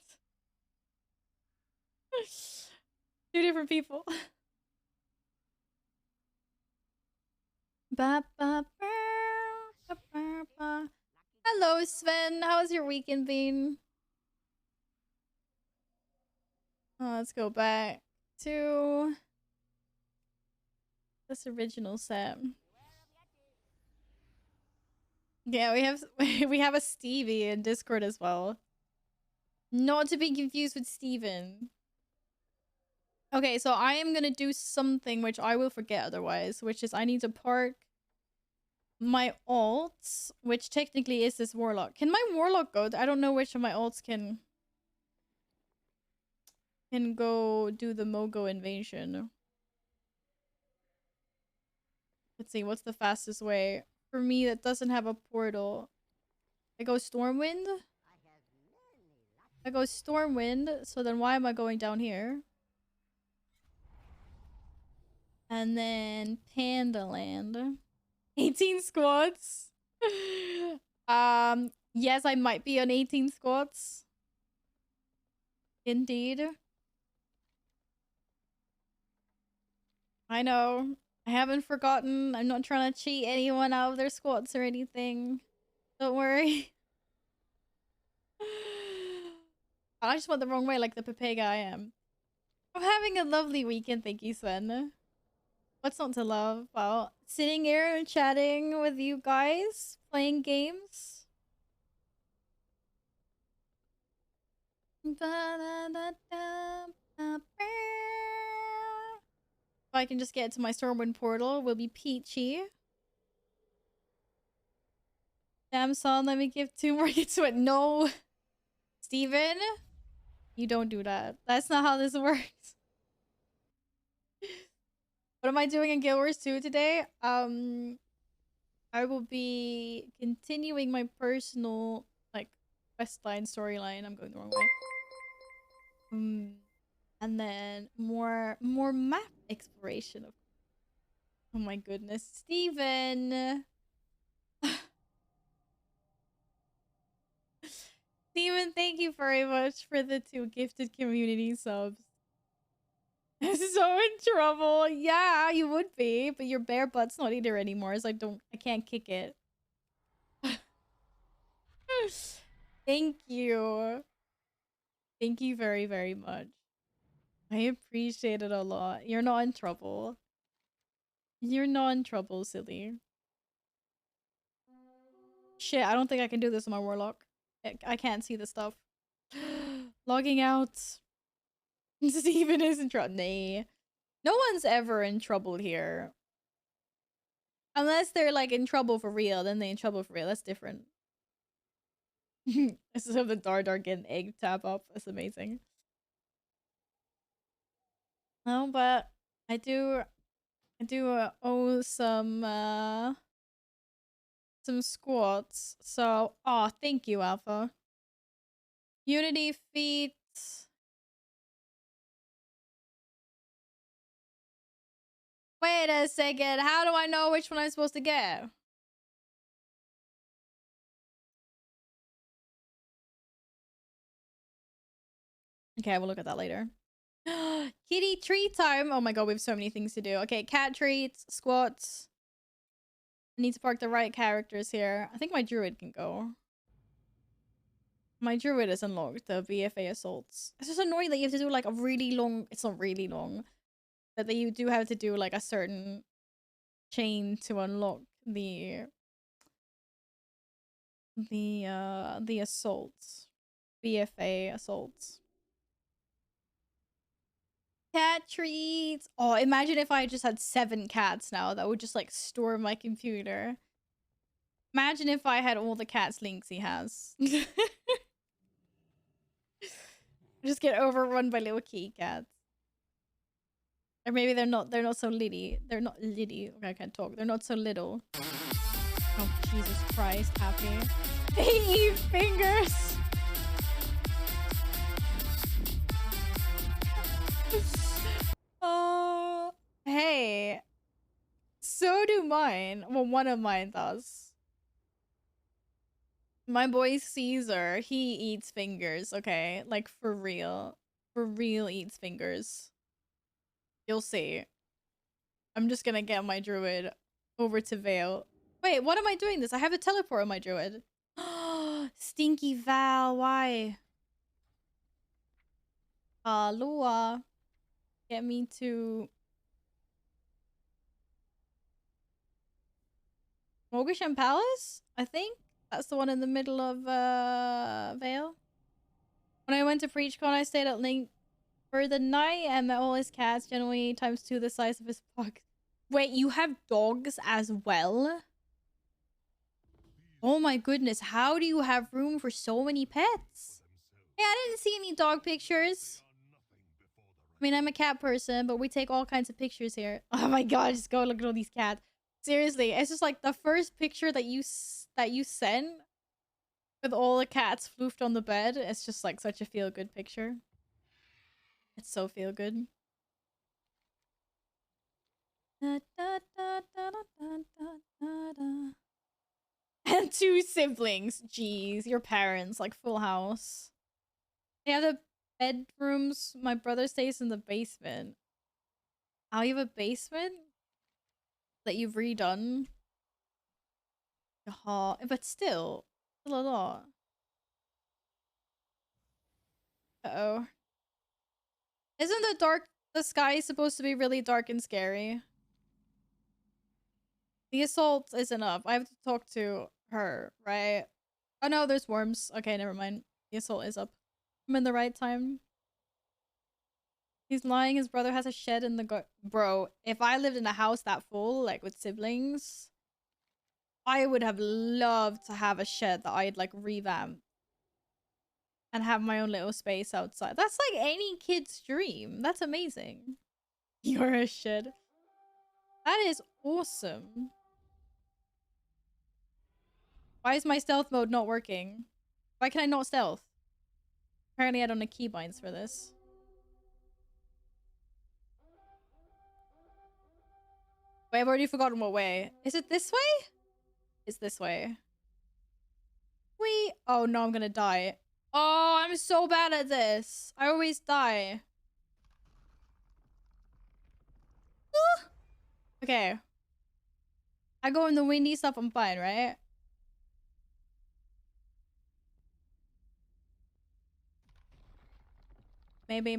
S1: 2 different people. Ba, ba, ba, ba, ba, ba. Hello, Sven. How's your weekend been? Let's go back to this original set. Yeah, we have a Stevie in Discord as well. Not to be confused with Steven. Okay, so I am gonna do something which I will forget otherwise, which is I need to park my alts, which technically is this warlock. Can my warlock go? I don't know which of my alts can go do the Mogo invasion. Let's see, what's the fastest way? For me, that doesn't have a portal. I go Stormwind? I go Stormwind, so then why am I going down here? And then Pandaland. 18 squads. Yes, I might be on 18 squads. Indeed. I know. I haven't forgotten. I'm not trying to cheat anyone out of their squats or anything. Don't worry. I just went the wrong way like the Pepega I am. I'm having a lovely weekend, thank you, Sven. What's not to love? Well, sitting here and chatting with you guys, playing games. If I can just get to my Stormwind portal, we'll be peachy. Damn son, let me give 2 more hits to it. No, Steven, you don't do that. That's not how this works. What am I doing in Guild Wars 2 today? I will be continuing my personal like questline storyline. I'm going the wrong way. And then more map exploration. Oh my goodness, Steven. Steven, thank you very much for the 2 gifted community subs. I'm so in trouble. Yeah, you would be, but your bare butt's not either anymore, so I can't kick it. Thank you. Thank you very, very much. I appreciate it a lot. You're not in trouble. You're not in trouble, silly. Shit, I don't think I can do this on my warlock. I can't see the stuff. Logging out. Steven is in trouble. Nah. No one's ever in trouble here. Unless they're like in trouble for real, then they're in trouble for real. That's different. I still have the Dark and egg tab up. That's amazing. No, but I do owe some squats. So, oh, thank you, Alpha. Unity feat. Wait a second. How do I know which one I'm supposed to get? Okay, we'll look at that later. Kitty treat time. Oh my god, we have so many things to do. Okay, cat treats, squats. I need to park the right characters here. I think my druid can go. My druid is unlocked, the BFA assaults. It's just annoying that you have to do like a really long, it's not really long, but that you do have to do like a certain chain to unlock the assaults. BFA assaults. Cat treats. Oh, imagine if I just had 7 cats now. That would just like store my computer. Imagine if I had all the cats Linksy has. Just get overrun by little kitty cats. Or maybe they're not so litty. They're not litty. Okay, I can't talk. They're not so little. Oh, Jesus Christ, happy. They eat fingers. Oh, hey. So do mine. Well, one of mine does. My boy Caesar, he eats fingers, okay? Like, for real. For real eats fingers. You'll see. I'm just gonna get my druid over to Vale. Wait, what am I doing this? I have a teleport on my druid. Stinky Val, why? Lua. Get me to Mogisham Palace, I think? That's the one in the middle of Vale. When I went to PreachCon, I stayed at Link For the night and all his cats, generally times 2 the size of his pocket. Wait, you have dogs as well? Oh my goodness, how do you have room for so many pets? Yeah, I didn't see any dog pictures. I mean, I'm a cat person, but we take all kinds of pictures here. Oh my god, just go look at all these cats. Seriously, it's just like the first picture that you sent with all the cats floofed on the bed. It's just like such a feel-good picture. It's so feel-good. Da, da, da, da, da, da, da, da. And 2 siblings. Jeez, your parents, like Full House. Yeah, the bedrooms. My brother stays in the basement. Oh, you have a basement that you've redone? But still a lot. Uh-oh. Isn't the sky supposed to be really dark and scary? The assault isn't up. I have to talk to her, right? Oh no, there's worms. Okay, never mind. The assault is up. I'm in the right time. He's lying. His brother has a shed in the bro, if I lived in a house that full, like with siblings, I would have loved to have a shed that I'd like revamp and have my own little space outside. That's like any kid's dream. That's amazing. You're a shed. That is awesome. Why is my stealth mode not working? Why can I not stealth? Apparently I don't have keybinds for this. Wait, I've already forgotten what way. Is it this way? It's this way. Wait. Oh no, I'm gonna die. Oh, I'm so bad at this. I always die. Okay. I go in the windy stuff, I'm fine, right? Maybe.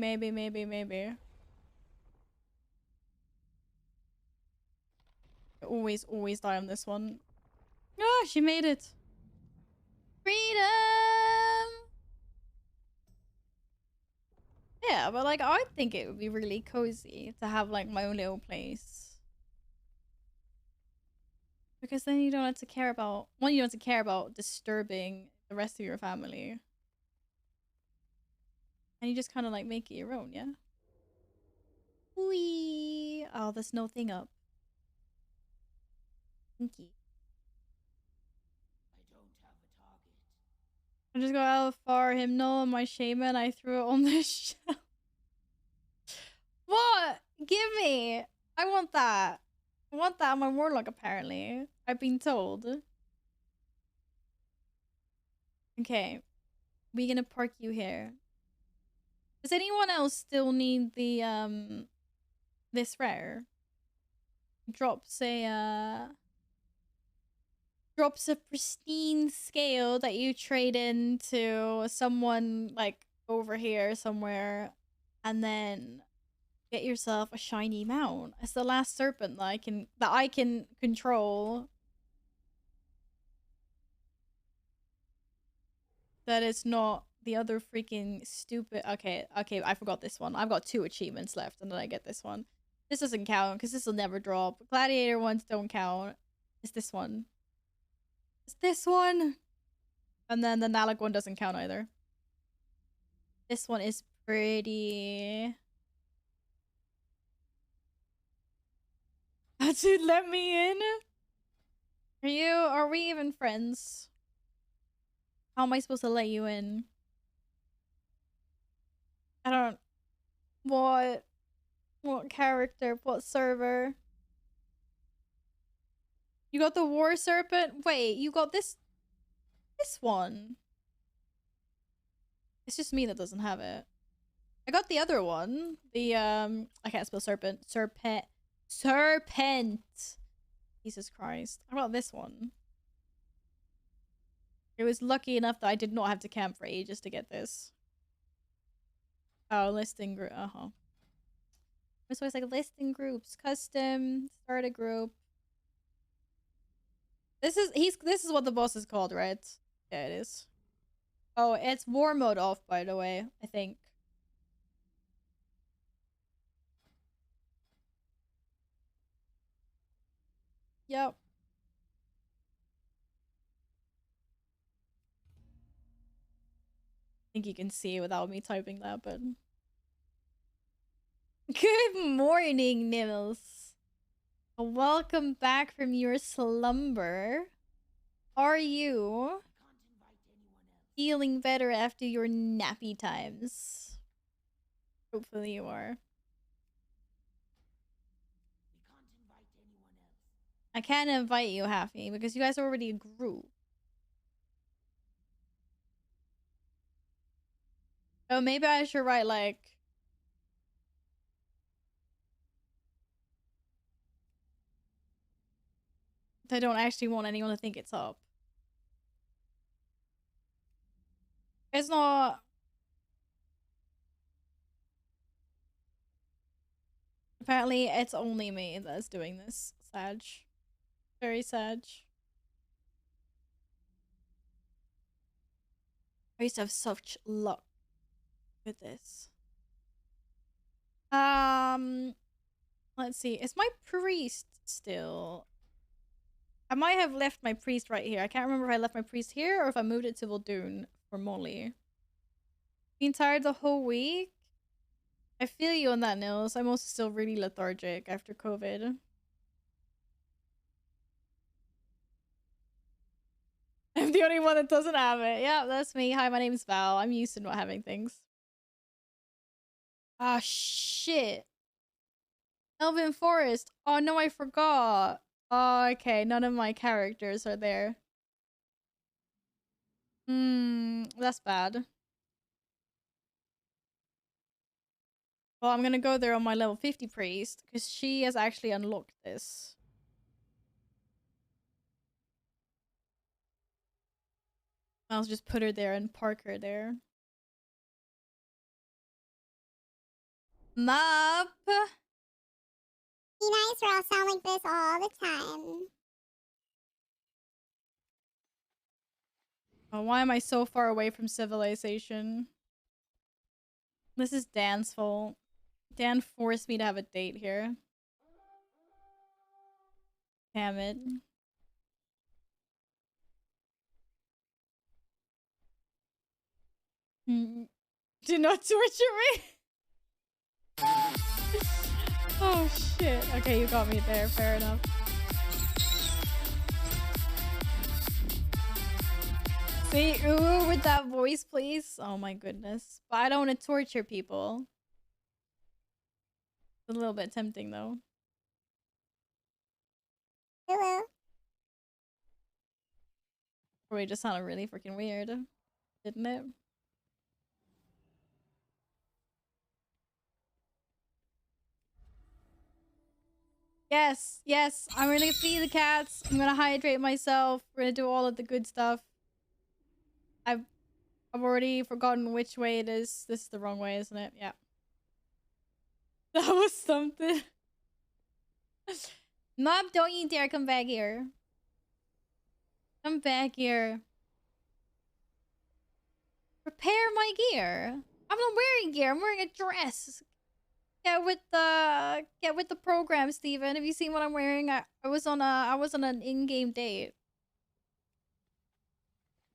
S1: I always die on this one. Ah, she made it. Freedom! Yeah, but like, I think it would be really cozy to have like my own little place. Because then you don't have to care about, one, you don't have to care about disturbing the rest of your family. And you just kind of like make it your own, yeah? Whee! Oh, there's no thing up. Thanky. I just got Alfar Hymnal and my shaman. I threw it on the shelf. What? Give me! I want that. I want that on my warlock, apparently. I've been told. Okay. We're gonna park you here. Does anyone else still need the, this rare? Drops a pristine scale that you trade into someone like over here somewhere, and then get yourself a shiny mount. It's the last serpent that I can control. That is not the other freaking stupid. Okay, I forgot this one. I've got 2 achievements left, and then I get this one. This doesn't count because this will never drop. Gladiator ones don't count. It's this one. It's this one. And then the Nalak one doesn't count either. This one is pretty. Dude, let me in. Are we even friends? How am I supposed to let you in? I don't. What character? What server? You got the War Serpent? Wait, you got this one. It's just me that doesn't have it. I got the other one. The I can't spell serpent. Serpent. Jesus Christ. I got this one. It was lucky enough that I did not have to camp for ages to get this. Oh, listing group. So it's like listing groups, custom, start a group. This is what the boss is called, right? Yeah, it is. Oh, it's war mode off, by the way, I think. Yep. I think you can see it without me typing that, but... Good morning, Nils. Welcome back from your slumber. Are you feeling better after your nappy times? Hopefully you are. I can't invite you, Happy, because you guys are already a group. Oh, maybe I should write, like... I don't actually want anyone to think it's up. It's not... Apparently, it's only me that's doing this. Sag. Very Sag. I used to have such luck with this. Let's see. Is my priest still? I might have left my priest right here. I can't remember if I left my priest here or if I moved it to Muldoon for Molly. Been tired the whole week? I feel you on that, Nils. I'm also still really lethargic after COVID. I'm the only one that doesn't have it. Yeah, that's me. Hi, my name's Val. I'm used to not having things. Ah, shit. Elven Forest. Oh, no, I forgot. Oh, okay. None of my characters are there. That's bad. Well, I'm gonna go there on my level 50 priest, because she has actually unlocked this. I'll just put her there and park her there. Mop!
S3: Be nice or I'll sound like this all the time.
S1: Oh, why am I so far away from civilization? This is Dan's fault. Dan forced me to have a date here. Damn it. Do not torture me! Oh shit. Okay, you got me there. Fair enough. See, ooh, with that voice, please. Oh my goodness. But I don't want to torture people. It's a little bit tempting though.
S3: Hello.
S1: Probably just sounded really freaking weird, didn't it? Yes, yes. I'm gonna feed the cats. I'm gonna hydrate myself. We're gonna do all of the good stuff. I've already forgotten which way it is. This is the wrong way, isn't it? Yeah. That was something. Mom, don't you dare come back here. Come back here. Repair my gear. I'm not wearing gear. I'm wearing a dress. Get with the program, Steven. Have you seen what I'm wearing? I was on an in-game date.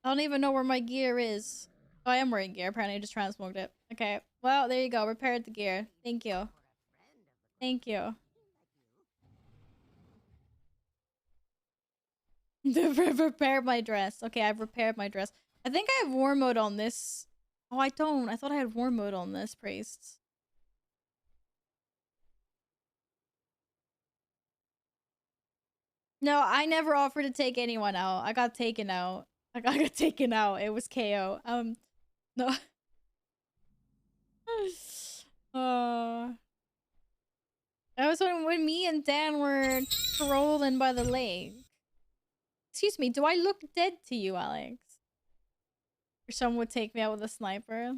S1: I don't even know where my gear is. Oh, I am wearing gear. Apparently I just transmoged it. Okay. Well, there you go. Repaired the gear. Thank you. Thank you. Repaired my dress. Okay, I've repaired my dress. I think I have war mode on this. Oh, I don't. I thought I had war mode on this, priests. No, I never offered to take anyone out. I got taken out. I got taken out. It was KO. No. That was when me and Dan were trolling by the lake. Excuse me, do I look dead to you, Alex? Or someone would take me out with a sniper?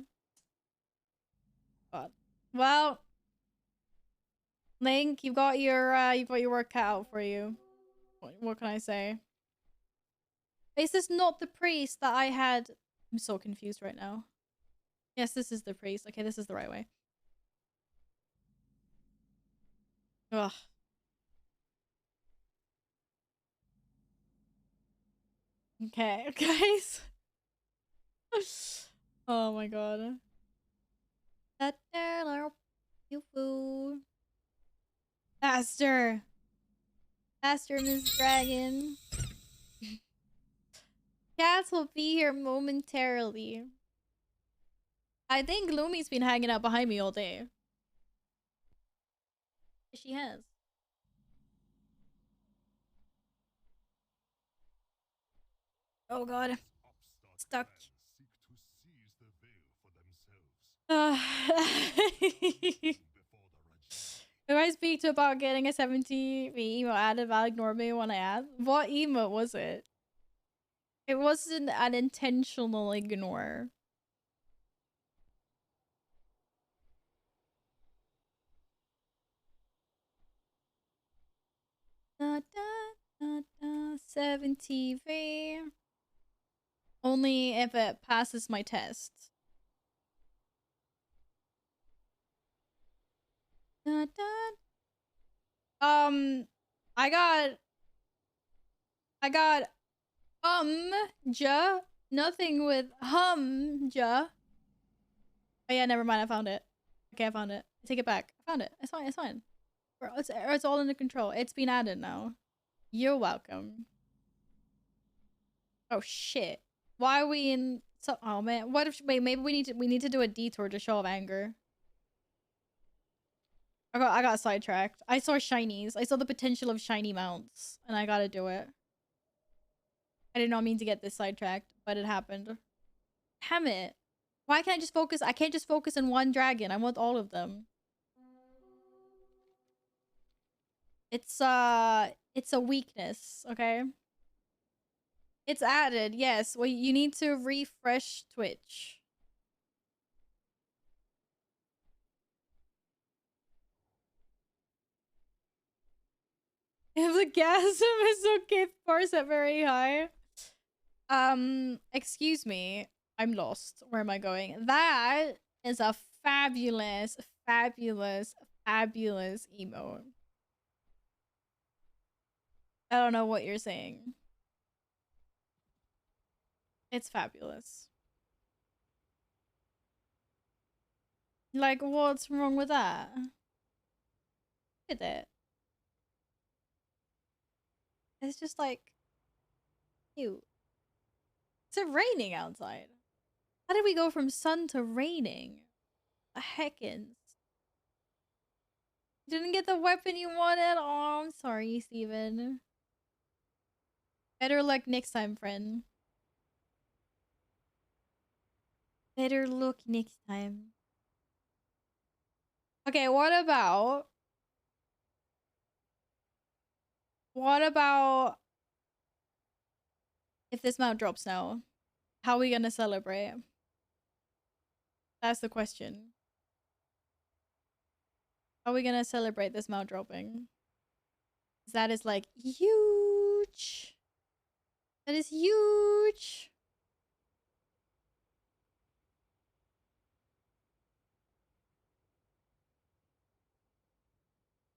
S1: God. Well, Link, you've got your work cut out for you. What can I say? Is this not the priest that I had? I'm so confused right now. Yes, this is the priest. Okay, this is the right way. Ugh. Okay, guys. Oh my god. Faster. Faster, Miss Dragon. Cats will be here momentarily. I think Lumi's been hanging out behind me all day. She has. Oh god. Stuck. If I speak to about getting a 70 emo added, I'll ignore me when I add. What emo was it? It wasn't an intentional ignore. Da, da, da, da, 70V. Only if it passes my test. Da, da. I got ja. Nothing with ja. Oh yeah, never mind. I found it. Okay, I found it. I take it back. I found it. It's fine. It's fine. It's all under control. It's been added now. You're welcome. Oh shit. Why are we in? So, oh man. What if? Wait. Maybe we need to do a detour to show of anger. I got sidetracked. I saw shinies. I saw the potential of shiny mounts, and I gotta do it. I did not mean to get this sidetracked, but it happened. Damn it. Why can't I just focus? I can't just focus on one dragon. I want all of them. It's a weakness, okay? It's added, yes. Well, you need to refresh Twitch. If the gasm is okay, bars at very high. Excuse me. I'm lost. Where am I going? That is a fabulous, fabulous, fabulous emote. I don't know what you're saying. It's fabulous. Like, what's wrong with that? Look at it. It's just like cute. Is it raining outside? How did we go from sun to raining? The heckins. Didn't get the weapon you wanted? Oh, I'm sorry, Steven. Better luck next time, friend. Better luck next time. Okay, what about if this mount drops now? How are we gonna celebrate? That's the question. How are we gonna celebrate this mount dropping? That is like huge. That is huge.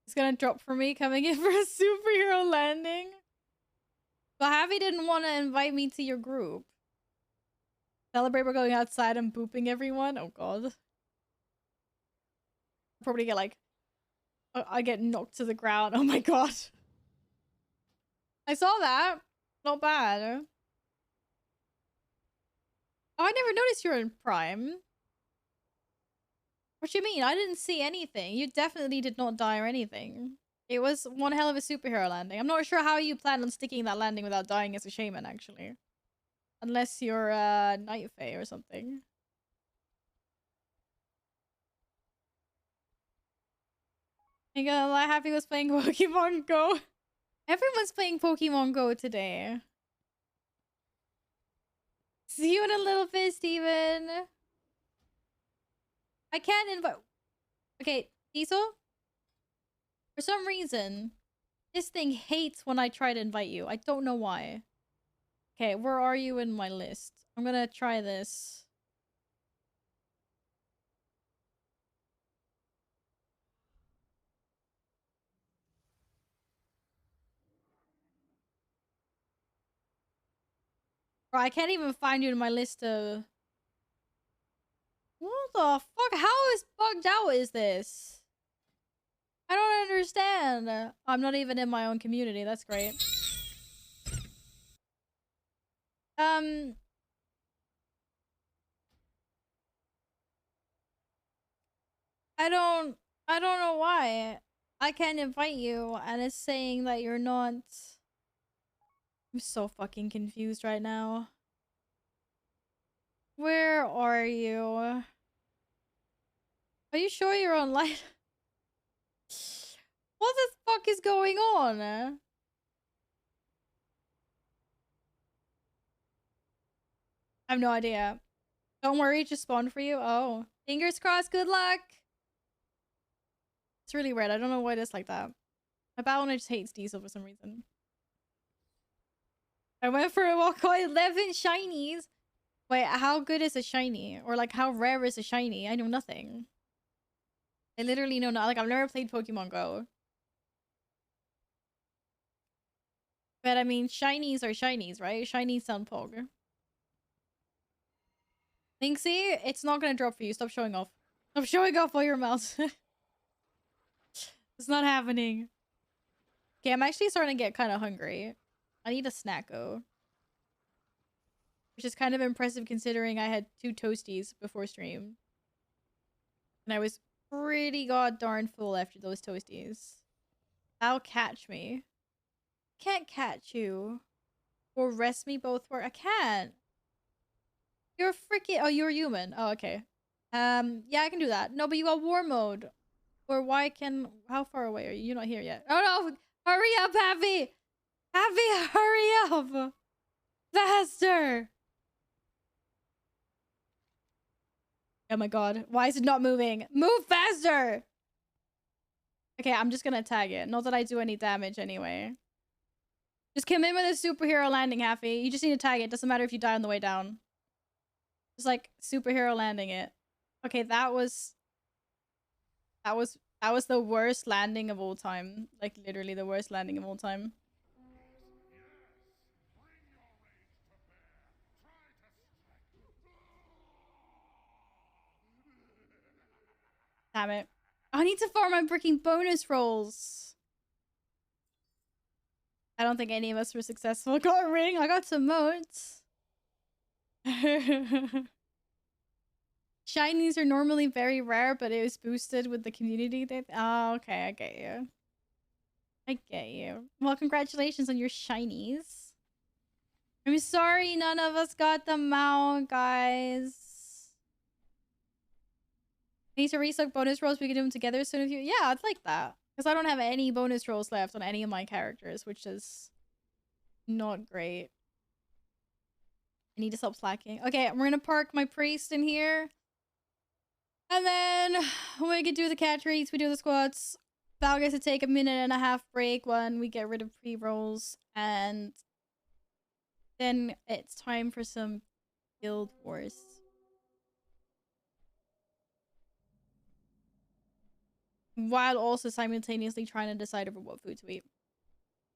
S1: It's gonna drop for me coming in for a superhero landing. But Javi didn't want to invite me to your group. Celebrate we're going outside and booping everyone? Oh god. I'll probably get like... I get knocked to the ground. Oh my god. I saw that. Not bad. Oh, I never noticed you're in Prime. What do you mean? I didn't see anything. You definitely did not die or anything. It was one hell of a superhero landing. I'm not sure how you plan on sticking that landing without dying as a shaman, actually. Unless you're Night Fae or something. I ain't gonna lie, Happy was playing Pokemon Go. Everyone's playing Pokemon Go today. See you in a little bit, Steven. I can't invite... Okay, Diesel? For some reason, this thing hates when I try to invite you. I don't know why. Okay, where are you in my list? I'm gonna try this. Bro, I can't even find you in my list of... What the fuck? How is bugged out is this? I don't understand. I'm not even in my own community. That's great. I don't know why. I can't invite you and it's saying that you're not. I'm so fucking confused right now. Where are you? Are you sure you're online? What the fuck is going on? I have no idea. Don't worry, just spawned for you. Oh, fingers crossed. Good luck. It's really weird. I don't know why it is like that. My Balance just hates Diesel for some reason. I went for a walk on 11 shinies. Wait, how good is a shiny? Or like how rare is a shiny? I know nothing. I literally know not. Like I've never played Pokemon Go. But I mean, shinies are shinies, right? Shinies sound pog. Linksy, it's not gonna drop for you. Stop showing off. Stop showing off all your mouths. It's not happening. Okay, I'm actually starting to get kind of hungry. I need a snacko. Which is kind of impressive considering I had 2 toasties before stream. And I was pretty god darn full after those toasties. I'll catch me. Can't catch you. Or rest me both work. I can't. You're freaking... Oh, you're human. Oh, okay. Yeah, I can do that. No, but you got war mode. Or why can... How far away are you? You're not here yet. Oh, no! Hurry up, Happy! Happy, hurry up! Faster! Oh my god. Why is it not moving? Move faster! Okay, I'm just gonna tag it. Not that I do any damage anyway. Just come in with a superhero landing, Happy. You just need to tag it. Doesn't matter if you die on the way down. Just like superhero landing it. Okay, that was the worst landing of all time. Like literally the worst landing of all time. Damn it. I need to farm my freaking bonus rolls. I don't think any of us were successful. Got a ring. I got some motes. Shinies are normally very rare, but it was boosted with the community. Oh, okay. I get you. I get you. Well, congratulations on your shinies. I'm sorry none of us got them out, guys. Need to restock bonus rolls. We can do them together soon if you... Yeah, I'd like that. Because I don't have any bonus rolls left on any of my characters, which is not great. I need to stop slacking. Okay, we're gonna park my priest in here. And then when we can do the cat treats, we do the squats. Val gets to take a 1.5-minute break when we get rid of pre-rolls. And then it's time for some Guild Wars. While also simultaneously trying to decide over what food to eat.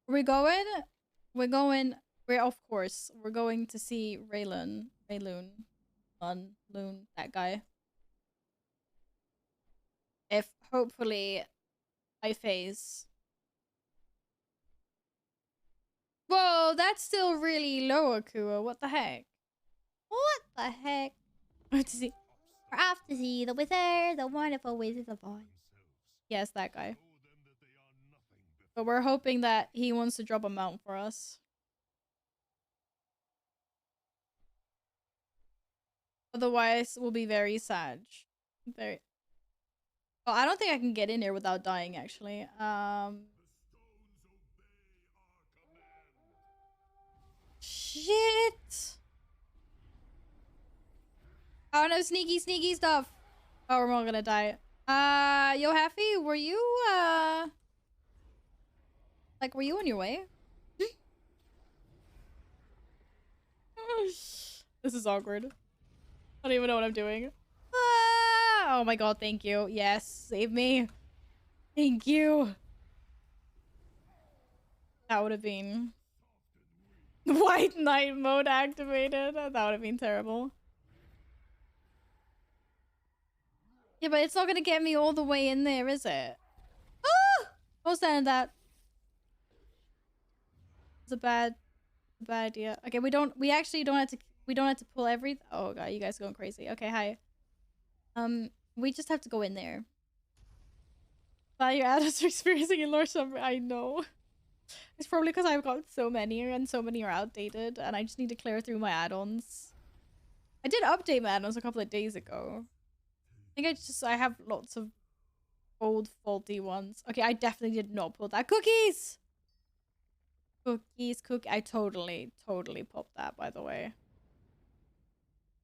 S1: We're going, of course, we're going to see Rayloon, that guy. If hopefully I phase. Whoa, that's still really low, Akua. What the heck? What the heck? We're off to see the wizard, the wonderful Wizard of Oz. Yes, that guy. But we're hoping that he wants to drop a mount for us. Otherwise, we'll be very sad. Very... Oh, I don't think I can get in here without dying, actually. Shit! Oh no, sneaky stuff! Oh, we're all gonna die. Yo, Happy, were you, like, were you on your way? This is awkward. I don't even know what I'm doing. Ah! Oh my god, thank you. Yes, save me. Thank you. That would have been... White knight mode activated. That would have been terrible. Yeah, but it's not gonna get me all the way in there, is it? Ah! Don't stand that. It's a bad idea. Okay, we actually don't have to pull everything. Oh god, you guys are going crazy. Okay, hi. We just have to go in there. Your add-ons are experiencing in Lord Summer. I know. It's probably because I've got so many and so many are outdated and I just need to clear through my add-ons. I did update my add-ons a couple of days ago. I think I have lots of old faulty ones. Okay, I definitely did not pull that. Cookies! I totally popped that, by the way.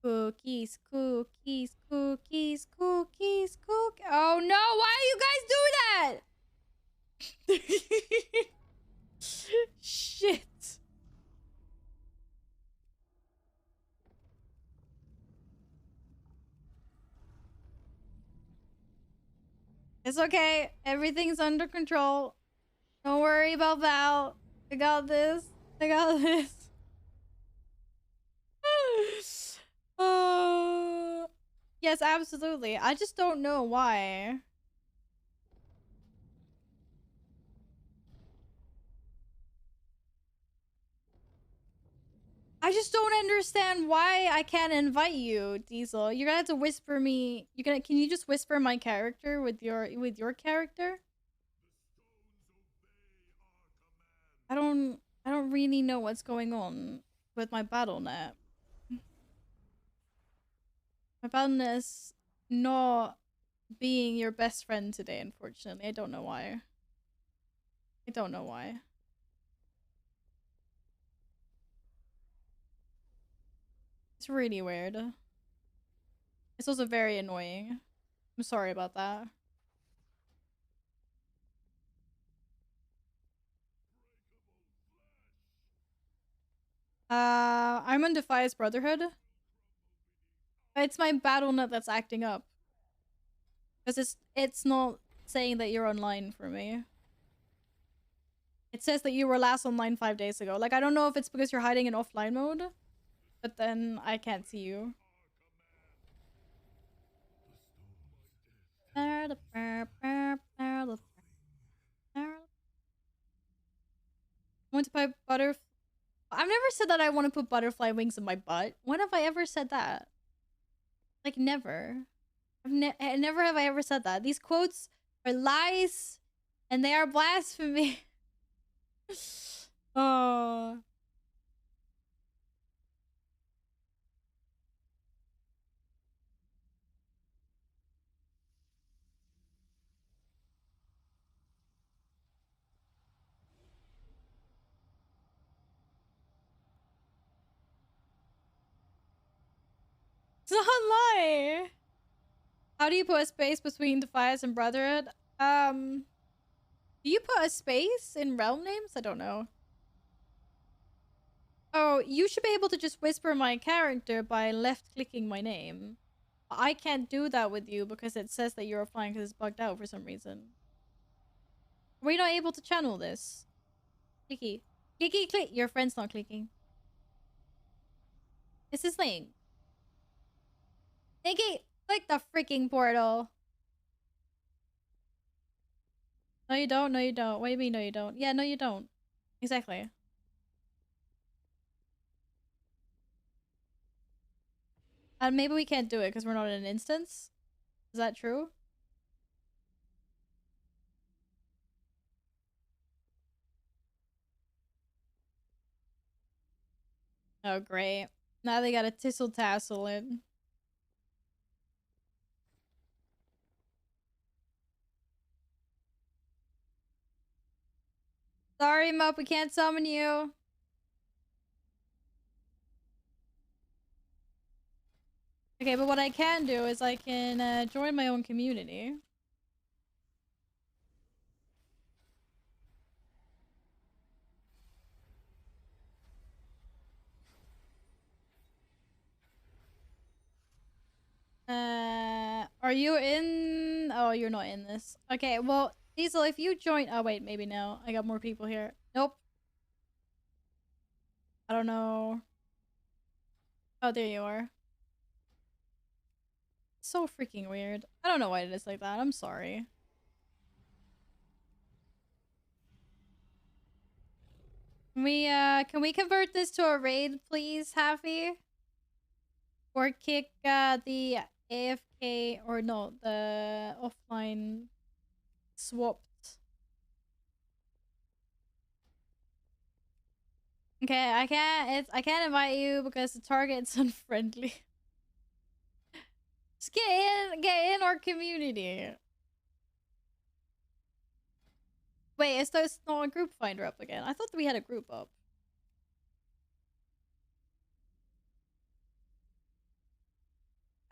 S1: Cookies. Oh no, why do you guys do that? Shit. It's okay. Everything's under control. Don't worry about Val. I got this. Yes, absolutely. I just don't know why. I just don't understand why I can't invite you, Diesel. You're gonna have to whisper me. Can you just whisper my character with your character? I don't really know what's going on with my BattleNet. My BattleNet is not being your best friend today, unfortunately. I don't know why. It's really weird. It's also very annoying. I'm sorry about that. I'm on Defias Brotherhood. It's my BattleNet that's acting up. Because it's not saying that you're online for me. It says that you were last online 5 days ago. Like, I don't know if it's because you're hiding in offline mode, but then I can't see you. I want to put butterfly. I've never said that I want to put butterfly wings in my butt. When have I ever said that? Like, never. Never have I ever said that. These quotes are lies, and they are blasphemy. Oh. It's not a lie. How do you put a space between Defias and Brotherhood? Do you put a space in realm names? I don't know. Oh, you should be able to just whisper my character by left-clicking my name. I can't do that with you because it says that you're offline because it's bugged out for some reason. Are we not able to channel this? Clicky. Clicky, click. Your friend's not clicking. It's his link. Clicky, click the freaking portal. No, you don't. No, you don't. What do you mean, no, you don't? Yeah, no, you don't. Exactly. And maybe we can't do it because we're not in an instance. Is that true? Oh, great. Now they got a tissel tassel in. Sorry, Mup, we can't summon you. Okay, but what I can do is I can join my own community. Are you in? Oh, you're not in this. Okay, well, Diesel, if you join... Oh, wait, maybe no. I got more people here. Nope. I don't know. Oh, there you are. So freaking weird. I don't know why it is like that. I'm sorry. Can we convert this to a raid, please, Happy? Or kick the AFK or no, the offline swapped. Okay, I can't invite you because the target's unfriendly. Just get in our community. Wait, is there's not a group finder up again? I thought we had a group up.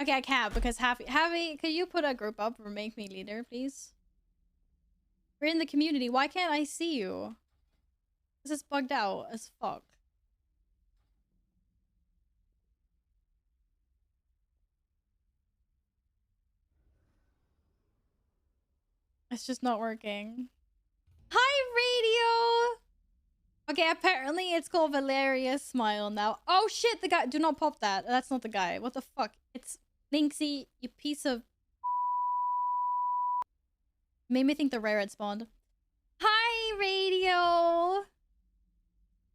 S1: Okay, I can't because Happy, could you put a group up or make me leader, please? We're in the community. Why can't I see you? This is bugged out as fuck. It's just not working. Hi, Radio! Okay, apparently it's called Valeria's Smile now. Oh shit, the guy. Do not pop that. That's not the guy. What the fuck? It's Linksy, you piece of. Made me think the rare had spawned. Hi, Radio!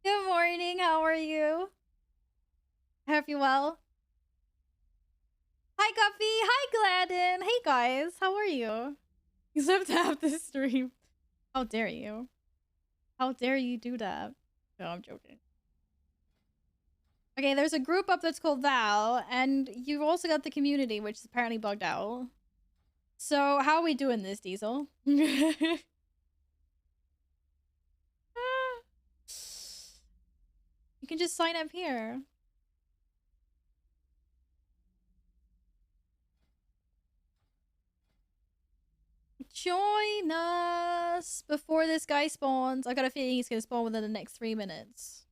S1: Good morning, how are you? I hope you well. Hi, Guppy! Hi, Gladden! Hey, guys! How are you? Except to have this stream. How dare you? How dare you do that? No, I'm joking. Okay, there's a group up that's called Val, and you've also got the community, which is apparently bugged out. So, how are we doing this, Diesel? You can just sign up here. Join us before this guy spawns. I got a feeling he's gonna spawn within the next 3 minutes.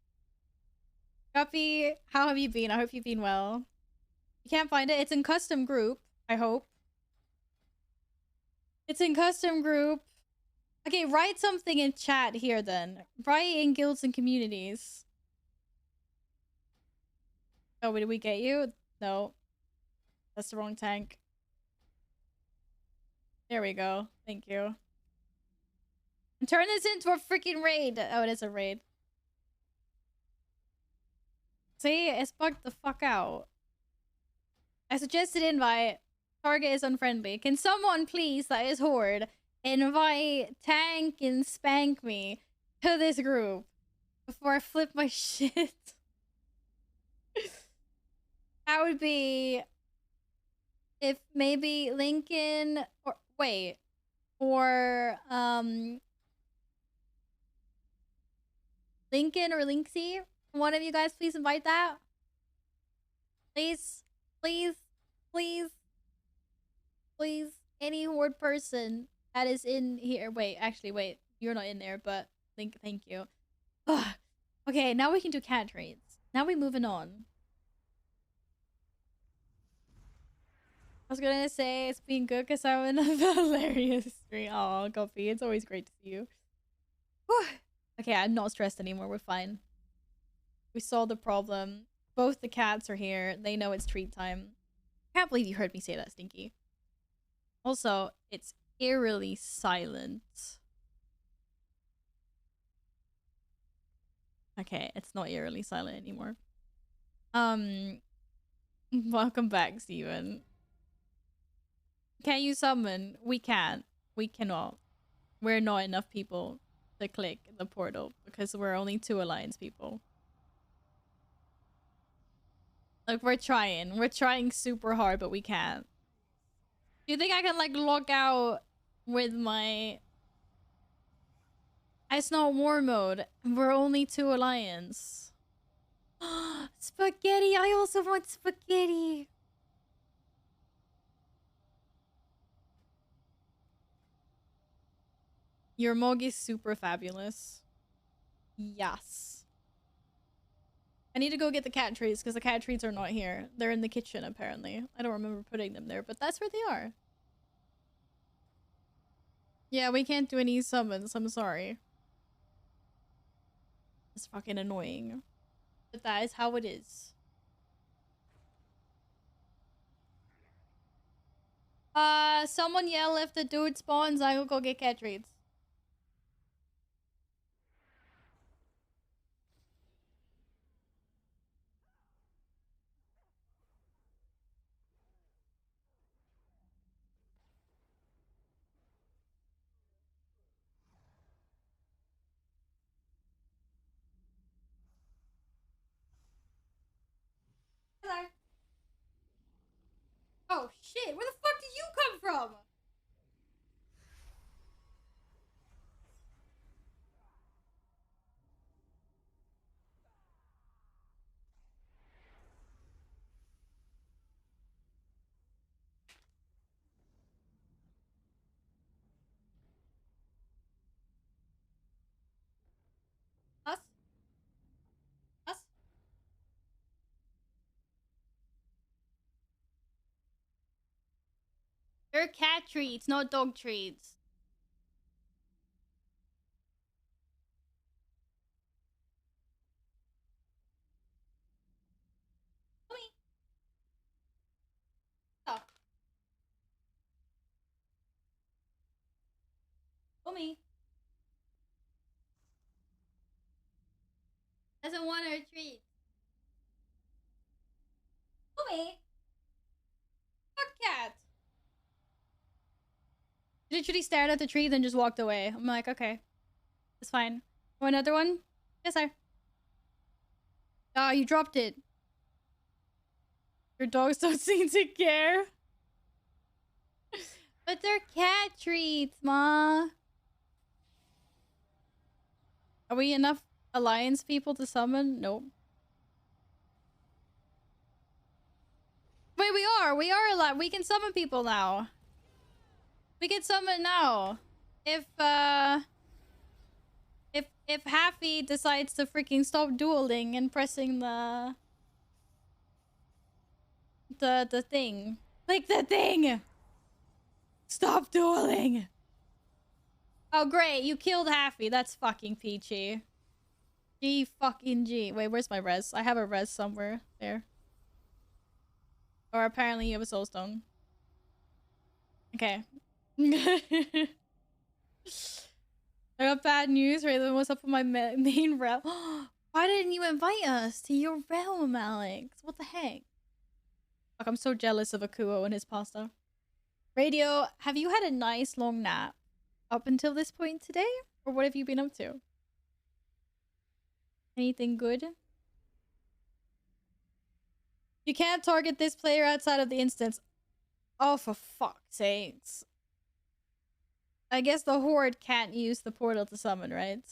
S1: Guppy, how have you been? I hope you've been well. You can't find it? It's in custom group, I hope. It's in custom group. Okay, write something in chat here then. Write in guilds and communities. Oh, did we get you? No. That's the wrong tank. There we go. Thank you. And turn this into a freaking raid. Oh, it is a raid. See? It's bugged the fuck out. I suggested invite. Target is unfriendly. Can someone please, that is Horde, invite Tank and Spank me to this group before I flip my shit? That would be if maybe Lincoln or wait, or Lincoln or Linksy. One of you guys please invite that. Please, please, please, please. Any Horde person that is in here. Wait, actually, wait. You're not in there, but thank you. Ugh. Okay, now we can do cat trades. Now we're moving on. I was gonna say it's been good because I'm in a hilarious stream. Oh, Guppy, it's always great to see you. Whew. Okay, I'm not stressed anymore. We're fine. We solved the problem. Both the cats are here. They know it's treat time. I can't believe you heard me say that, Stinky. Also, it's eerily silent. Okay, it's not eerily silent anymore. Welcome back, Steven. Can you summon? We can't. We cannot. We're not enough people to click the portal because we're only 2 alliance people. Like, we're trying. We're trying super hard, but we can't. Do you think I can, like, log out with my... It's not war mode. We're only 2 alliance. Spaghetti! I also want spaghetti! Your mug is super fabulous. Yes. I need to go get the cat treats because the cat treats are not here. They're in the kitchen, apparently. I don't remember putting them there, but that's where they are. Yeah, we can't do any summons. I'm sorry. It's fucking annoying. But that is how it is. Someone yell if the dude spawns, I will go get cat treats. Hello. Oh shit, where the fuck did you come from? Us? Us? They're cat treats, not dog treats. Mommy. Oh. Mommy. Doesn't want her treat. Mommy. Fuck cat. Literally stared at the tree, then just walked away. I'm like, okay. It's fine. Want another one? Yes, sir. Oh, you dropped it. Your dogs don't seem to care. But they're cat treats, ma. Are we enough alliance people to summon? Nope. Wait, we are. We are a lot. We can summon people now. We can summon now. If Happy decides to freaking stop dueling and pressing the thing. Like the thing! Stop dueling! Oh great, you killed Happy. That's fucking peachy. G fucking G. Wait, where's my res? I have a res somewhere. There. Or apparently you have a soulstone. Okay. I got bad news. Raylan, what's up with my main realm? Why didn't you invite us to your realm, Alex? What the heck? Fuck, I'm so jealous of Akuo and his pasta. Radio, have you had a nice long nap up until this point today? Or what have you been up to? Anything good? You can't target this player outside of the instance. Oh, for fuck's sakes. I guess the Horde can't use the portal to summon, right?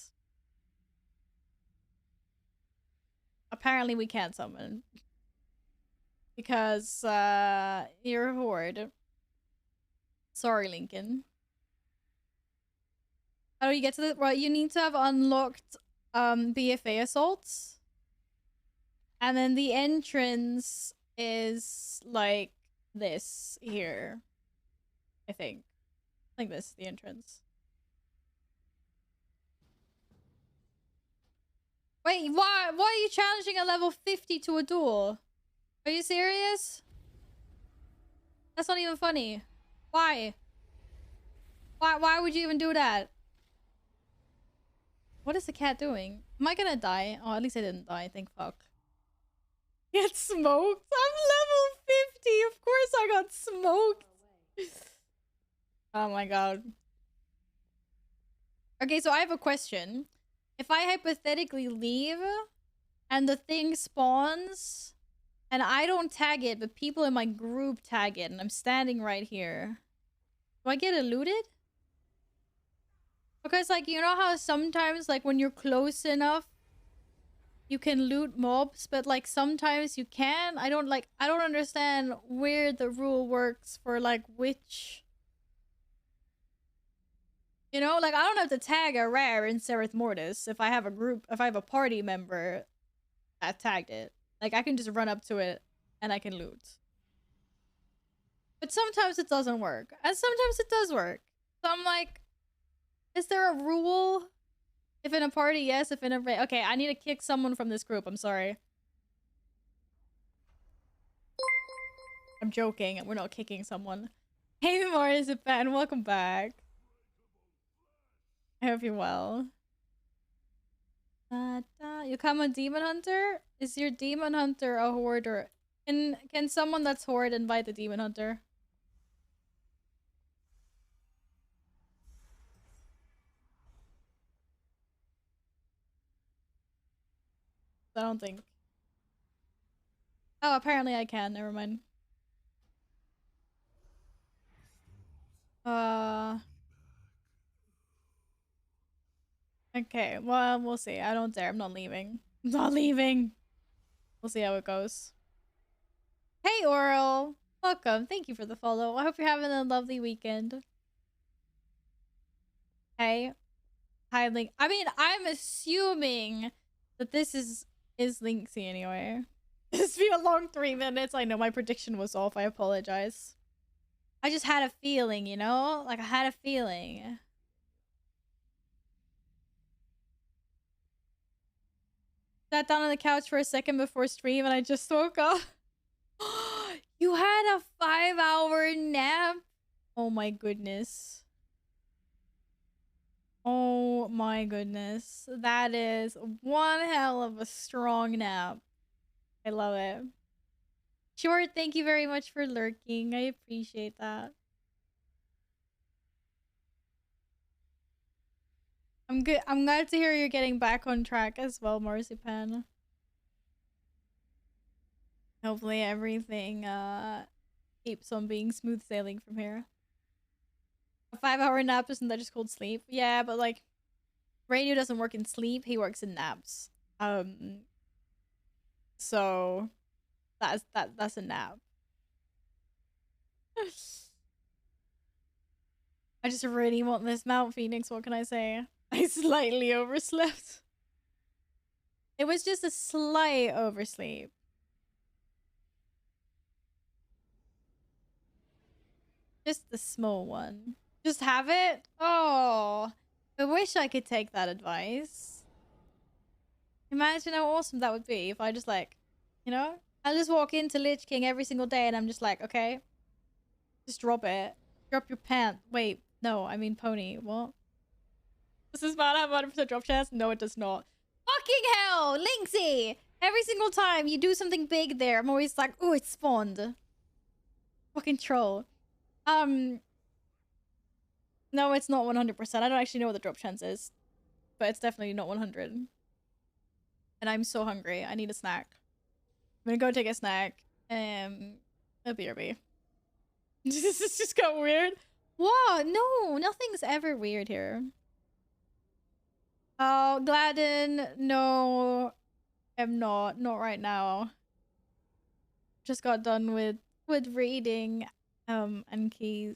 S1: Apparently we can't summon. Because, you're a Horde. Sorry, Lincoln. How do you get to the... Well, you need to have unlocked, BFA assaults. And then the entrance is, like, this here. I think. Like this, the entrance. Wait, why are you challenging a level 50 to a duel? Are you serious? That's not even funny. Why? Why would you even do that? What is the cat doing? Am I gonna die? Oh, at least I didn't die, thank fuck. Get smoked? I'm level 50! Of course I got smoked! Oh my god. Okay, so I have a question. If I hypothetically leave and the thing spawns and I don't tag it, but people in my group tag it and I'm standing right here, do I get eluded? Because, like, you know how sometimes, like, when you're close enough, you can loot mobs, but, like, sometimes you can? I don't understand where the rule works for, like, which... You know, like, I don't have to tag a rare in Sereth Mortis if I have a party member that tagged it. Like, I can just run up to it and I can loot. But sometimes it doesn't work. And sometimes it does work. So I'm like, is there a rule? If in a party, yes. If in a... Okay, I need to kick someone from this group. I'm sorry. I'm joking. We're not kicking someone. Hey, Marzipan, welcome back. I hope you're well. You come a demon hunter? Is your demon hunter a hoarder? Can someone that's horde invite the demon hunter? I don't think. Oh, apparently I can. Never mind. Okay. Well, we'll see. I don't dare. I'm not leaving. I'm not leaving. We'll see how it goes. Hey, Oral. Welcome. Thank you for the follow. I hope you're having a lovely weekend. Hey. Hi, Link. I mean, I'm assuming that this is Linksy anyway. It's been a long 3 minutes. I know my prediction was off. I apologize. I just had a feeling, you know? Like, I had a feeling. Sat down on the couch for a second before stream and I just woke up. You had a 5-hour nap? Oh my goodness. Oh my goodness. That is one hell of a strong nap. I love it. Short, thank you very much for lurking. I appreciate that. I'm good. I'm glad to hear you're getting back on track as well, Marzipan. Hopefully everything keeps on being smooth sailing from here. A 5-hour nap, isn't that just called sleep? Yeah, but like radio doesn't work in sleep, he works in naps. So that's a nap. I just really want this Mount Phoenix, what can I say? I slightly overslept. It was just a slight oversleep. Just a small one. Just have it? Oh, I wish I could take that advice. Imagine how awesome that would be if I just like, you know? I just walk into Lich King every single day and I'm just like, okay, just drop it. Drop your pant. Wait, no, I mean pony. What? Does this man have 100% drop chance? No, it does not. Fucking hell, Linksy! Every single time you do something big there, I'm always like, oh, it spawned. Fucking troll. No, it's not 100%. I don't actually know what the drop chance is. But it's definitely not 100. And I'm so hungry. I need a snack. I'm gonna go take a snack. A BRB. This just got weird. What? No, nothing's ever weird here. Oh, Gladden. No, I'm not. Not right now. Just got done with reading and keys.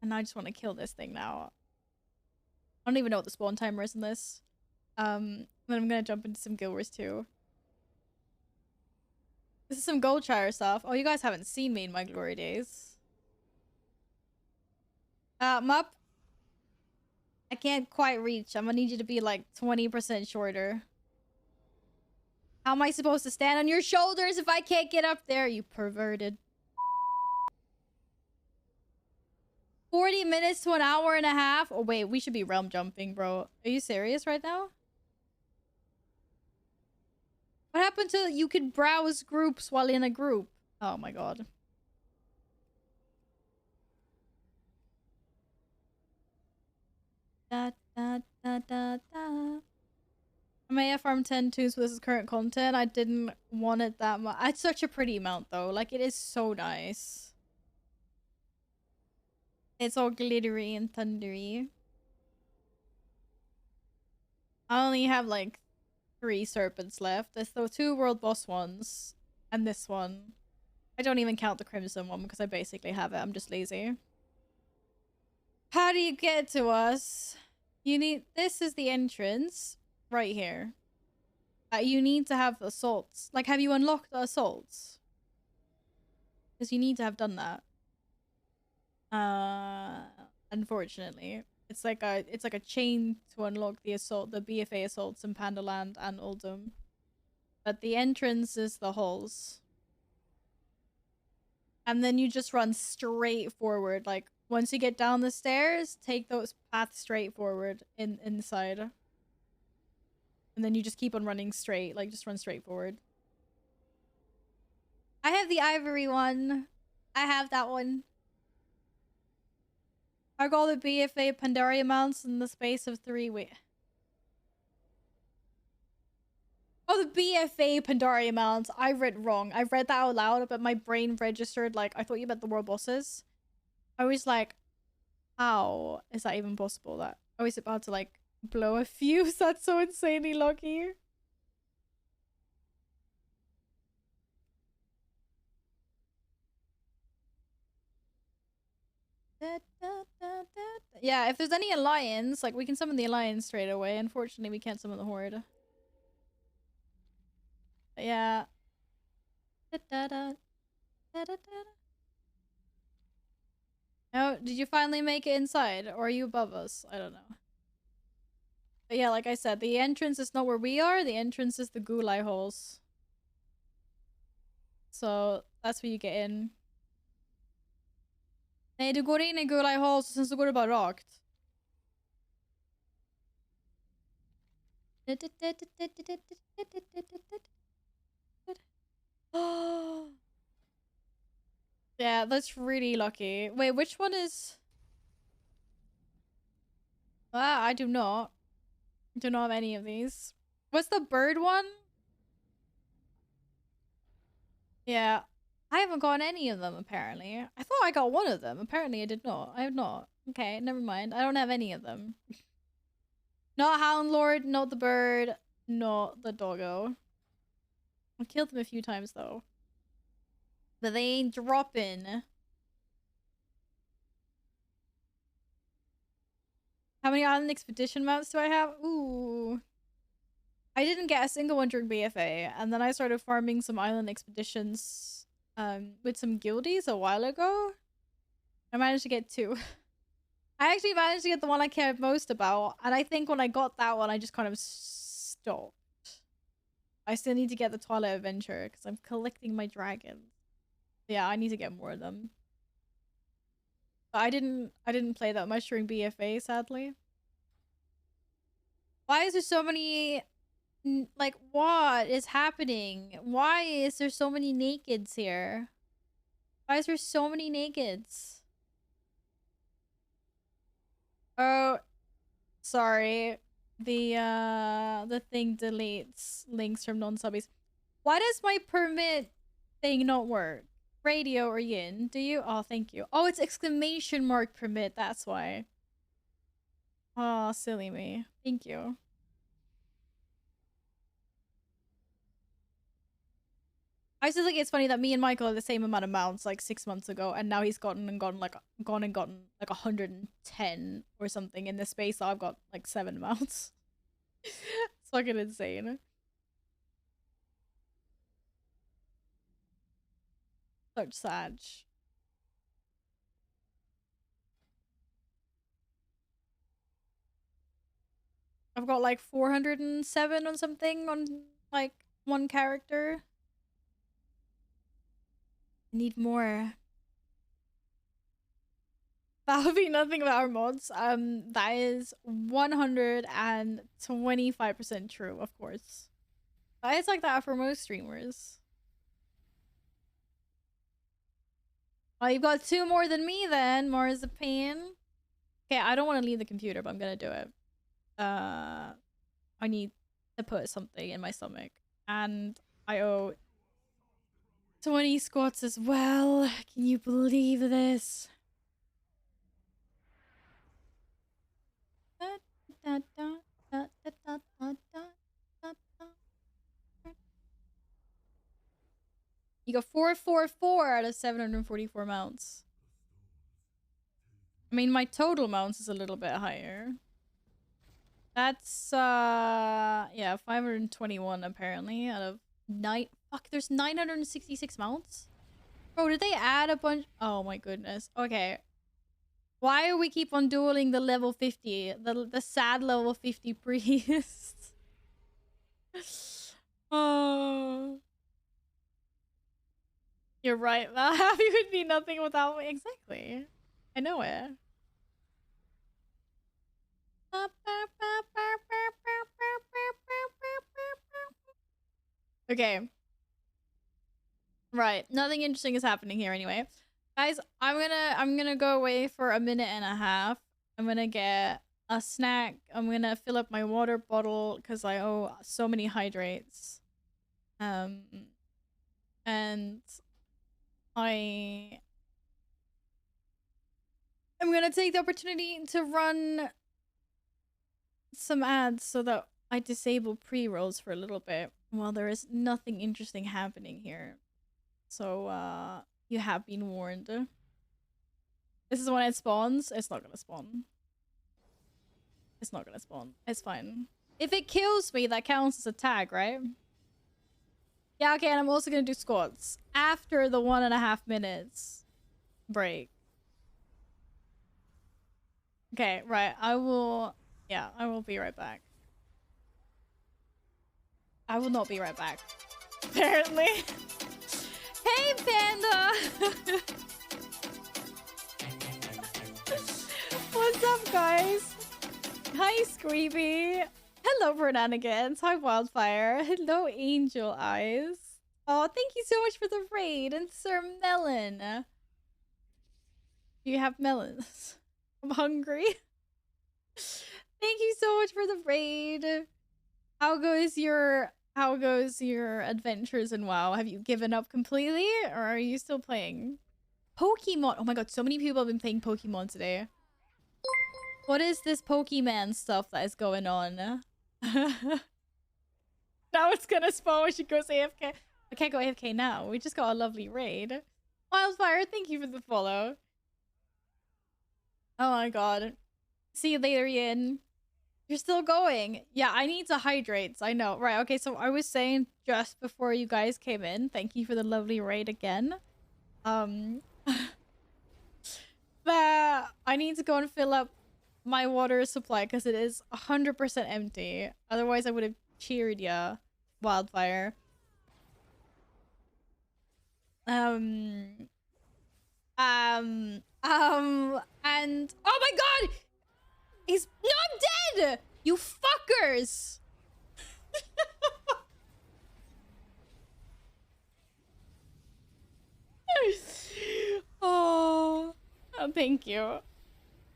S1: And I just want to kill this thing now. I don't even know what the spawn timer is in this. Then I'm gonna jump into some Guild Wars 2. This is some Goldshire stuff. Oh, you guys haven't seen me in my glory days. Mup. I can't quite reach. I'm gonna need you to be like 20% shorter. How am I supposed to stand on your shoulders if I can't get up there, you perverted? 40 minutes to an hour and a half? Oh, wait, we should be realm jumping, bro. Are you serious right now? What happened to you could browse groups while in a group? Oh my god. Da, da, da, da, da. I may have farmed 10 twos with this current content. I didn't want it that much. It's such a pretty mount though. Like, it is so nice. It's all glittery and thundery. I only have like 3 serpents left. There's the 2 world boss ones. And this one. I don't even count the crimson one because I basically have it. I'm just lazy. How do you get to us? You need... This is the entrance. Right here. You need to have assaults. Like, have you unlocked the assaults? Because you need to have done that. Unfortunately. It's like a chain to unlock the assault, the BFA assaults in Pandaland and Uldum. But the entrance is the halls. And then you just run straight forward. Like, once you get down the stairs, take those paths straight forward inside. And then you just keep on running straight. Like, just run straight forward. I have the ivory one. I have that one. I got the BFA Pandaria mounts in the space of 3 weeks. Oh, the BFA Pandaria mounts. I read wrong. I read that out loud, but my brain registered like I thought you meant the world bosses. I was like, how is that even possible? That I was about to like blow a fuse. That's so insanely lucky. Yeah, if there's any alliance, like we can summon the alliance straight away. Unfortunately, we can't summon the horde. But yeah. No, did you finally make it inside, or are you above us? I don't know. But yeah, like I said, the entrance is not where we are. The entrance is the Gulai holes. Så that's where you get in. Nej, du går in i Gulai holes och sen så går du bara rakt. Yeah, that's really lucky. Wait, which one is... Ah, I do not. Do not have any of these. What's the bird one? Yeah. I haven't gotten any of them, apparently. I thought I got one of them. Apparently I did not. I have not. Okay, never mind. I don't have any of them. Not Houndlord, not the bird, not the doggo. I killed them a few times, though. But they ain't dropping. How many island expedition mounts do I have? Ooh. I didn't get a single one during BFA, and then I started farming some island expeditions with some guildies a while ago. I managed to get 2. I actually managed to get the one I cared most about, and I think when I got that one, I just kind of stopped. I still need to get the Twilight Adventure, because I'm collecting my dragons. Yeah, I need to get more of them. But I didn't play that much during BFA, sadly. Why is there so many... Like, what is happening? Why is there so many nakeds here? Why is there so many nakeds? Oh, sorry. The thing deletes links from non-subbies. Why does my permit thing not work? Radio or yin? Do you? Oh, thank you. Oh, it's exclamation mark permit. That's why. Oh, silly me. Thank you. I just think it's funny that me and Michael are the same amount of mounts like 6 months ago, and now he's gotten like 110 or something in this space. So I've got like 7 mounts. It's fucking insane. Such sad. I've got like 407 or something on like one character. I need more. That would be nothing about our mods. That is 125% true, of course. But it's like that for most streamers. Oh, you've got 2 more than me then, Marzipan. Okay, I don't want to leave the computer, but I'm gonna do it. I need to put something in my stomach. And I owe 20 squats as well. Can you believe this? You got 444 out of 744 mounts. I mean, my total mounts is a little bit higher. That's, yeah, 521 apparently out of 9. Fuck, there's 966 mounts? Bro, did they add a bunch? Oh my goodness. Okay. Why do we keep on dueling the level 50? The sad level 50 priest. Oh. You're right. Well, happy would be nothing without me. Exactly. I know it. Okay. Right. Nothing interesting is happening here anyway. Guys, I'm gonna go away for a minute and a half. I'm gonna get a snack. I'm gonna fill up my water bottle because I owe so many hydrates. And I'm gonna take the opportunity to run some ads so that I disable pre-rolls for a little bit while there is nothing interesting happening here. So, you have been warned. This is when it spawns. It's not gonna spawn. It's not gonna spawn. It's fine. If it kills me, that counts as a tag, right? Yeah, okay, and I'm also gonna do squats after the 1.5 minutes break. Okay, right. I will be right back. I will not be right back. Apparently. Hey, Panda! What's up, guys? Hi, Screeby. Hello, Bernanigans. Hi, Wildfire. Hello, Angel Eyes. Oh, thank you so much for the raid. And Sir Melon. You have melons. I'm hungry. Thank you so much for the raid. How goes your adventures in WoW? Have you given up completely or are you still playing? Pokemon. Oh my god, so many people have been playing Pokemon today. What is this Pokemon stuff that is going on? Now it's gonna spawn when she goes AFK. I can't go AFK now. We just got a lovely raid. Wildfire, thank you for the follow. Oh my god. See you later, Ian. You're still going. Yeah, I need to hydrate. I know. Right, okay, so I was saying just before you guys came in, thank you for the lovely raid again. But I need to go and fill up my water supply because it is 100% empty. Otherwise, I would have cheered ya, Wildfire. And oh my god! He's no, I'm dead! You fuckers! Oh, thank you.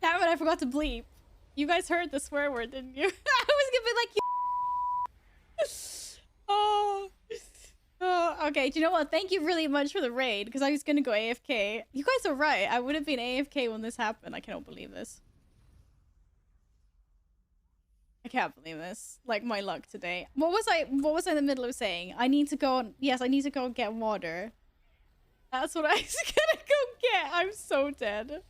S1: Damn it, I forgot to bleep. You guys heard the swear word, didn't you? I was gonna be like, you. Oh, okay. Do you know what? Thank you really much for the raid because I was gonna go AFK. You guys are right. I would have been AFK when this happened. I cannot believe this. I can't believe this. Like my luck today. What was I in the middle of saying? I need to go. Yes, I need to go get water. That's what I was gonna go get. I'm so dead.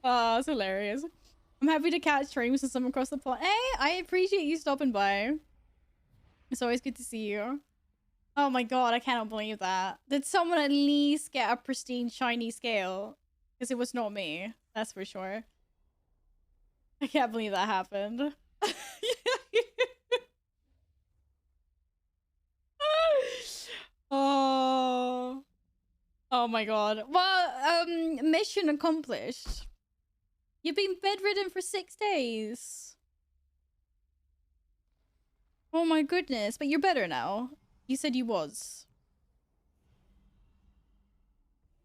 S1: Oh, it's hilarious. I'm happy to catch streams with someone across the pond. Hey, I appreciate you stopping by. It's always good to see you. Oh my god, I cannot believe that. Did someone at least get a pristine shiny scale? Because it was not me. That's for sure. I can't believe that happened. Oh. Oh my god. Well, mission accomplished. You've been bedridden for 6 days. Oh my goodness. But you're better now. You said you was.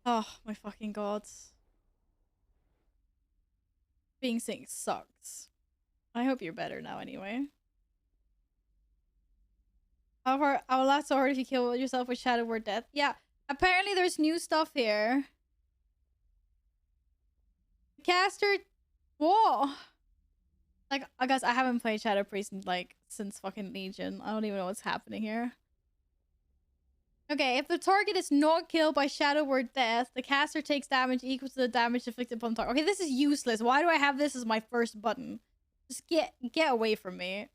S1: Oh my fucking god. Being sick sucks. I hope you're better now anyway. How last so hard if you kill yourself with Shadow Word Death? Yeah. Apparently there's new stuff here. Caster... Whoa! Like, I guess I haven't played Shadow Priest in, like, since fucking Legion. I don't even know what's happening here. Okay, if the target is not killed by Shadow Word Death, the caster takes damage equal to the damage inflicted upon the target. Okay, this is useless. Why do I have this as my first button? Just get away from me.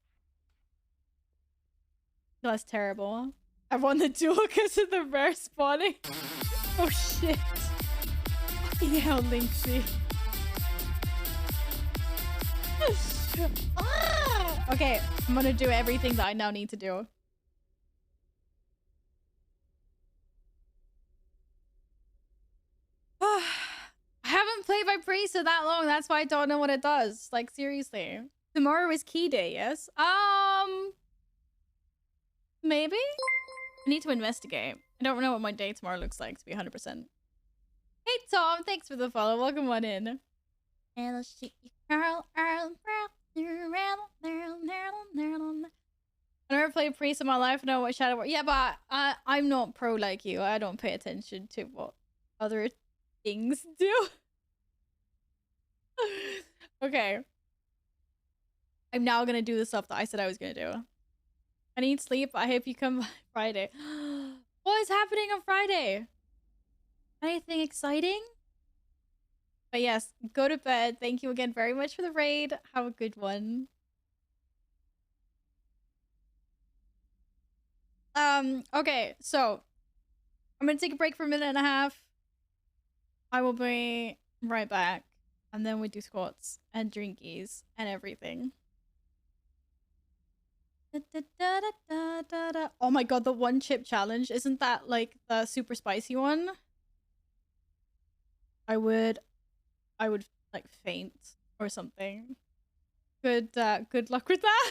S1: That's terrible. I won the duel because of the rare spawning. Oh shit. Fucking hell, Linksy. Ah! Okay, I'm gonna do everything that I now need to do. priest for that long. That's why I don't know what it does. Like, seriously. Tomorrow is key day, yes? Maybe? I need to investigate. I don't know what my day tomorrow looks like, to be 100%. Hey, Tom. Thanks for the follow. Welcome on in. I never played priest in my life. I know what Shadow War. Yeah, but I'm not pro like you. I don't pay attention to what other things do. Okay. I'm now gonna do the stuff that I said I was gonna do. I need sleep. I hope you come Friday. What is happening on Friday? Anything exciting? But yes, go to bed. Thank you again very much for the raid. Have a good one. Okay, so I'm gonna take a break for a minute and a half. I will be right back. And then we do squats and drinkies and everything. Oh my god, the one chip challenge. Isn't that like the super spicy one? I would like faint or something. Good luck with that.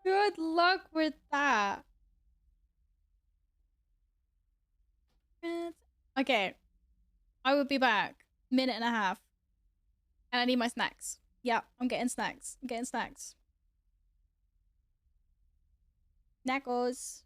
S1: Good luck with that. Okay. I will be back. Minute and a half. And I need my snacks. Yeah, I'm getting snacks. I'm getting snacks. Knackos.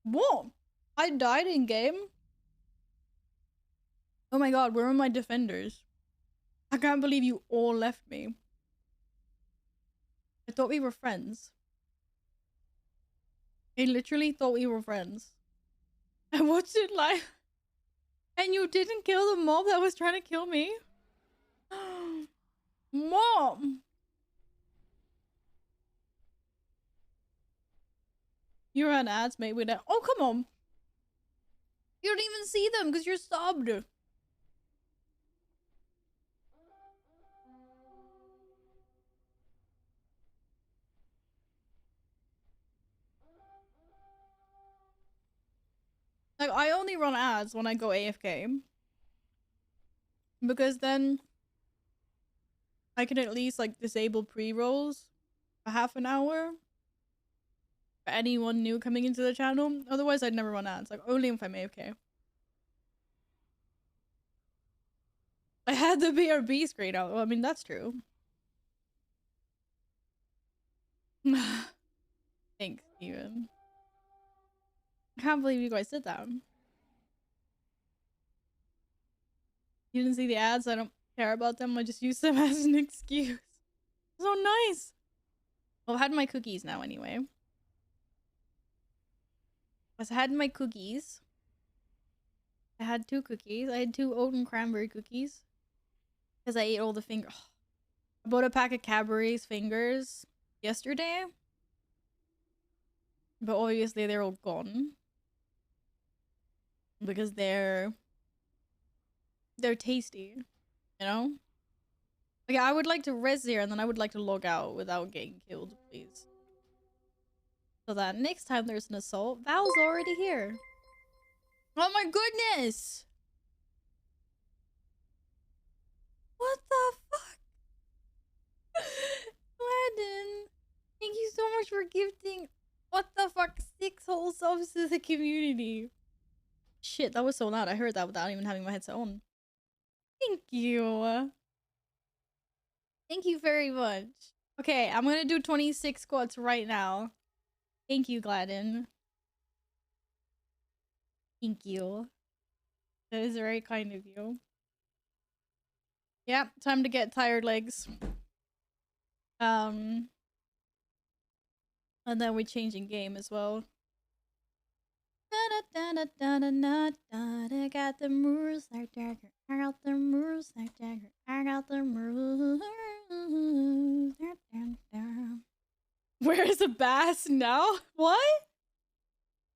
S1: What? I died in game? Oh my god, where are my defenders? I can't believe you all left me. I thought we were friends. I literally thought we were friends. I watched it live. And you didn't kill the mob that was trying to kill me? Mom! You ran ads, mate, with that. Oh, come on! You don't even see them because you're subbed. Like, I only run ads when I go AFK. Because then I can at least, like, disable pre-rolls for half an hour. For anyone new coming into the channel. Otherwise, I'd never run ads. Like, only if I'm AFK. I had the BRB screen out. Well, I mean, that's true. Thanks, Steven. I can't believe you guys did that. You didn't see the ads? I don't care about them. I just use them as an excuse. So nice. Well, I've had my cookies now anyway. I had my cookies. I had 2 cookies. I had 2 oat and cranberry cookies. Because I ate all the fingers. I bought a pack of Cadbury's fingers yesterday. But obviously they're all gone. Because they're tasty. You know? Like, I would like to rest here and then I would like to log out without getting killed, please. So that next time there's an assault, Val's already here. Oh my goodness! What the fuck? Gladden, thank you so much for gifting, what the fuck, 6 whole subs to the community. Shit, that was so loud. I heard that without even having my headset on. Thank you. Thank you very much. Okay, I'm gonna do 26 squats right now. Thank you, Gladden. Thank you. That is very kind of you. Yeah, time to get tired legs. And then we're changing game as well. I got the moves like dagger. I got the moves like dagger. I got the moves. Where is the bass now? What?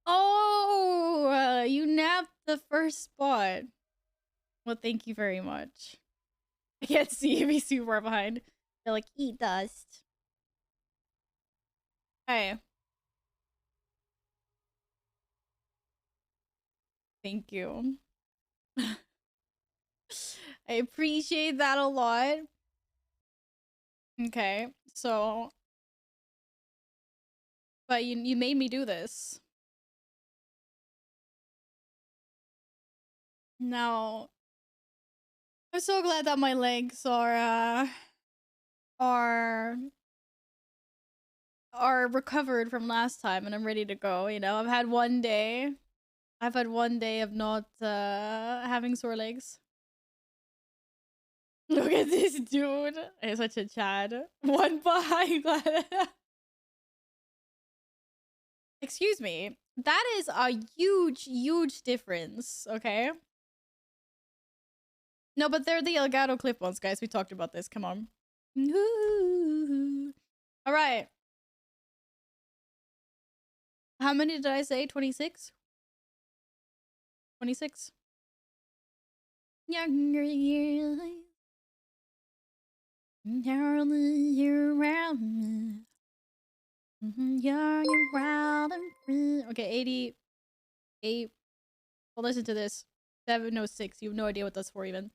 S1: Oh, you napped the first spot. Well, thank you very much. I can't see me super far behind. They're like, eat dust. Hey. Thank you. I appreciate that a lot. Okay, so... But you made me do this. Now... I'm so glad that my legs are recovered from last time and I'm ready to go, you know? I've had one day of not having sore legs. Look at this dude. He's such a Chad. One behind. Excuse me. That is a huge, huge difference, okay? No, but they're the Elgato clip-ons, guys. We talked about this. Come on. All right. How many did I say? 26? 26? Younger years. You're around me. Young and proud and free. Okay, 88. Well, listen to this. 706. You have no idea what that's for, even.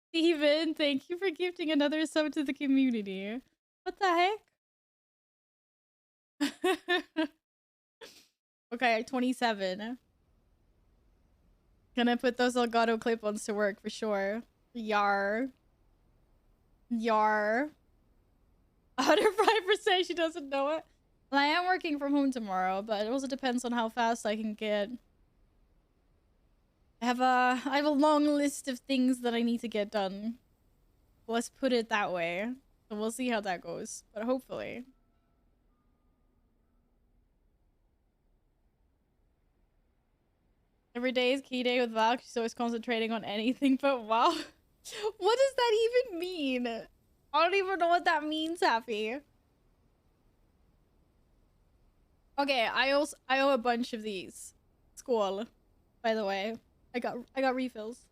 S1: Steven, thank you for gifting another sub to the community. What the heck? Okay, 27. Gonna put those Elgato clip-ons to work for sure. Yar. Yar. 105% she doesn't know it. Well, I am working from home tomorrow, but it also depends on how fast I can get. I have a long list of things that I need to get done. Let's put it that way. So we'll see how that goes, but hopefully. Every day is key day with Val. She's always concentrating on anything but WoW. What does that even mean? I don't even know what that means, Happy. Okay, I owe a bunch of these. Squall, by the way. I got refills.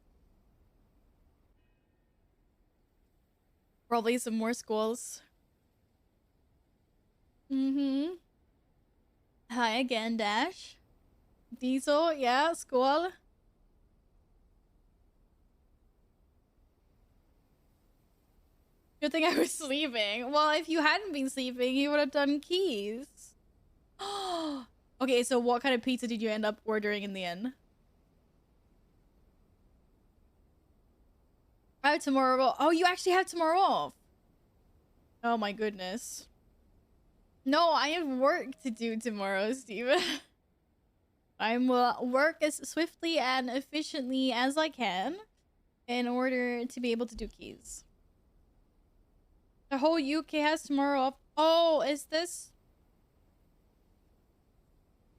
S1: Probably some more squalls. Mm-hmm. Hi again, Dash. Diesel, yeah, squall. Good thing I was sleeping. Well, if you hadn't been sleeping, you would have done keys. Okay, so what kind of pizza did you end up ordering in the end? I have tomorrow. Oh, you actually have tomorrow off. Oh my goodness. No, I have work to do tomorrow, Steven. I will work as swiftly and efficiently as I can in order to be able to do keys. The whole UK has tomorrow off. Oh, is this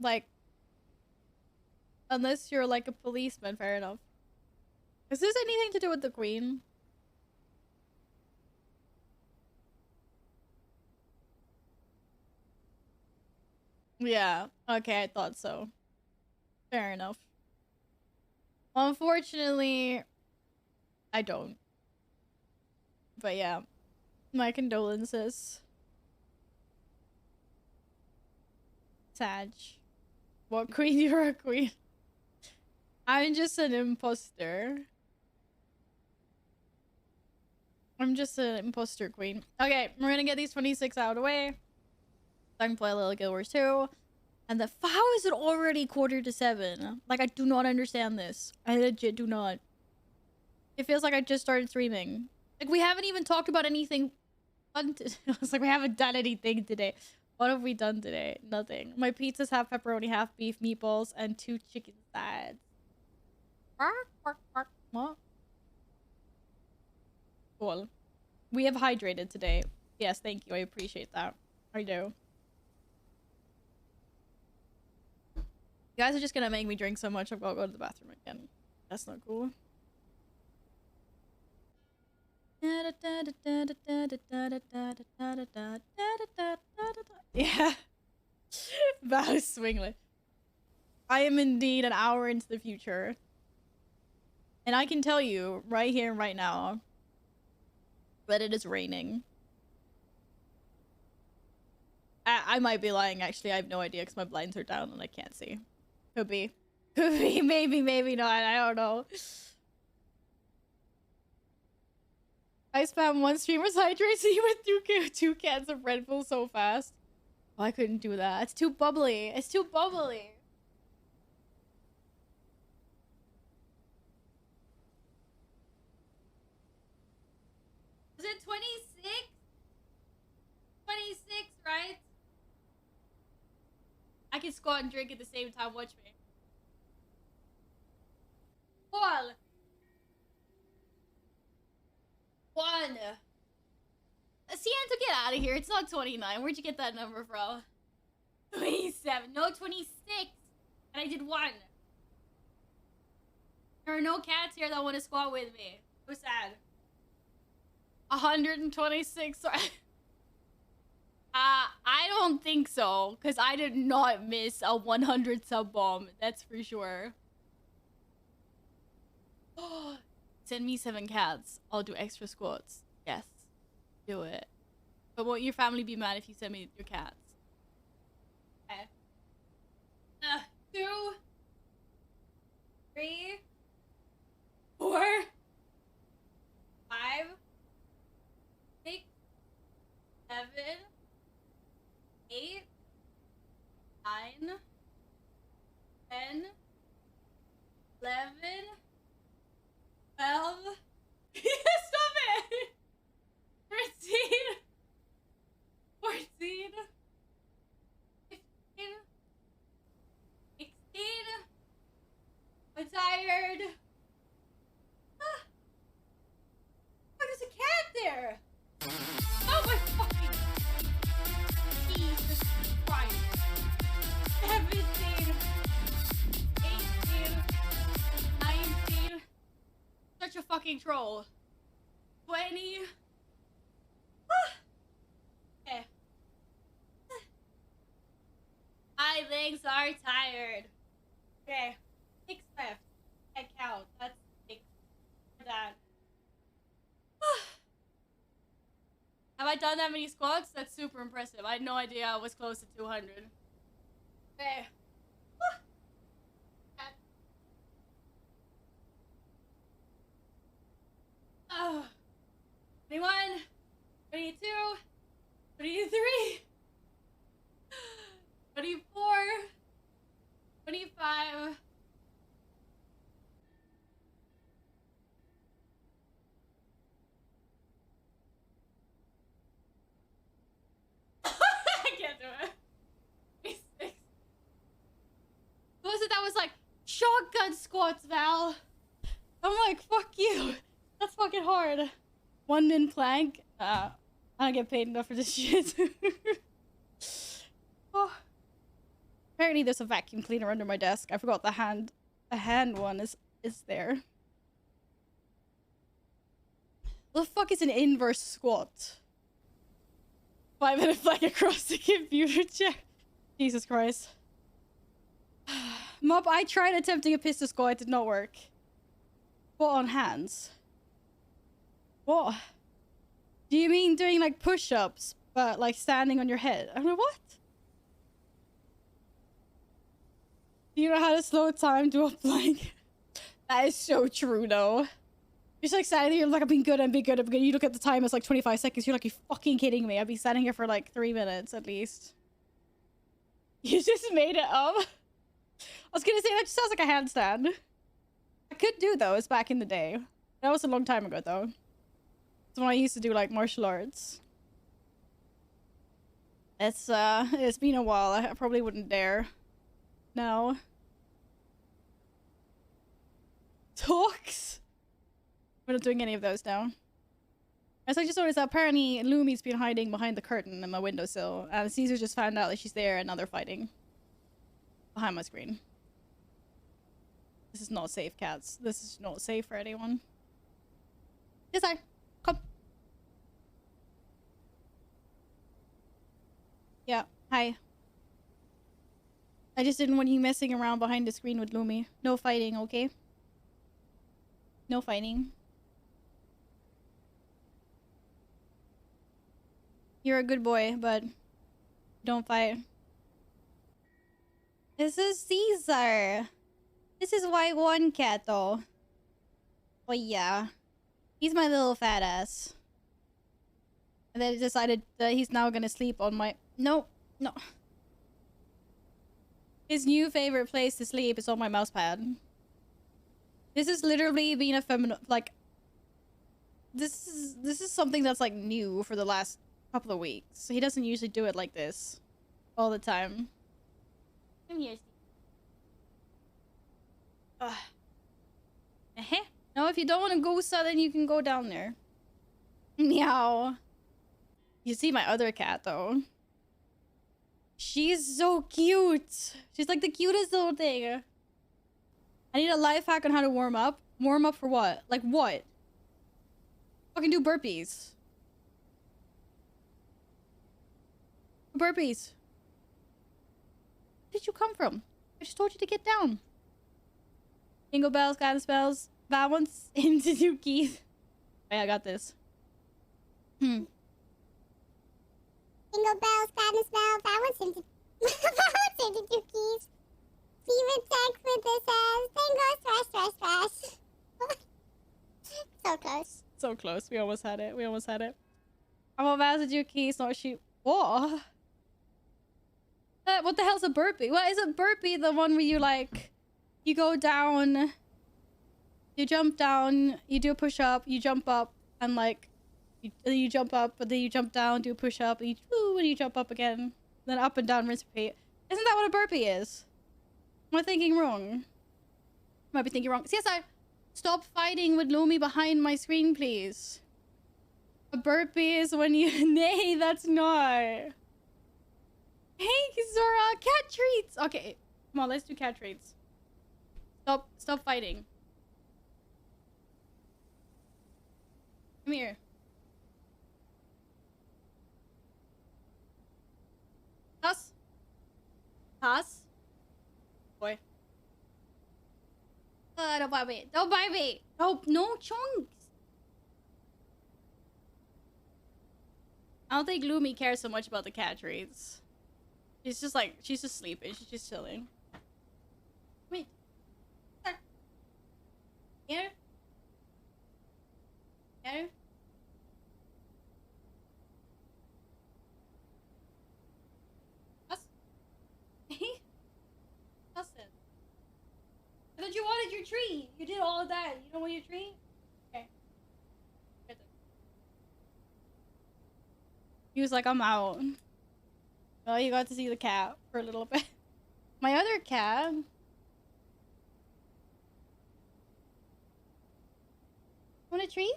S1: like, unless you're like a policeman, fair enough. Is this anything to do with the Queen? Yeah, okay, I thought so. Fair enough. Unfortunately, I don't. But yeah, my condolences. Sag. What queen? You're a queen. I'm just an imposter. I'm just an imposter queen. Okay, we're gonna get these 26 out of the way. So I can play a little Guild Wars 2. And how is it already 6:45? Like, I do not understand this. I legit do not. It feels like I just started streaming. Like, we haven't even talked about anything fun. It's like we haven't done anything today. What have we done today? Nothing. My pizzas have pepperoni, half beef, meatballs, and 2 chicken sides. What? Cool. We have hydrated today. Yes, thank you. I appreciate that. I do. You guys are just gonna make me drink so much I've got to go to the bathroom again. That's not cool. Yeah. Val Swinglet. I am indeed an hour into the future. And I can tell you right here and right now that it is raining. I might be lying, actually. I have no idea because my blinds are down and I can't see. Could be. Could be. Maybe, maybe not. I don't know. I spam one streamer's hydrate so you went through 2 cans of Red Bull so fast. Oh, I couldn't do that. It's too bubbly. It's too bubbly. Is it 26? 26, right? I can squat and drink at the same time. Watch me. Paul. 1. Siento, get out of here. It's not 29. Where'd you get that number from? 27. No, 26. And I did 1. There are no cats here that want to squat with me. So sad. 126. I don't think so. Because I did not miss a 100 sub bomb. That's for sure. Send me 7 cats. I'll do extra squats. Yes. Do it. But won't your family be mad if you send me your cats? Okay. 2, 3, 4, 5, 6, 7, 8, 9, 10, 11, 12. Stop it! 13, 14, such a fucking troll. 20. Okay. My legs are tired. Okay. 6 left. I count. That's 6. That. Have I done that many squats? That's super impressive. I had no idea I was close to 200. Okay. Oh. 21, 22, 23, 24, 25. I can't do it. 26. What was it that was like, shotgun squats, Val? I'm like, fuck you. That's fucking hard. 1 min plank. I don't get paid enough for this shit. Oh. Apparently there's a vacuum cleaner under my desk. I forgot the hand one is there. What the fuck is an inverse squat? 5-minute plank across the computer chair. Jesus Christ. Mop, I tried attempting a pistol squat. It did not work. Squat on hands. What? Do you mean doing like push-ups, but like standing on your head? I mean, what? Do you know how to slow time to a plank? That is so true, though. You're just like standing there, you're like, I'm being good, I'm being good, I'm good. You look at the time, it's like 25 seconds. You're like, you fucking kidding me. I've been standing here for like 3 minutes at least. You just made it up. I was gonna say, that just sounds like a handstand. I could do those back in the day. That was a long time ago, though. That's when I used to do like martial arts. It's been a while. I probably wouldn't dare. No. Talks? We're not doing any of those now. As I just noticed that apparently Lumi's been hiding behind the curtain in my windowsill, and Caesar just found out that she's there and now they're fighting. Behind my screen. This is not safe, cats. This is not safe for anyone. Yes, I. Come. Yeah, hi. I just didn't want you messing around behind the screen with Lumi. No fighting, okay? No fighting. You're a good boy, but don't fight. This is Caesar. This is Y1 cat, though. Oh, yeah. He's my little fat ass. And then he decided that he's now gonna sleep on my... No, no. His new favorite place to sleep is on my mouse pad. This has literally been a feminine... Like... This is something that's, like, new for the last couple of weeks. He doesn't usually do it like this. All the time. Come here. No, if you don't want to go southern, you can go down there. Meow. You see my other cat, though. She's so cute. She's like the cutest little thing. I need a life hack on how to warm up. Warm up for what? Like what? Fucking do burpees. Burpees. Where did you come from? I just told you to get down. Jingle bells, guidance spells. Balance into two keys. Hey, I got this.
S3: Jingle bells, guidance bells. Balance into balance into two keys. Steven text with this says, then go smash. So close.
S1: So close. We almost had it. We almost had it. I'm about to do keys, not shoot. What? What the hell's a burpee? What is a burpee? The one where you like, you go down, you jump down, you do a push up, you jump up, and like, you jump up, but then you jump down, do a push up, and you jump up again, then up and down, rinse, repeat. Isn't that what a burpee is? Am I thinking wrong? Might be thinking wrong. CSI, stop fighting with Lumi behind my screen, please. A burpee is when you... Nay, that's not. Hey, Zora, cat treats. Okay, come on, let's do cat treats. Stop fighting. Come here. Toss. Toss. Boy. Don't bite me. Don't bite me. No chunks. I don't think Lumi cares so much about the cat treats. She's just like, she's just sleeping. She's just chilling. Wait. Here. Here. Us. Us then. I thought you wanted your treat. You did all of that. You don't want your treat? Okay. He was like, I'm out. Well, you got to see the cat for a little bit. My other cat. Want a treat?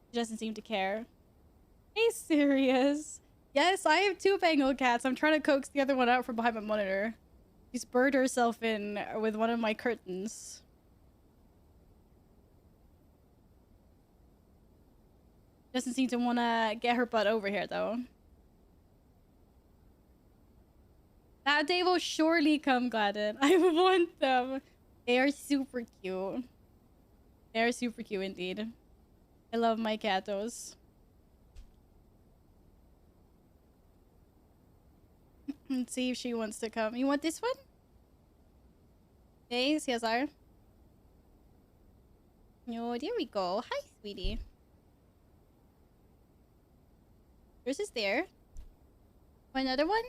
S1: She doesn't seem to care. Hey, serious? Yes, I have 2 Bengal cats. I'm trying to coax the other one out from behind my monitor. She's burrowed herself in with one of my curtains. Doesn't seem to want to get her butt over here, though. That day will surely come, Gladden. I want them. They are super cute. They are super cute indeed. I love my catos. Let's see if she wants to come. You want this one? Hey, CSR. Oh, there we go. Hi, sweetie. Yours is there. Want another one?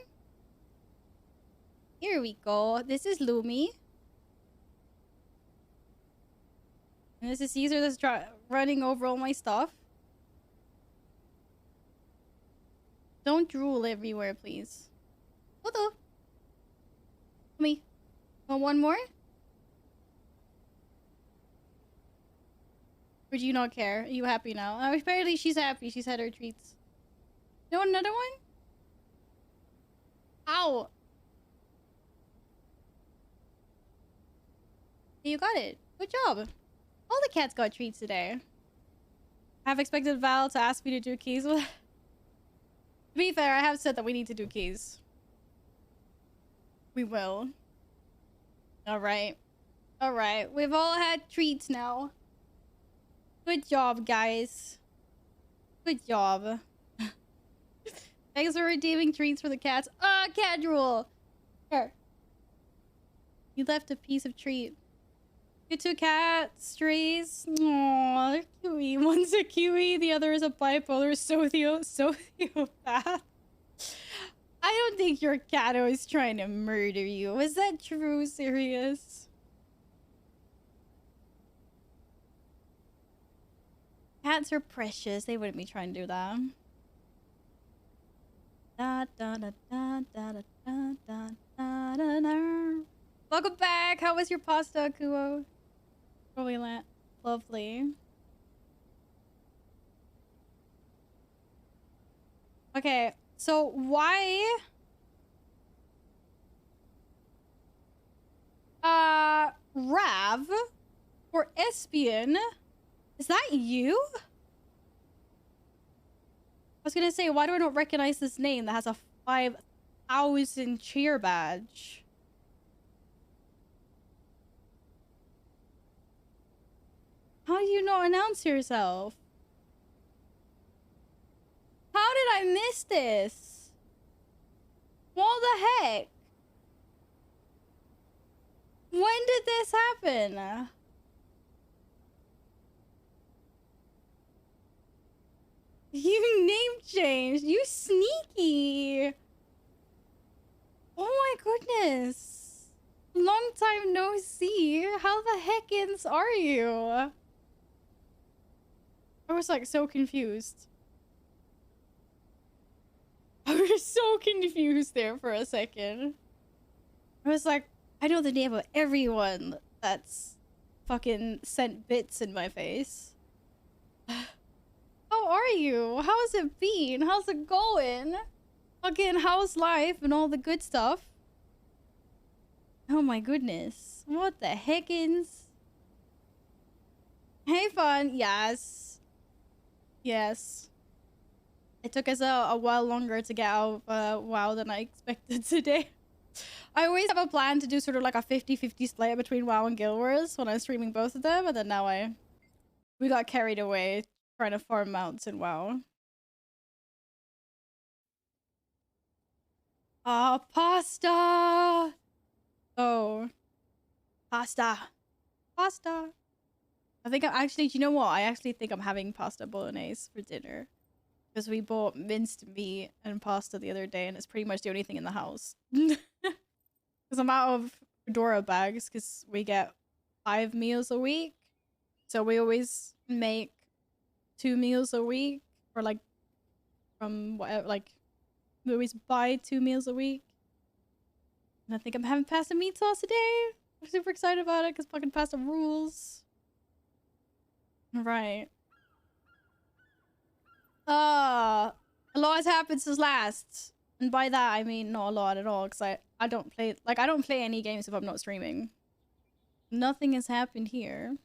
S1: Here we go. This is Lumi. And this is Caesar that's running over all my stuff. Don't drool everywhere, please. Hello. Me. Want one more? Or do you not care? Are you happy now? Apparently she's happy. She's had her treats. You want another one? Ow. You got it. Good job. All the cats got treats today. I have expected Val to ask me to do keys. To be fair, I have said that we need to do keys. We will. Alright. Alright. We've all had treats now. Good job, guys. Good job. Thanks for redeeming treats for the cats. Cat drool! Here. You left a piece of treat. Your 2 cat strays. Aww, they're cute. One's a Kiwi, the other is a bipolar sociopath. I don't think your catto is trying to murder you. Is that true? Serious? Cats are precious. They wouldn't be trying to do that. Da, da, da, da, da, da, da, da, da, da. Welcome back. How was your pasta, Kuo? Probably lovely. Okay, so why? Rav or Espion? Is that you? I was gonna say, why do I not recognize this name that has a 5,000 cheer badge? How do you not announce yourself? How did I miss this? What the heck? When did this happen? You name changed. You sneaky. Oh my goodness. Long time no see. How the heckins are you? I was like so confused. I was so confused there for a second. I was like, I know the name of everyone that's fucking sent bits in my face. How are you? How's it been? How's it going? fucking house life and all the good stuff. Oh my goodness. What the heckins? Hey, fun. Yes. Yes. It took us a while longer to get out of WoW than I expected today. I always have a plan to do sort of like a 50-50 split between WoW and Guild Wars when I'm streaming both of them, and then now we got carried away trying to farm mounts in WoW. Ah, pasta! Oh. Pasta. Pasta. I think I'm actually, do you know what? I actually think I'm having pasta bolognese for dinner. Because we bought minced meat and pasta the other day, and it's pretty much the only thing in the house. Because I'm out of Fedora bags, because we get 5 meals a week. So we always make 2 meals a week. Or like, from whatever, like, we always buy 2 meals a week. And I think I'm having pasta meat sauce today. I'm super excited about it, because fucking pasta rules. Right. A lot has happened since last. And by that, I mean not a lot at all, because I don't play, like, I don't play any games if I'm not streaming. Nothing has happened here.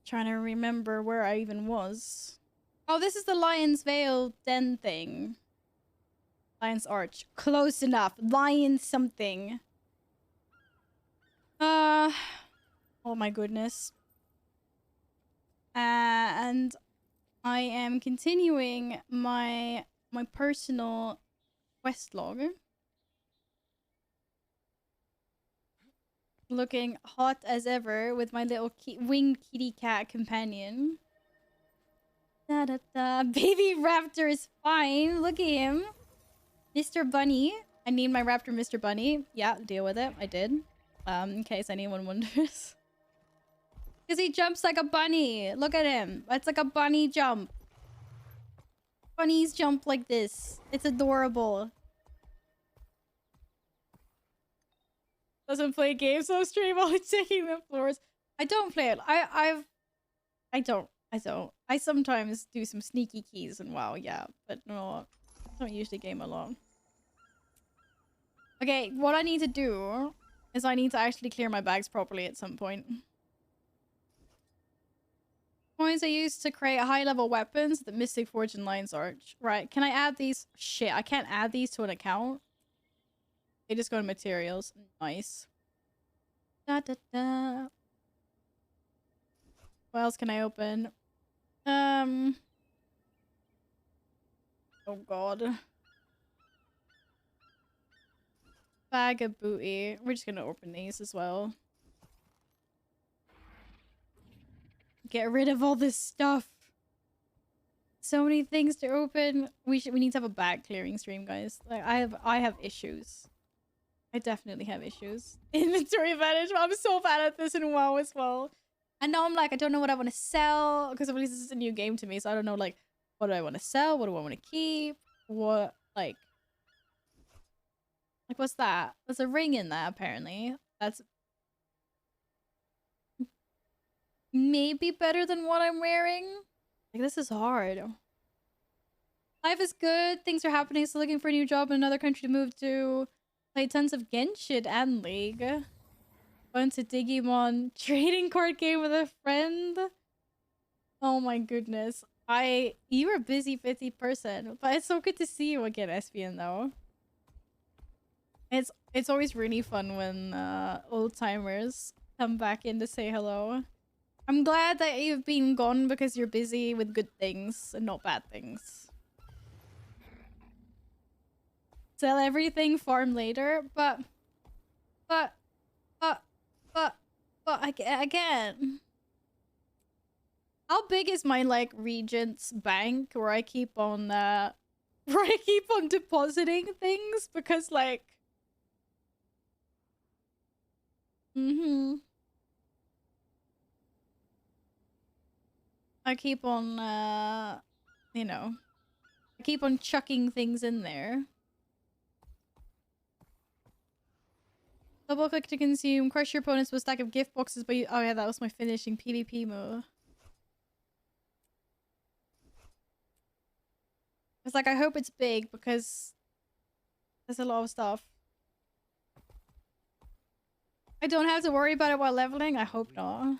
S1: Trying to remember where I even was. Oh, this is the Lion's Vale Den thing. Lion's Arch. Close enough. Lion something. Oh my goodness. And I am continuing my personal quest log. Looking hot as ever with my little winged kitty cat companion. Da da da. Baby raptor is fine. Look at him. Mr. Bunny. I need my raptor, Mr. Bunny. Yeah, deal with it. I did. In case anyone wonders. Because he jumps like a bunny. Look at him. It's like a bunny jump. Bunnies jump like this. It's adorable. Doesn't play games on stream while he's taking the floors. I don't play it. I don't. I sometimes do some sneaky keys and WoW, yeah. But no, I don't usually game alone. Okay, what I need to do is I need to actually clear my bags properly at some point. Coins I used to create high-level weapons, the Mythic Forge and Lion's Arch. Right, can I add these? Shit, I can't add these to an account. They just go to materials. Nice. Da da da. What else can I open? Oh god. Bag of booty. We're just gonna open these as well. Get rid of all this stuff. So many things to open. We need to have a bag clearing stream, guys. Like I have issues. I definitely have issues. Inventory management. I'm so bad at this in WoW as well. And now I'm like, I don't know what I want to sell. Because at least this is a new game to me. So I don't know, like, what do I want to sell? What do I want to keep? What, like, what's that? There's a ring in that, apparently. That's maybe better than what I'm wearing. Like, this is hard. Life is good. Things are happening. So looking for a new job in another country to move to. Play tons of Genshin and League. Went to Digimon. Trading card game with a friend. Oh my goodness. You're a busy person. But it's so good to see you again, Espion, though. It's always really fun when old timers come back in to say hello. I'm glad that you've been gone because you're busy with good things and not bad things. Sell everything, farm later, but I can't. How big is my, like, Regent's bank where I keep on depositing things? Because, like, I keep on, you know, I keep on chucking things in there. Double click to consume. Crush your opponents with a stack of gift boxes, but oh yeah, that was my finishing PvP move. It's like, I hope it's big because there's a lot of stuff. I don't have to worry about it while leveling? I hope not.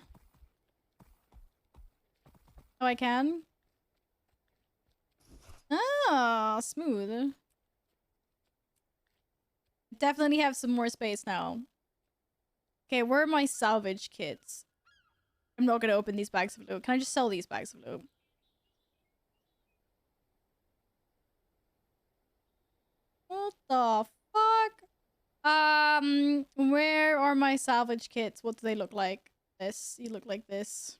S1: Oh, I can? Ah, smooth. Definitely have some more space now. Okay, where are my salvage kits? I'm not gonna open these bags of loot. Can I just sell these bags of loot? What the fuck? Where are my salvage kits? What do they look like? This. You look like this.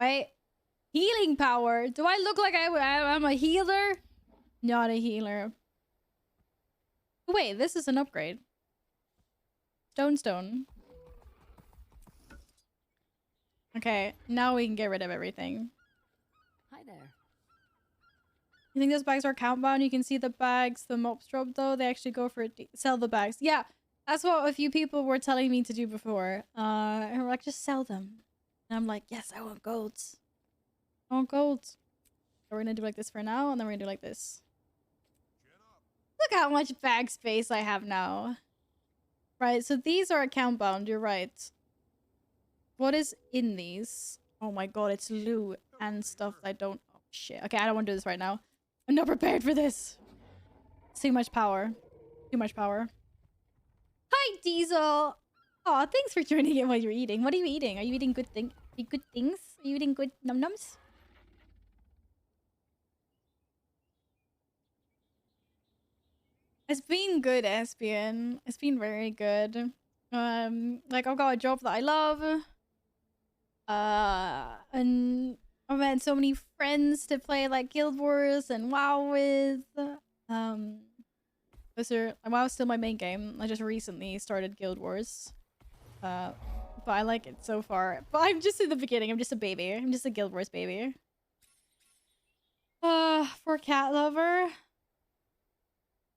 S1: Wait. Healing power. Do I look like I'm a healer? Not a healer. Wait, this is an upgrade. Stone. Okay, now we can get rid of everything.
S4: Hi there.
S1: You think those bags are count bound? You can see the bags, the mobs drop though. They actually go for it. Sell the bags. Yeah, that's what a few people were telling me to do before. And we're like, just sell them. And I'm like, yes, I want golds. I want golds. So we're gonna do like this for now, and then we're gonna do like this. Look how much bag space I have now. Right, so these are account bound, you're right. What is in these? Oh my god, it's loot and stuff I don't... Oh shit. Okay, I don't want to do this right now. I'm not prepared for this. It's too much power. Too much power. Hi, Diesel! Aw, thanks for joining in while you're eating. What are you eating? Are you eating good things? Are you eating good num-nums? It's been good, Espion. It's been very good. Like, I've got a job that I love. And I've had so many friends to play, like, Guild Wars and WoW with. WoW's still my main game. I just recently started Guild Wars. But I like it so far. But I'm just in the beginning. I'm just a baby. I'm just a Guild Wars baby. For cat lover.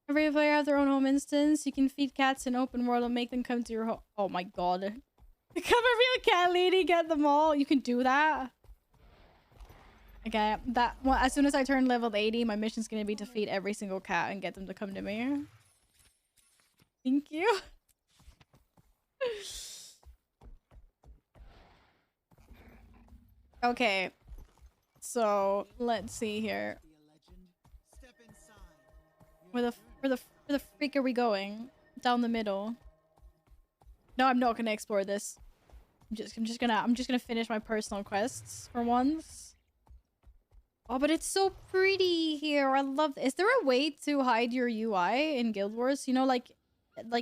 S1: Every player has their own home instance. You can feed cats in open world and make them come to your home. Oh my god. Become a real cat lady, get them all. You can do that. Okay, well, as soon as I turn level 80, my mission's gonna be to feed every single cat and get them to come to me. Thank you. Okay. So, let's see here. Where the freak are we going? Down the middle. No, I'm not gonna explore this. I'm just gonna finish my personal quests for once. Oh, but it's so pretty here. I love it. Is there a way to hide your UI in Guild Wars? You know, like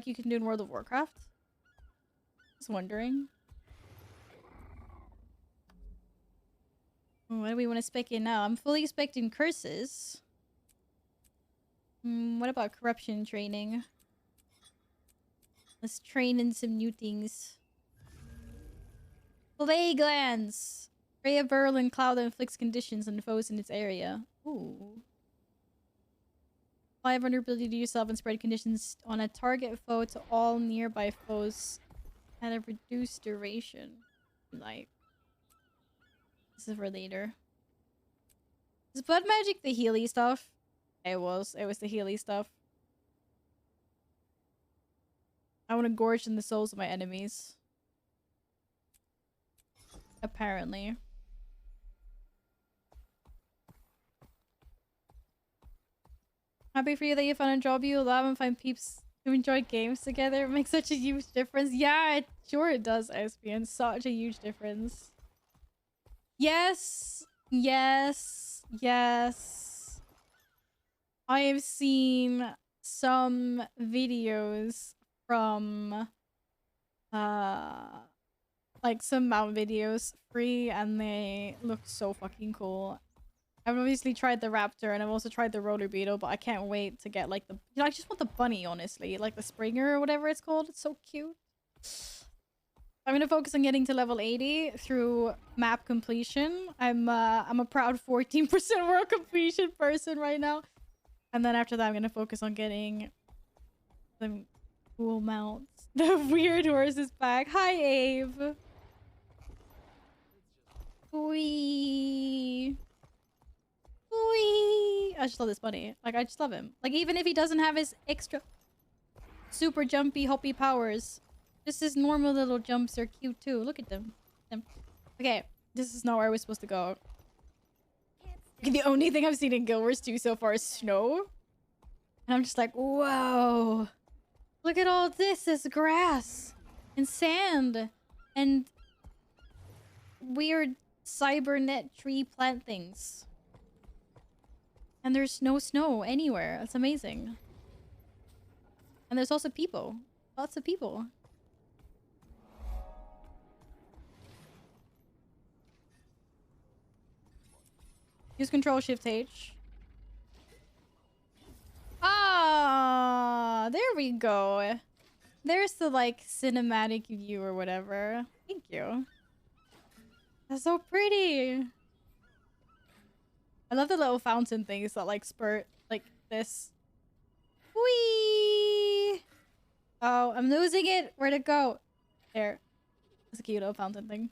S1: you can do in World of Warcraft? Just wondering. What do we want to spec in now? I'm fully expecting curses. What about corruption training? Let's train in some new things. Plague Lands! Ray of Berlin Cloud inflicts conditions on foes in its area. Ooh. 5 vulnerability to yourself and spread conditions on a target foe to all nearby foes at a reduced duration. Like, this is for later. Is blood magic the Healy stuff? It was the Healy stuff. I want to gorge in the souls of my enemies. Apparently. Happy for you that you found a job you love and find peeps who enjoy games together. It makes such a huge difference. Yeah, it does, Espion. Such a huge difference. Yes. Yes. Yes. I have seen some videos from like some mount videos free and they look so fucking cool. I've obviously tried the raptor and I've also tried the roller beetle, but I can't wait to get like the, you know, I just want the bunny, honestly, like the Springer or whatever it's called. It's so cute. I'm gonna focus on getting to level 80 through map completion. I'm a proud 14% world completion person right now. And then after that, I'm gonna focus on getting some cool mounts. The weird horse is back. Hi, Abe. Wee. just love this bunny. Like, I just love him. Like, even if he doesn't have his extra super jumpy, hoppy powers, just his normal little jumps are cute too. Look at them. Okay, this is not where we're supposed to go. The only thing I've seen in Guild Wars 2 so far is snow. And I'm just like, whoa. Look at all this. There's grass and sand and weird cybernet tree plant things. And there's no snow anywhere. That's amazing. And there's also people. Lots of people. Use Control Shift H. Ah, there we go. There's the like cinematic view or whatever. Thank you. That's so pretty. I love the little fountain things that like spurt like this. Whee! Oh, I'm losing it. Where'd it go? There. It's a cute little fountain thing.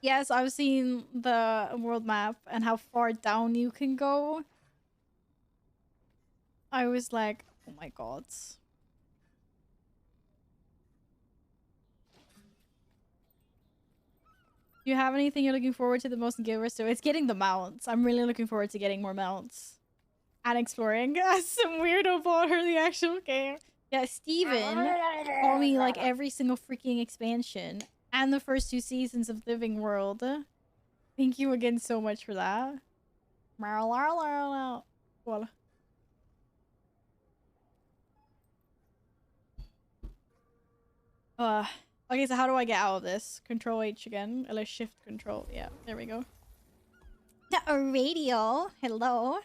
S1: Yes, I've seen the world map and how far down you can go. I was like, oh my god. Do you have anything you're looking forward to the most in Guild Wars 2? It's getting the mounts. I'm really looking forward to getting more mounts. And exploring. Some weirdo bought her the actual game. Yeah, Steven bought me like every single freaking expansion. And the first 2 seasons of Living World. Thank you again so much for that. Well. Okay, so how do I get out of this? Control H again. Or like shift control. Yeah, there we go. A radio. Hello.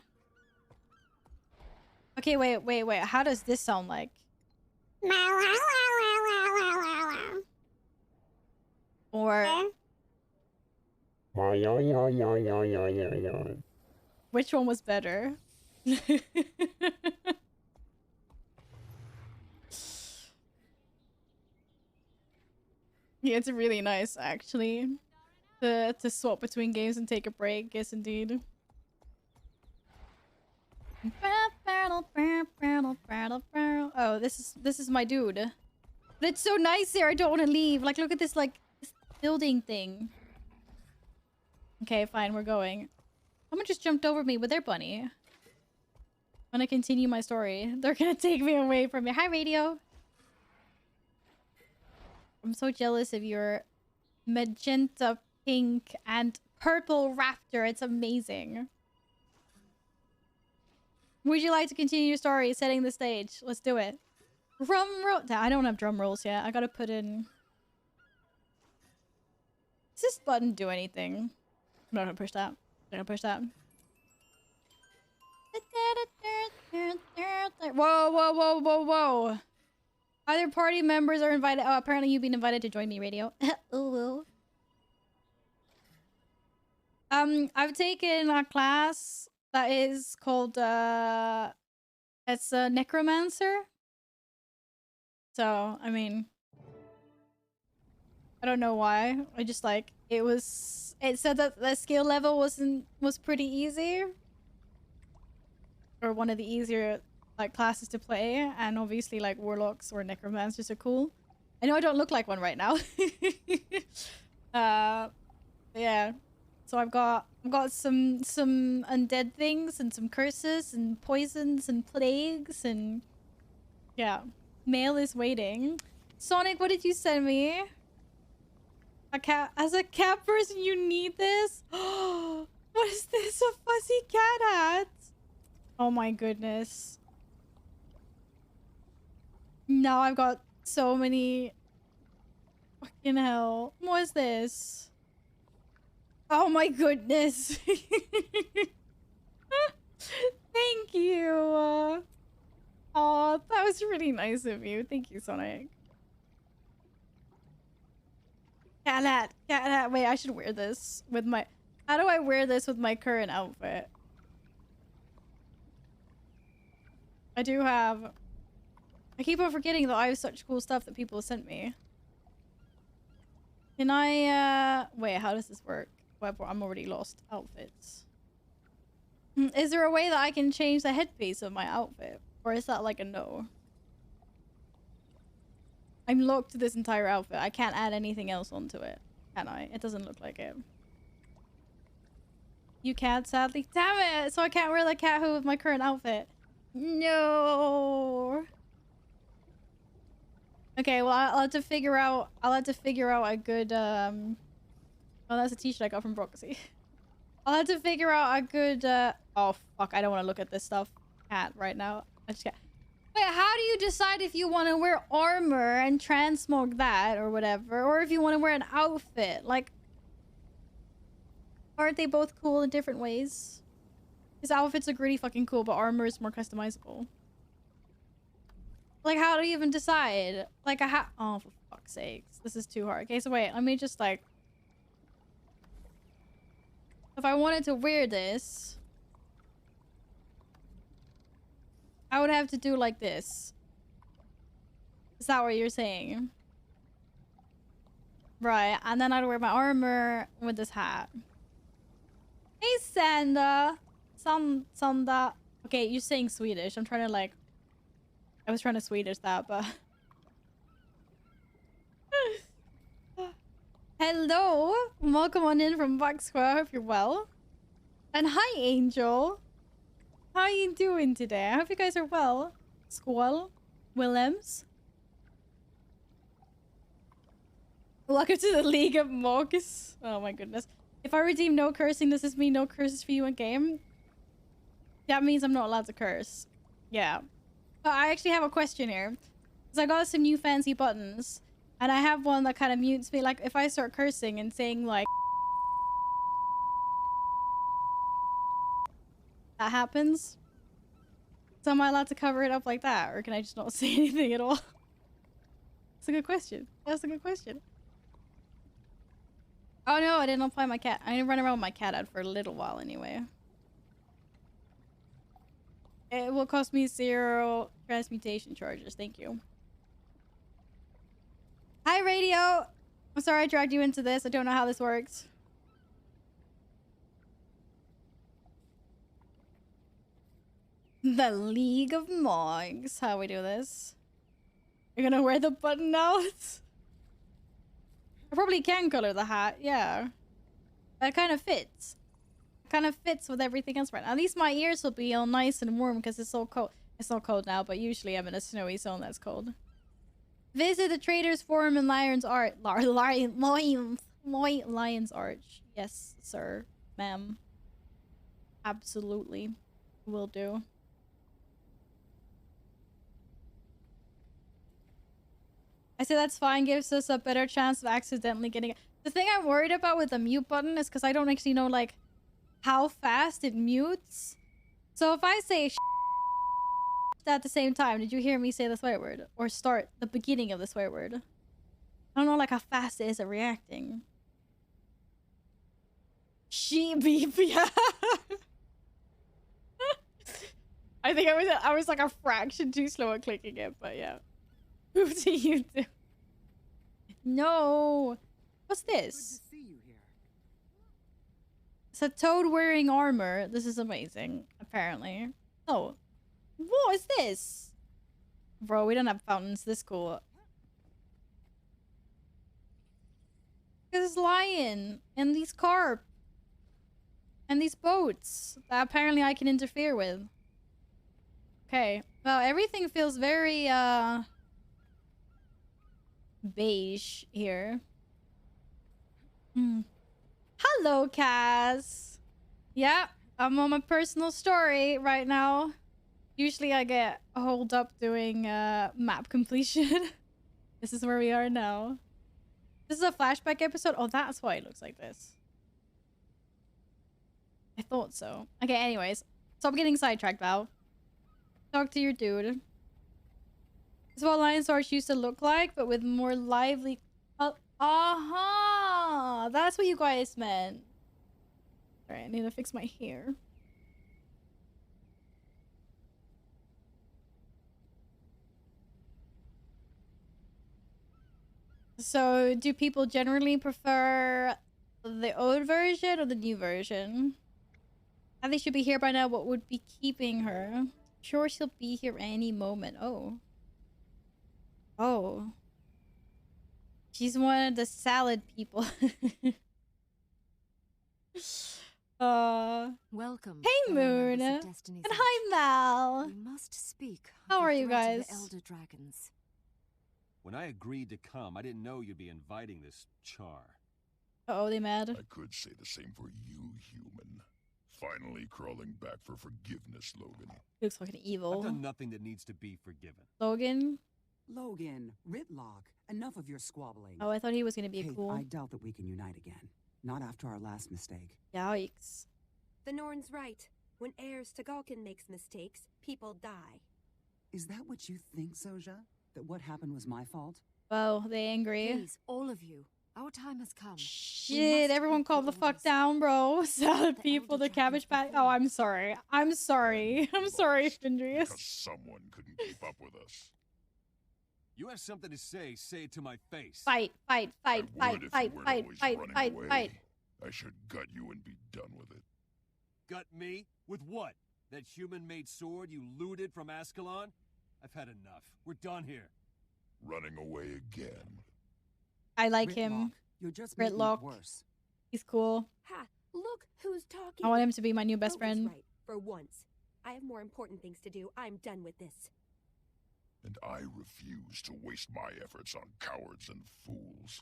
S1: Okay, wait. How does this sound like? Or which one was better? Yeah, it's really nice actually. To swap between games and take a break, yes indeed. Oh, this is my dude. But it's so nice here. I don't want to leave. Like, look at this, like, this building thing. Okay, fine. We're going. Someone just jumped over me with their bunny. I'm gonna continue my story. They're gonna take me away from me. Hi, radio. I'm so jealous of your magenta, pink, and purple raptor. It's amazing. Would you like to continue your story, setting the stage? Let's do it. Drum roll. I don't have drum rolls yet. I gotta put in. Does this button do anything? I'm not gonna push that. I'm gonna push that. Whoa. Other party members are invited. Oh, apparently you've been invited to join me, radio. Ooh. I've taken a class that is called it's a necromancer. So, I mean, I don't know why. I just like it said that the skill level was pretty easy. Or one of the easier like classes to play, and obviously like warlocks or necromancers are cool. I know I don't look like one right now. Yeah. So I've got some undead things and some curses and poisons and plagues and yeah. Mail is waiting. Sonic, what did you send me? As a cat person, you need this? What is this? A fuzzy cat hat? Oh my goodness. Now I've got so many. Fucking hell. What is this? Oh my goodness. Thank you. Oh, that was really nice of you. Thank you, Sonic. Cat hat. Wait, I should wear this with my... How do I wear this with my current outfit? I do have... I keep on forgetting that I have such cool stuff that people sent me. Can I, wait, how does this work? Well, I'm already lost. Outfits. Is there a way that I can change the headpiece of my outfit? Or is that like a no? I'm locked to this entire outfit. I can't add anything else onto it, can I? It doesn't look like it. You can't, sadly. Damn it! So I can't wear the cat hood with my current outfit. No. Okay, well I'll have to figure out. I'll have to figure out a good. Oh, that's a T-shirt I got from Broxy. I'll have to figure out a good. Oh fuck! I don't want to look at this stuff. Cat right now. I just can't. Wait, how do you decide if you want to wear armor and transmog that or whatever, or if you want to wear an outfit? Like, aren't they both cool in different ways? His outfits are really fucking cool, but armor is more customizable. Like, how do you even decide? Like, oh, for fuck's sakes. This is too hard. Okay, so wait, let me just, like... If I wanted to wear this... I would have to do like this. Is that what you're saying? Right, and then I'd wear my armor with this hat. Hey, Sanda! Sanda. Okay, you're saying Swedish. I'm trying to, like... I was trying to Swedish that, but... Hello! Welcome on in from Boxsquare. Hope you're well. And hi, Angel! How are you doing today? I hope you guys are well. Squall. Willems. Welcome to the League of Mogs. Oh my goodness. If I redeem no cursing, does this mean no curses for you in game? That means I'm not allowed to curse. Yeah. But I actually have a question here. Because I got some new fancy buttons. And I have one that kind of mutes me. Like, if I start cursing and saying, like... that happens. So am I allowed to cover it up like that? Or can I just not say anything at all? That's a good question. That's a good question. Oh no, I didn't apply my cat. I didn't run around with my cat out for a little while anyway. It will cost me 0 transmutation charges. Thank you. Hi, Radio! I'm sorry I dragged you into this. I don't know how this works. The League of Mogs. How we do this? You're gonna wear the button out? I probably can color the hat, yeah. That kind of fits. It kind of fits with everything else right now. At least my ears will be all nice and warm because it's so cold. It's not cold now, but usually I'm in a snowy zone that's cold. Visit the Traders Forum in Lion's Arch. Lion's Arch. Yes, sir. Ma'am. Absolutely. Will do. I say that's fine, gives us a better chance of accidentally getting it. The thing I'm worried about with the mute button is because I don't actually know, like, how fast it mutes. So if I say at the same time, did you hear me say the swear word? Or start the beginning of the swear word? I don't know, like, how fast it is at reacting. She beep, yeah. I think I was like a fraction too slow at clicking it, but yeah. Who do you do? No. What's this?
S4: Good to see you here.
S1: It's a toad wearing armor. This is amazing, apparently. Oh. What is this? Bro, we don't have fountains this cool. This lion and these carp and these boats that apparently I can interfere with. Okay. Well, everything feels very beige here. Hello, Kaz. Yeah, I'm on my personal story right now. Usually I get holed up doing map completion. This is where we are now. This is a flashback episode. Oh, that's why it looks like this. I thought so. Okay, anyways. Stop getting sidetracked, Val. Talk to your dude. This is what Lion's Arch used to look like, but with more lively... Aha! That's what you guys meant. Alright, I need to fix my hair. So, do people generally prefer the old version or the new version? I think she'll be here by now. What would be keeping her? Sure, she'll be here any moment. Oh. Oh. She's one of the salad people.
S4: Welcome.
S1: Hey,
S4: fellow
S1: Moon.
S4: members
S1: And
S4: of Destiny's
S1: hi,
S4: Edge.
S1: Mal.
S4: We must speak. of
S1: How
S4: the
S1: are you
S4: threat of
S1: guys?
S4: the Elder Dragons.
S5: When I agreed to come, I didn't know you'd be inviting this char.
S1: Uh-oh, they mad.
S6: I could say the same for you, human. Finally crawling back for forgiveness, Logan.
S1: Looks fucking
S5: I've
S1: evil.
S5: done nothing that needs to be forgiven.
S1: Logan?
S7: Logan, Ritlock, enough of your squabbling.
S1: Oh, I thought he was gonna be
S7: Kate,
S1: cool.
S7: I doubt that we can unite again. Not after our last mistake.
S1: Yikes.
S8: The Norn's right. When heirs to Galkin makes mistakes, people die.
S7: Is that what you think, Soja? That what happened was my fault?
S1: Well, they angry.
S4: Please, all of you. Our time has come.
S1: Shit,
S4: must
S1: everyone
S4: keep
S1: calm
S4: the
S1: the fuck
S4: orders.
S1: down, bro. Salad
S4: The
S1: people,
S4: Elder
S1: the cabbage
S4: Dragons
S1: patch. Oh,
S4: before.
S1: I'm sorry. I'm sorry. I'm sorry,
S6: Because
S1: Findrius.
S6: someone couldn't keep up with us.
S5: You have something to say it to my face.
S1: Fight, fight, fight,
S6: I
S1: fight,
S6: would if
S1: fight,
S6: you weren't
S1: fight,
S6: always
S1: fight,
S6: running
S1: fight,
S6: away.
S1: fight.
S6: I should gut you and be done with it.
S5: Gut me? With what? That human-made sword you looted from Ascalon? I've had enough. We're done here.
S6: Running away again.
S1: I like
S7: Ritlock,
S1: him.
S7: You're just making it
S1: Ritlock.
S7: worse.
S1: He's cool.
S8: Ha! Look who's talking.
S1: I want him to be my new best
S8: Logan's
S1: friend.
S8: right, for once. I have more important things to do. I'm done with this.
S6: And I refuse to waste my efforts on cowards and fools.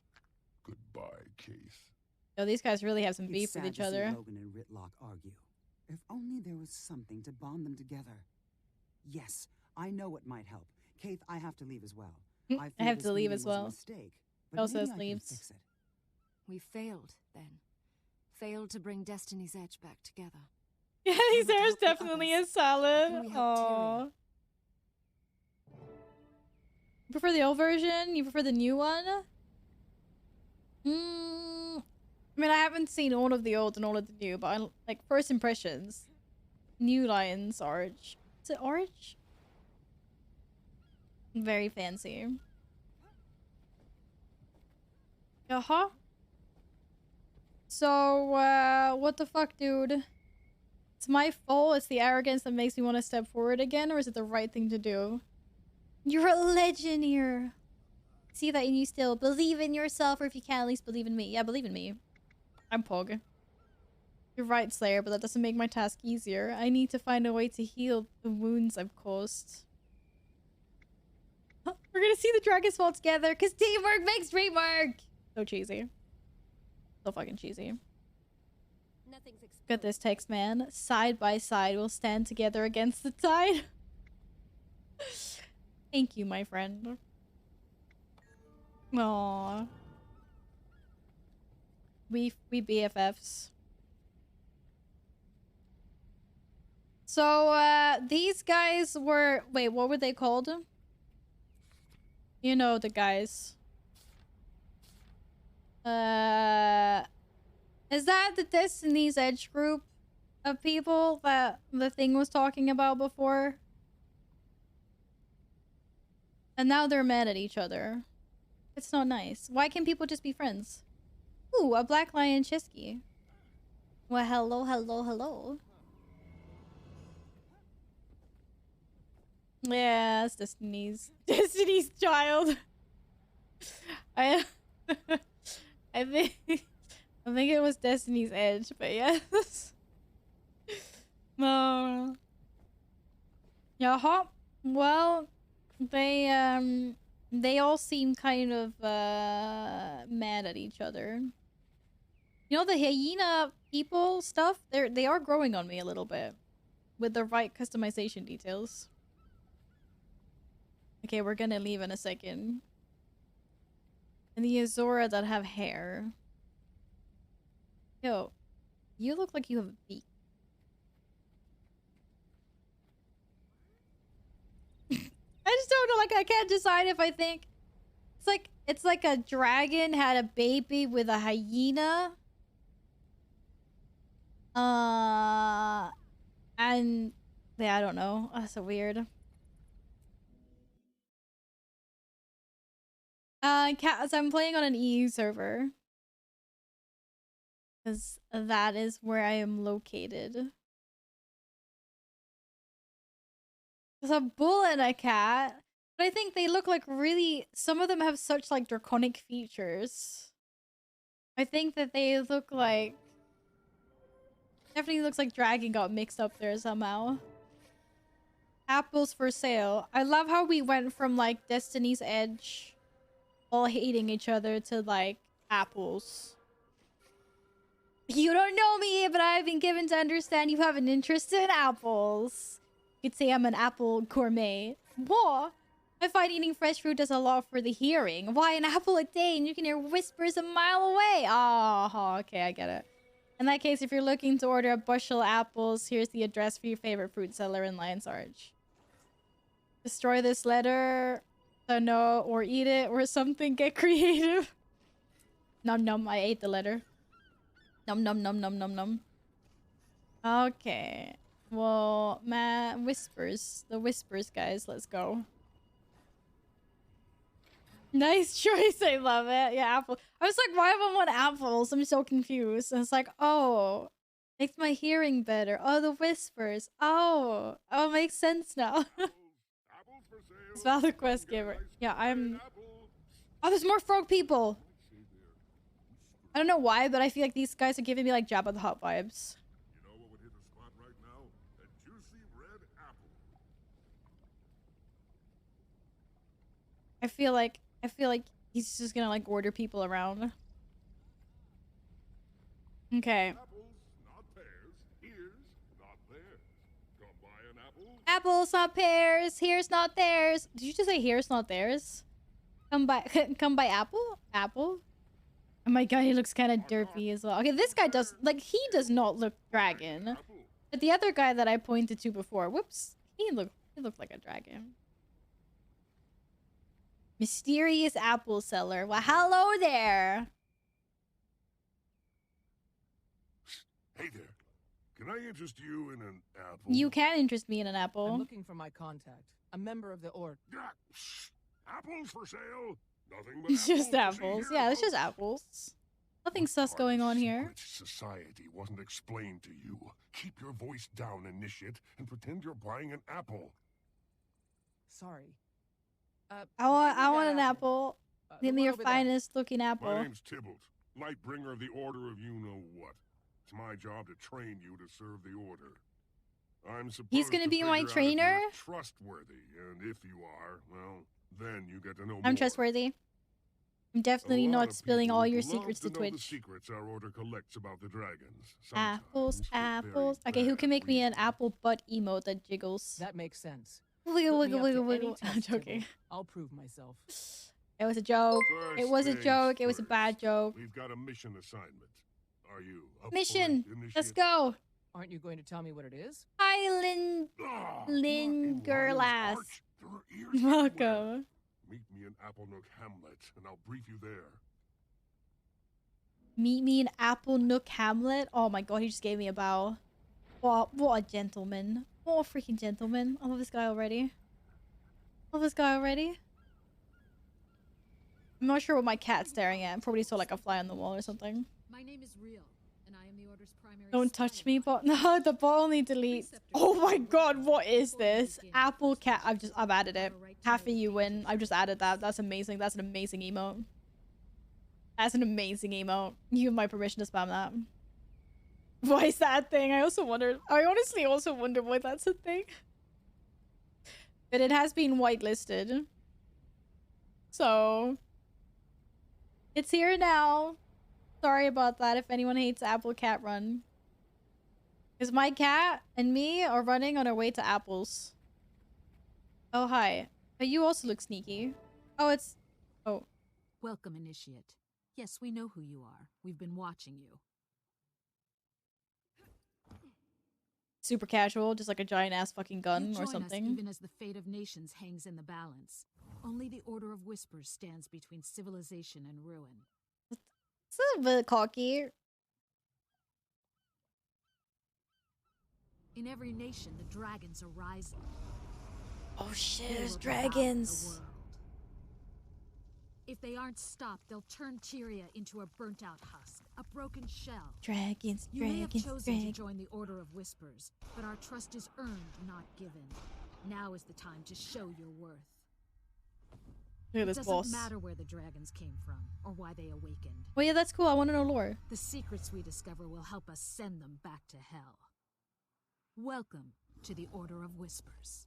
S6: Goodbye, Keith.
S1: Yo, these guys really have some
S7: It's
S1: beef with
S7: sad
S1: each
S7: to see
S1: other.
S7: Logan and Ritlock argue. If only there was something to bond them together. Yes, I know it might help. Keith, I have to leave as well.
S1: I
S7: fear
S1: have
S7: this
S1: to leave
S7: meeting
S1: as
S7: was a
S1: well.
S7: mistake, but
S1: Also
S7: maybe
S1: has
S7: I can
S1: leaves.
S7: fix it.
S4: We failed, then. Failed to bring Destiny's Edge back together.
S1: Yeah,
S4: We
S1: these
S4: would
S1: are
S4: help the
S1: definitely a
S4: others.
S1: salad.
S4: How can we help
S1: Aww.
S4: Tyrion?
S1: You prefer the old version? You prefer the new one? I mean, I haven't seen all of the old and all of the new, but I like first impressions. New Lion's Arch. Is it Arch? Very fancy. Uh-huh. So, what the fuck, dude? It's my fault. It's the arrogance that makes me want to step forward again, or is it the right thing to do? You're a legend here. See that in you still. Believe in yourself, or if you can, at least believe in me. Yeah, believe in me. I'm Pog. You're right, Slayer, but that doesn't make my task easier. I need to find a way to heal the wounds I've caused. Huh, we're gonna see the dragons fall together, because teamwork makes dream work! So cheesy. So fucking cheesy.
S8: Nothing's exposed.
S1: Look at this text, man. Side by side, we'll stand together against the tide. Thank you, my friend. Aww. We BFFs. So, these guys were... Wait, what were they called? You know the guys. Is that the Destiny's Edge group of people that the thing was talking about before? And now they're mad at each other. It's not nice. Why can't people just be friends? Ooh, a black lion Chisky. Well, hello, hello, hello. Yeah, it's Destiny's child. I think it was Destiny's Edge, but yes. No. Yeah, well, they all seem kind of mad at each other. You know, the hyena people stuff, they are growing on me a little bit with the right customization details. Okay, we're gonna leave in a second. And the Azora that have hair. Yo, you look like you have a beak. I just don't know, like, I can't decide if I think it's like a dragon had a baby with a hyena. And yeah, I don't know. That's so weird. So I'm playing on an EU server. Because that is where I am located. There's a bull and a cat. But I think they look like really... Some of them have such like draconic features. I think that they look like... Definitely looks like dragon got mixed up there somehow. Apples for sale. I love how we went from like Destiny's Edge all hating each other to like apples. You don't know me, but I've been given to understand you have an interest in apples. You could say I'm an apple gourmet. What? I find eating fresh fruit does a lot for the hearing. Why an apple a day and you can hear whispers a mile away? Oh, okay, I get it. In that case, if you're looking to order a bushel of apples, here's the address for your favorite fruit seller in Lion's Arch. Destroy this letter, no, or eat it, or something. Get creative. Num num, I ate the letter. Num num num num num num. Okay. Well, whispers. The whispers, guys. Let's go. Nice choice. I love it. Yeah, apple. I was like, why have I want apples? I'm so confused. And it's like, oh, makes my hearing better. Oh, the whispers. Oh, makes sense now. It's valid quest giver. Yeah, I'm... Oh, there's more frog people. I don't know why, but I feel like these guys are giving me like Jabba the Hutt vibes.
S6: You know what would hit the spot right now? A juicy red apple.
S1: I feel like he's just gonna like order people around. Okay.
S6: Apples, not pears. Here's not theirs. Come buy an apple.
S1: Apples, not pears. Here's not theirs. Did you just say here's not theirs? Come by apple? Apple? Oh my god, he looks kind of derpy as well. Okay, this guy does, like, he does not look dragon. But the other guy that I pointed to before, whoops, he looked like a dragon. Mysterious apple seller. Well, hello there.
S6: Hey there. Can I interest you in an apple?
S1: You can interest me in an apple.
S9: I'm looking for my contact, a member of the Order.
S6: Apples for sale? Nothing but
S1: It's just
S6: apples.
S1: apples. Yeah, it's just apples. Nothing sus going on here.
S6: Society wasn't explained to you. Keep your voice down, initiate, and pretend you're buying an apple.
S9: Sorry.
S1: I want an apple. Give me your finest looking apple.
S6: My name's Tybalt, Lightbringer of the Order of You-Know-What. It's my job to train you to serve the Order. I'm supposed
S1: He's gonna
S6: to
S1: be my
S6: figure out if
S1: trainer?
S6: you're trustworthy, and if you are, well, then you get to know
S1: I'm
S6: more.
S1: trustworthy. I'm definitely
S6: A lot
S1: not
S6: of
S1: spilling
S6: people
S1: all your
S6: love
S1: secrets to
S6: know the
S1: Twitch.
S6: secrets our Order collects about the dragons.
S1: Apples,
S6: Sometimes for
S1: apples.
S6: very
S1: Okay, who
S6: bad
S1: can make me an
S6: reasons.
S1: apple butt emote that jiggles?
S9: That makes sense.
S1: Wiggle,
S9: Put me
S1: wiggle,
S9: up to
S1: wiggle,
S9: any
S1: wiggle. I'm
S9: test,
S1: joking.
S9: Tybalt. I'll prove myself.
S1: It was a joke.
S6: First
S1: It was a
S6: things
S1: joke. It was a
S6: first.
S1: bad joke.
S6: We've got a mission assignment. Are you up
S1: Mission.
S6: for it,
S1: Let's
S6: initiate?
S1: go.
S9: Aren't you going to tell me what it is?
S1: Hi,
S6: Ah,
S1: Lingerlass.
S6: Arch, there are ears everywhere.
S1: Welcome.
S6: Meet me in Apple Nook Hamlet, and I'll brief you there.
S1: Meet me in Apple Nook Hamlet. Oh my god, he just gave me a bow. What a gentleman. What a freaking gentleman. I love this guy already. Love this guy already. I'm not sure what my cat's staring at. Probably saw like a fly on the wall or something.
S4: My name is Real, and I am the Order's primary.
S1: Don't touch me, bot. No, the bot only deletes. Oh my god, what is this? Apple cat. I've added it. Half of you win. I've just added that. That's amazing. That's an amazing emote. That's an amazing emote. You have my permission to spam that. Why is that a thing? I honestly also wonder why that's a thing. But it has been whitelisted. So it's here now. Sorry about that if anyone hates Apple Cat Run. Because my cat and me are running on our way to apples. Oh, hi. But you also look sneaky. Oh, it's... Oh.
S4: Welcome, Initiate. Yes, we know who you are. We've been watching you.
S1: Super casual, just like a giant-ass fucking gun
S4: You
S1: or
S4: join
S1: something.
S4: us even as the fate of nations hangs in the balance. Only the Order of Whispers stands between civilization and ruin.
S1: It's a little bit cocky.
S4: In every nation, the dragons are rising.
S1: Oh shit,
S4: They
S1: there's
S4: will devour the
S1: dragons.
S4: world. If they aren't stopped, they'll turn Tyria into a burnt-out husk, a broken shell.
S1: Dragons,
S4: You may have
S1: dragons,
S4: chosen to
S1: dragons.
S4: join the Order of Whispers, but our trust is earned, not given. Now is the time to show your worth.
S1: Look at
S4: It
S1: this
S4: doesn't
S1: boss.
S4: matter where the dragons came from or why they awakened.
S1: Well, yeah, that's cool. I want to know lore.
S4: The secrets we discover will help us send them back to hell. Welcome to the Order of Whispers.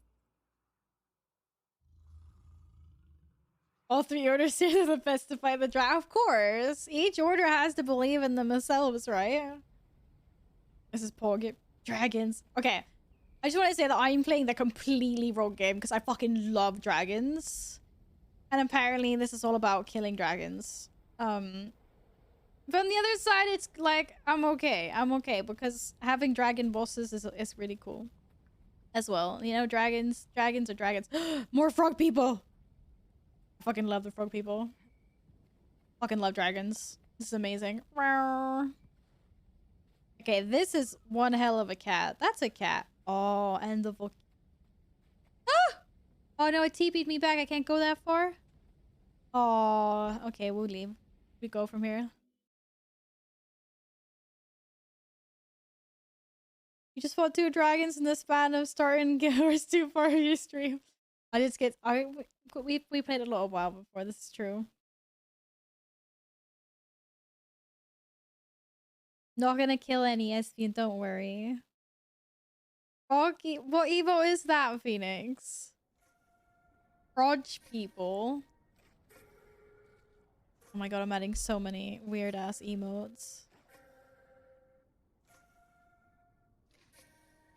S1: All three orders say they're the best to fight the dragon. Of course. Each order has to believe in themselves, right? This is poor game. Dragons. Okay. I just want to say that I'm playing the completely wrong game because I fucking love dragons. And apparently this is all about killing dragons. But on the other side, it's like, I'm okay. I'm okay because having dragon bosses is really cool as well. You know, dragons are dragons. More frog people. I fucking love the frog people. Fucking love dragons. This is amazing. Okay, this is one hell of a cat. That's a cat. Oh, and the ah! Oh no, it TP'd me back. I can't go that far. Oh, okay, we'll leave. We go from here. You just fought 2 dragons in the span of starting Guild 2 for your stream. I just get we played a little while before. This is true. Not gonna kill any SP, don't worry. Rocky, what Evo is that, Phoenix? Proj people. Oh my god, I'm adding so many weird ass emotes.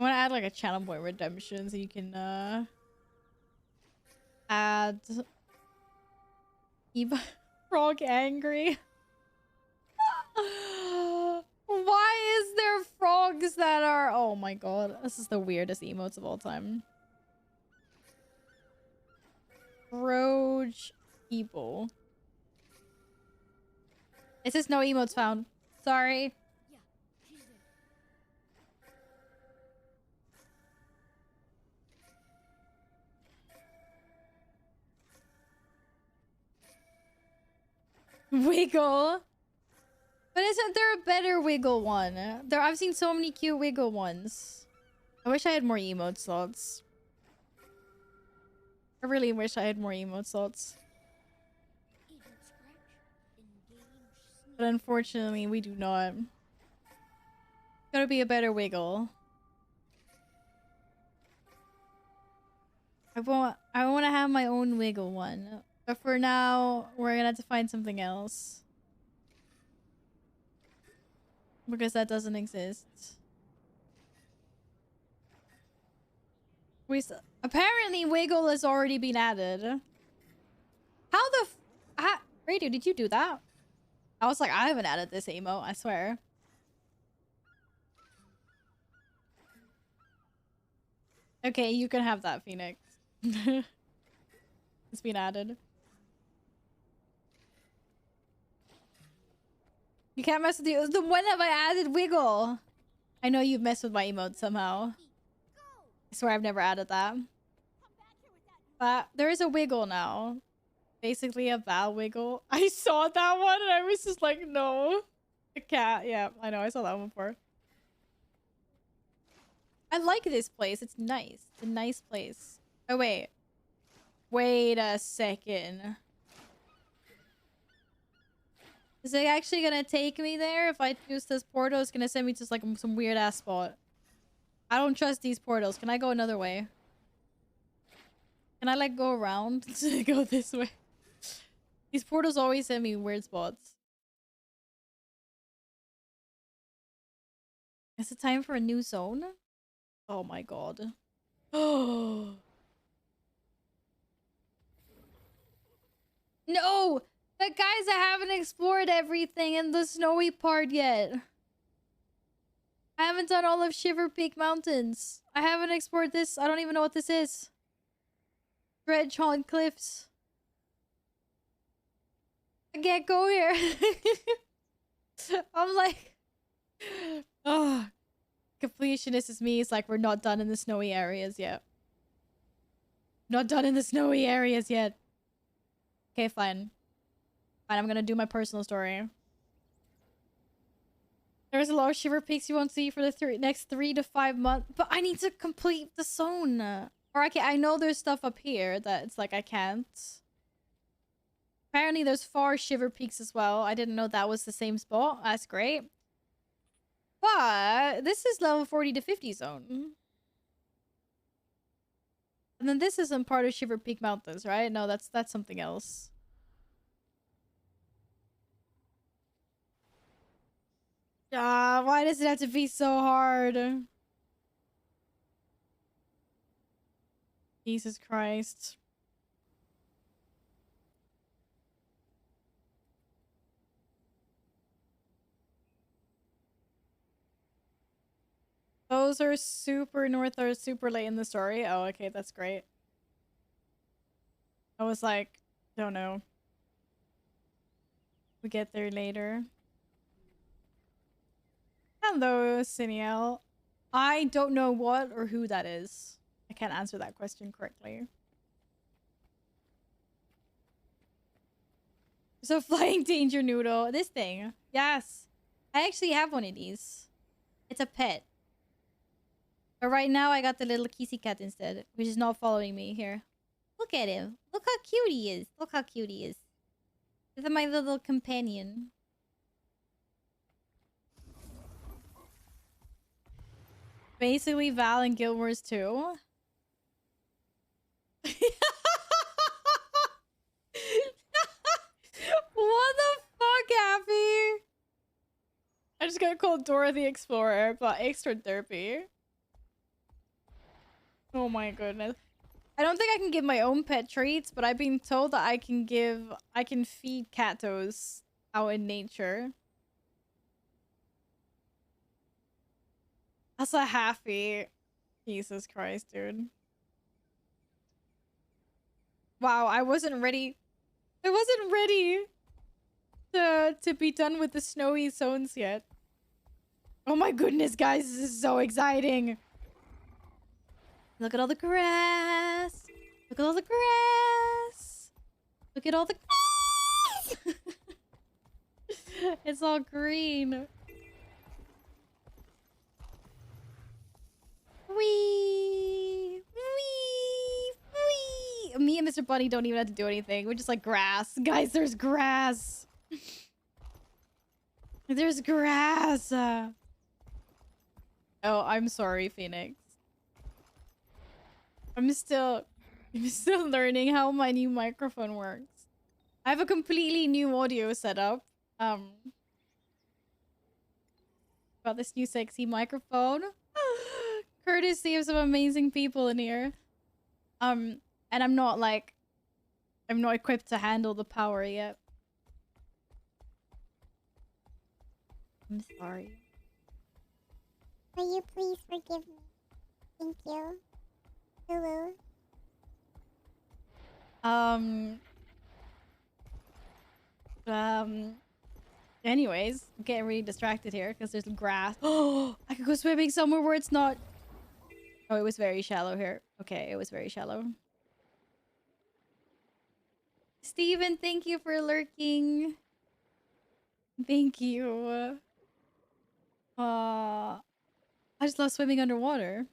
S1: I want to add like a channel boy redemption so you can add Eva frog angry. Why is there frogs that are... Oh my god. This is the weirdest emotes of all time. Roach people. It says no emotes found. Sorry. Wiggle. But isn't there a better wiggle one? I've seen so many cute wiggle ones. I wish I had more emote slots. I really wish I had more emote slots. But unfortunately, we do not. Gotta be a better wiggle. I want to have my own wiggle one. But for now, we're gonna have to find something else. Because that doesn't exist. Apparently wiggle has already been added. How the Radio, did you do that? I was like, I haven't added this emote, I swear. Okay, you can have that, Phoenix. It's been added. You can't mess with the when have I added wiggle? I know you've messed with my emote somehow. I swear I've never added that. But there is a wiggle now. Basically a Val wiggle. I saw that one and I was just like, no. The cat. Yeah, I know. I saw that one before. I like this place. It's nice. It's a nice place. Oh, wait. Wait a second. Is it actually gonna take me there? If I use this portal, it's gonna send me to like some weird ass spot. I don't trust these portals. Can I go another way? Can I like go around to go this way? These portals always send me weird spots. Is it time for a new zone? Oh my god. Oh no! But guys, I haven't explored everything in the snowy part yet. I haven't done all of Shiver Peak Mountains. I haven't explored this. I don't even know what this is. Dredgehog Cliffs. I can't go here. I'm like... Oh. Completionist is me. It's like we're not done in the snowy areas yet. Not done in the snowy areas yet. Okay, fine. Fine, I'm gonna do my personal story. There's a lot of Shiver Peaks you won't see for the next 3 to 5 months. But I need to complete the zone. Or I know there's stuff up here that it's like I can't. Apparently there's 4 Shiver Peaks as well. I didn't know that was the same spot. That's great. But this is level 40 to 50 zone. And then this isn't part of Shiver Peak Mountains, right? No, that's something else. Why does it have to be so hard? Jesus Christ. Those are super north or super late in the story. Oh, okay, that's great. I was like, don't know. We get there later. Hello, Siniel. I don't know what or who that is. I can't answer that question correctly. So flying danger noodle. This thing. Yes. I actually have one of these. It's a pet. But right now I got the little kissy cat instead, which is not following me here. Look at him. Look how cute he is. Look how cute he is. This is my little companion. Basically Val and Guild Wars 2. What the fuck, Happy? I just got called Dora the Explorer, but extra derpy. Oh my goodness. I don't think I can give my own pet treats, but I've been told that I can feed catos out in nature. That's a happy. Jesus Christ, dude. Wow, I wasn't ready. I wasn't ready to be done with the snowy zones yet. Oh my goodness, guys, this is so exciting. Look at all the grass. Look at all the grass. Look at all the grass. It's all green. Wee. Wee. Wee. Me and Mr. Bunny don't even have to do anything. We're just like grass. Guys, there's grass. There's grass. Oh, I'm sorry, Phoenix. I'm still learning how my new microphone works. I have a completely new audio setup. Got this new sexy microphone. Courtesy of some amazing people in here. And I'm not equipped to handle the power yet. I'm sorry.
S3: Will you please forgive me? Thank you. Lulu.
S1: Anyways, I'm getting really distracted here because there's grass. Oh, I could go swimming somewhere where it's not. Oh, it was very shallow here. Okay, it was very shallow. Steven, thank you for lurking. Thank you. I just love swimming underwater.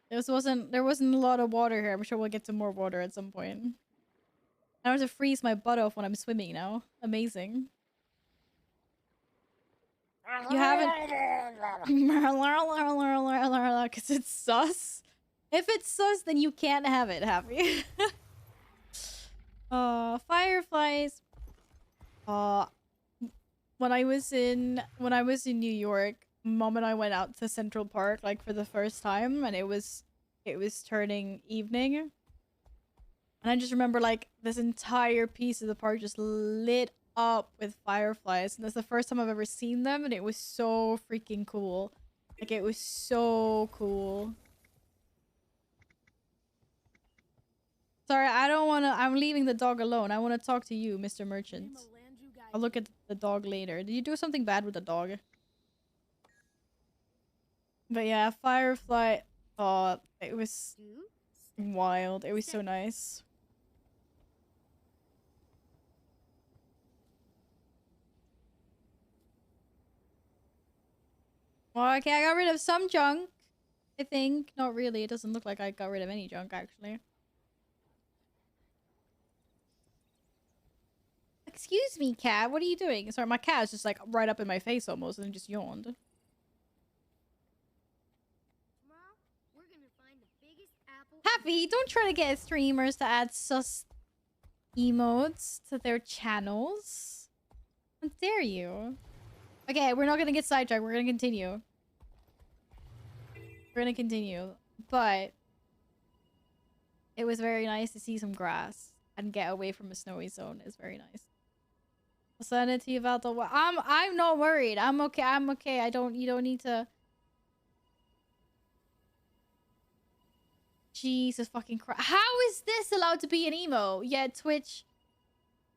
S1: There wasn't a lot of water here. I'm sure we'll get to more water at some point. I don't have to freeze my butt off when I'm swimming now. Amazing. You haven't... Because it's sus. If it's sus, then you can't have it, Happy. Fireflies. When I was in New York, Mom and I went out to Central Park like for the first time, and it was turning evening. And I just remember like this entire piece of the park just lit up with fireflies. And that's the first time I've ever seen them, and it was so freaking cool. Like it was so cool. Sorry, I'm leaving the dog alone. I want to talk to you, Mr. Merchant. I'll look at the dog later. Did you do something bad with the dog? But yeah, Firefly. Oh, it was wild. It was so nice. Well, okay, I got rid of some junk. I think. Not really. It doesn't look like I got rid of any junk, actually. Excuse me, cat. What are you doing? Sorry, my cat is just like right up in my face almost and just yawned.
S3: Tomorrow, we're gonna find the biggest apple.
S1: Happy, don't try to get streamers to add sus emotes to their channels. How dare you? Okay, we're not gonna get sidetracked. We're gonna continue. We're gonna continue. But it was very nice to see some grass and get away from a snowy zone. It's very nice. I'll send it to you about the I'm not worried. I'm okay. I'm okay. You don't need to. Jesus fucking Christ. How is this allowed to be an emo? Yeah, Twitch.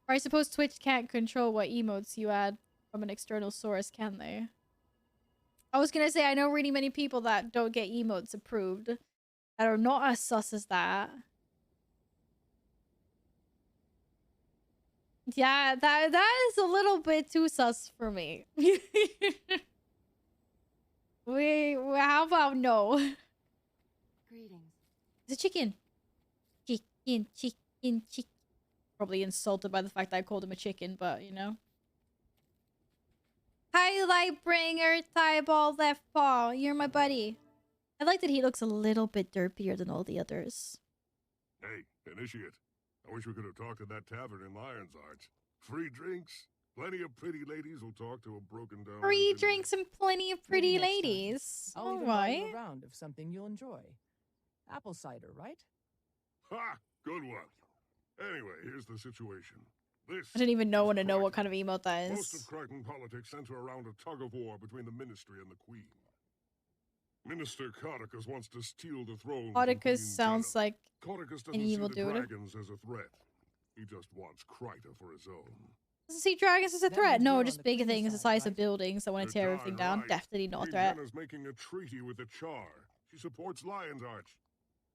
S1: Or I suppose Twitch can't control what emotes you add from an external source, can they? I was gonna say, I know really many people that don't get emotes approved. That are not as sus as that. Yeah, that is a little bit too sus for me. How about no?
S8: Greetings.
S1: It's a chicken. Chicken. Probably insulted by the fact that I called him a chicken, but you know. Hi, Lightbringer, Thieball, Left Paw. You're my buddy. I like that he looks a little bit derpier than all the others.
S6: Hey, Initiate. I wish we could have talked at that tavern in Lion's Arch. Free drinks. Plenty of pretty ladies will talk to a broken down...
S1: Free
S6: engineer.
S1: drinks and plenty of pretty
S9: Maybe next time.
S1: ladies.
S9: I'll even buy you
S1: Alright.
S9: a round of something you'll enjoy. Apple cider, right?
S6: Ha! Good one. Anyway, here's the situation. This
S1: I didn't even know
S6: is
S1: want to know what
S6: Crichton.
S1: kind of emote that
S6: Most of
S1: is.
S6: Crichton politics center around a tug-of-war between the Ministry and the Queen. Minister Codicus wants to steal the throne. from
S1: Oedicus
S6: Queen
S1: sounds
S6: Jenna.
S1: like
S6: Codicus doesn't
S1: an
S6: see
S1: evil
S6: the
S1: dude.
S6: dragons as a threat. He just wants Kryta for his own.
S1: doesn't see dragons as a
S9: That
S1: threat.
S9: means we're
S1: No,
S9: on
S1: just
S9: the
S1: big
S9: Queen's
S1: things the
S9: side,
S1: size of
S9: right?
S1: buildings that want to
S6: You're
S1: tear everything
S6: darn
S1: down.
S6: right.
S1: Definitely not a
S6: Queen
S1: threat.
S6: Jenna's making a treaty with the Char. She supports Lion's Arch.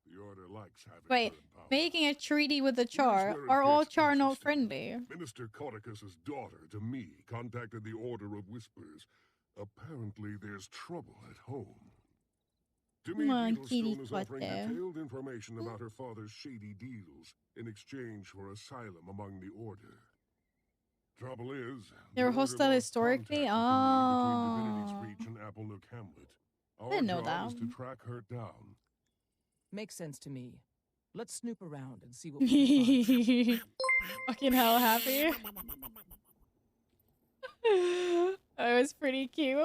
S6: The Order likes having
S1: Wait,
S6: her in power.
S1: making a treaty with the Char?
S6: where it
S1: Are all
S6: gets
S1: Char not
S6: interesting.
S1: friendly?
S6: Minister Codicus's daughter, to me, contacted the Order of Whispers. Apparently, there's trouble at home. To me,
S1: Come on,
S6: Beetlestone
S1: kitty
S6: is offering
S1: cutter.
S6: detailed information about her father's shady deals in exchange for asylum among the Order. Trouble is,
S1: They were
S6: the Order
S1: hostile
S6: lost
S1: historically?
S6: contact with me between
S1: Oh.
S6: Divinity Screech and Applenook Hamlet. Our
S1: didn't know
S6: job is
S1: that.
S6: to track her down.
S9: Makes sense to me. Let's snoop around and see what we can find.
S1: Fucking hell, Happy. That was pretty cute.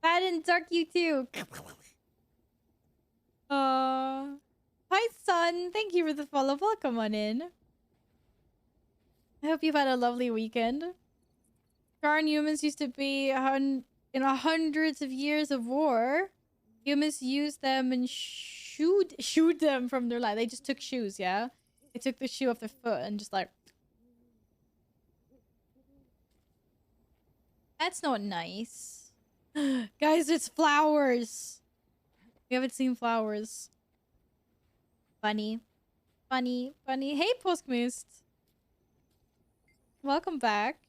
S1: I didn't duck you too. Hi, son. Thank you for the follow. Welcome on in. I hope you've had a lovely weekend. Darn, humans used to be in hundreds of years of war. Humans used them and shoot them from their life. They just took shoes, yeah? They took the shoe off their foot and just like... That's not nice. Guys, it's flowers. We haven't seen flowers. Funny. Funny. Funny. Hey, Postmoose. Welcome back.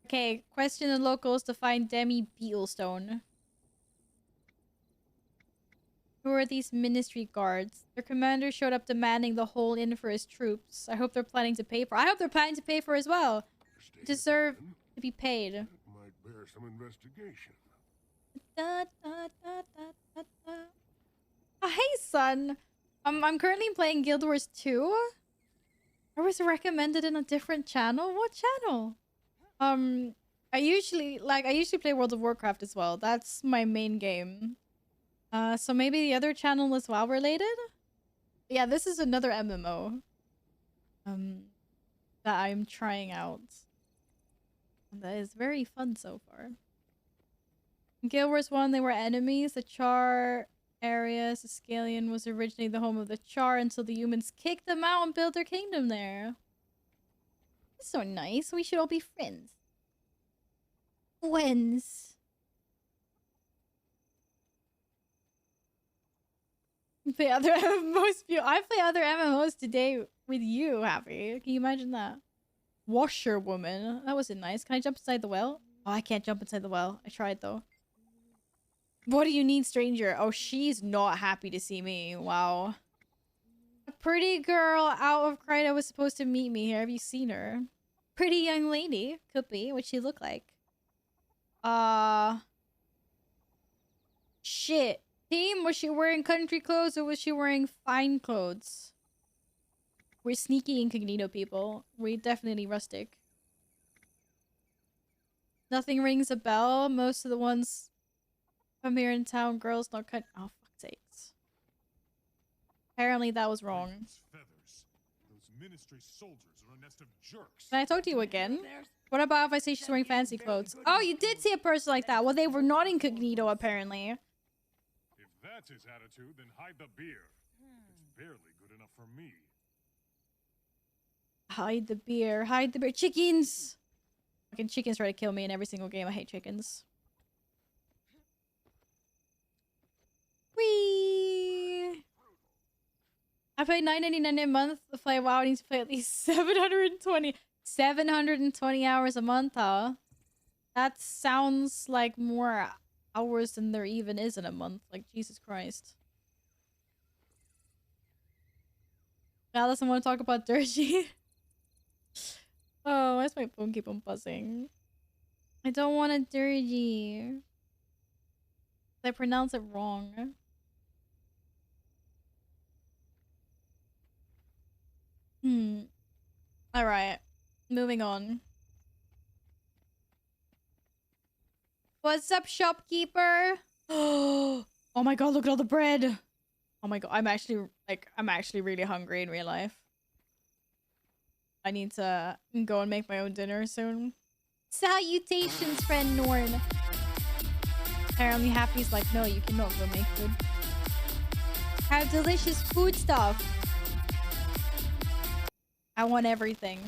S1: Okay, question the locals to find Demi Beetlestone. Who are these ministry guards? Their commander showed up demanding the whole inn for his troops. I hope they're planning to pay for. I hope they're planning to pay for as well. Deserve to be paid.
S6: That might bear some investigation.
S1: Da, da, da, da, da, da. Hey, son. I'm currently playing Guild Wars 2. I was recommended in a different channel. What channel? I usually play World of Warcraft as well. That's my main game. So maybe the other channel is WoW related? Yeah, this is another MMO. That I'm trying out. And that is very fun so far. In Guild Wars 1, they were enemies. The Char area, Siscalion, was originally the home of the Char until the humans kicked them out and built their kingdom there. That's so nice. We should all be friends. Friends. Play other MMOs. I play other MMOs today with you, Happy. Can you imagine that? Washerwoman. That wasn't nice. Can I jump inside the well? Oh, I can't jump inside the well. I tried though. What do you need, stranger? Oh, she's not happy to see me. Wow. A pretty girl out of Kryta was supposed to meet me here. Have you seen her? Pretty young lady. Could be. What'd she look like? Shit. Team, was she wearing country clothes or was she wearing fine clothes? We're sneaky incognito people. We're definitely rustic. Nothing rings a bell. Most of the ones from here in town, girls not cut. Oh, fuck's sakes. Apparently that was wrong.
S6: Feathers. Those ministry soldiers are a nest of jerks.
S1: Can I talk to you again? What about if I say she's wearing fancy clothes? Oh, you did see a person like that. Well, they were not incognito, apparently.
S6: If that's his attitude, then hide the beer. It's barely good enough for me.
S1: Hide the beer. Hide the beer. Chickens! Fucking chickens try to kill me in every single game. I hate chickens. Whee! I pay $9.99 a month to play WoW. I need to play at least 720 hours a month, huh? That sounds like more hours than there even is in a month. Like, Jesus Christ. Val doesn't want to talk about Dirgy. Oh, why's my phone keep on buzzing? I don't want a Dirgy. I pronounce it wrong. Alright. Moving on. What's up, shopkeeper? Oh my god, look at all the bread. Oh my god, I'm actually really hungry in real life. I need to go and make my own dinner soon. Salutations, friend Norn. Apparently Happy's like, no, you cannot go make food. Have delicious food stuff. I want everything.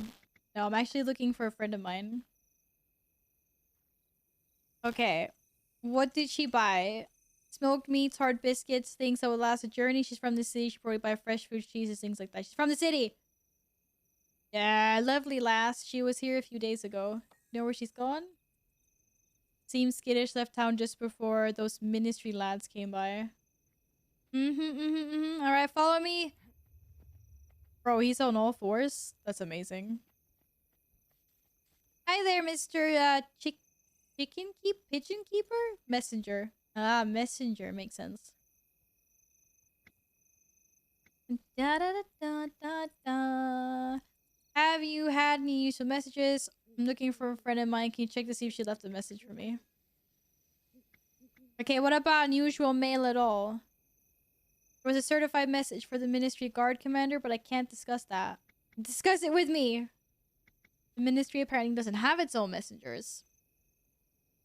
S1: No, I'm actually looking for a friend of mine. Okay. What did she buy? Smoked meats, hard biscuits, things that would last a journey. She's from the city. She probably buy fresh food, cheeses, things like that. She's from the city. Yeah, lovely lass. She was here a few days ago. You know where she's gone? Seems skittish, left town just before those ministry lads came by. Alright, follow me. Bro, he's on all fours. That's amazing. Hi there, Mr. Pigeon Keeper? Messenger. Ah, messenger. Makes sense. Da da da da da da. Have you had any useful messages? I'm looking for a friend of mine. Can you check to see if she left a message for me? Okay, what about unusual mail at all? There was a certified message for the Ministry Guard Commander, but I can't discuss that. Discuss it with me! The Ministry apparently doesn't have its own messengers.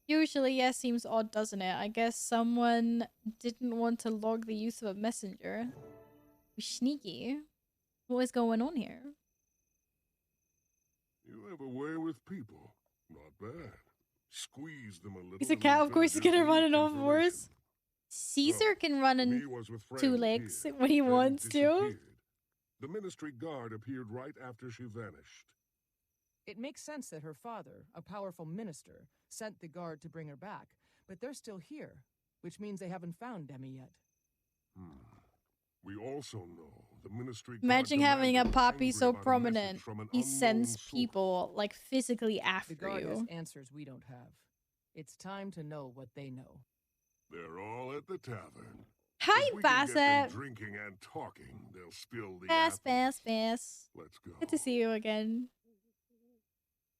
S1: Usually, yes, seems odd, doesn't it? I guess someone didn't want to log the use of a messenger. Sneaky. What is going on here?
S6: You have a way with people. Not bad. Squeeze them a little.
S1: He's a cat, of course he's gonna run in all fours. Caesar can run in two legs
S6: here,
S1: when he wants to.
S6: The Ministry Guard appeared right after she vanished.
S9: It makes sense that her father, a powerful minister, sent the guard to bring her back, but they're still here, which means they haven't found Demi yet.
S6: We also know the Ministry
S1: Imagine
S6: Guard
S1: having a
S6: commander was
S1: poppy
S6: angry
S1: so
S6: about a
S1: prominent.
S6: message from an
S1: He
S6: unknown
S1: sends
S6: source.
S1: people like physically
S9: The
S1: after
S9: guard has
S1: you.
S9: answers we don't have. It's time to know what they know.
S6: They're all at the tavern.
S1: Hi,
S6: If we can get them
S1: Bassett.
S6: drinking and talking, they'll spill the
S1: Bass,
S6: apples.
S1: Bass.
S6: Let's go.
S1: Good to see you again.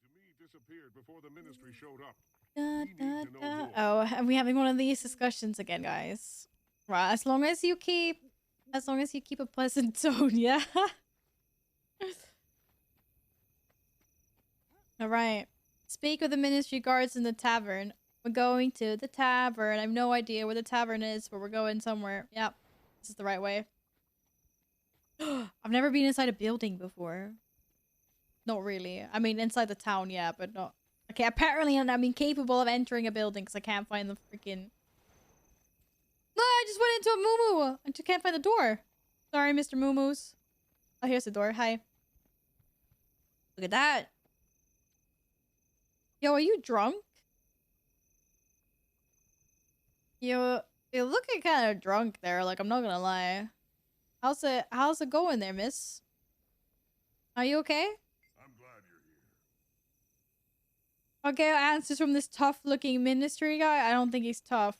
S6: Demi disappeared before the Ministry showed up.
S1: Da,
S6: We need
S1: da,
S6: to know
S1: da.
S6: more.
S1: Oh, are we having one of these discussions again, guys? Right, as long as you keep a pleasant tone, yeah? Alright. Speak with the Ministry Guards in the tavern. We're going to the tavern. I have no idea where the tavern is, but we're going somewhere. Yep. This is the right way. I've never been inside a building before. Not really. I mean, inside the town, yeah, but not... Okay, apparently I'm incapable of entering a building because I can't find the freaking... No, I just went into a moo-moo. I just can't find the door. Sorry, Mr. Moo-moos. Oh, here's the door. Hi. Look at that. Yo, are you drunk? You're looking kind of drunk there. Like, I'm not gonna lie. How's it going there, miss? Are you okay?
S6: I'm glad you're here.
S1: I'll get answers from this tough-looking ministry guy. I don't think he's tough.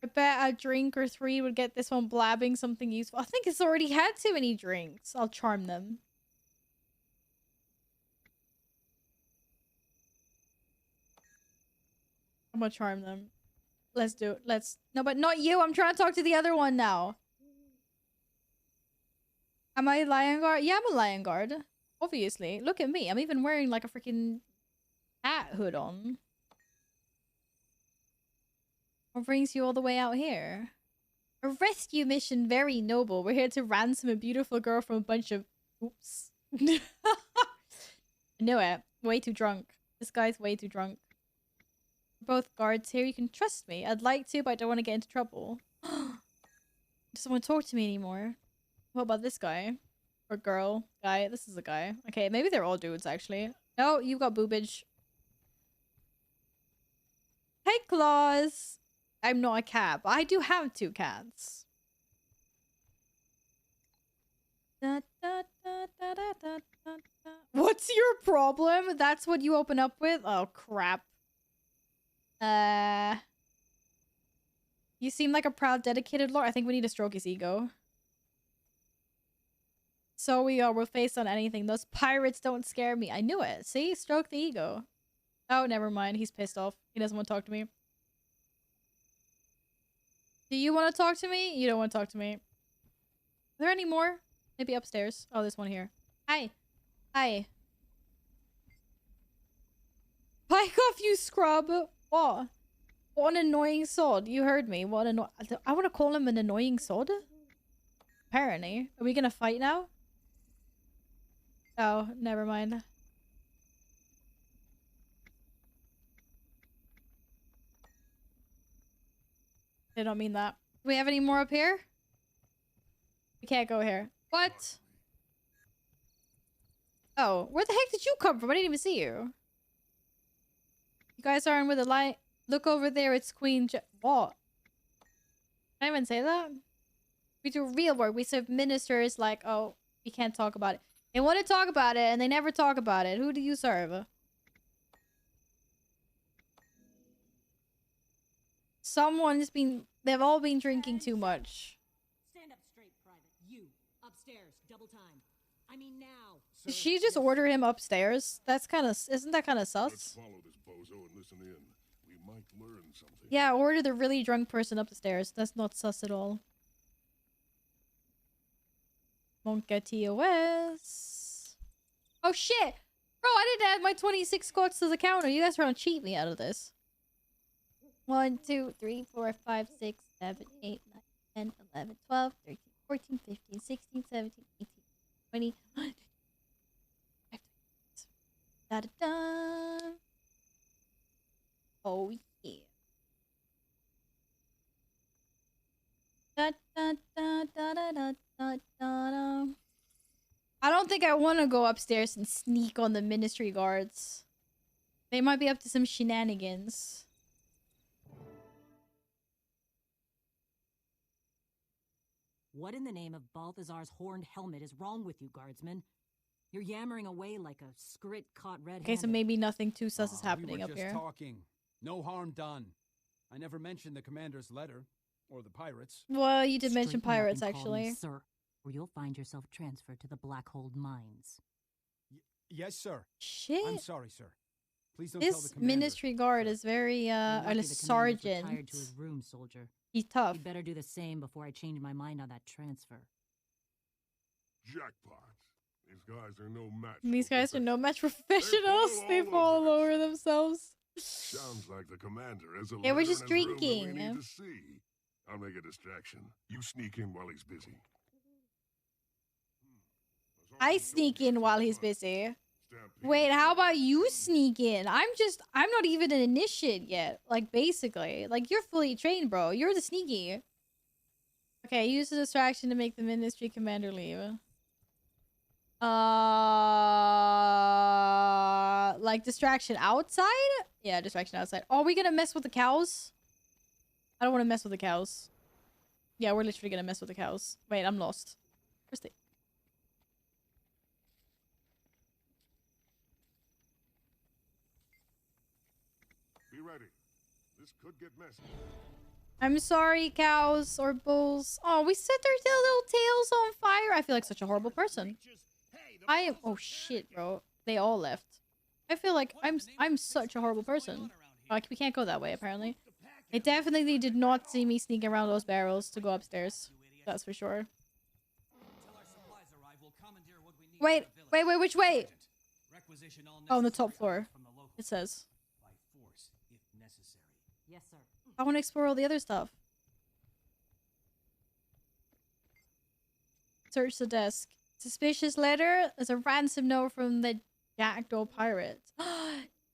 S1: I bet a drink or 3 would get this one blabbing something useful. I think it's already had too many drinks. I'll charm them. I'm gonna charm them. Let's do it. No, but not you. I'm trying to talk to the other one now. Am I Lion Guard? Yeah, I'm a Lion Guard. Obviously. Look at me. I'm even wearing like a freaking hat hood on. What brings you all the way out here? A rescue mission, very noble. We're here to ransom a beautiful girl from a bunch of... Oops. I knew it. Way too drunk. This guy's way too drunk. We're both guards here. You can trust me. I'd like to, but I don't want to get into trouble. Doesn't want to talk to me anymore. What about this guy? Or girl? Guy? This is a guy. Okay, maybe they're all dudes, actually. No, you've got boobage. Hey, Claus! I'm not a cat, but I do have 2 cats. What's your problem? That's what you open up with? Oh, crap. You seem like a proud, dedicated lord. I think we need to stroke his ego. So we are. We'll face on anything. Those pirates don't scare me. I knew it. See? Stroke the ego. Oh, never mind. He's pissed off. He doesn't want to talk to me. Do you want to talk to me? You don't want to talk to me. Are there any more? Maybe upstairs. Oh, there's one here. Hi. Hi. Pike off, you scrub. What? What an annoying sod. You heard me. What an I want to call him an annoying sod? Apparently. Are we going to fight now? Oh, never mind. I don't mean that. Do we have any more up here? We can't go here. What? Oh, where the heck did you come from? I didn't even see you. You guys aren't with a light. Look over there. It's Queen what? Can I even say that? We do real work. We serve ministers like, oh, we can't talk about it. They want to talk about it and they never talk about it. Who do you serve? They've all been drinking too much.
S10: Stand up straight, Private. You, upstairs, double time. I mean now.
S1: Did she just order him upstairs? That's kind of, isn't that kind of sus?
S6: Let's follow this bozo and listen in. We might learn something.
S1: Yeah, order the really drunk person up the stairs. That's not sus at all. Monka TOS. Oh shit! Bro, I didn't add my 26 squats to the counter. You guys are trying to cheat me out of this. 1, 2, 3, 4, 5, 6, 7, 8, 9, 10, 11, 12, 13, 14, 15, 16, 17, 18, 20. Da da da. Oh yeah. Da da da da da da da da. I don't think I want to go upstairs and sneak on the ministry guards. They might be up to some shenanigans.
S10: What in the name of Balthazar's horned helmet is wrong with you, guardsmen? You're yammering away like a skrit caught red-handed.
S1: Okay, so maybe nothing too sus is happening
S5: we were
S1: up
S5: just
S1: here.
S5: Talking. No harm done. I never mentioned the commander's letter or the pirates.
S1: Well, you did mention
S10: Straighten up
S1: pirates,
S10: and call me
S1: actually.
S10: sir, or you'll find yourself transferred to the Blackhold mines.
S5: Yes, sir.
S1: Shit.
S5: I'm sorry, sir. Please don't tell the
S1: This
S5: commander.
S1: ministry guard is very,
S10: You're
S1: a
S10: lucky the commander's
S1: sergeant.
S10: retired to his room, soldier.
S1: He's tough.
S10: You'd better do the same before I change my mind on that transfer.
S6: Jackpot. These guys are no match.
S1: These
S6: for
S1: guys are no match for
S6: professionals.
S1: professionals. They fall all over themselves.
S6: Sounds like the commander has a
S1: Yeah, we're
S6: letter
S1: just
S6: in his room that
S1: drinking.
S6: we need to see. I'll make a distraction. You sneak in while he's busy.
S1: I sneak in while he's busy. Wait, how about you sneak in? I'm not even an initiate yet. Like, basically. Like, you're fully trained, bro. You're the sneaky. Okay, use the distraction to make the ministry commander leave. Like, distraction outside? Yeah, distraction outside. Oh, are we gonna mess with the cows? I don't want to mess with the cows. Yeah, we're literally gonna mess with the cows. Wait, I'm lost. Where's the...
S6: Be ready. This could get messy.
S1: I'm sorry, cows or bulls. Oh, we set their little tails on fire. I feel like such a horrible person. I am... Oh, shit, bro. They all left. I feel like I'm such a horrible person. Like, we can't go that way, apparently. They definitely did not see me sneaking around those barrels to go upstairs. That's for sure. Wait, which way? Oh, on the top floor. It says.
S10: Yes, sir.
S1: I want to explore all the other stuff. Search the desk. Suspicious letter? There's a ransom note from the Jackdaw pirates.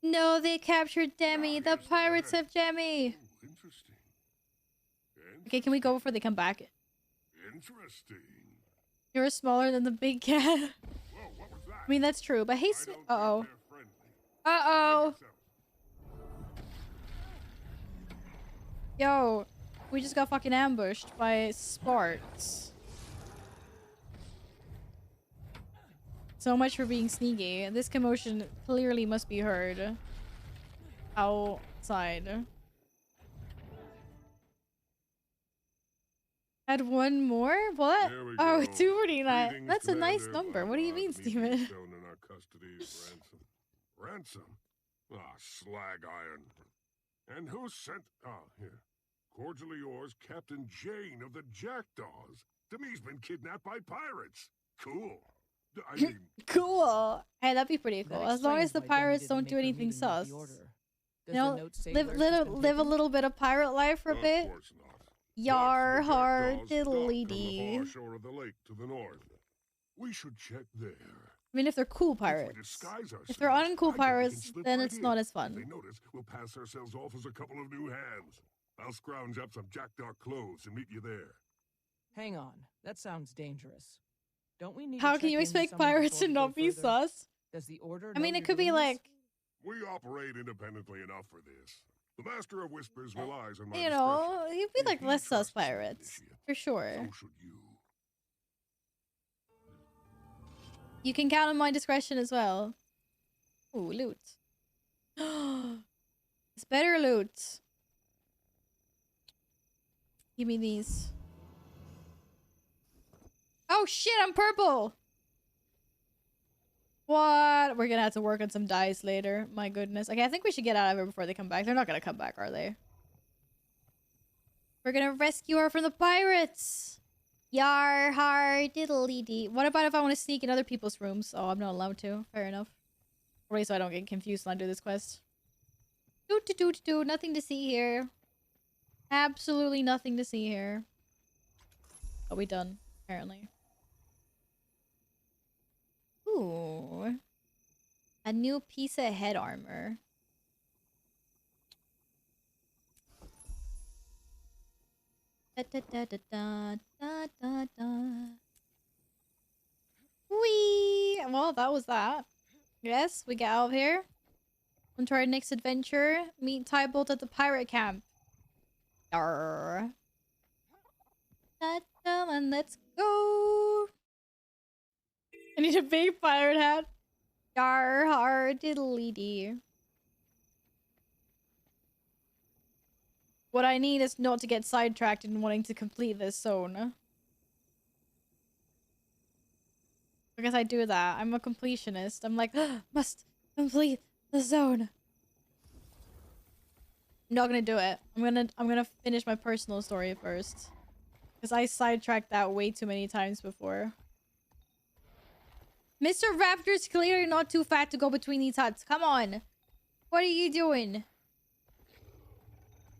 S1: No, they captured Demi. The pirates have Demi.
S6: Ooh, interesting.
S1: Okay, can we go before they come back?
S6: Interesting.
S1: You're smaller than the big cat.
S6: Whoa, what was that?
S1: I mean, that's true, but hey,
S6: I don't think
S1: uh-oh.
S6: they're friendly.
S1: Uh-oh.
S6: Behave yourself.
S1: Yo, we just got fucking ambushed by Sparks. So much for being sneaky. This commotion clearly must be heard outside. Had one more? What?
S6: There we
S1: Oh,
S6: go.
S1: 249.
S6: Greetings,
S1: That's a nice
S6: Commander.
S1: number. What do you mean,
S6: Meet me
S1: Steven?
S6: shown in our custody as ransom. Ransom? Ah, slag iron. And who sent... Ah, here. Cordially yours, Captain Jane of the Jackdaws. Demi's been kidnapped by pirates. Cool. I mean...
S1: Cool. Hey, that'd be pretty cool.
S9: That
S1: As long as
S9: explains
S1: the
S9: why Demi
S1: pirates
S9: didn't
S1: don't
S9: make
S1: do
S9: her
S1: anything
S9: meeting with the
S1: sus.
S9: Order. Does
S1: You
S9: the
S1: know,
S9: note say
S1: live
S9: where she's been
S1: live a
S9: taken?
S1: little bit of pirate life for a bit.
S6: Of course not.
S1: Yar
S6: Watch the
S1: har
S6: Jackdaws
S1: diddly
S6: dock on the
S1: dee.
S6: far shore of the lake to the north. We should check there.
S1: I mean, if they're cool
S6: If we
S1: pirates.
S6: disguise
S1: If they're
S6: ourselves,
S1: uncool
S6: I bet we can
S1: pirates,
S6: slip
S1: then
S6: right
S1: it's
S6: in.
S1: not as
S6: If they
S1: fun.
S6: notice, we'll pass ourselves off as a couple of new hands. I'll scrounge up some jackdaw clothes and meet you there.
S9: Hang on. That sounds dangerous. Don't we need
S1: How
S9: to
S1: can
S9: check
S1: you
S9: in with
S1: expect
S9: someone
S1: pirates
S9: before
S1: to
S9: we go
S1: not be
S9: further?
S1: sus?
S9: Does the Order
S1: I
S9: know
S1: mean, it
S9: you're
S1: could be
S9: doing this?
S1: like,
S6: We operate independently enough for this. The Master of Whispers relies on my
S1: you know,
S6: discretion.
S1: you'd be
S6: If
S1: like
S6: he
S1: less sus
S6: trusts the
S1: pirates.
S6: initiate,
S1: For sure.
S6: so should you.
S1: You can count on my discretion as well. Ooh, loot. It's better loot. Give me these. Oh shit, I'm purple! What? We're gonna have to work on some dice later. My goodness. Okay, I think we should get out of here before they come back. They're not gonna come back, are they? We're gonna rescue her from the pirates! Yar har diddly dee. What about if I want to sneak in other people's rooms? Oh, I'm not allowed to. Fair enough. Wait, so I don't get confused when I do this quest. Do. Nothing to see here. Absolutely nothing to see here. Are we done? Apparently. Ooh. A new piece of head armor. Whee! Well, that was that. Yes, we get out of here. On to our next adventure. Meet Tybolt at the pirate camp. Arr. And let's go. I need a big pirate hat. Yar har diddly dee. What I need is not to get sidetracked in wanting to complete this zone. Because I do that. I'm a completionist. I'm like, must complete the zone. I'm not gonna do it. I'm gonna finish my personal story first. Because I sidetracked that way too many times before. Mr. Raptor's clearly not too fat to go between these huts. Come on. What are you doing?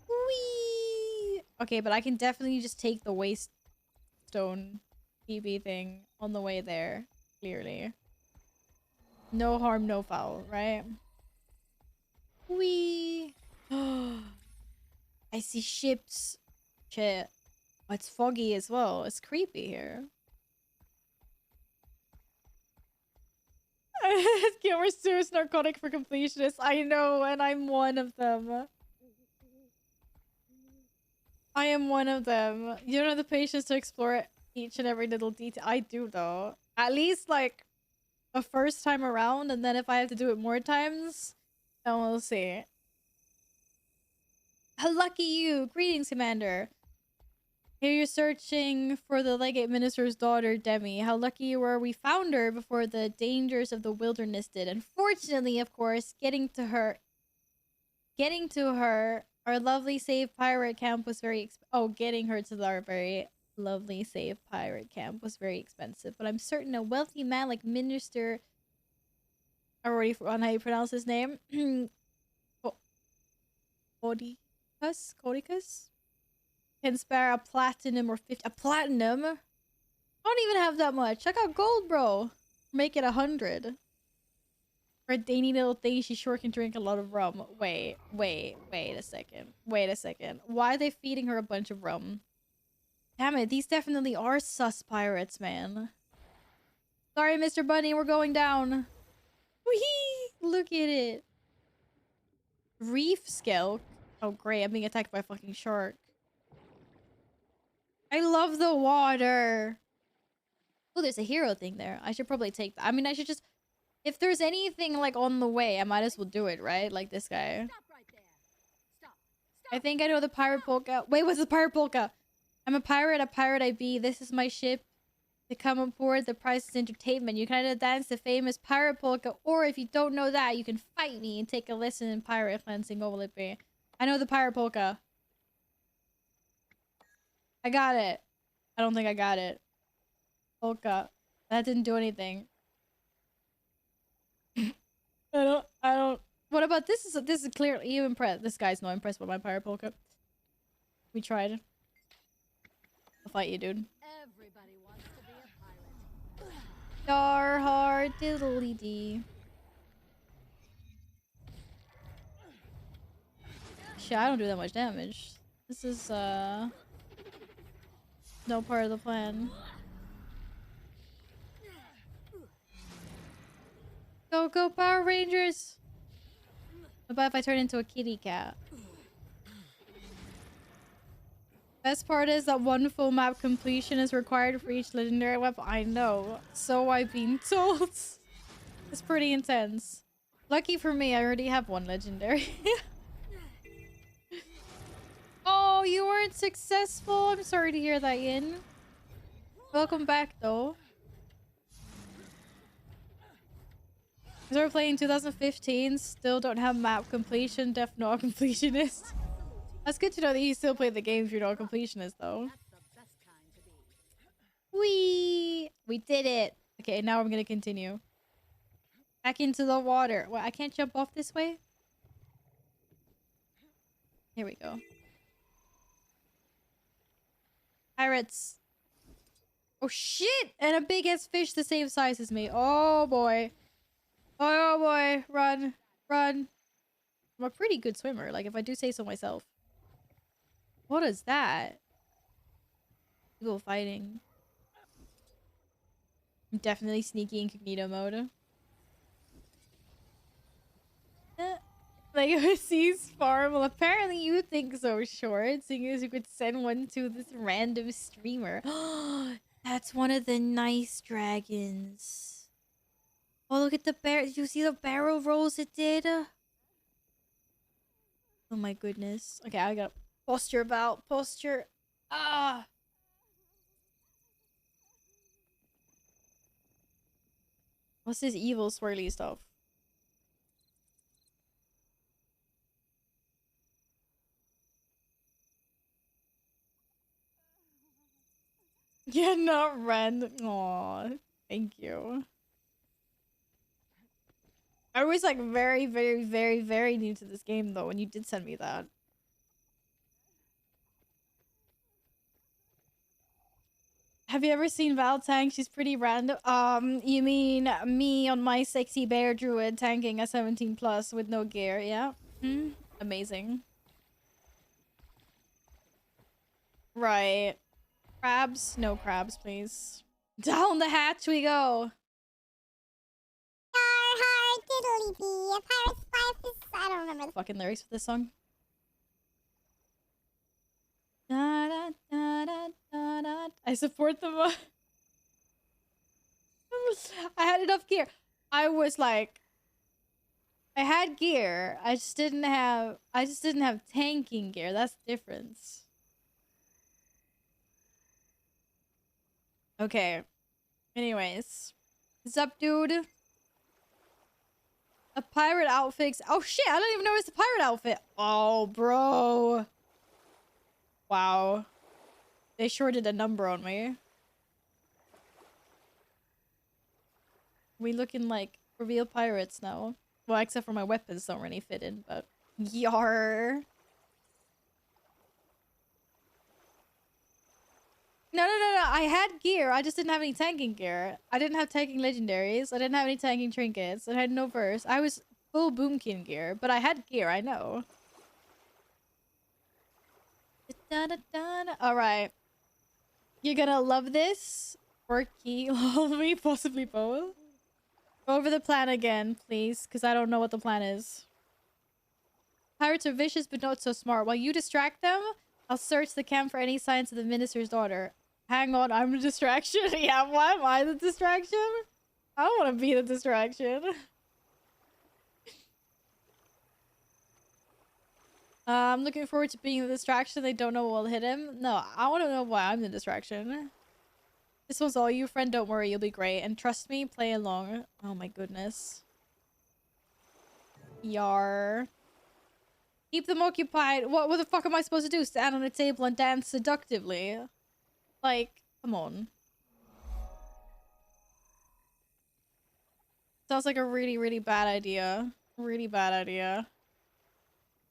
S1: Whee! Okay, but I can definitely just take the waste stone TB thing on the way there. Clearly. No harm, no foul, right? Whee! I see ships. Shit. Oh, it's foggy as well. It's creepy here. Gilmer Stewart's narcotic for completionists. I know, and I'm one of them. I am one of them. You don't have the patience to explore each and every little detail. I do, though. At least, like, a first time around, and then if I have to do it more times, then we'll see. How lucky you! Greetings, Commander. Here you're searching for the Legate Minister's daughter, Demi. How lucky you were we found her before the dangers of the wilderness did. Unfortunately, of course, getting to her, our lovely safe pirate camp was very getting her to our very lovely safe pirate camp was very expensive. But I'm certain a wealthy man like Minister, I already forgot how you pronounce his name. Codicus? Can spare a platinum or 50. A platinum? I don't even have that much. I got gold, bro. Make it 100. For a dainty little thing, she sure can drink a lot of rum. Wait a second. Wait a second. Why are they feeding her a bunch of rum? Damn it, these definitely are sus pirates, man. Sorry, Mr. Bunny, we're going down. Whee! Look at it. Reef Skelk. Oh, great, I'm being attacked by a fucking shark. I love the water. Oh, there's a hero thing there. I should probably take that. I mean, I should just... If there's anything, like, on the way, I might as well do it, right? Like this guy.
S8: Stop right there. Stop.
S1: I think I know the pirate polka. Wait, what's the pirate polka? I'm a pirate I be. This is my ship. To come aboard, the price is entertainment. You can either dance the famous pirate polka, or if you don't know that, you can fight me and take a lesson in pirate cleansing. What will it be? I know the pirate polka. I got it. I don't think I got it. Polka. That didn't do anything. I don't. What about this? This is clearly you impressed. This guy's not impressed by my pirate polka. We tried. I'll fight you, dude.
S8: Everybody wants to be a pirate.
S1: Dar hard diddly dee. Shit, I don't do that much damage. This is no part of the plan. Go Power Rangers! What about if I turn into a kitty cat? Best part is that one full map completion is required for each legendary weapon. I know. So I've been told. It's pretty intense. Lucky for me, I already have one legendary. Oh, you weren't successful. I'm sorry to hear that, Yin. Welcome back, though. Because we're playing 2015, still don't have map completion, def not completionist. That's good to know that you still play the game if you're not a completionist, though. Whee! We did it! Okay, now I'm gonna continue. Back into the water. What, I can't jump off this way? Here we go. Pirates. Oh shit! And a big ass fish the same size as me. Oh boy. Oh boy. Run. Run. I'm a pretty good swimmer, like if I do say so myself. What is that? People fighting. Definitely sneaky incognito mode. Like overseas farm. Well, apparently you think so, Short. Seeing as you could send one to this random streamer. That's one of the nice dragons. Oh, look at the bear. Did you see the barrel rolls it did? Oh my goodness. Okay, I gotta posture about. Posture. Ah. What's this evil swirly stuff? Yeah, not Ren. Aw, thank you. I was like very, very, very, very new to this game though when you did send me that. Have you ever seen Val tank? She's pretty random. You mean me on my sexy bear druid tanking a 17+ with no gear? Yeah. Hmm. Amazing. Right. Crabs? No crabs, please. Down the hatch we go.
S3: diddly bee. A pirate's life is... I don't remember the
S1: fucking lyrics for this song. Da, da, da, da, da, da. I support them. I had enough gear. I was like, I had gear. I just didn't have tanking gear. That's the difference. Okay. Anyways. What's up, dude? A pirate outfit. Oh shit, I don't even know it's a pirate outfit. Oh, bro. Wow. They sure did a number on me. We looking like real pirates now. Well, except for my weapons don't really fit in, but yar. No. I had gear. I just didn't have any tanking gear. I didn't have tanking legendaries. I didn't have any tanking trinkets. I had no verse. I was full boomkin gear, but I had gear. I know. All right. You're gonna love this. Or key. Me, possibly both. Go over the plan again, please, because I don't know what the plan is. Pirates are vicious, but not so smart. While you distract them, I'll search the camp for any signs of the minister's daughter. Hang on, I'm a distraction. Yeah, why am I the distraction? I don't want to be the distraction. I'm looking forward to being the distraction. They don't know what will hit him. No, I want to know why I'm the distraction. This one's all you, friend. Don't worry, you'll be great. And trust me, play along. Oh my goodness. Yar. Keep them occupied. What the fuck am I supposed to do? Stand on a table and dance seductively? Like, come on. Sounds like a really, really bad idea. Really bad idea.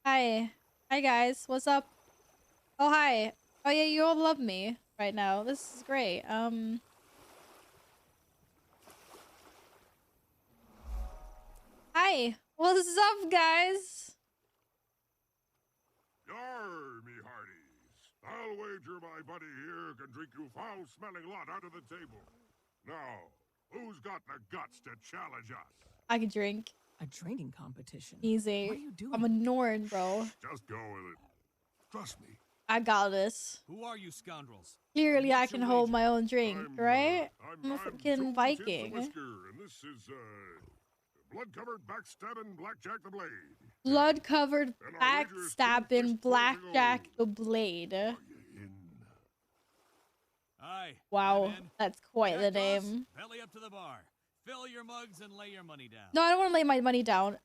S1: Hi. Hi, guys. What's up? Oh, hi. Oh, yeah, you all love me right now. This is great. Hi. What's up, guys?
S6: Yar, me hearties. I'll wager my buddy here can drink you foul-smelling lot out of the table. Now, who's got the guts to challenge us?
S1: I can drink.
S9: A drinking competition?
S1: Easy.
S9: What are you doing?
S1: I'm a Norn, bro.
S6: Just go with it. Trust me.
S1: I got this.
S5: Who are you scoundrels?
S1: Clearly, I can hold my own drink, right? I'm a
S6: I'm
S1: freaking Viking.
S6: Whisker, and this is, blood-covered backstabbing Blackjack the Blade.
S1: Blood-covered backstabbing Blackjack the Blade.
S5: Aye.
S1: Wow, that's quite the name.
S5: Belly up to the bar. Fill your mugs and lay your money down.
S1: No, I don't want to lay my money down.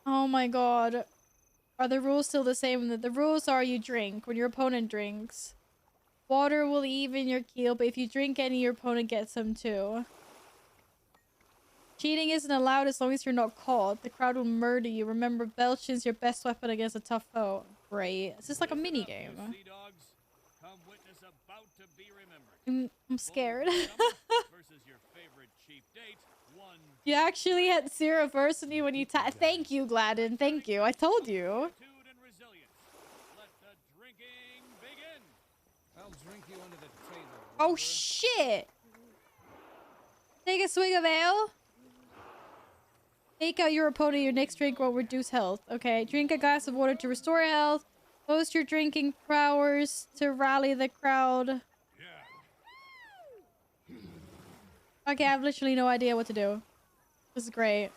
S1: Oh my god. Are the rules still the same? The rules are you drink when your opponent drinks. Water will even your keel, but if you drink any, your opponent gets some too. Cheating isn't allowed as long as you're not caught. The crowd will murder you. Remember, belching's your best weapon against a tough foe. Great. It's just like a mini game. I'm scared. You actually had zero versity when you Thank you, Gladden. Thank you. I told you. Oh shit! Take a swig of ale. Take out your opponent. Your next drink will reduce health. Okay, drink a glass of water to restore health. Post your drinking prowess to rally the crowd. Okay, I have literally no idea what to do. This is great.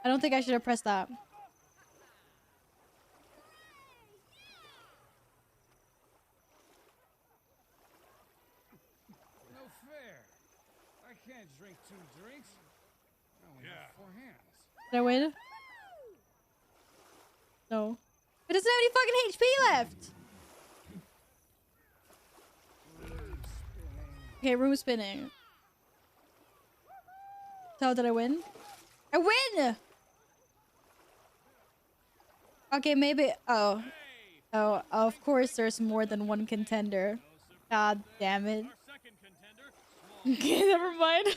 S1: I don't think I should have pressed that.
S11: No fair. I can't drink 2 drinks. I only have 4 hands.
S1: Did I win? No. It doesn't have any fucking HP left! Okay, room spinning. So did I win? I win! Okay, maybe... Oh. Oh, of course there's more than one contender. God damn it. Okay, never mind.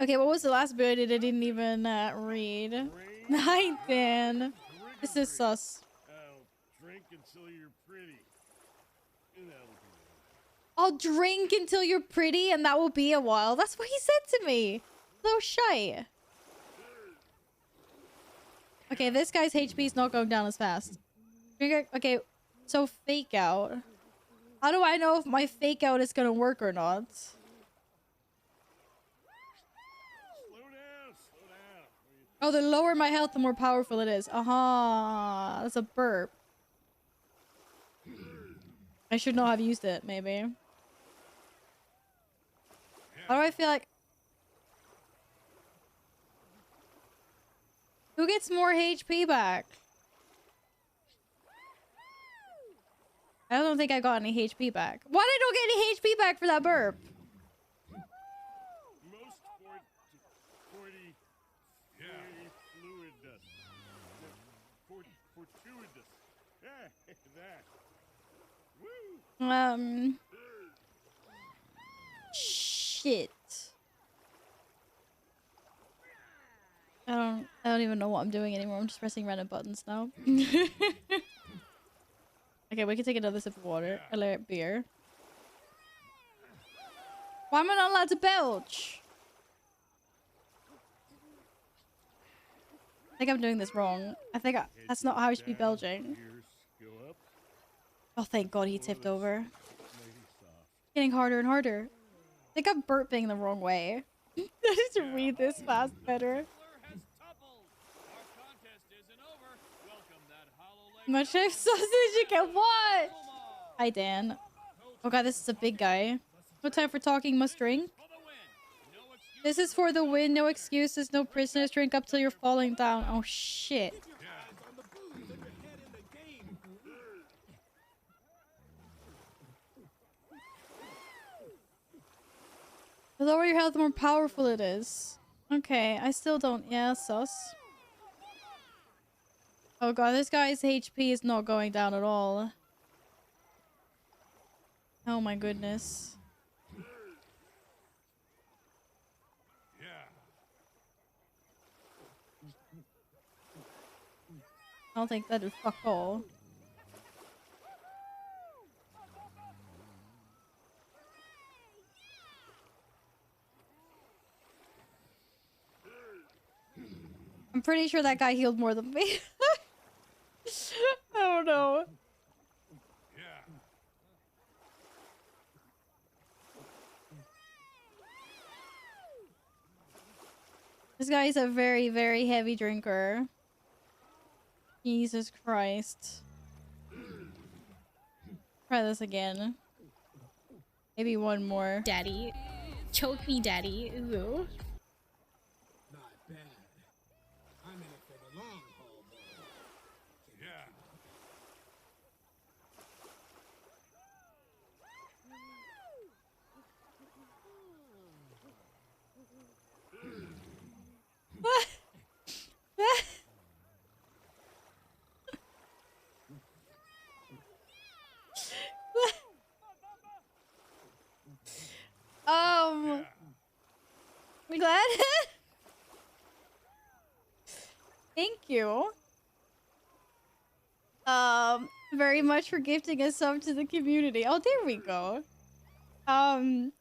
S1: Okay, what was the last bit I didn't even read? Hi, Dan. This is sus.
S11: Drink until you're pretty. And that'll be it.
S1: I'll drink until you're pretty and that will be a while. That's what he said to me. So shy. Okay, this guy's HP is not going down as fast. Okay, so fake out. How do I know if my fake out is gonna work or not? Oh, the lower my health, the more powerful it is. Aha, that's a burp. I should not have used it, maybe. How do I feel like... Who gets more HP back? I don't think I got any HP back. Why did I don't get any HP back for that burp?
S11: Most fluidus. Fortuitous. Yeah, that. Woo!
S1: Shit. I don't even know what I'm doing anymore. I'm just pressing random buttons now. Okay, we can take another sip of water. Alert beer. Why am I not allowed to belch? I think I'm doing this wrong. I think that's not how I should be belching. Oh, thank God he tipped over. Getting harder and harder. I think I'm burping the wrong way. I need to read this fast better. Much life sausage again. What? Hi, Dan. Oh God, this is a big guy. No time for talking, must drink. This is for the win. No excuses, no prisoners. Drink up till you're falling down. Oh shit. The lower your health, the more powerful it is. Okay, I still don't. Yeah, sus. Oh God, this guy's HP is not going down at all. Oh my goodness. I don't think that did fuck all. I'm pretty sure that guy healed more than me. I don't know. This guy is a very, very heavy drinker. Jesus Christ. Try this again. Maybe one more.
S12: Daddy. Choke me, daddy. Ooh.
S11: Not bad. I'm in it for the long haul, though. Yeah.
S1: I'm glad. Thank you. Very much for gifting a sub to the community. Oh, there we go. I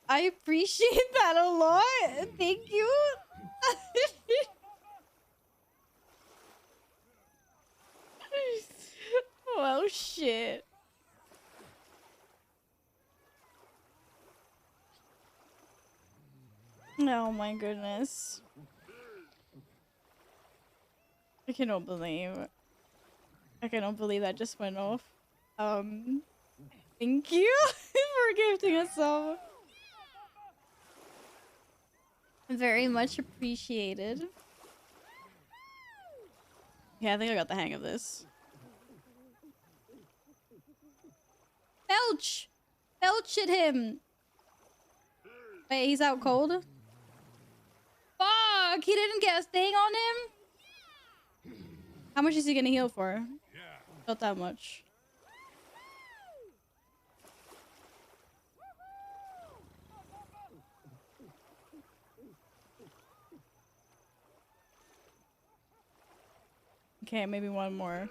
S1: appreciate that a lot. Thank you. Oh shit. Oh my goodness. I cannot believe that just went off. Thank you for gifting us some. Very much appreciated. Yeah, I think I got the hang of this. Belch! Belch at him! Wait, he's out cold? Fuck! He didn't get a thing on him? How much is he gonna heal for? Not that much. Okay, maybe one more.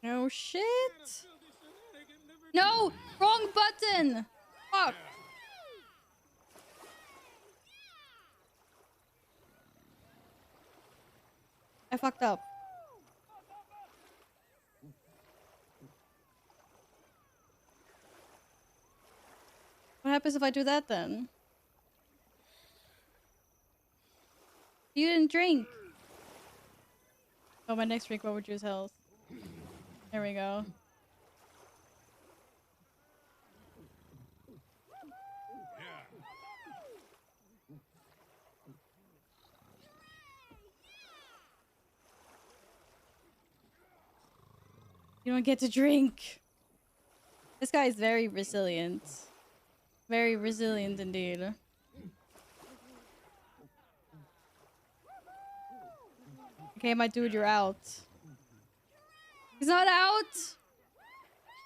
S1: Oh shit! No! Wrong button! Fuck! I fucked up. What happens if I do that then? You didn't drink. Oh, my next drink will reduce health. There we go. You don't get to drink. This guy is very resilient. Very resilient indeed. Okay, my dude, you're out. He's not out!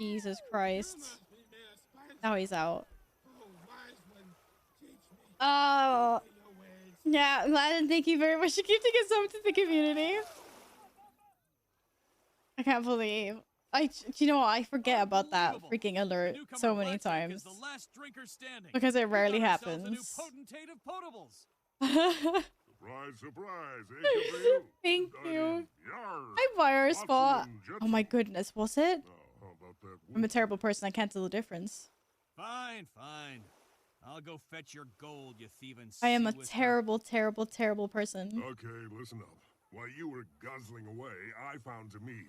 S1: Jesus Christ. Now he's out. Oh. Yeah, Gladden, thank you very much for gifting us up to the community. I can't believe. You know what? I forget about that freaking alert so many times. Because it rarely happens.
S6: Surprise, surprise. Hey,
S1: thank you. Hi, Fire Spot. Oh my goodness, was it? I'm a terrible person. I can't tell the difference.
S5: Fine, fine. I'll go fetch your gold, you thieving.
S1: I am a terrible, terrible, terrible person.
S6: Okay, listen up. While you were guzzling away, I found Demi.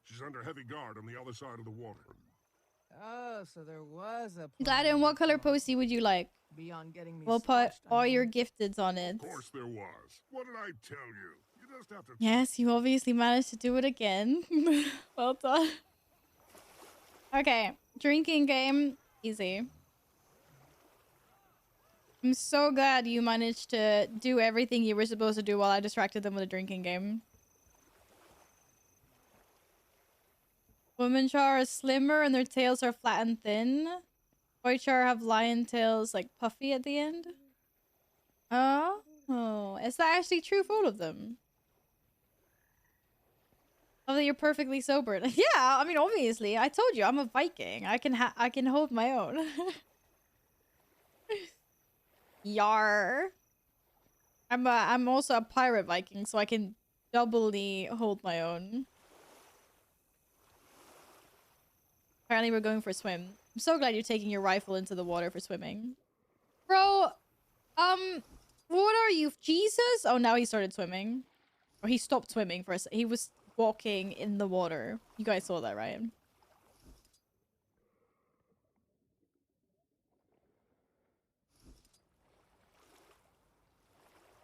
S6: She's under heavy guard on the other side of the water.
S9: Oh, so there was a...
S1: Gladden, what color postie would you like?
S9: Beyond getting me
S1: we'll put all your gifteds on it.
S6: Of course there was. What did I tell you? You just have to...
S1: Yes, you obviously managed to do it again. Well done. Okay, drinking game. Easy. I'm so glad you managed to do everything you were supposed to do while I distracted them with a drinking game. Women char are slimmer and their tails are flat and thin. Boy char have lion tails like puffy at the end. Oh, is that actually true for all of them? Oh, that you're perfectly sober. Yeah, I mean, obviously, I told you I'm a Viking. I can hold my own. Yar. I'm also a pirate Viking, so I can doubly hold my own. Apparently we're going for a swim. I'm so glad you're taking your rifle into the water for swimming. Bro, what are you, Jesus? Oh, now he started swimming. Or he stopped swimming for a second. He was walking in the water. You guys saw that, right?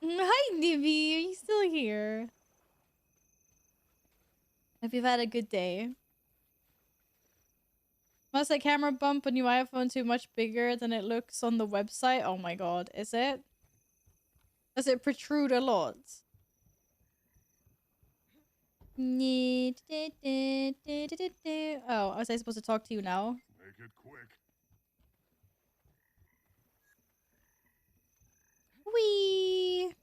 S1: Hi, Nibby. Are you still here? Hope you've had a good day. Must a camera bump a new iPhone too much bigger than it looks on the website? Oh my god, is it? Does it protrude a lot? Oh, was I supposed to talk to you now?
S6: Make it quick.
S1: Wee.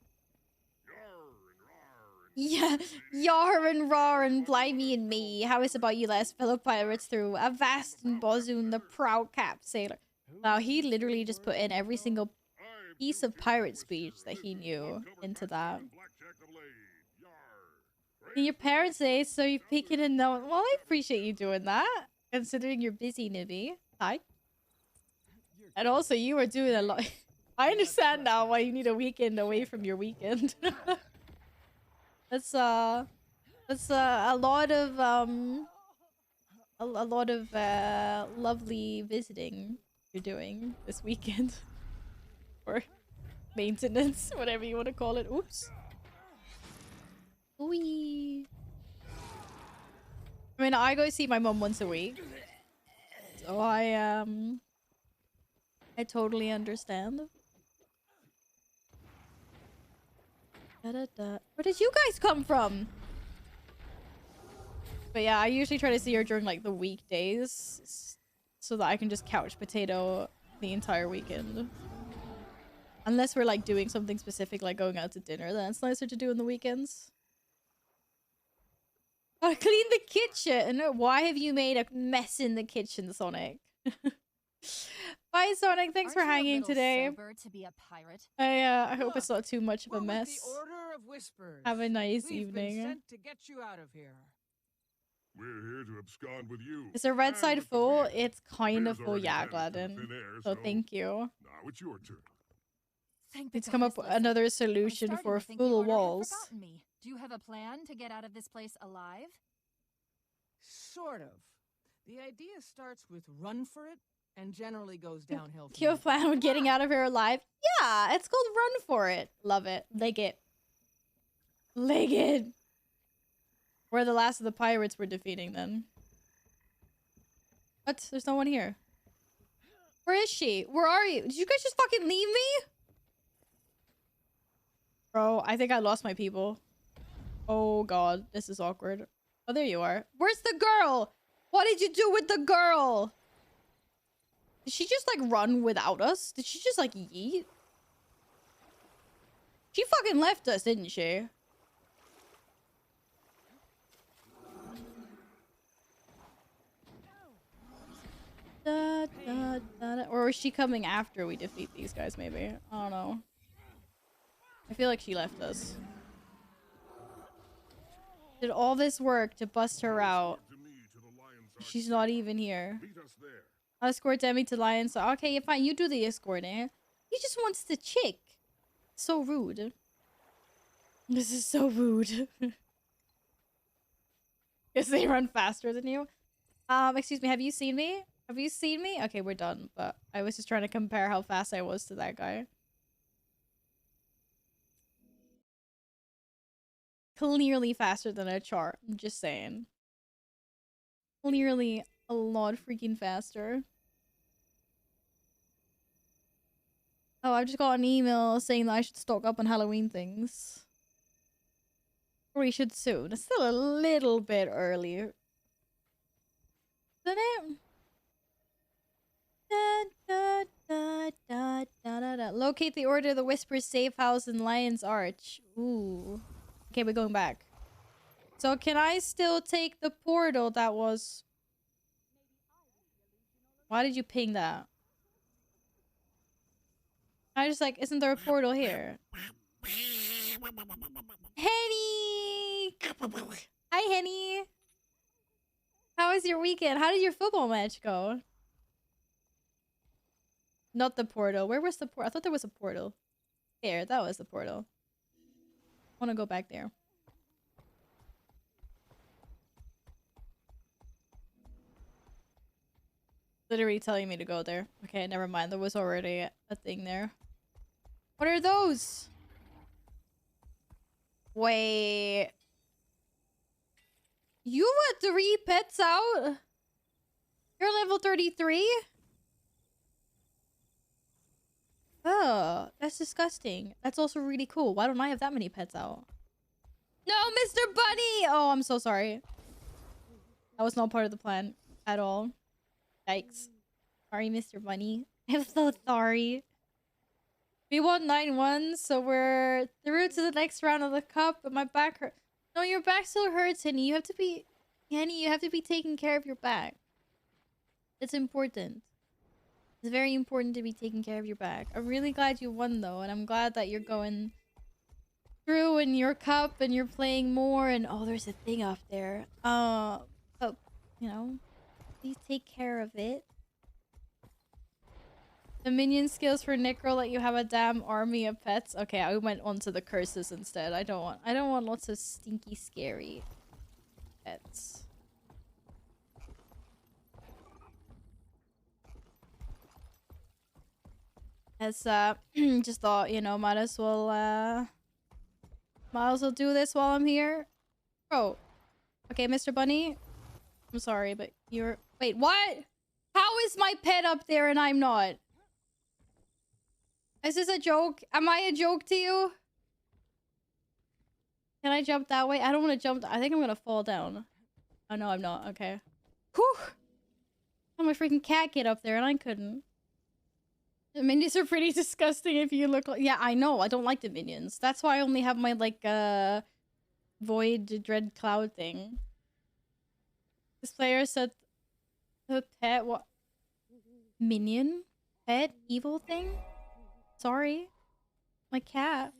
S1: Yeah, yar and rar and blimey and me. How is about you last fellow pirates through a vast and bozoon, the proud cap sailor? Wow, he literally just put in every single piece of pirate speech that he knew into that. And your parents say, so you pick it and know. Well, I appreciate you doing that, considering you're busy, Nibby. Hi. And also, you are doing a lot. I understand now why you need a weekend away from your weekend. That's a lot of lovely visiting you're doing this weekend. Or maintenance, whatever you want to call it. Oops. Wee. I mean, I go see my mom once a week. So I totally understand. Where did you guys come from? But yeah, I usually try to see her during like the weekdays so that I can just couch potato the entire weekend. Unless we're like doing something specific, like going out to dinner, then it's nicer to do in the weekends. Gotta clean the kitchen. Why have you made a mess in the kitchen, Sonic? Bye, Sonic. Thanks for hanging today.
S13: To be a pirate?
S1: I hope it's not too much of a mess.
S9: The Order of Whispers.
S1: Have a nice
S9: We've
S1: evening.
S9: Been sent to get you out of here.
S6: We're here to abscond with you.
S1: Is the red side full? It's kind of full, yeah, Gladden. So thank you.
S6: Now it's your turn.
S1: Let's come up with another solution for full walls.
S13: Do you have a plan to get out of this place alive?
S9: Sort of. The idea starts with run for it and generally goes downhill.
S1: Do you have a plan on getting out of here alive? Yeah, it's called Run For It. Love it. Leg it. Leg it. We're the last of the pirates we're defeating then. What? There's no one here. Where is she? Where are you? Did you guys just fucking leave me? Bro, I think I lost my people. Oh god, this is awkward. Oh, there you are. Where's the girl? What did you do with the girl? Did she just like run without us? Did she just like yeet? She fucking left us, didn't she? Da, da, da, da. Or is she coming after we defeat these guys, maybe? I don't know. I feel like she left us. Did all this work to bust her out. She's not even here. I'll escort Demi to Lion. So okay, yeah, fine. You do the escorting. He just wants the chick. So rude. This is so rude. Guess they run faster than you. Excuse me. Have you seen me? Have you seen me? Okay, we're done. But I was just trying to compare how fast I was to that guy. Clearly faster than a char. I'm just saying. Clearly a lot freaking faster. Oh, I just got an email saying that I should stock up on Halloween things. Or we should soon. It's still a little bit early. Isn't it? Da, da, da, da, da, da, da. Locate the Order of the Whispers safe house in Lion's Arch. Ooh. Okay, we're going back. So can I still take the portal that was... Why did you ping that? I just like, isn't there a portal here? Henny! Hi, Henny! How was your weekend? How did your football match go? Not the portal. Where was the portal? I thought there was a portal. There, that was the portal. I want to go back there. Literally telling me to go there. Okay, never mind. There was already a thing there. What are those? Wait. You let 3 pets out? You're level 33? Oh, that's disgusting. That's also really cool. Why don't I have that many pets out? No, Mr. Bunny! Oh, I'm so sorry. That was not part of the plan at all. Yikes. Sorry, Mr. Bunny. I'm so sorry. We won 9-1, so we're through to the next round of the cup, but my back hurts. No, your back still hurts, Henny. You have to be... Henny, you have to be taking care of your back. It's important. It's very important to be taking care of your back. I'm really glad you won, though, and I'm glad that you're going through in your cup and you're playing more, and oh, there's a thing up there. But, you know, please take care of it. The minion skills for Necro let you have a damn army of pets. Okay, I went on to the curses instead. I don't want lots of stinky, scary pets. As just thought, you know, might as well do this while I'm here. Oh, okay, Mr. Bunny. I'm sorry, but you're... Wait, what? How is my pet up there and I'm not? Is this a joke? Am I a joke to you? Can I jump that way? I don't want to jump. I think I'm gonna fall down. Oh, no, I'm not. Okay. Whew! How my freaking cat get up there and I couldn't? The minions are pretty disgusting if you look like... Yeah, I know. I don't like the minions. That's why I only have my, like, Void Dread Cloud thing. This player said the pet... What? Minion? Pet? Evil thing? Sorry. My cat.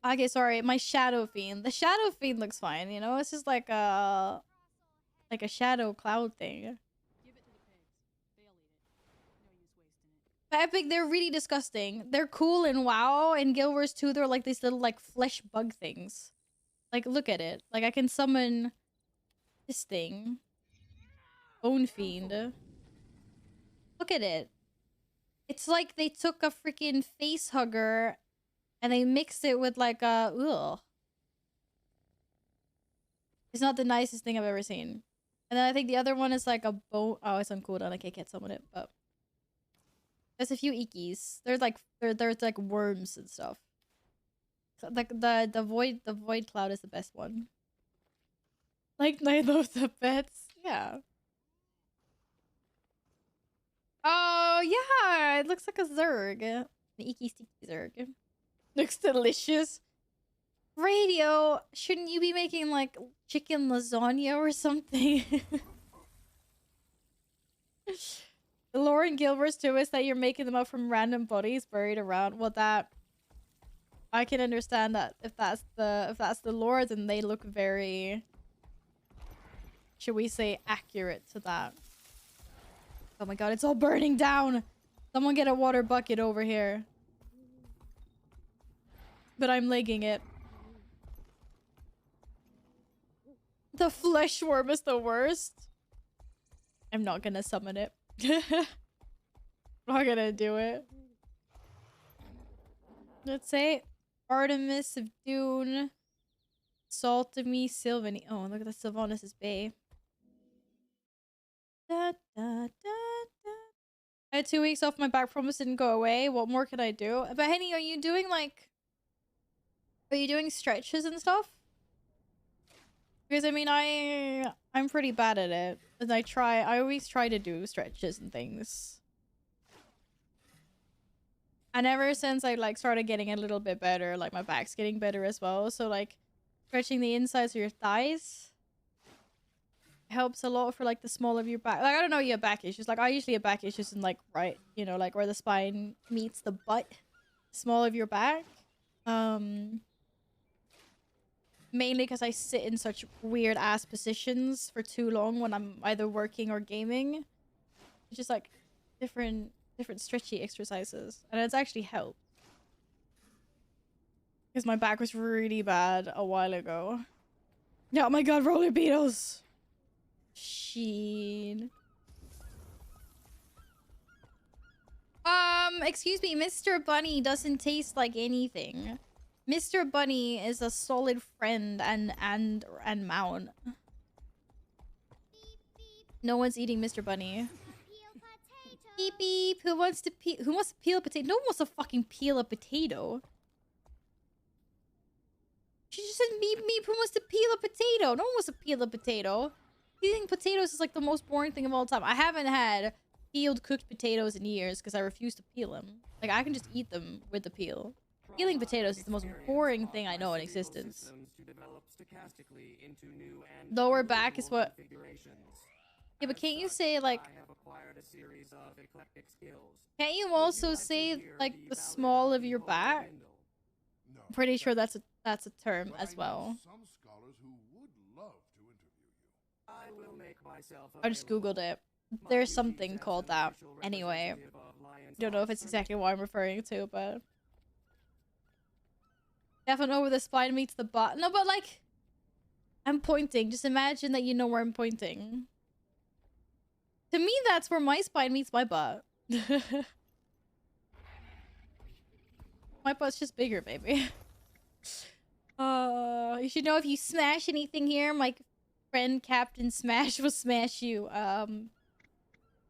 S1: Okay, sorry. My Shadow Fiend. The Shadow Fiend looks fine, you know? It's just like a shadow cloud thing. But Epic, they're really disgusting. They're cool in WoW, and Guild Wars 2, they're like these little, like, flesh bug things. Like, look at it. Like, I can summon this thing. Bone Fiend. Look at it. It's like they took a freaking face hugger and they mixed it with, like, a... Ugh. It's not the nicest thing I've ever seen. And then I think the other one is, like, a bone... Oh, it's on cooldown. I can't summon it, but... There's a few Ikis. There's like worms and stuff. Like the void cloud is the best one. Like neither of the pets. Yeah. Oh yeah, it looks like a Zerg. An Iki sticky Zerg. Looks delicious. Radio, shouldn't you be making like chicken lasagna or something? The lore in Guild Wars 2 is that you're making them up from random bodies buried around. Well, that I can understand that if that's the lore, then they look very, should we say, accurate to that. Oh my god, it's all burning down. Someone get a water bucket over here. But I'm legging it. The flesh worm is the worst. I'm not gonna summon it. Not gonna do it. Let's say Artemis of Dune, Saltamy, Sylvany. Oh, look at the Sylvanas' Bay. Da, da, da, da. I had 2 weeks off. My back problems didn't go away. What more can I do? But Henny, are you doing like... Are you doing stretches and stuff? Because I mean, I'm pretty bad at it. And I always try to do stretches and things. And ever since I like started getting a little bit better, like my back's getting better as well. So like stretching the insides of your thighs helps a lot for like the small of your back. Like I don't know, you have back issues. Like I usually have back issues in like right, you know, like where the spine meets the butt, small of your back. Mainly because I sit in such weird ass positions for too long when I'm either working or gaming. It's just like different stretchy exercises. And it's actually helped. Because my back was really bad a while ago. Yeah, oh my god, roller beetles! Sheen. Excuse me, Mr. Bunny doesn't taste like anything. Mr. Bunny is a solid friend and mount. No one's eating Mr. Bunny. Beep beep. Who wants to peel a potato? No one wants to fucking peel a potato. She just said beep beep. Who wants to peel a potato? No one wants to peel a potato. Peeling potatoes is like the most boring thing of all time. I haven't had peeled cooked potatoes in years because I refuse to peel them. Like I can just eat them with the peel. Peeling potatoes is the most boring thing I know in existence. Lower back is what... Yeah, but can't you say, like... Can't you also say, like, the small of your back? I'm pretty sure that's a term as well. I just googled it. There's something called that. Anyway. Don't know if it's exactly what I'm referring to, but... Definitely know where the spine meets the butt. No, but like, I'm pointing. Just imagine that you know where I'm pointing. To me, that's where my spine meets my butt. My butt's just bigger, baby. You should know if you smash anything here, my friend Captain Smash will smash you. I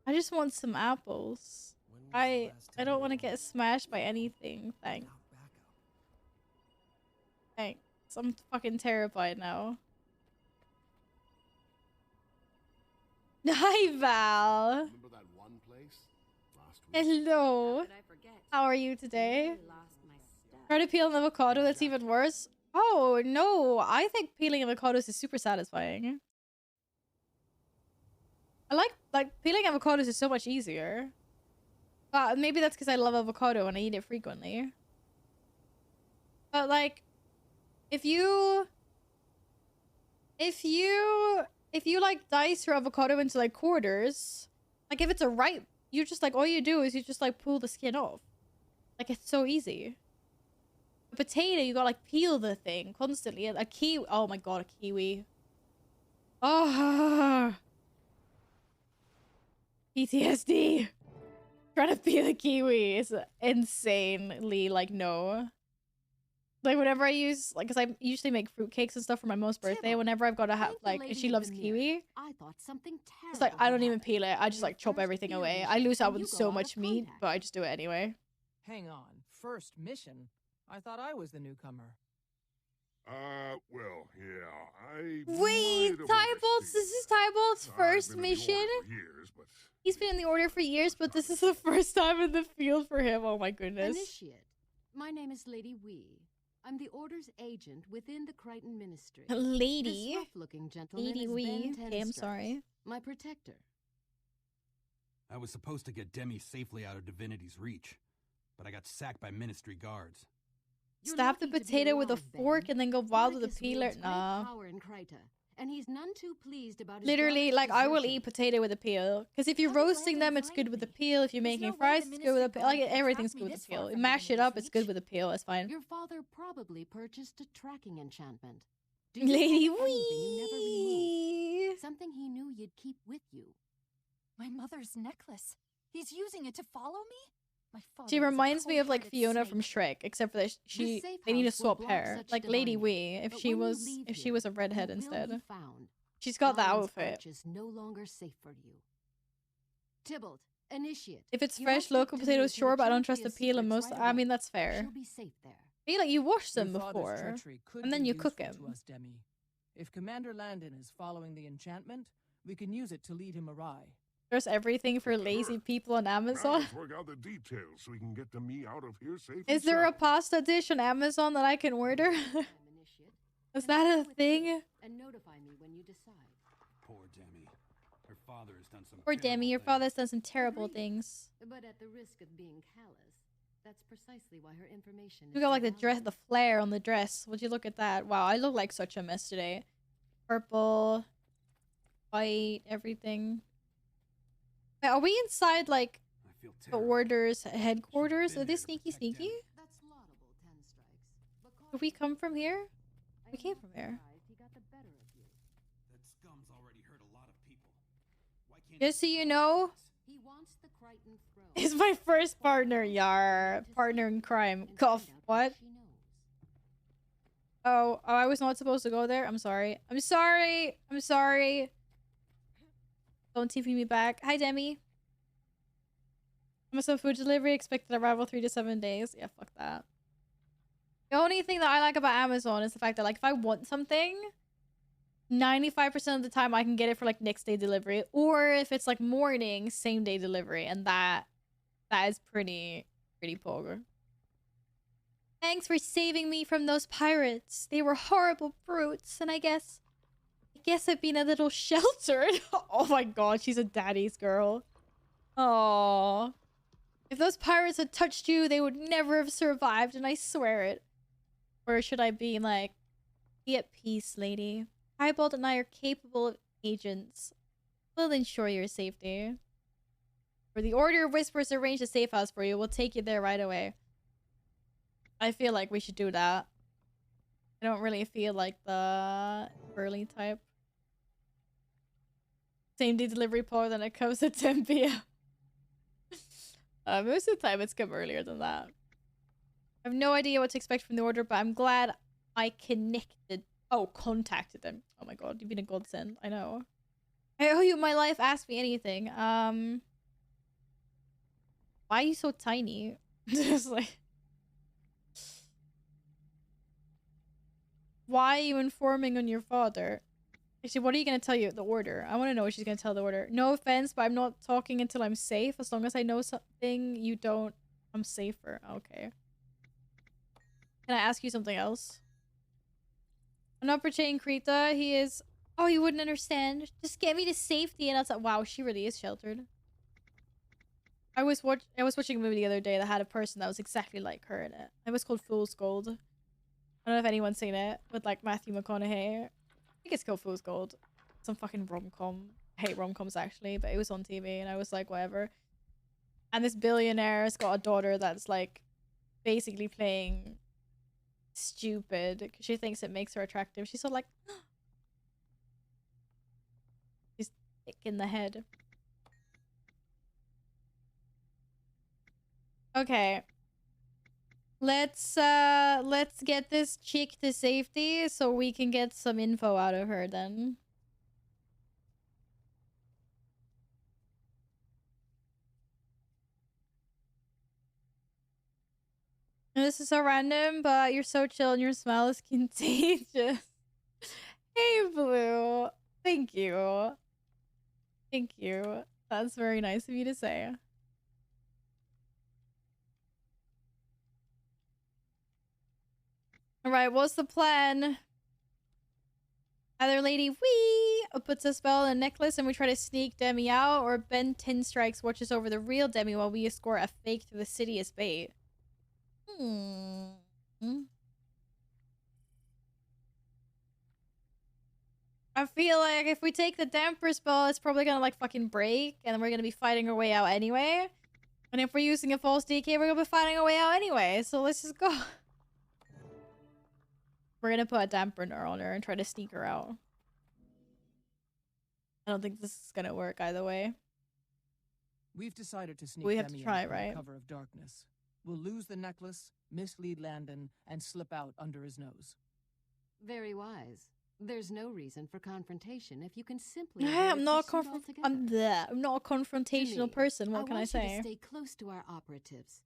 S1: just want some apples. I don't want to get smashed by anything. Thanks. I'm fucking terrified now. Hi, Val.
S6: Remember that one place? Last
S1: Hello. How are you today? Try to peel an avocado, that's even worse. Oh, no. I think peeling avocados is super satisfying. I like peeling avocados is so much easier. But maybe that's because I love avocado and I eat it frequently. But like, if you like dice your avocado into like quarters, like if it's a ripe, you just like, all you do is you just like pull the skin off. Like it's so easy. A potato, you gotta like peel the thing constantly. A kiwi, oh my god, a kiwi. Oh, PTSD. Trying to peel a kiwi is insanely like no. Like whenever I use, like, cause I usually make fruitcakes and stuff for my mom's birthday. Whenever I've got to have like, and she loves kiwi.
S14: I thought something terrible.
S1: It's like I don't even peel it. I just like chop everything away. I lose out with so much meat, but I just do it anyway.
S9: Hang on. First mission? I thought I was the newcomer.
S6: Well, yeah,
S1: Wait, Tybolt's, this is Tybolt's first mission? He's been in the order for years, but this is the first time in the field for him. Oh my goodness.
S14: Initiate. My name is Lady Wee. I'm the Order's agent within the Crichton Ministry.
S1: Lady?
S14: This rough-looking gentleman
S1: Lady
S14: is
S1: Wee.
S14: Ben
S1: Okay, I'm
S14: Tenstrikes,
S1: sorry.
S14: my protector.
S15: I was supposed to get Demi safely out of Divinity's reach, but I got sacked by Ministry guards.
S1: Stab the potato with a fork and then go wild with a peeler? Nah.
S14: And he's none too pleased about his
S1: Literally, like, I will
S14: desertion.
S1: eat potato with a peel. Because if you're roasting them, it's good with a peel. If you're making fries, it's good with a peel. Like, everything's good with a peel. You mash it up, it's good with a peel. It's fine.
S14: Your father probably purchased a tracking enchantment. Do you
S1: Lady
S14: have anything you never removed? Something he knew you'd keep with you.
S13: My mother's necklace. He's using it to follow me? My father
S1: She
S13: was a
S1: reminds me of, like,
S13: cold-hearted
S1: Fiona
S13: snake.
S1: from Shrek. Except for that
S14: safe
S1: they need to
S14: house will
S1: swap
S14: block
S1: hair.
S14: such
S1: Like, Lady
S14: divining.
S1: Wee,
S14: But when you leave
S1: if she
S14: here,
S1: was a redhead
S14: you will
S1: instead.
S14: be found.
S1: She's got the
S14: Lion's
S1: outfit.
S14: Arch is no longer safe for you. Tybalt, initiate.
S1: If it's
S14: You
S1: fresh,
S14: must look
S1: local
S14: to
S1: potatoes,
S14: me to
S1: sure, but I don't trust
S14: retrieve
S1: the
S14: Thea's
S1: peel and most.
S14: secrets
S1: I
S14: right
S1: mean,
S14: away.
S1: that's fair.
S14: She'll be safe there.
S1: I feel like you wash them
S9: Your father's
S1: before,
S9: treachery could
S1: and then
S9: be
S1: you cook
S9: useful
S1: them.
S9: to us, Demi. If Commander Landon is following the enchantment, we can use it to lead him awry.
S1: There's everything for lazy people on
S6: Now
S1: Amazon.
S6: let's work out the details so we can get me out of here safe.
S1: Is there a pasta dish on Amazon that I can order? Is that a thing?
S14: And notify me when you decide.
S15: Poor Demi. Her father has done some
S1: Poor Demi, your father's done some terrible things.
S14: But at the risk of being callous, that's precisely why her information is
S1: You got like the
S14: so
S1: dress, the flare on the dress. Would you look at that? Wow, I look like such a mess today. Purple, white, everything. Wait, are we inside like the Order's headquarters? Are they sneaky?
S14: That's laudable, Tenstrikes.
S1: Did we come from here? We came from here.
S14: He got the better of you.
S15: That scum's already hurt a lot of people. Why can't
S1: Just so you know,
S14: He wants the Crichton throne.
S1: is my first partner, Yar. Partner in crime. Cough. What? Oh, I was not supposed to go there? I'm sorry. I'm sorry. I'm sorry. Don't TP me back. Hi, Demi. Amazon food delivery. Expected arrival 3 to 7 days. Yeah, fuck that. The only thing that I like about Amazon is the fact that, like, if I want something, 95% of the time I can get it for, like, next day delivery. Or if it's, like, morning, same day delivery. And that is pretty poor. Thanks for saving me from those pirates. They were horrible brutes. And I guess I've been a little sheltered. Oh my god, she's a daddy's girl. Aww. If those pirates had touched you, they would never have survived, and I swear it. Or should I be like, be at peace, lady. Tybalt and I are capable of agents. We'll ensure your safety. For the Order of Whispers arrange a safe house for you. We'll take you there right away. I feel like we should do that. I don't really feel like the early type. Same day delivery Paul, then it comes at 10 p.m. Most of the time it's come earlier than that. I have no idea what to expect from the Order, but I'm glad I contacted them. Oh my god, you've been a godsend. I know. I owe you my life, ask me anything. Why are you so tiny? Just like... Why are you informing on your father? Actually, what are you gonna tell you the order? I want to know what she's gonna tell the order. No offense, but I'm not talking until I'm safe. As long as I know something you don't, I'm safer. Okay. Can I ask you something else? I'm not portraying Krita. He is. Oh, you wouldn't understand. Just get me to safety, and I was like, wow, she really is sheltered. I was watching a movie the other day that had a person that was exactly like her in it. It was called Fool's Gold. I don't know if anyone's seen it with like Matthew McConaughey. I think it's called Fool's Gold. Some fucking rom-com. I hate rom-coms actually, but it was on TV and I was like, whatever. And this billionaire's got a daughter that's like basically playing stupid because she thinks it makes her attractive. She's sort of like, she's thick in the head. Okay. Let's get this chick to safety so we can get some info out of her then. This is so random, but you're so chill and your smile is contagious. Hey, Blue. Thank you. Thank you. That's very nice of you to say. Alright, what's the plan? Either Lady Wee puts a spell on a necklace and we try to sneak Demi out, or Ben 10 Strikes watches over the real Demi while we escort a fake through the city as bait. I feel like if we take the damper spell, it's probably gonna like fucking break, and then we're gonna be fighting our way out anyway. And if we're using a false DK, we're gonna be fighting our way out anyway. So let's just go. We're gonna put a dampener on her and try to sneak her out. I don't think this is gonna work either way.
S9: We've decided to sneak
S1: We have to
S9: Demi
S1: try,
S9: in
S1: right?
S9: cover of darkness. We'll lose the necklace, mislead Landon, and slip out under his nose.
S14: Very wise. There's no reason for confrontation if you can simply.
S1: I'm not a confrontational person. What can I
S14: want you
S1: say?
S14: to stay close to our operatives.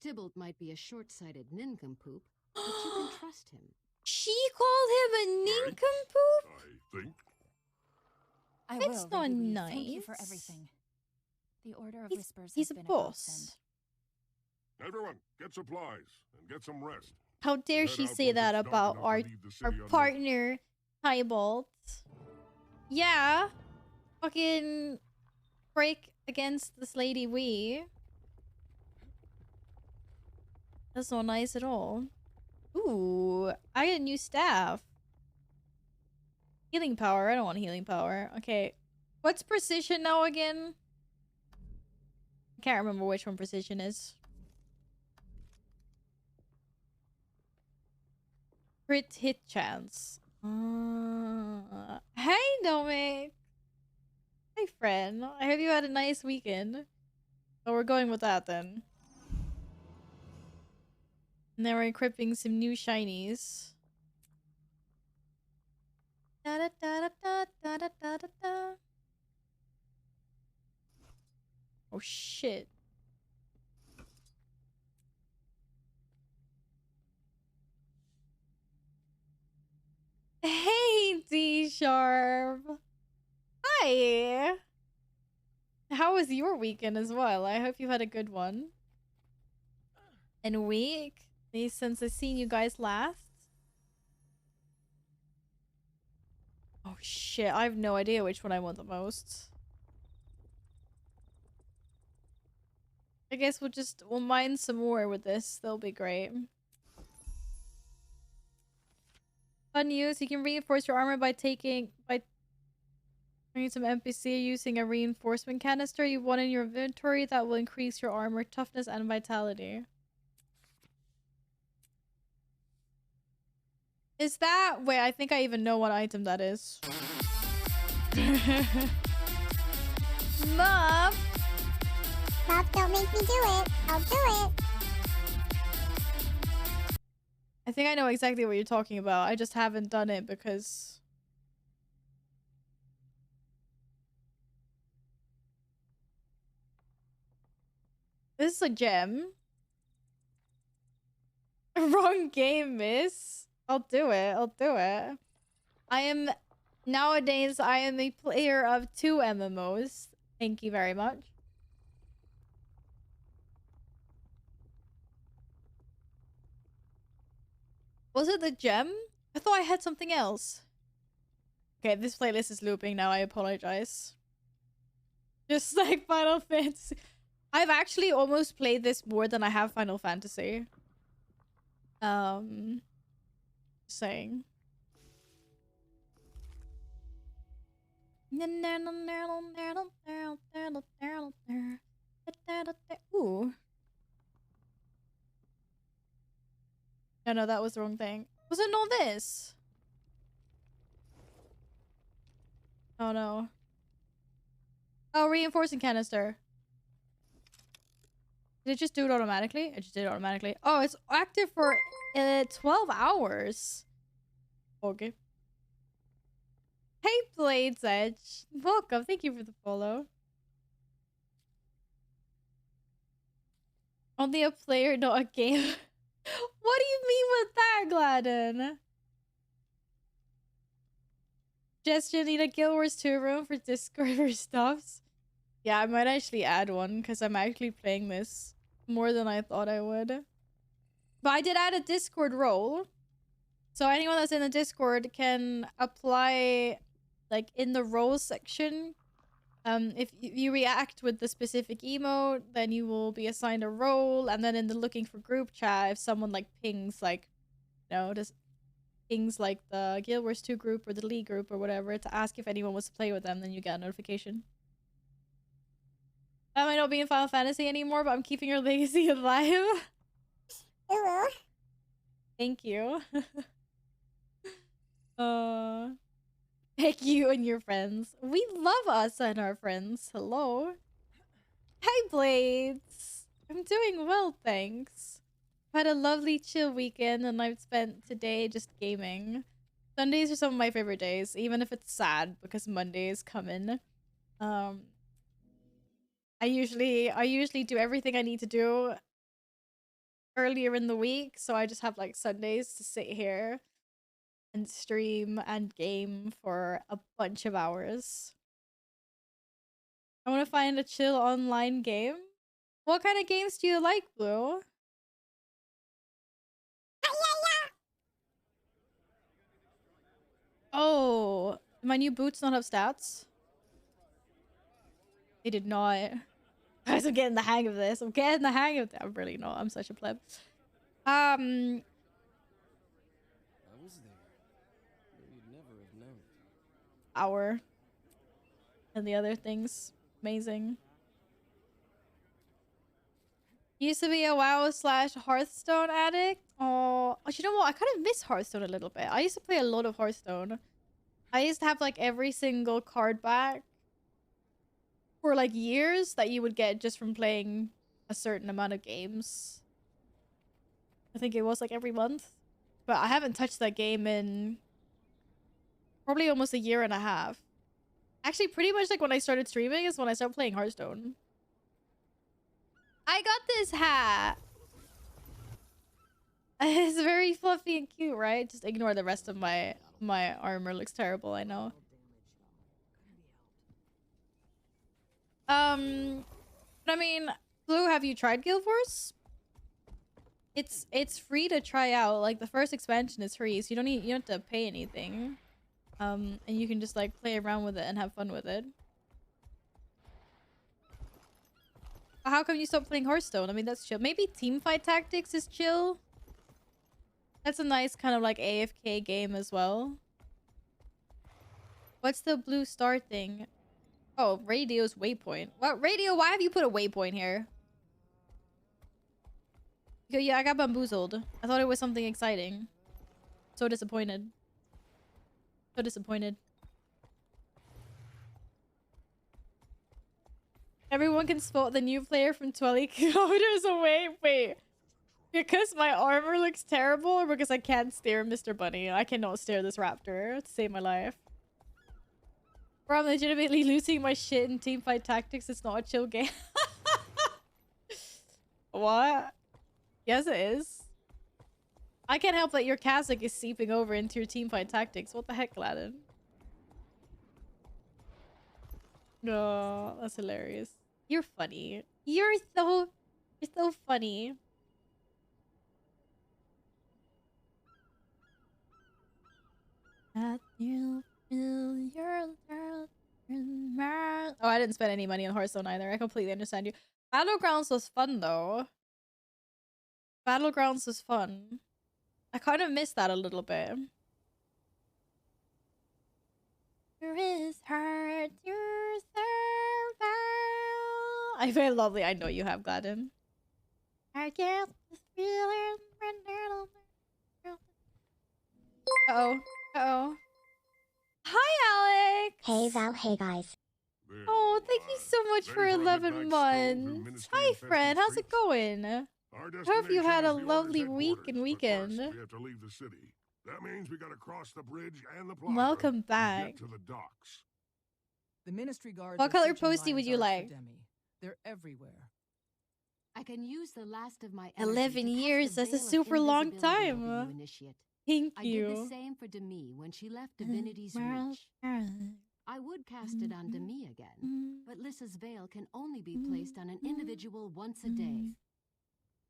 S14: Tybalt might be a short-sighted nincompoop, but you can trust him.
S1: She called him a nincompoop?
S6: I think.
S12: I
S1: That's
S12: will,
S1: not
S12: Lady Wee.
S1: nice.
S12: Thank you for everything. The Order of Whispers
S1: He's
S12: has
S1: a
S12: been
S1: boss.
S6: Everyone, get supplies and get some rest.
S1: How dare
S6: Head
S1: she
S6: out
S1: say
S6: once
S1: that
S6: it's dark
S1: about
S6: enough to
S1: our
S6: leave the city unnoticed.
S1: partner, Tybalt? Yeah. Fucking break against this Lady Wee. That's not nice at all. Ooh, I get a new staff. Healing power. I don't want healing power. Okay. What's precision now again? I can't remember which one precision is. Crit hit chance. Hey, Dominic. Hey, friend. I hope you had a nice weekend. So we're going with that then. And then we're equipping some new shinies. Da da da da da da da da da. Oh shit. Hey, D-Sharp. Hi. How was your weekend as well? I hope you had a good one. And week? Since I've seen you guys last. Oh shit, I have no idea which one I want the most. I guess we'll mine some more with this. They'll be great. Fun news, you can reinforce your armor by turning some NPC using a reinforcement canister you want in your inventory that will increase your armor toughness and vitality. Is that... Wait, I think I even know what item that is. Mom!
S3: Mom, don't make me do it. I'll do it.
S1: I think I know exactly what you're talking about. I just haven't done it because... This is a gem. Wrong game, miss. I'll do it. I'll do it. I am Nowadays, I am a player of 2 MMOs. Thank you very much. Was it the gem? I thought I had something else. Okay, this playlist is looping now. I apologize. Just like Final Fantasy. I've actually almost played this more than I have Final Fantasy. Saying. Ooh. No, that was the wrong thing. Was it not this? Oh no. Oh, reinforcing canister. Did it just do it automatically? It just did it automatically. Oh, it's active for 12 hours. Okay. Hey, Blades Edge. Welcome. Thank you for the follow. Only a player, not a game. What do you mean with that, Gladden? Just you need a Guild Wars 2 room for Discord for stuffs. Yeah, I might actually add one because I'm actually playing this more than I thought I would. But I did add a Discord role. So anyone that's in the Discord can apply, like, in the roles section. If you react with the specific emote, then you will be assigned a role. And then in the looking for group chat, if someone, like, pings, like, you know, just pings, like, the Guild Wars 2 group or the League group or whatever to ask if anyone wants to play with them, then you get a notification. I might not be in Final Fantasy anymore, but I'm keeping your legacy alive.
S3: Hello.
S1: Thank you. Thank you and your friends. We love us and our friends. Hello. Hi, Blades. I'm doing well, thanks. I've had a lovely chill weekend and I've spent today just gaming. Sundays are some of my favorite days, even if it's sad because Mondays come in. I usually do everything I need to do earlier in the week, so I just have like Sundays to sit here and stream and game for a bunch of hours. I want to find a chill online game. What kind of games do you like, Blue? Oh, my new boots not have stats? They did not. Guys, I'm getting the hang of this. I'm getting the hang of that. I'm really not. I'm such a pleb.
S16: I was there. You'd never have known it.
S1: Hour. And the other things. Amazing. Used to be a WoW / Hearthstone addict. Oh, you know what? I kind of miss Hearthstone a little bit. I used to play a lot of Hearthstone. I used to have like every single card back for like years that you would get just from playing a certain amount of games. I think it was like every month. But I haven't touched that game in probably almost a year and a half. Actually, pretty much like when I started streaming is when I started playing Hearthstone. I got this hat. It's very fluffy and cute, right? Just ignore the rest of my armor. Looks terrible, I know. But I mean, Blue, have you tried Guild Wars? It's free to try out. Like the first expansion is free, so you don't have to pay anything. And you can just like play around with it and have fun with it. How come you stopped playing Hearthstone? I mean, that's chill. Maybe Teamfight Tactics is chill. That's a nice kind of like AFK game as well. What's the blue star thing? Oh, radio's waypoint. What radio? Why have you put a waypoint here? Yeah, I got bamboozled. I thought it was something exciting. So disappointed. So disappointed. Everyone can spot the new player from 20 kilometers away. Wait. Because my armor looks terrible or because I can't stare Mr. Bunny? I cannot stare this raptor to save my life. Bro, I'm legitimately losing my shit in Teamfight Tactics. It's not a chill game. What? Yes, it is. I can't help that your Kazakh is seeping over into your Teamfight Tactics. What the heck, Gladden? No, that's hilarious. You're funny. You're so funny. That you feel your heart in my... Oh, I didn't spend any money on Hearthstone either. I completely understand you. Battlegrounds was fun though. Battlegrounds was fun. I kind of missed that a little bit. There is heart, you're so well. I feel lovely. I know you have, Gladden. I get this feeling. Uh-oh. Uh-oh. Hi, Alex!
S2: Hey Val, hey guys.
S1: Oh, thank you so much for 11 months. Hi, friend. How's it going? I hope you had a lovely week and weekend.
S6: We have to leave the city. That means we gotta cross the bridge and the plaza.
S1: Welcome
S6: and
S1: back.
S6: get to the docks.
S9: The ministry guards.
S1: What
S9: are
S1: color
S9: searching
S1: postie would you
S9: Lion's Arch
S1: like?
S9: for Demi. They're everywhere.
S14: I can use the last of my
S1: 11 years. That's a super long time. Thank
S14: I did the
S1: you.
S14: same for Demi when she left Divinity's Reach. I would cast it on Demi again, but Lissa's veil can only be placed on an individual once a day.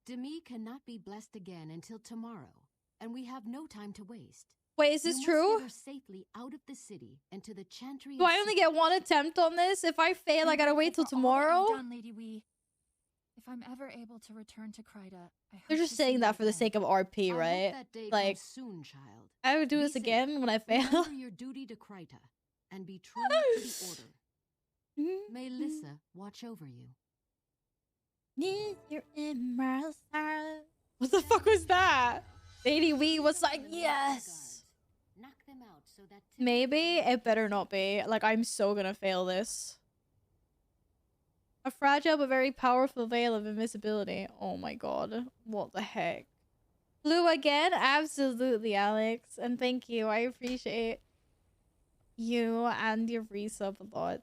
S14: Demi cannot be blessed again until tomorrow, and we have no time to waste.
S1: Wait, is this true?
S14: Get her safely out of the city and to the Chantry.
S1: Do I only get one attempt on this? If I fail, I gotta wait till tomorrow?
S12: Done, Lady Wee. If I'm ever able to return to Kryta, I hope
S1: They're just
S12: to
S1: saying
S12: see
S1: that
S12: you
S1: for the
S12: again.
S1: sake of RP, right?
S14: That day
S1: Like,
S14: comes soon, child.
S1: I would do
S14: Be
S1: this
S14: safe.
S1: again when I fail.
S14: Remember your duty to Kryta and be true to the order. May Lissa watch over you.
S1: What the fuck was that? Lady Wee was like, yes.
S14: Knock them out so that
S1: Maybe it better not be. Like, I'm so gonna fail this. A fragile but very powerful veil of invisibility. Oh my god. What the heck? Blue again? Absolutely, Alex. And thank you. I appreciate you and your resub a lot.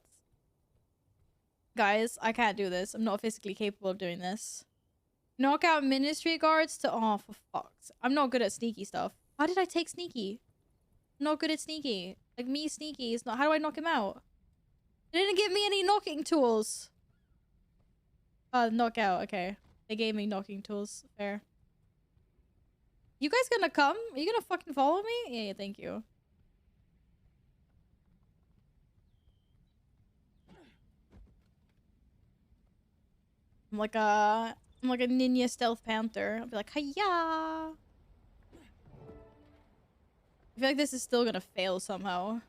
S1: Guys, I can't do this. I'm not physically capable of doing this. Knock out ministry guards to... Oh, for fuck's... I'm not good at sneaky stuff. How did I take sneaky? I'm not good at sneaky. Like, me sneaky is not... How do I knock him out? They didn't give me any knocking tools. Knockout. Okay. They gave me knocking tools. Fair. You guys gonna come? Are you gonna fucking follow me? Yeah, thank you. I'm like a ninja stealth panther. I'll be like, hiya! I feel like this is still gonna fail somehow.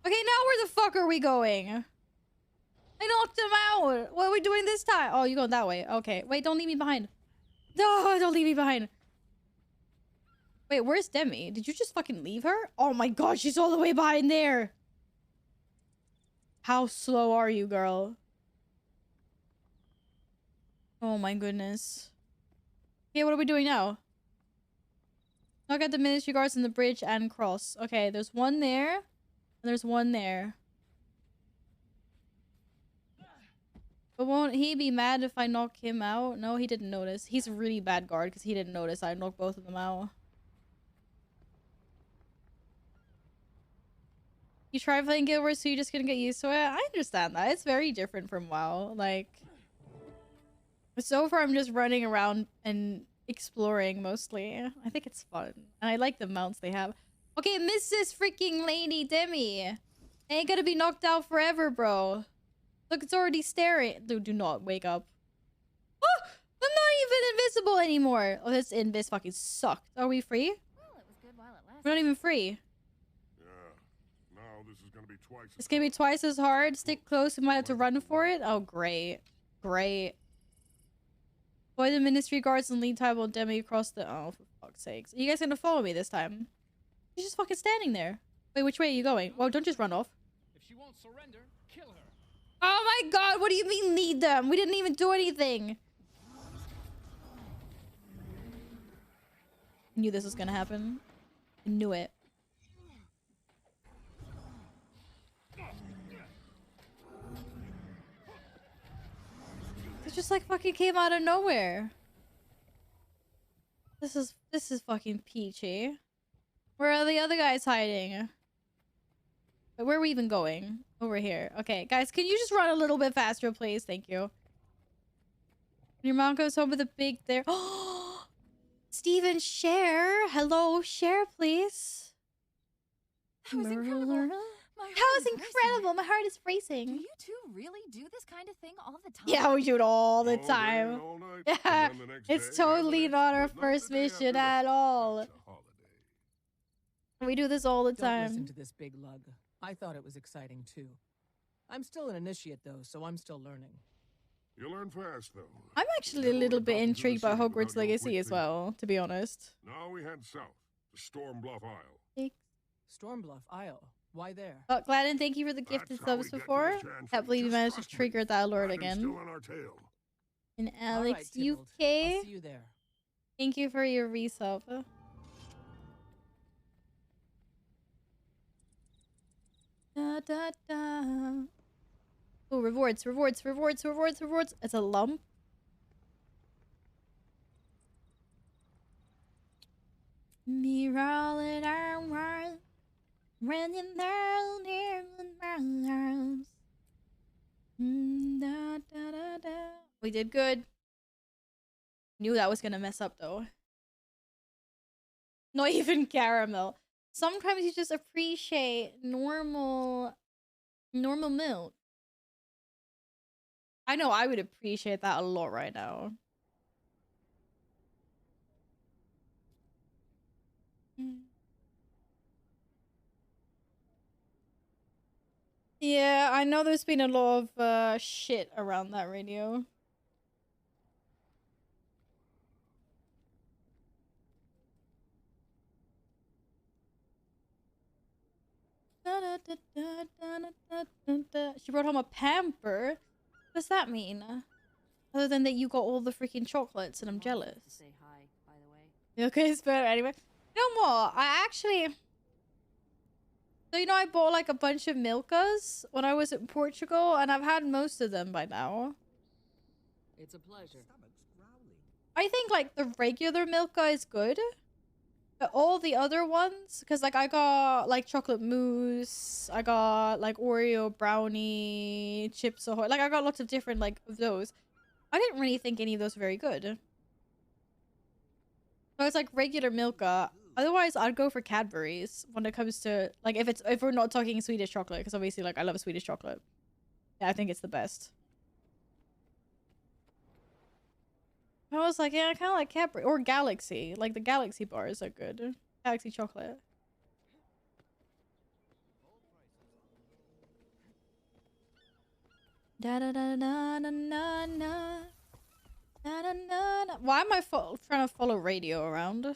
S1: Okay, now where the fuck are we going? I knocked him out! What are we doing this time? Oh, you're going that way. Okay. Wait, don't leave me behind. No, don't leave me behind. Wait, where's Demi? Did you just fucking leave her? Oh my god, she's all the way behind there! How slow are you, girl? Oh my goodness. Okay, what are we doing now? Knock out the ministry guards in the bridge and cross. Okay, there's one there. And there's one there. But won't he be mad if I knock him out? No, he didn't notice. He's a really bad guard because he didn't notice I knocked both of them out. You try playing Guild Wars, so you're just gonna get used to it? I understand that. It's very different from WoW. Like... So far, I'm just running around and exploring mostly. I think it's fun. And I like the mounts they have. Okay, Mrs. freaking Lady Demi. Ain't gonna be knocked out forever, bro. Look, it's already staring. Dude, do not wake up. Oh! I'm not even invisible anymore. Oh, this invis fucking sucked. Are we free?
S12: Well, it was good while it lasted.
S1: We're not even free.
S6: Yeah. Now this is gonna be twice.
S1: It's gonna be twice as hard. Stick close. We might have to run for it. Oh, great. Great. Avoid the ministry guards and lead Tybal and Demi across the... Oh, for fuck's sakes. Are you guys gonna follow me this time? She's just fucking standing there. Wait, which way are you going? Well, don't just run off.
S11: If she won't surrender, kill her.
S1: Oh my god, what do you mean lead them? We didn't even do anything. I knew this was gonna happen. I knew it. It just like fucking came out of nowhere. This is fucking peachy. Where are the other guys hiding? Wait, where are we even going? Over here. Okay, guys, can you just run a little bit faster, please? Thank you. Your mom goes home with a big there. Oh, Steven, share. Hello, share, please.
S13: That was incredible.
S1: That was incredible. My heart is racing.
S13: Do you two really do this kind of thing all the time?
S1: Yeah, we do it all the
S6: All day
S1: time.
S6: and all night,
S1: Yeah,
S6: and then the next
S1: it's
S6: day, and the
S1: totally
S6: next,
S1: not our
S6: but not
S1: first
S6: the day
S1: mission
S6: after
S1: at all.
S6: That's a holiday.
S1: We do this all the
S9: Don't listen
S1: time.
S9: to this big lug. I thought it was exciting too. I'm still an initiate though, so I'm still learning.
S6: You learn fast, though.
S1: I'm actually a little bit intrigued by Hogwarts Legacy as well, to be honest.
S6: Now we head south to Stormbluff Isle.
S9: Stormbluff Isle. Why there?
S1: Oh, Gladden, thank you for the gifted subs before. Can't believe you managed to trigger that alert again.
S6: Still on our tail.
S1: And
S9: All
S1: Alex
S9: right, Tybalt.
S1: UK,
S9: I'll see you there.
S1: thank you for your resub. Da, da, da. Oh, rewards. It's a lump. Me rolling our running down near the mountains. Da, da, da, da. We did good. Knew that was gonna mess up though. Not even caramel. Sometimes you just appreciate normal milk. I know I would appreciate that a lot right now. Yeah, I know there's been a lot of shit around that radio. She brought home a pamper. What does that mean? Other than that you got all the freaking chocolates and I'm jealous.
S14: Say hi, by the way.
S1: Okay, it's better anyway. You know what? I actually... So, you know, I bought like a bunch of Milkas when I was in Portugal, and I've had most of them by now.
S14: It's a pleasure.
S1: I think like the regular Milka is good. But all the other ones, because like I got like chocolate mousse, I got like Oreo brownie, Chips Ahoy. Like I got lots of different like of those. I didn't really think any of those were very good. So it's like regular Milka. Otherwise, I'd go for Cadbury's when it comes to like if we're not talking Swedish chocolate, because obviously like I love Swedish chocolate. Yeah, I think it's the best. I was like, yeah, I kind of like Cadbury or Galaxy. Like the Galaxy bars are good. Galaxy chocolate. Da da da da da da da da da da. Why am I trying to follow Radio around? I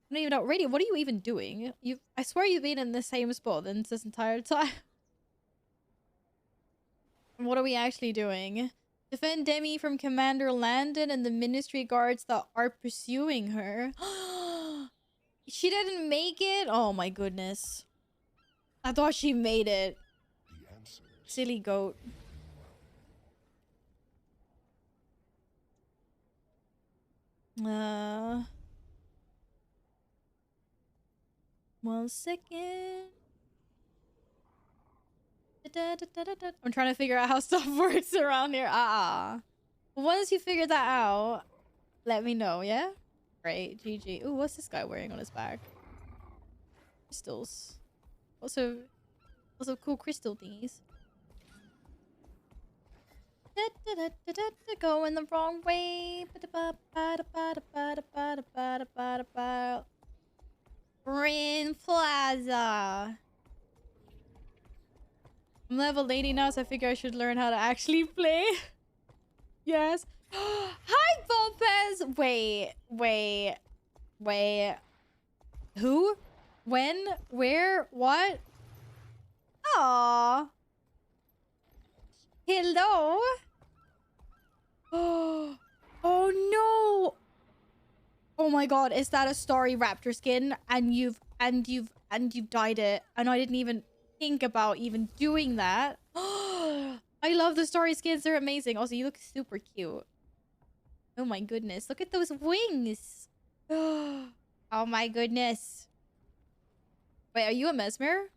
S1: don't even know. Radio, what are you even doing? I swear you've been in the same spot this entire time. What are we actually doing? Defend Demi from Commander Landon and the Ministry guards that are pursuing her. She didn't make it? Oh my goodness. I thought she made it. Silly goat. One second. I'm trying to figure out how stuff works around here. Once you figure that out, let me know, yeah? Great, GG. Ooh, what's this guy wearing on his back? Crystals. Also cool crystal thingies. Going the wrong way. Green Plaza. I'm level 80 now, so I figure I should learn how to actually play. Yes. Hi, Bopez! Wait. Who? When? Where? What? Aww. Hello? Oh no! Oh my god, is that a Starry Raptor skin? And you've dyed it, and I didn't even think about even doing that. I love the Starry skins, they're amazing. Also, you look super cute. Oh my goodness, look at those wings. Oh my goodness. Wait, are you a Mesmer?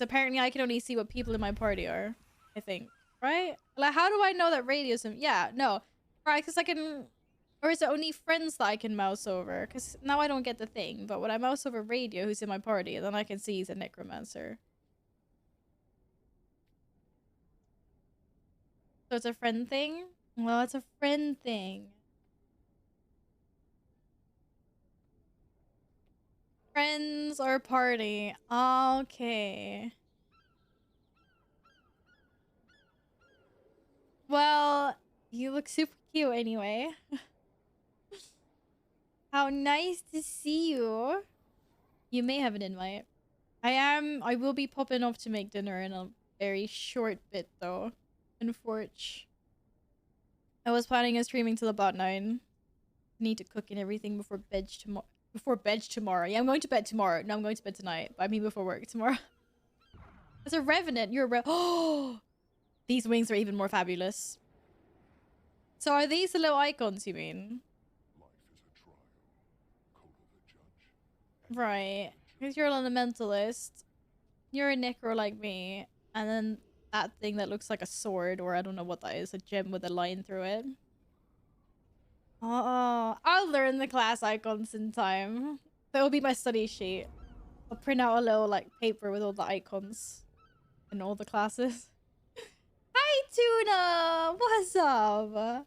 S1: apparently I can only see what people in my party are, I think. Right? Like, how do I know that radio's in... Yeah, no. Right, because I can... Or is it only friends that I can mouse over? Because now I don't get the thing. But when I mouse over radio, who's in my party, then I can see he's a necromancer. So it's a friend thing? Well, it's a friend thing. Friends or party? Okay. Well, you look super cute anyway. How nice to see you. You may have an invite. I will be popping off to make dinner in a very short bit though. Unfortunately. I was planning on streaming till about 9. Need to cook and everything before bed tomorrow. Before bed tomorrow. Yeah, I'm going to bed tomorrow. No, I'm going to bed tonight. But I mean before work tomorrow. As a revenant, you're a oh! These wings are even more fabulous. So are these the little icons you mean? Right. Because you're an elementalist. You're a necro like me. And then that thing that looks like a sword, or I don't know what that is, a gem with a line through it. Oh, I'll learn the class icons in time. That will be my study sheet. I'll print out a little like paper with all the icons and all the classes. Hi, Tuna! What's up?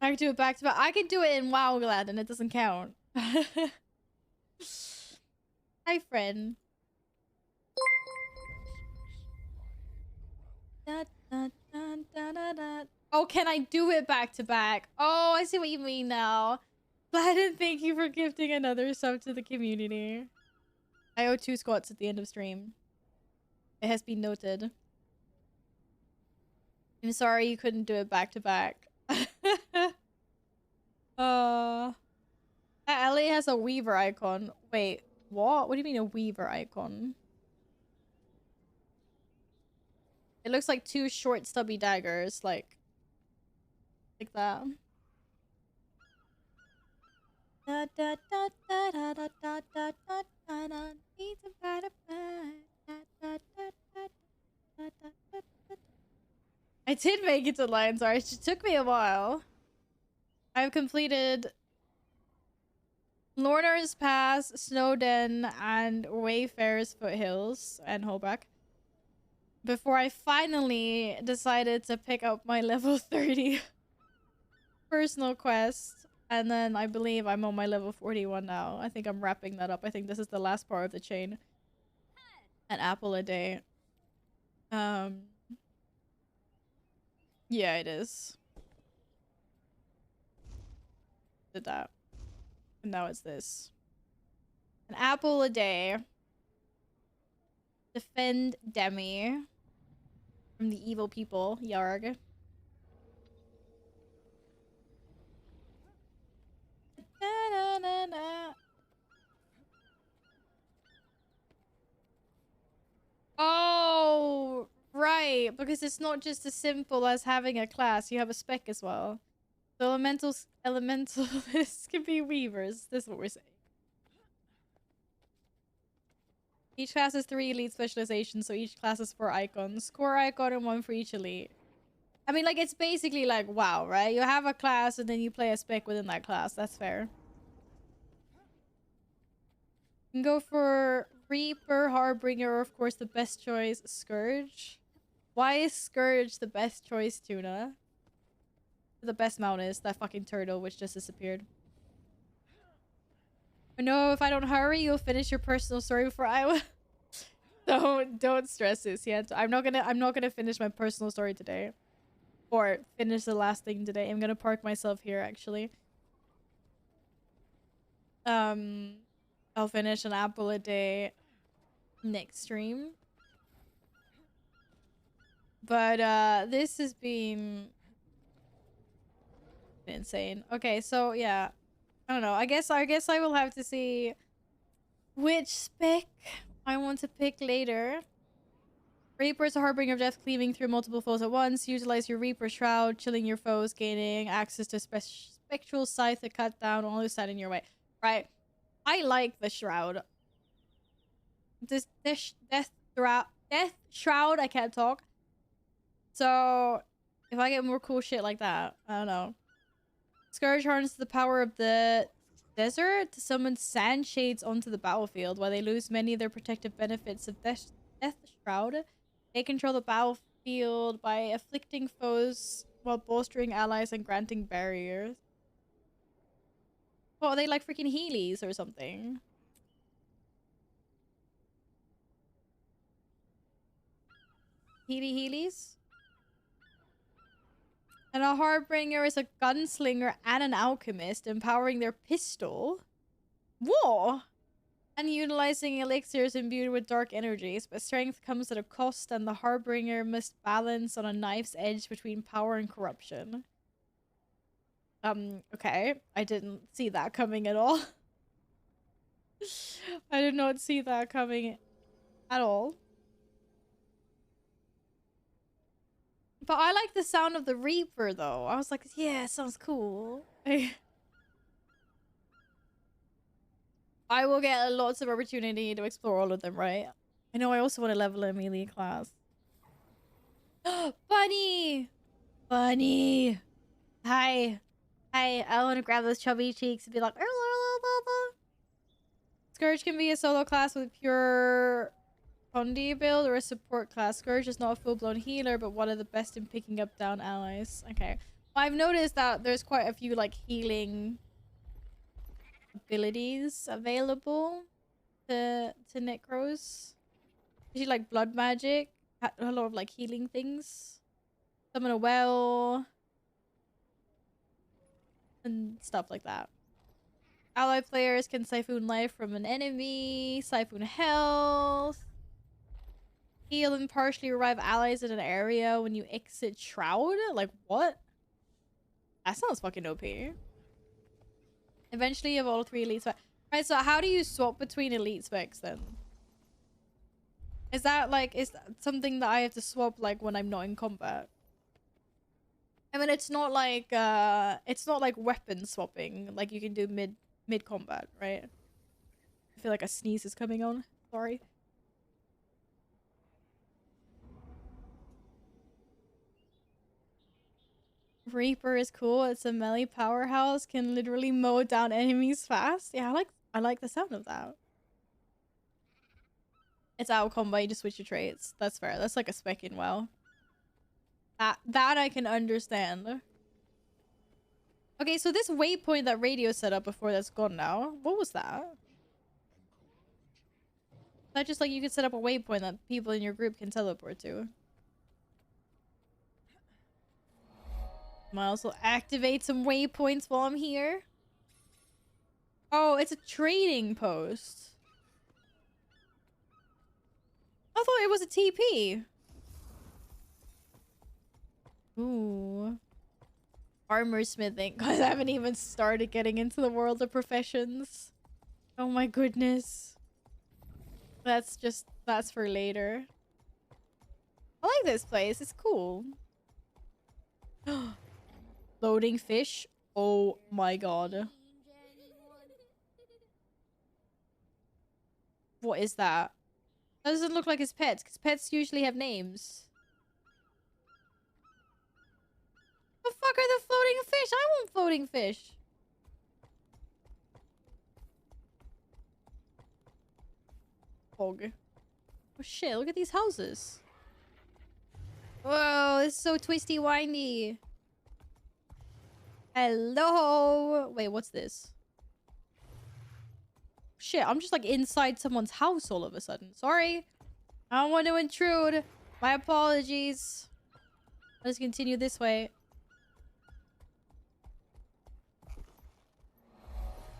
S1: I can do it back to back. I can do it in WoWglad and it doesn't count. Hi, friend. Da, da, da, da, da, da. Oh, can I do it back to back? Oh, I see what you mean now. Glad and thank you for gifting another sub to the community. I owe 2 squats at the end of stream. It has been noted. I'm sorry you couldn't do it back to back. Ellie has a weaver icon. Wait, what? What do you mean a weaver icon? It looks like 2 short stubby daggers, like that. Da, da, da, da, da, da, da, da, da, da, da. I did make it to Lion's Arch. It took me a while. I've completed Lorner's Pass, Snowden, and Wayfarer's Foothills, and Holbrook, before I finally decided to pick up my level 30 personal quest. And then I believe I'm on my level 41 now. I think I'm wrapping that up. I think this is the last part of the chain. An apple a day. Yeah, it is. Did that. And now it's this. An apple a day. Defend Demi from the evil people. Yarg. Da, da, da. Oh, right. Because it's not just as simple as having a class. You have a spec as well. So elementalists can be weavers. That's what we're saying. Each class has 3 elite specializations, so each class has 4 icons. Core icon and 1 for each elite. I mean, like, it's basically like WoW, right? You have a class and then you play a spec within that class. That's fair. You can go for Reaper, Harbinger, or of course the best choice, Scourge. Why is Scourge the best choice, Tuna? The best mount is that fucking turtle which just disappeared. No, if I don't hurry, you'll finish your personal story before I will. Don't stress this yet. I'm not gonna finish my personal story today. Or finish the last thing today. I'm gonna park myself here actually. I'll finish an apple a day next stream. But this has been insane. Okay, so yeah. I don't know. I guess I will have to see which spec I want to pick later. Reaper is a harbinger of death, cleaving through multiple foes at once. Utilize your Reaper Shroud, chilling your foes, gaining access to spectral scythe to cut down all who stand in your way. Right. I like the Shroud. death shroud. I can't talk. So if I get more cool shit like that, I don't know. Scourge harnesses the power of the desert to summon sand shades onto the battlefield. While they lose many of their protective benefits of death shroud, they control the battlefield by afflicting foes while bolstering allies and granting barriers. What, are they like freaking Heelys or something? Heelys? And a Harbinger is a gunslinger and an alchemist, empowering their pistol. Whoa! And utilizing elixirs imbued with dark energies, but strength comes at a cost, and the Harbinger must balance on a knife's edge between power and corruption. Okay. I didn't see that coming at all. I did not see that coming at all. But I like the sound of the Reaper, though. I was like, yeah, sounds cool. I will get lots of opportunity to explore all of them, right? I know I also want to level a melee class. Bunny! Bunny! Hi. Hi, I want to grab those chubby cheeks and be like... Scourge can be a solo class with pure Condi build or a support class. Scourge is not a full-blown healer, but one of the best in picking up down allies. Okay. Well, I've noticed that there's quite a few, like, healing abilities available to Necros. Usually, like, blood magic. A lot of, like, healing things. Summon a well. And stuff like that. Ally players can siphon life from an enemy. Siphon health. Heal and partially revive allies in an area when you exit Shroud? Like, what? That sounds fucking OP. Eventually, you have all 3 elite specs. Right, so how do you swap between elite specs then? Is that something that I have to swap like when I'm not in combat? I mean, it's not like weapon swapping like you can do mid combat, right? I feel like a sneeze is coming on. Sorry. Reaper is cool. It's a melee powerhouse. Can literally mow down enemies fast. Yeah, I like the sound of that. It's out of combat. You just switch your traits. That's fair. That's like a spec in WoW. That I can understand. Okay, so this waypoint that Radio set up before that's gone now. What was that? That just like you could set up a waypoint that people in your group can teleport to. Might also activate some waypoints while I'm here. Oh, it's a trading post. I thought it was a TP. Ooh. Armor smithing. Because I haven't even started getting into the world of professions. Oh my goodness. That's for later. I like this place. It's cool. Floating fish. Oh my god. What is that? That doesn't look like his pets, because pets usually have names. The fuck are the floating fish? I want floating fish. Hog. Oh shit, look at these houses. Whoa, it's so twisty windy. Hello. Wait, what's this? Shit, I'm just like inside someone's house all of a sudden. Sorry. I don't want to intrude. My apologies. Let's continue this way.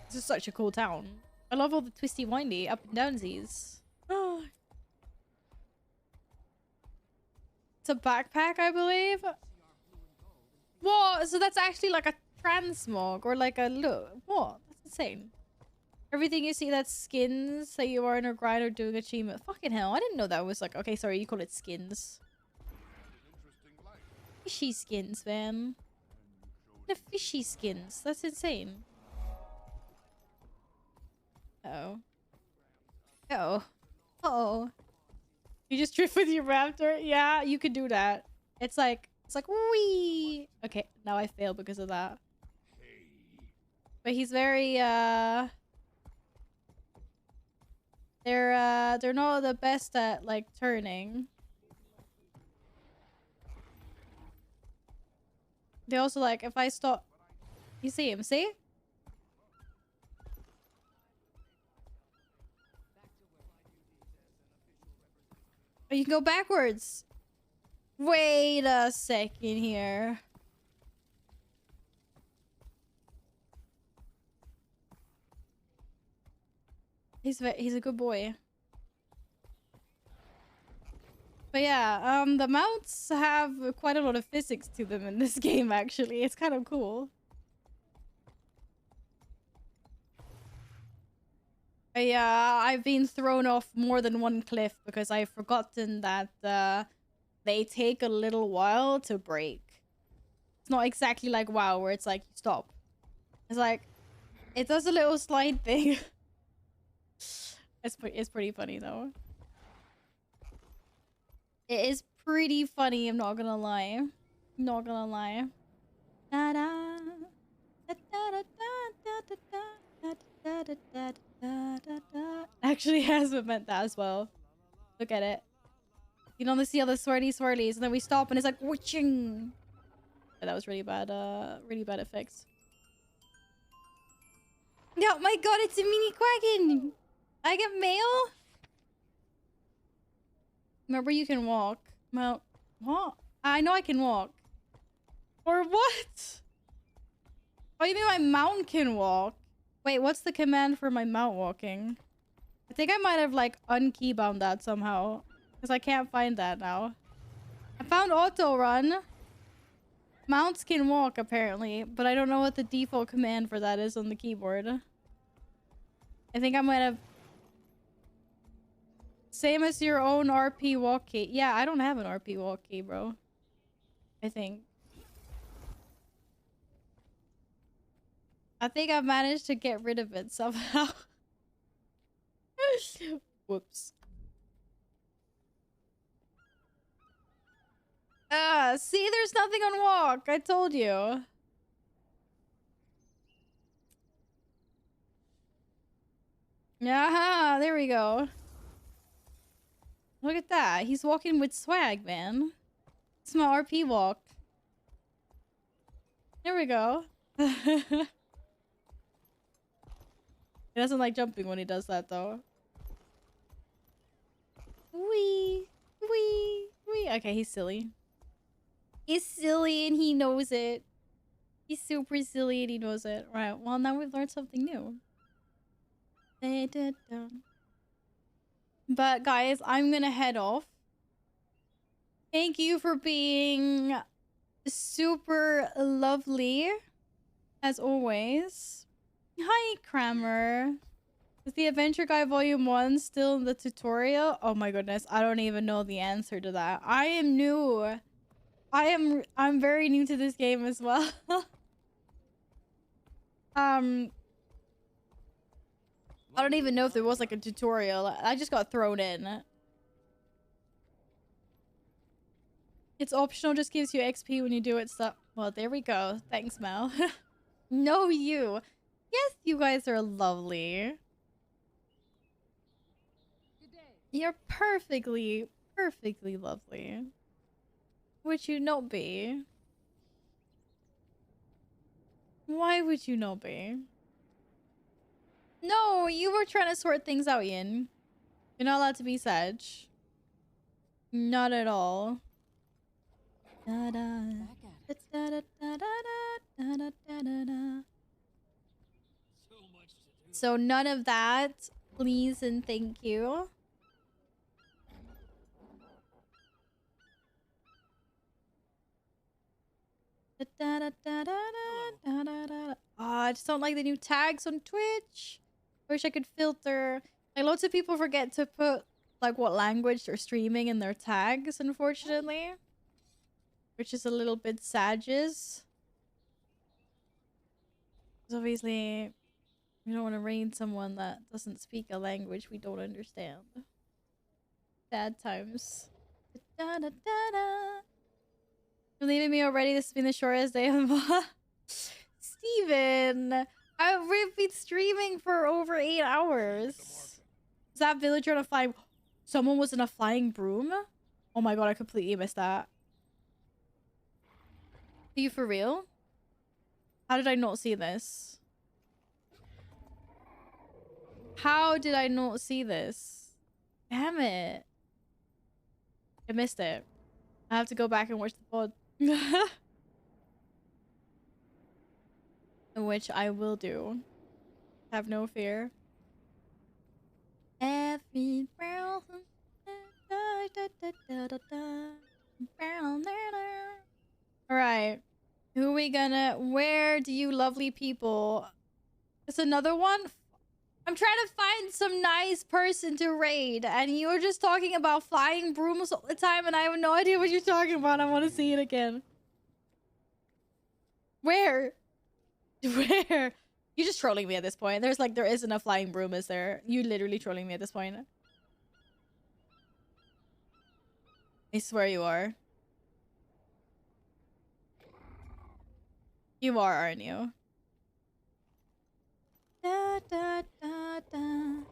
S1: This is such a cool town. I love all the twisty windy up and downsies. Oh. It's a backpack, I believe. What? So that's actually like a transmog or like a look. What? That's insane. Everything you see that's skins, say you are in a grind or doing achievement. Fucking hell, I didn't know that was like... Okay, sorry, you call it skins. Fishy skins, man. The fishy skins. That's insane. Uh-oh. Uh-oh. Uh-oh. You just drift with your raptor? Yeah, you could do that. It's like wee. Okay, now I fail because of that. But he's very they're not the best at like turning. They also like if I stop. You see him, see? Oh, you can go backwards. Wait a second here. He's a good boy. But yeah, the mounts have quite a lot of physics to them in this game, actually. It's kind of cool. But yeah, I've been thrown off more than one cliff because I've forgotten that they take a little while to break. It's not exactly like WoW where it's like, you stop. It's like, it does a little slide thing. It's pretty funny though. It is pretty funny, I'm not gonna lie. Not gonna lie. Actually has meant that as well. Look at it. You can only see all the swirlies, and then we stop and it's like whooshing. But that was really bad effects. Oh my god, it's a mini Quacken! I get mail? Remember you can walk. Well, what? I know I can walk. Or what? Oh, you mean my mount can walk? Wait, what's the command for my mount walking? I think I might have like unkeybound that somehow. Because I can't find that now. I found auto run. Mounts can walk apparently, but I don't know what the default command for that is on the keyboard. I think I might have... Same as your own RP walk key. Yeah, I don't have an RP walk key, bro. I think. I think I've managed to get rid of it somehow. Whoops. See, there's nothing on walk. I told you. Aha, there we go. Look at that. He's walking with swag, man. It's my RP walk. There we go. He doesn't like jumping when he does that, though. Wee. Wee. Wee. Okay, he's silly. He's silly and he knows it. He's super silly and he knows it. Right, well, now we've learned something new. But guys, I'm gonna head off. Thank you for being super lovely, as always. Hi, Kramer. Is the Adventure Guide Volume 1 still in the tutorial? Oh my goodness, I don't even know the answer to that. I am new. I'm very new to this game as well. I don't even know if there was like a tutorial. I just got thrown in. It's optional, just gives you XP when you do it. So, well, there we go. Thanks, Mel. No, you. Yes, you guys are lovely. You're perfectly lovely. Would you not be? Why would you not be? No, you were trying to sort things out, Ian. You're not allowed to be Sag. Not at all. Da da da da da da da da da da. So none of that, please and thank you. Oh, I just don't like the new tags on Twitch. I wish I could filter. Like, lots of people forget to put like what language they're streaming in their tags, unfortunately. Which is a little bit sadges. Because obviously we don't want to raid someone that doesn't speak a language we don't understand. Sad times. Da, da, da, da. You're leaving me already? This has been the shortest day of Steven! We've been streaming for over 8 hours. Is that villager on a flying... Someone was in a flying broom? Oh my god, I completely missed that. Are you for real? How did I not see this? How did I not see this? Damn it. I missed it. I have to go back and watch the pod. Which I will do. Have no fear. Every barrel. Alright. Who are we gonna... Where do you lovely people... It's another one? I'm trying to find some nice person to raid, and you're just talking about flying brooms all the time, and I have no idea what you're talking about. I want to see it again. Where? Where? You're just trolling me at this point. There isn't a flying broom, is there? You literally trolling me at this point. I swear you are. You are, aren't you? Da da da da.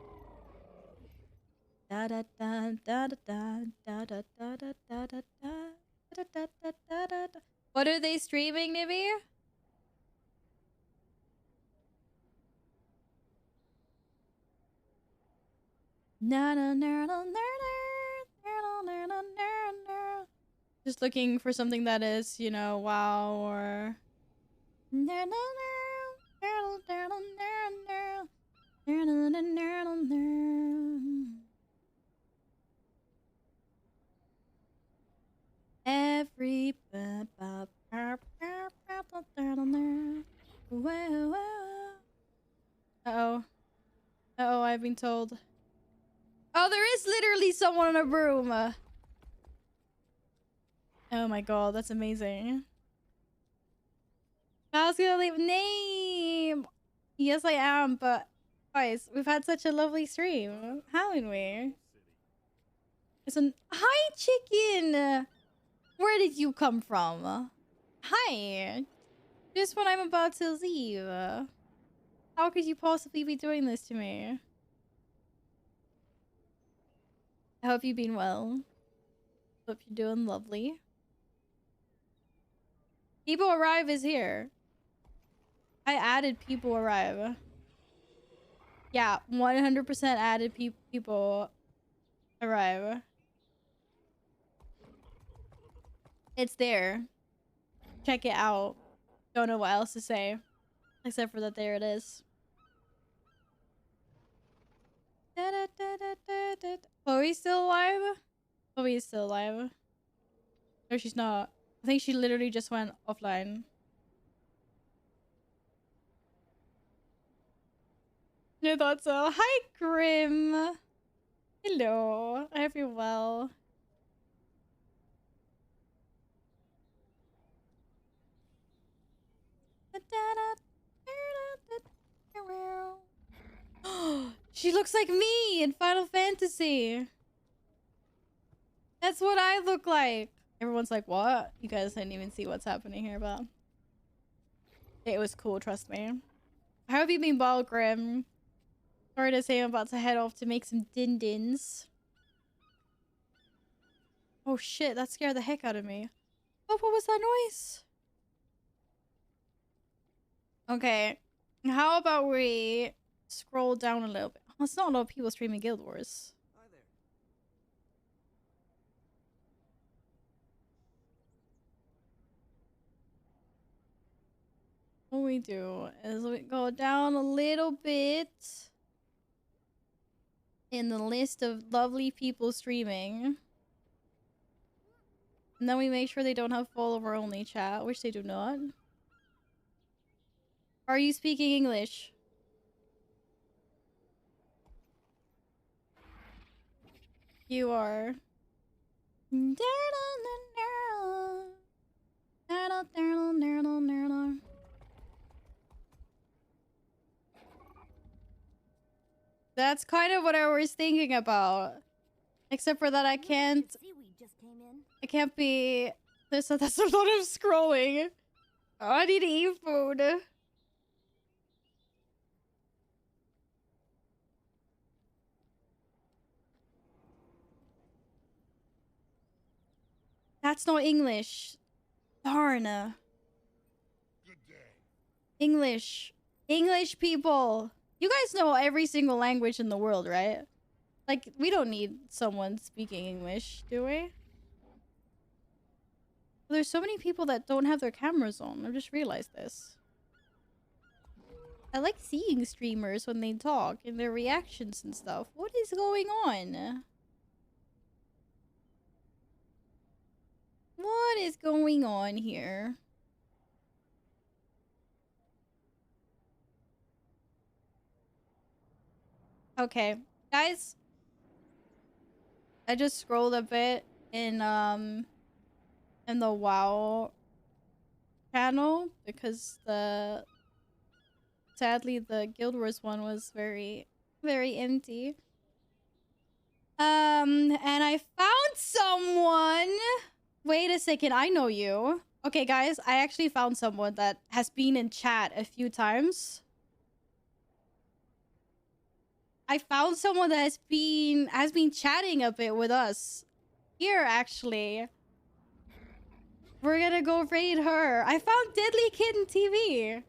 S1: Da da da da da da da da da da da da da da da da. What are they streaming, Nibby? Na na na na na na na na. Just looking for something that is, you know, wow or. Na na na. Every uh-oh. Uh-oh, I've been told. Oh, there is literally someone on a broom. Oh my god, that's amazing. I was gonna leave name. Yes, I am, but guys, we've had such a lovely stream, haven't we? It's an hi, chicken. Where did you come from? Hi. Just when I'm about to leave. How could you possibly be doing this to me? I hope you've been well. Hope you're doing lovely. People Arrive is here. I added People Arrive. Yeah, 100% added People Arrive. It's there. Check it out. Don't know what else to say. Except for that there it is. Chloe's still alive? Chloe is still alive. No, she's not. I think she literally just went offline. I thought so. Hi, Grim. Hello. I hope you're well. She looks like me in Final Fantasy. That's what I look like. Everyone's like, what? You guys didn't even see what's happening here, but it was cool, trust me. How have you been, Ball Grim? Sorry to say I'm about to head off to make some din-dins. Oh shit, that scared the heck out of me. Oh, what was that noise? Okay, how about we scroll down a little bit? Oh, it's not a lot of people streaming Guild Wars.
S16: Hi there.
S1: What we do is we go down a little bit in the list of lovely people streaming. And then we make sure they don't have follower only chat, which they do not. Are you speaking English? You are. That's kind of what I was thinking about. Except for that I can't be... that's a lot of scrolling. Oh, I need to eat food. That's not English. Darn. English. English people. You guys know every single language in the world, right? Like, we don't need someone speaking English, do we? There's so many people that don't have their cameras on. I just realized this. I like seeing streamers when they talk and their reactions and stuff. What is going on? What is going on here? Okay, guys. I just scrolled a bit in the WoW channel because sadly the Guild Wars one was very empty. And I found someone. Wait a second, I know you. Okay, guys, I actually found someone that has been in chat a few times. I found someone that has been chatting a bit with us here, actually. We're gonna go raid her. I found Deadly Kitten TV.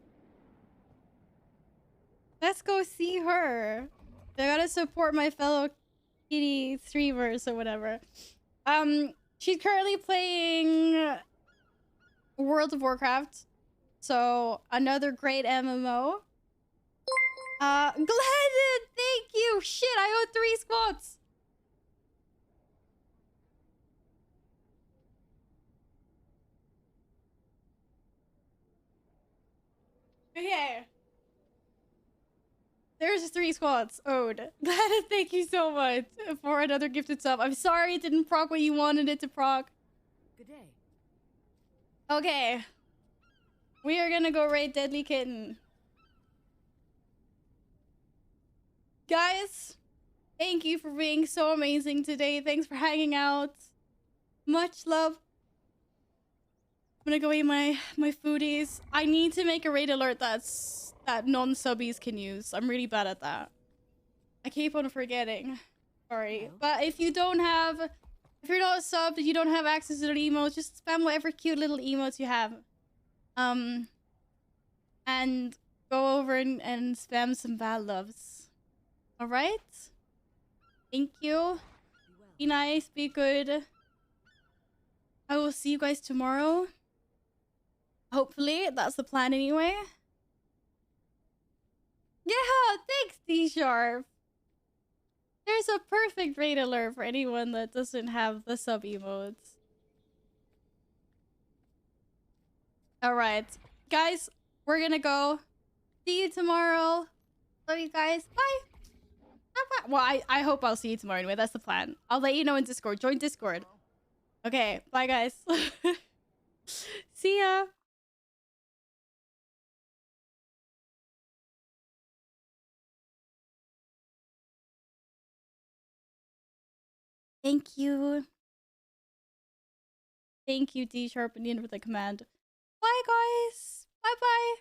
S1: Let's go see her. I gotta support my fellow kitty streamers or whatever. She's currently playing World of Warcraft. So, another great MMO. Gladden, thank you! Shit, I owe 3 squats! Okay. There's 3 squats owed. Gladden, thank you so much for another gifted sub. I'm sorry it didn't proc what you wanted it to proc.
S8: Good day.
S1: Okay. We are gonna go raid Deadly Kitten. Guys, thank you for being so amazing today. Thanks for hanging out. Much love. I'm gonna go eat my foodies. I need to make a raid alert that non-subbies can use. I'm really bad at that. I keep on forgetting. Sorry.
S8: Hello.
S1: But if you're not subbed, you don't have access to the emotes, just spam whatever cute little emotes you have. And go over and spam some bad loves. Alright? Thank you. Be nice, be good. I will see you guys tomorrow. Hopefully, that's the plan anyway. Yeah, thanks, D-Sharp. There's a perfect raid alert for anyone that doesn't have the sub emotes. Alright. Guys, we're gonna go. See you tomorrow. Love you guys. Bye. Bye-bye. Well, I hope I'll see you tomorrow anyway. That's the plan. I'll let you know in Discord. Join Discord. Okay. Bye, guys. See ya. Thank you. Thank you, D-Sharp and Ian, for the command. Bye, guys. Bye-bye.